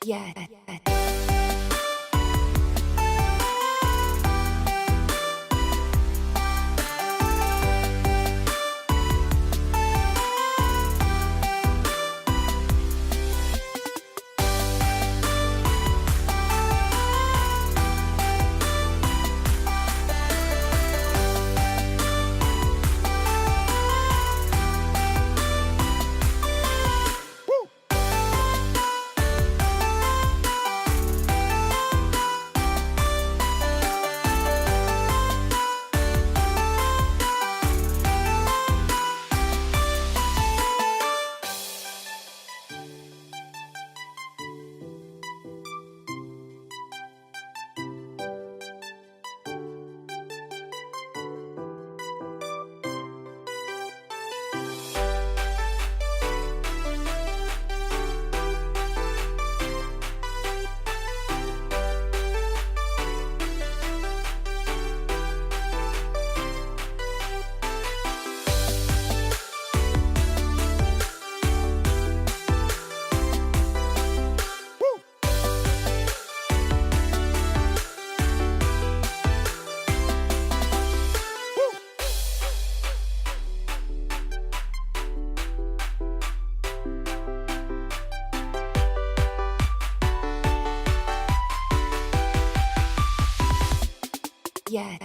Yes. Yes.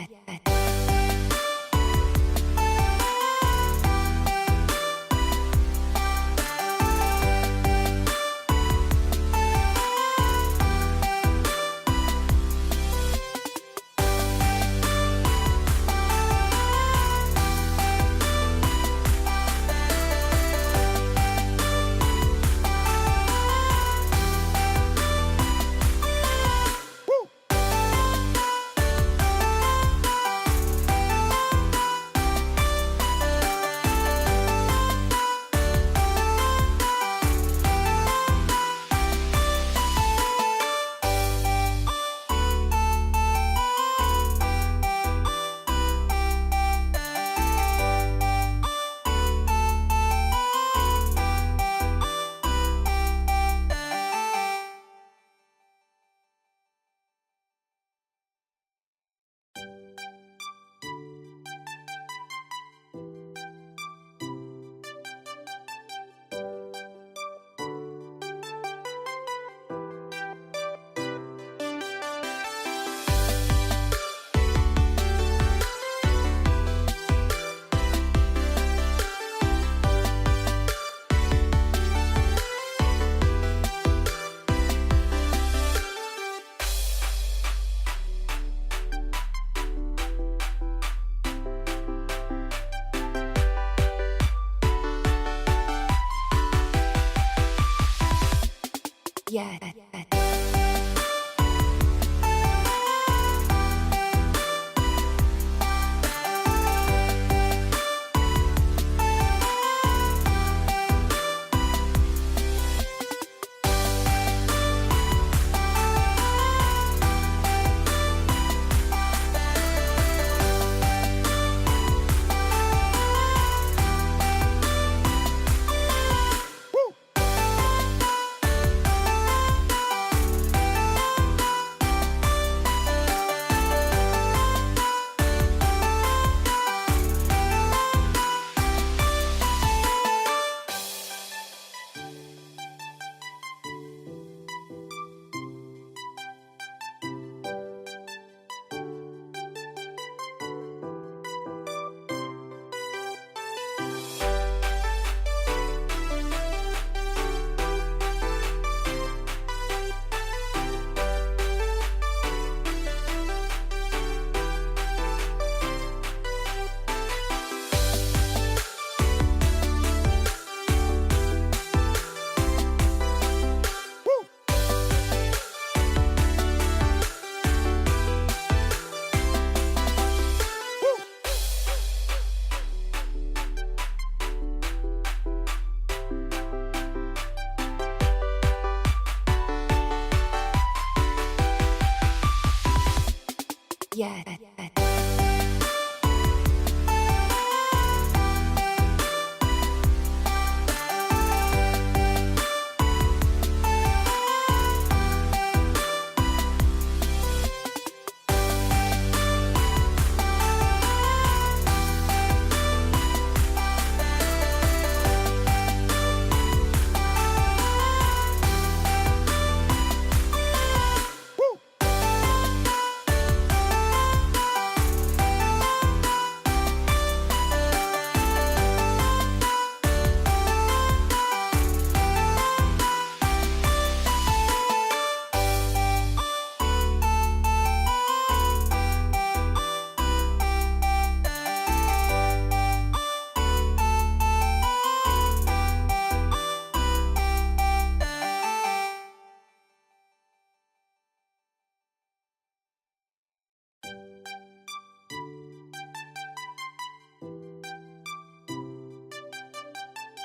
Yes. Yes.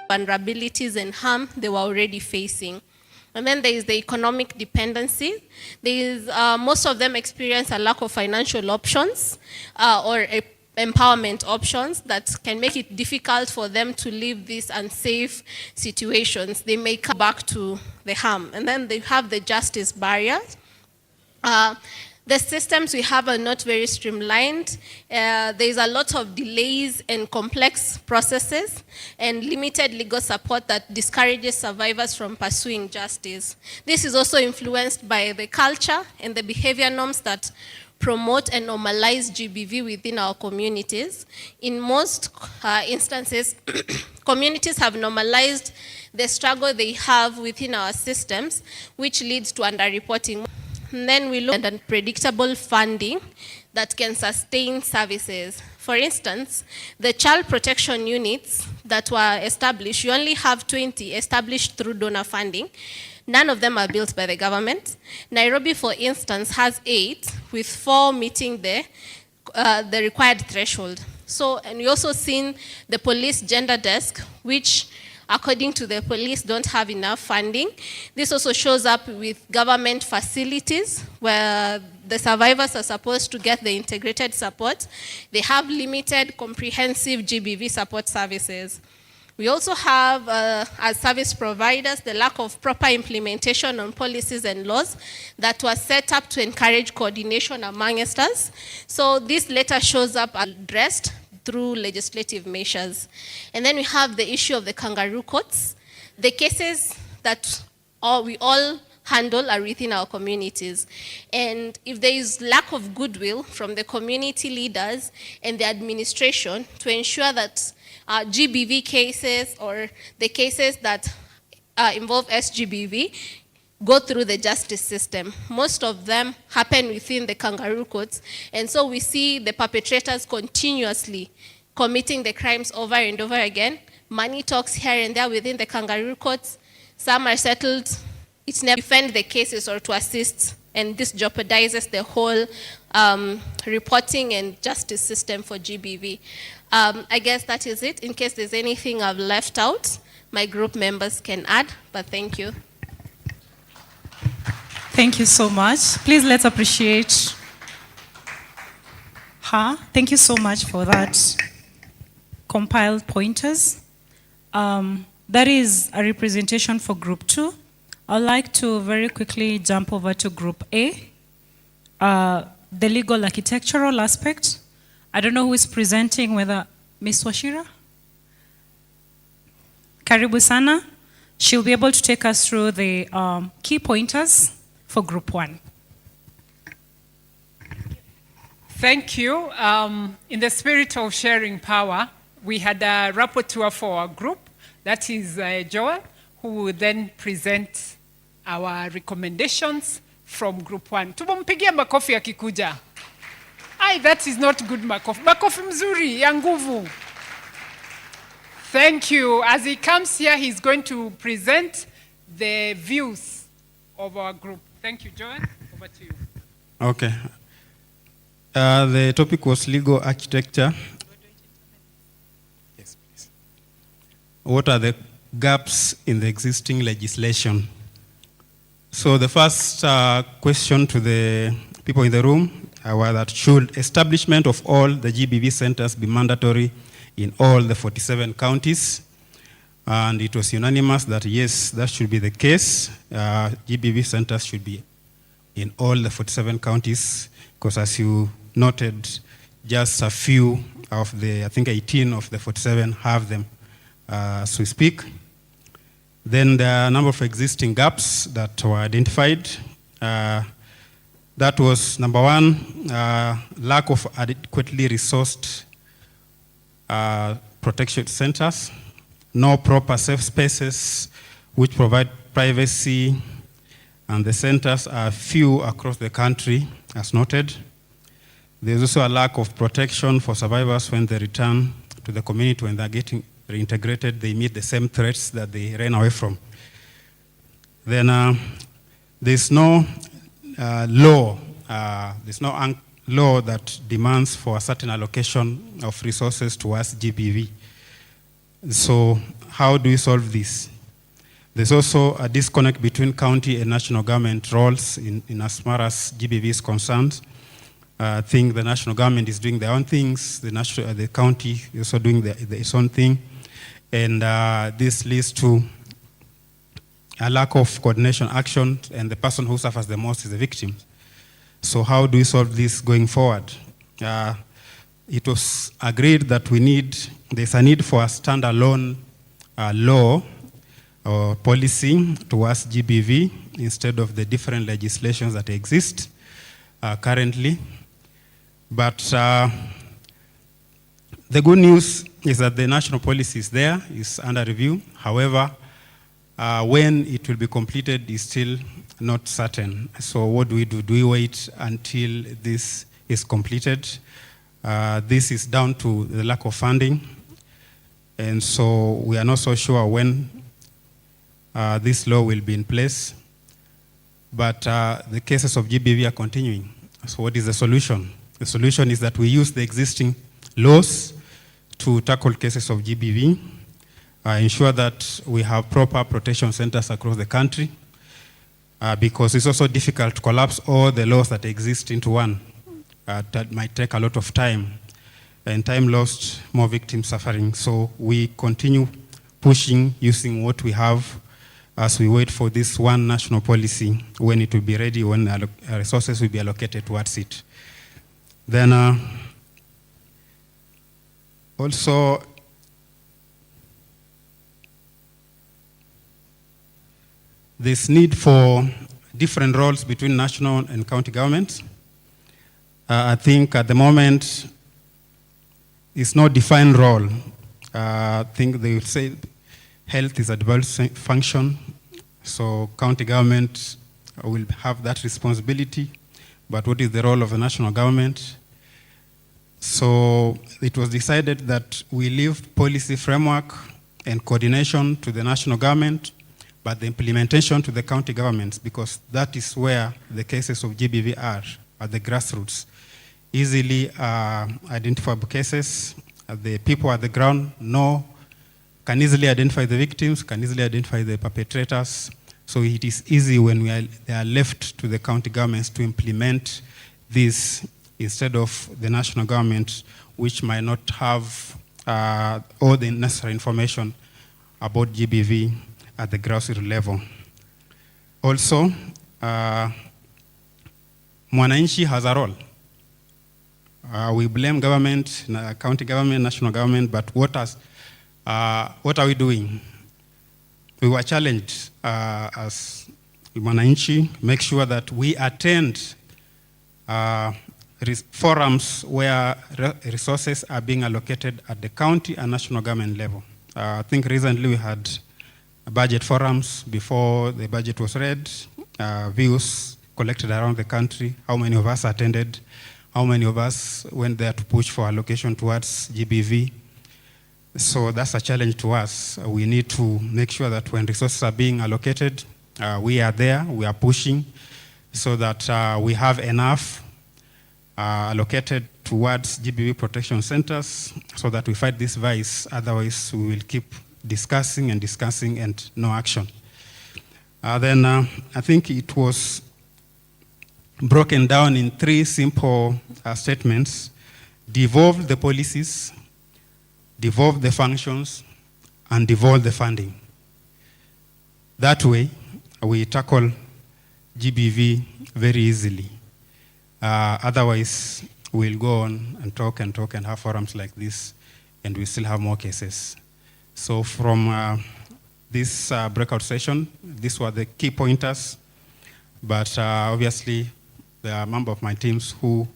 vulnerabilities and harm they were already facing. And then there is the economic dependency. Most of them experience a lack of financial options or empowerment options that can make it difficult for them to leave these unsafe situations. They may come back to the harm. And then they have the justice barriers. The systems we have are not very streamlined. There's a lot of delays and complex processes and limited legal support that discourages survivors from pursuing justice. This is also influenced by the culture and the behavior norms that promote and normalize GBV within our communities. In most instances, communities have normalized the struggle they have within our systems, which leads to underreporting. And then we look at unpredictable funding that can sustain services. For instance, the child protection units that were established, you only have 20 established through donor funding. None of them are built by the government. Nairobi, for instance, has 8, with 4 meeting the required threshold. So, and we also seen the police gender desk, which according to the police, don't have enough funding. This also shows up with government facilities where the survivors are supposed to get the integrated support. They have limited comprehensive GBV support services. We also have, as service providers, the lack of proper implementation on policies and laws that were set up to encourage coordination amongst us. So this later shows up addressed through legislative measures. And then we have the issue of the kangaroo courts. The cases that we all handle are within our communities. And if there is lack of goodwill from the community leaders and the administration to ensure that GBV cases or the cases that involve SGBV go through the justice system. Most of them happen within the kangaroo courts, and so we see the perpetrators continuously committing the crimes over and over again. Money talks here and there within the kangaroo courts. Some are settled. It's never to defend the cases or to assist, and this jeopardizes the whole reporting and justice system for GBV. I guess that is it. In case there's anything I've left out, my group members can add, but thank you. Thank you so much. Please let's appreciate her. Thank you so much for that compiled pointers. That is a representation for Group 2. I'd like to very quickly jump over to Group A, the legal architectural aspect. I don't know who is presenting, whether Ms. Washira? Karibu sana. She'll be able to take us through the key pointers for Group 1. Thank you. In the spirit of sharing power, we had a rapporteur for our group, that is Joel, who will then present our recommendations from Group 1. Tubampigia makofi akikuja. Ay, that is not good makofi. Makofi mzuri, ya nguvu. Thank you. As he comes here, he's going to present the views of our group. Thank you, Joel. Over to you. Okay. The topic was legal architecture. Yes, please. What are the gaps in the existing legislation? So the first question to the people in the room was that should establishment of all the GBV centers be mandatory in all the 47 counties? And it was unanimous that yes, that should be the case. GBV centers should be in all the 47 counties, because as you noted, just a few of the, I think 18 of the 47 have them as we speak. Then there are a number of existing gaps that were identified. That was number one, lack of adequately resourced protection centers, no proper safe spaces which provide privacy, and the centers are few across the country, as noted. There's also a lack of protection for survivors when they return to the community. When they're getting reintegrated, they meet the same threats that they ran away from. Then there's no law that demands for a certain allocation of resources towards GBV. So how do we solve this? There's also a disconnect between county and national government roles in as far as GBV is concerned. I think the national government is doing their own things, the county is also doing its own thing, and this leads to a lack of coordination action, and the person who suffers the most is the victim. So how do we solve this going forward? It was agreed that there's a need for a standalone law or policy towards GBV instead of the different legislations that exist currently. But the good news is that the national policy is there, is under review. However, when it will be completed is still not certain. So what do we do? Do we wait until this is completed? This is down to the lack of funding. And so we are not so sure when this law will be in place. But the cases of GBV are continuing. So what is the solution? The solution is that we use the existing laws to tackle cases of GBV, ensure that we have proper protection centers across the country, because it's also difficult to collapse all the laws that exist into one. That might take a lot of time, and time lost, more victims suffering. So we continue pushing, using what we have as we wait for this one national policy, when it will be ready, when resources will be allocated towards it. Then also, this need for different roles between national and county governments. I think at the moment, it's not defined role. I think they would say health is a devolved function, so county government will have that responsibility, but what is the role of the national government? So it was decided that we leave policy framework and coordination to the national government, but the implementation to the county governments, because that is where the cases of GBV are, at the grassroots. Easily identifiable cases, the people at the ground can easily identify the victims, can easily identify the perpetrators. So it is easy when they are left to the county governments to implement this instead of the national government, which might not have all the necessary information about GBV at the grassroots level. Also, Mwananchi has a role. We blame government, county government, national government, but what are we doing? We were challenged as Mwananchi, make sure that we attend forums where resources are being allocated at the county and national government level. I think recently we had budget forums before the budget was read, views collected around the country, how many of us attended, how many of us went there to push for allocation towards GBV. So that's a challenge to us. We need to make sure that when resources are being allocated, we are there, we are pushing, so that we have enough allocated towards GBV protection centers, so that we fight this vice. Otherwise, we will keep discussing and no action. Then I think it was broken down in 3 simple statements: devolve the policies, devolve the functions, and devolve the funding. That way, we tackle GBV very easily. Otherwise, we'll go on and talk and have forums like this, and we still have more cases. So from this breakout session, these were the key pointers, but obviously, there are a member of my teams who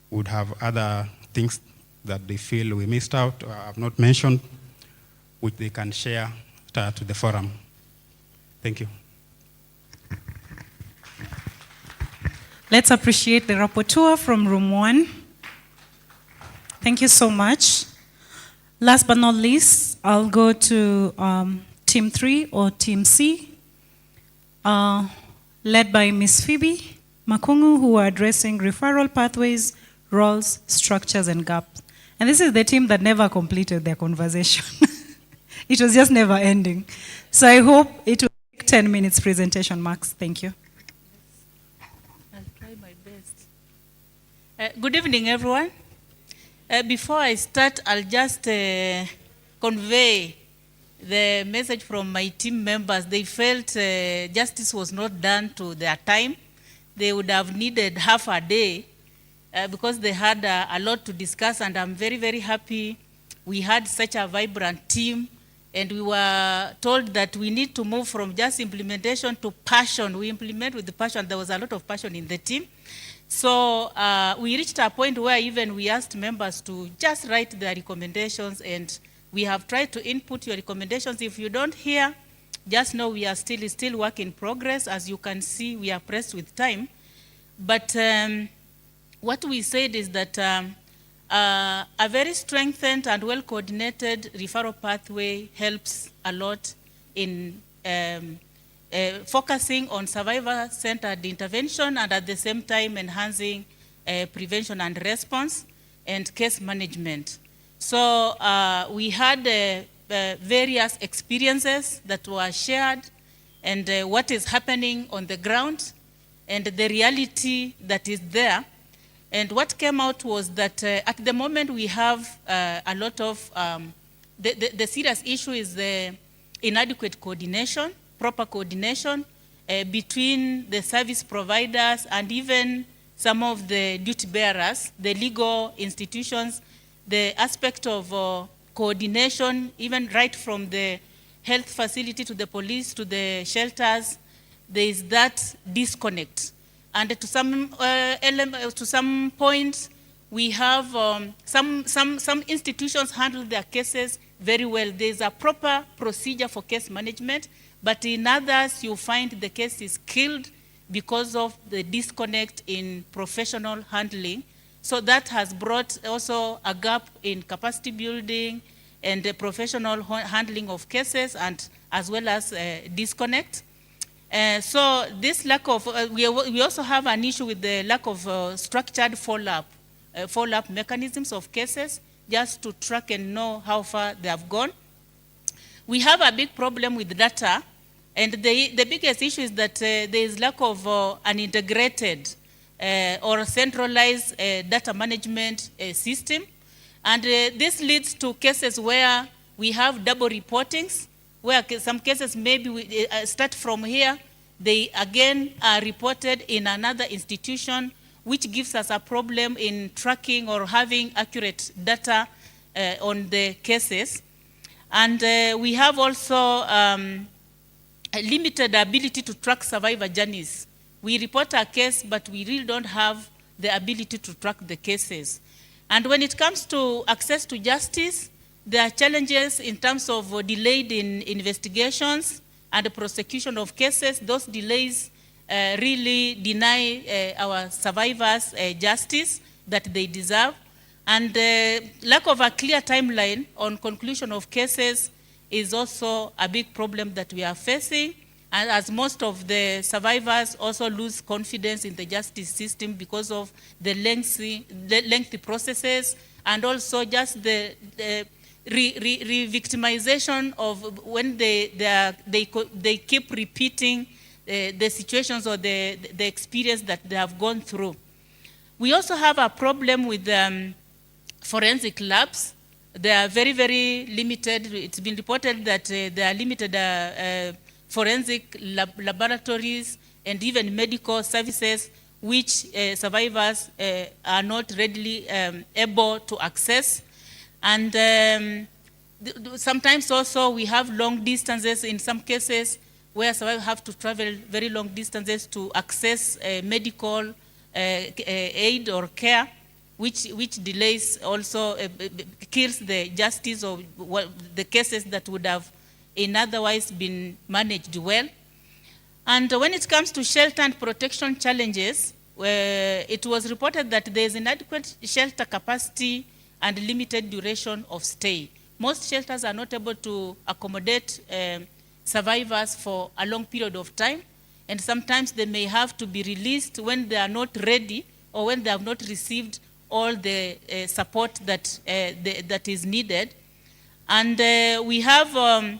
would have other things that they feel we missed out or have not mentioned, which they can share to the forum. Thank you. Let's appreciate the rapporteur from room 1. Thank you so much. Last but not least, I'll go to team 3 or team C, led by Ms. Phoebe Makungu, who are addressing referral pathways, roles, structures, and gaps. And this is the team that never completed their conversation. It was just never ending. So I hope it will take 10 minutes presentation max. Thank you. I'll try my best. Good evening, everyone. Before I start, I'll just convey the message from my team members. They felt justice was not done to their time. They would have needed half a day because they had a lot to discuss, and I'm very, very happy we had such a vibrant team, and we were told that we need to move from just implementation to passion. We implement with the passion. There was a lot of passion in the team. So we reached a point where even we asked members to just write their recommendations, and we have tried to input your recommendations. If you don't hear, just know we are still work in progress. As you can see, we are pressed with time. But what we said is that a very strengthened and well-coordinated referral pathway helps a lot in focusing on survivor-centered intervention and at the same time enhancing prevention and response and case management. So we had various experiences that were shared, and what is happening on the ground and the reality that is there. And what came out was that at the moment we have a lot of, the serious issue is the inadequate coordination, proper coordination between the service providers and even some of the duty bearers, the legal institutions, the aspect of coordination, even right from the health facility to the police to the shelters, there is that disconnect. And to some point, we have some institutions handle their cases very well. There's a proper procedure for case management, but in others, you find the case is killed because of the disconnect in professional handling. So that has brought also a gap in capacity building and the professional handling of cases, and as well as disconnect. So this lack of, we also have an issue with the lack of structured follow-up mechanisms of cases, just to track and know how far they have gone. We have a big problem with data, and the biggest issue is that there is lack of an integrated or centralized data management system. And this leads to cases where we have double reportings, where some cases maybe we start from here, they again are reported in another institution, which gives us a problem in tracking or having accurate data on the cases. And we have also a limited ability to track survivor journeys. We report a case, but we really don't have the ability to track the cases. And when it comes to access to justice, there are challenges in terms of delayed in investigations and the prosecution of cases. Those delays really deny our survivors justice that they deserve. And lack of a clear timeline on conclusion of cases is also a big problem that we are facing. And as most of the survivors also lose confidence in the justice system because of the lengthy processes, and also just the re-victimization of when they keep repeating the situations or the experience that they have gone through. We also have a problem with forensic labs. They are very, very limited. It's been reported that there are limited forensic laboratories and even medical services which survivors are not readily able to access. And sometimes also we have long distances in some cases where survivors have to travel very long distances to access medical aid or care, which delays also, kills the justice of the cases that would have in otherwise been managed well. And when it comes to shelter and protection challenges, it was reported that there is inadequate shelter capacity and limited duration of stay. Most shelters are not able to accommodate survivors for a long period of time, and sometimes they may have to be released when they are not ready or when they have not received all the support that, that is needed. And we have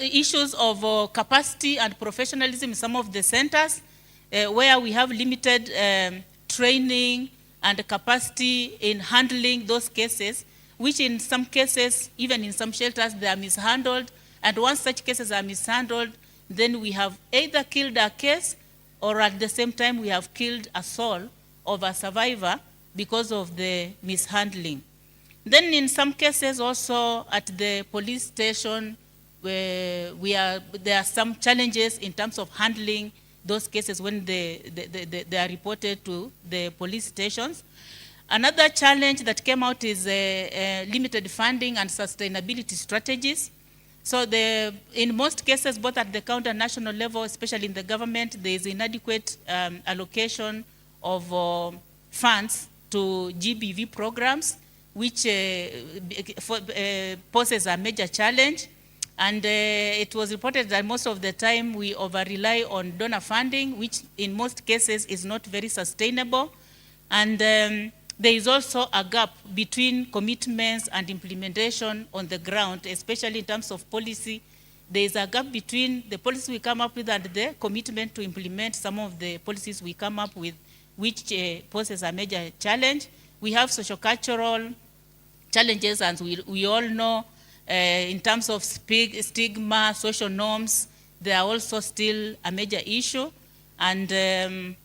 issues of capacity and professionalism in some of the centers where we have limited training and capacity in handling those cases, which in some cases, even in some shelters, they are mishandled. And once such cases are mishandled, then we have either killed a case or at the same time we have killed a soul of a survivor because of the mishandling. Then in some cases also at the police station, where there are some challenges in terms of handling those cases when they are reported to the police stations. Another challenge that came out is limited funding and sustainability strategies. So in most cases, both at the county and national level, especially in the government, there is inadequate allocation of funds to GBV programs, which poses a major challenge. And it was reported that most of the time we over-rely on donor funding, which in most cases is not very sustainable. And there is also a gap between commitments and implementation on the ground, especially in terms of policy. There is a gap between the policy we come up with and the commitment to implement some of the policies we come up with, which poses a major challenge. We have socio-cultural challenges, and we all know in terms of stigma, social norms, they are also still a major issue. And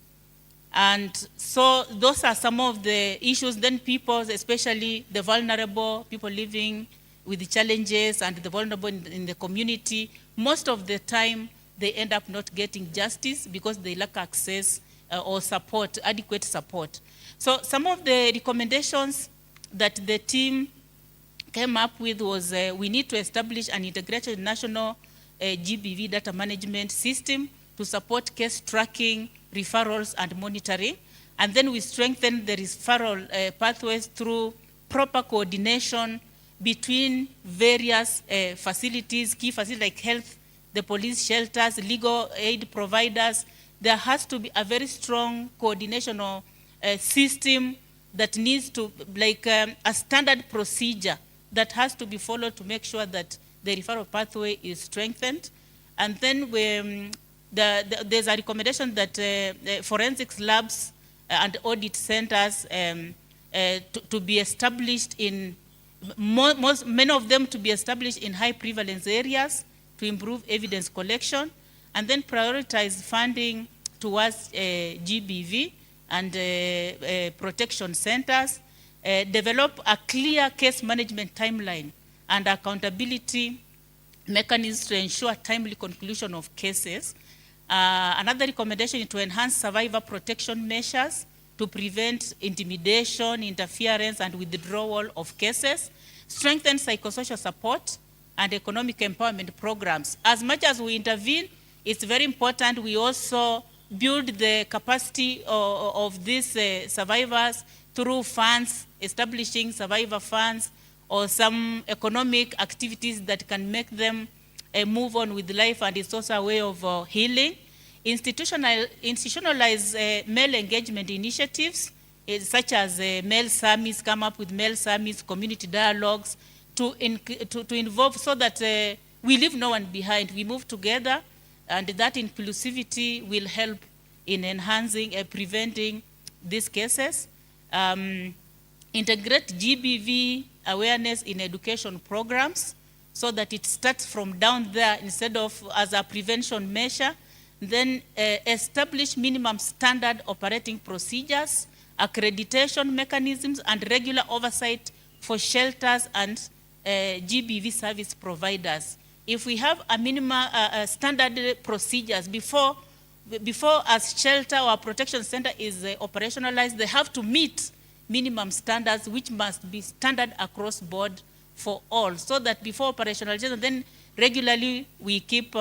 so those are some of the issues. Then people, especially the vulnerable, people living with the challenges and the vulnerable in the community, most of the time they end up not getting justice because they lack access or support, adequate support. So some of the recommendations that the team came up with was we need to establish an integrated national GBV data management system to support case tracking, referrals, and monitoring. And then we strengthen the referral pathways through proper coordination between various facilities, key facilities like health, the police shelters, legal aid providers. There has to be a very strong coordination or system that needs to, like a standard procedure that has to be followed to make sure that the referral pathway is strengthened. And then there's a recommendation that forensics labs and audit centers to be established in, many of them to be established in high prevalence areas to improve evidence collection, and then prioritize funding towards GBV and protection centers. Develop a clear case management timeline and accountability mechanisms to ensure timely conclusion of cases. Another recommendation is to enhance survivor protection measures to prevent intimidation, interference, and withdrawal of cases. Strengthen psychosocial support and economic empowerment programs. As much as we intervene, it's very important we also build the capacity of these survivors through funds, establishing survivor funds, or some economic activities that can make them move on with life, and it's also a way of healing. Institutionalize male engagement initiatives, such as male summits, come up with male summits, community dialogues, to involve so that we leave no one behind. We move together, and that inclusivity will help in enhancing and preventing these cases. Integrate GBV awareness in education programs so that it starts from down there instead of as a prevention measure. Then establish minimum standard operating procedures, accreditation mechanisms, and regular oversight for shelters and GBV service providers. If we have a minimum standard procedures before a shelter or a protection center is operationalized, they have to meet minimum standards, which must be standard across board for all, so that before operationalization, then regularly we keep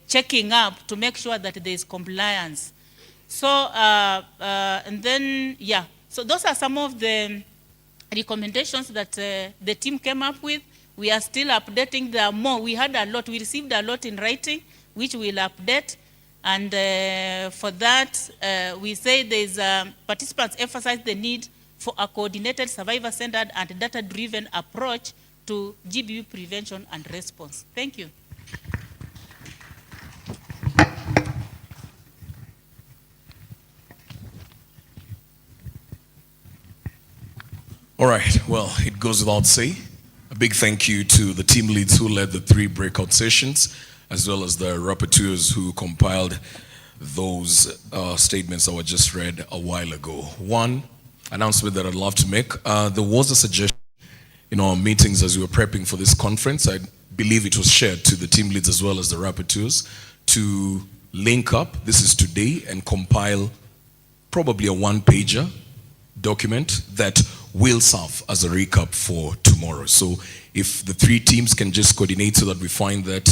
checking up to make sure that there is compliance. So, and then, yeah, so those are some of the recommendations that the team came up with. We are still updating. There are more. We had a lot. We received a lot in writing, which we'll update. And for that, we say there's participants emphasize the need for a coordinated, survivor-centered, and data-driven approach to GBV prevention and response. Thank you. All right, well, it goes without saying. A big thank you to the team leads who led the 3 breakout sessions, as well as the rapporteurs who compiled those statements that were just read a while ago. One announcement that I'd love to make, there was a suggestion in our meetings as we were prepping for this conference. I believe it was shared to the team leads as well as the rapporteurs to link up, this is today, and compile probably a 1-pager document that will serve as a recap for tomorrow. So if the 3 teams can just coordinate so that we find that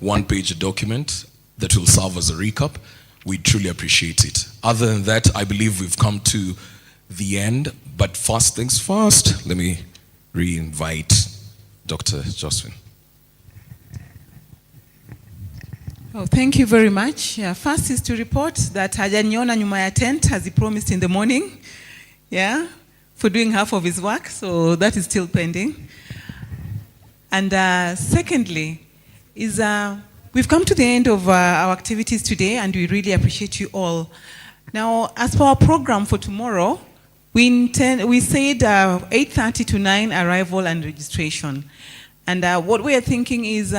1-page document that will serve as a recap, we truly appreciate it. Other than that, I believe we've come to the end, but first things first, let me re-invite Dr. Josephine. Oh, thank you very much. Yeah, first is to report that hajaniona nyuma ya tent as he promised in the morning. Yeah, for doing half of his work, so that is still pending. And secondly, is we've come to the end of our activities today, and we really appreciate you all. Now, as for our program for tomorrow, we said 8:30 to 9 arrival and registration. And what we are thinking is,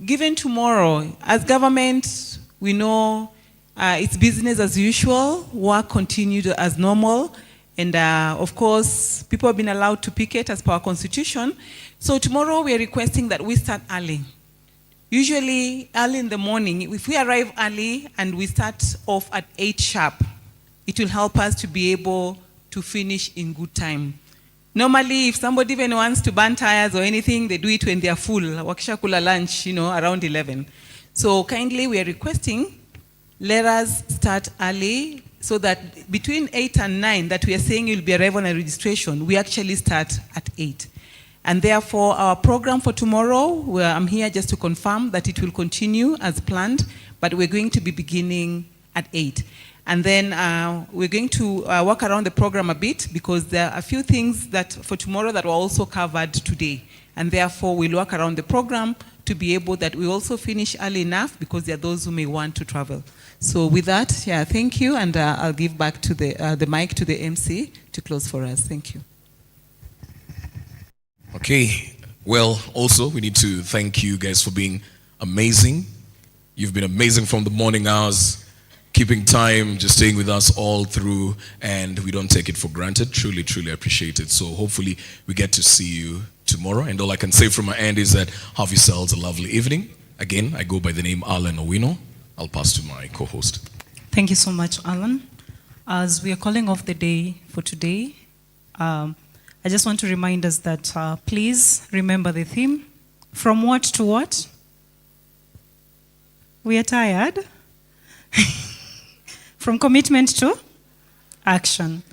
given tomorrow, as government, we know it's business as usual, work continued as normal, and of course, people have been allowed to picket as per our constitution. So tomorrow we are requesting that we start early. Usually early in the morning, if we arrive early and we start off at 8 sharp, it will help us to be able to finish in good time. Normally, if somebody even wants to burn tires or anything, they do it when they are full. Wakisha kula lunch, around 11. So kindly, we are requesting, let us start early so that between 8 and 9 that we are saying you'll be arrival and registration, we actually start at 8. And therefore, our program for tomorrow, I'm here just to confirm that it will continue as planned, but we're going to be beginning at 8. And then we're going to work around the program a bit because there are a few things that for tomorrow that were also covered today. And therefore, we'll work around the program to be able that we also finish early enough because there are those who may want to travel. So with that, yeah, thank you. And I'll give back to the mic to the MC to close for us. Thank you. Okay, well, also, we need to thank you guys for being amazing. You've been amazing from the morning hours, keeping time, just staying with us all through, and we don't take it for granted. Truly, truly appreciate it. So hopefully we get to see you tomorrow. And all I can say from my end is that have yourselves a lovely evening. Again, I go by the name Alan Owino. I'll pass to my co-host. Thank you so much, Alan. As we are calling off the day for today, I just want to remind us that please remember the theme. From what to what? We are tired. From commitment to action.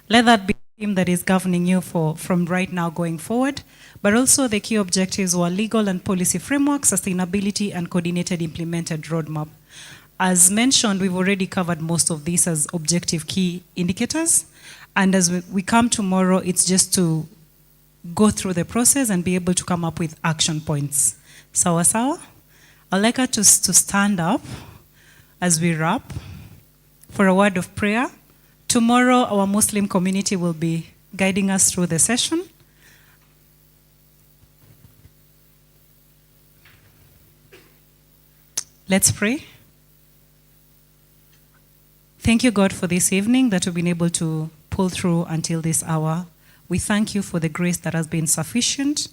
Let that be the theme that is governing you from right now going forward, but also the key objectives were legal and policy framework, sustainability, and coordinated implemented roadmap. As mentioned, we've already covered most of these as objective key indicators. And as we come tomorrow, it's just to go through the process and be able to come up with action points. Sawa sawa? I'd like us to stand up as we wrap for a word of prayer. Tomorrow, our Muslim community will be guiding us through the session. Let's pray. Thank you, God, for this evening that we've been able to pull through until this hour. We thank you for the grace that has been sufficient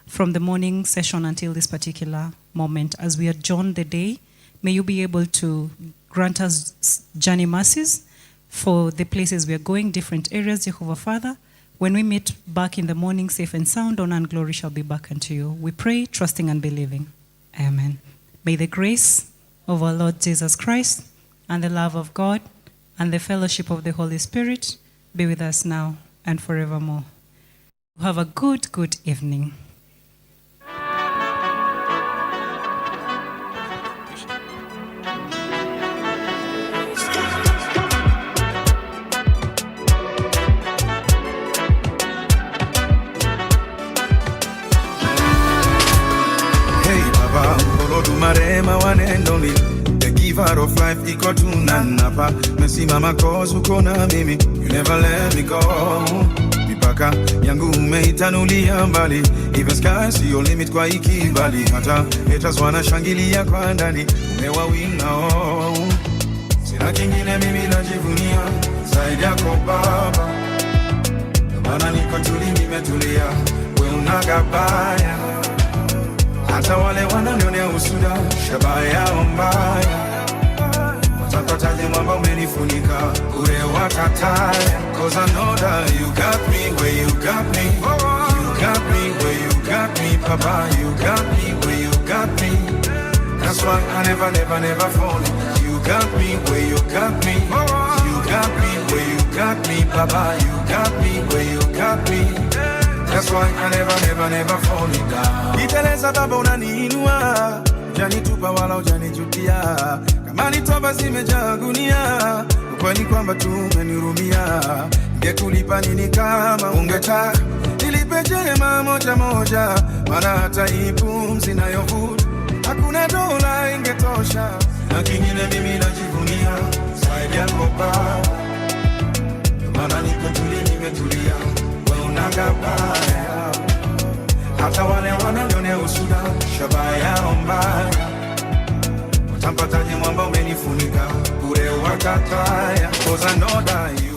from the morning session until this particular moment. As we adjourn the day, may you be able to grant us journey mercies for the places we are going, different areas, Jehovah Father. When we meet back in the morning, safe and sound, honor and glory shall be back unto you. We pray, trusting and believing. Amen. May the grace of our Lord Jesus Christ and the love of God and the fellowship of the Holy Spirit be with us now and forevermore. Have a good evening. marema one and only, the giver of life, iko tunanapa. Mesimama cause uko na mimi, you never let me go. Mipaka yangu umeitanulia mbali, even sky see your limit kwa ikibali. Hata haters wanashangilia kwa ndani, umewawinga oh. Sina kingine mimi najivunia zaidi yako Baba, maana niko tuli nimetulia, we unagabaya. Hata wale wananionea usuda, shabaya yao mbaya, watapataje mwamba umenifunika, ure watataya. Cause I know that you got me where you got me, you got me where you got me, Papa, you got me where you got me. That's why I never, never, never fall. You got me where you got me, you got me where you got me, Papa, you got me where you got me. That's why I never, never, never fall down. Niteleza Baba unaniinua, janitupa wala ujanijutia. Kama ni toba zimejaa gunia, ukweli kwamba tu umenihurumia. Ningekulipa nini kama ungetaka nilipe jema moja moja, maana hata hii pumzi nayovuta hakuna dola ingetosha. Na kingine mimi najivunia zaidi yako Baba, maana niko tuli nimetulia, we unagabaya. Hata wale wananionea usuda, shabaya yao mbaya, watampataje mwamba umenifunika, ure watataya. Cause I know that you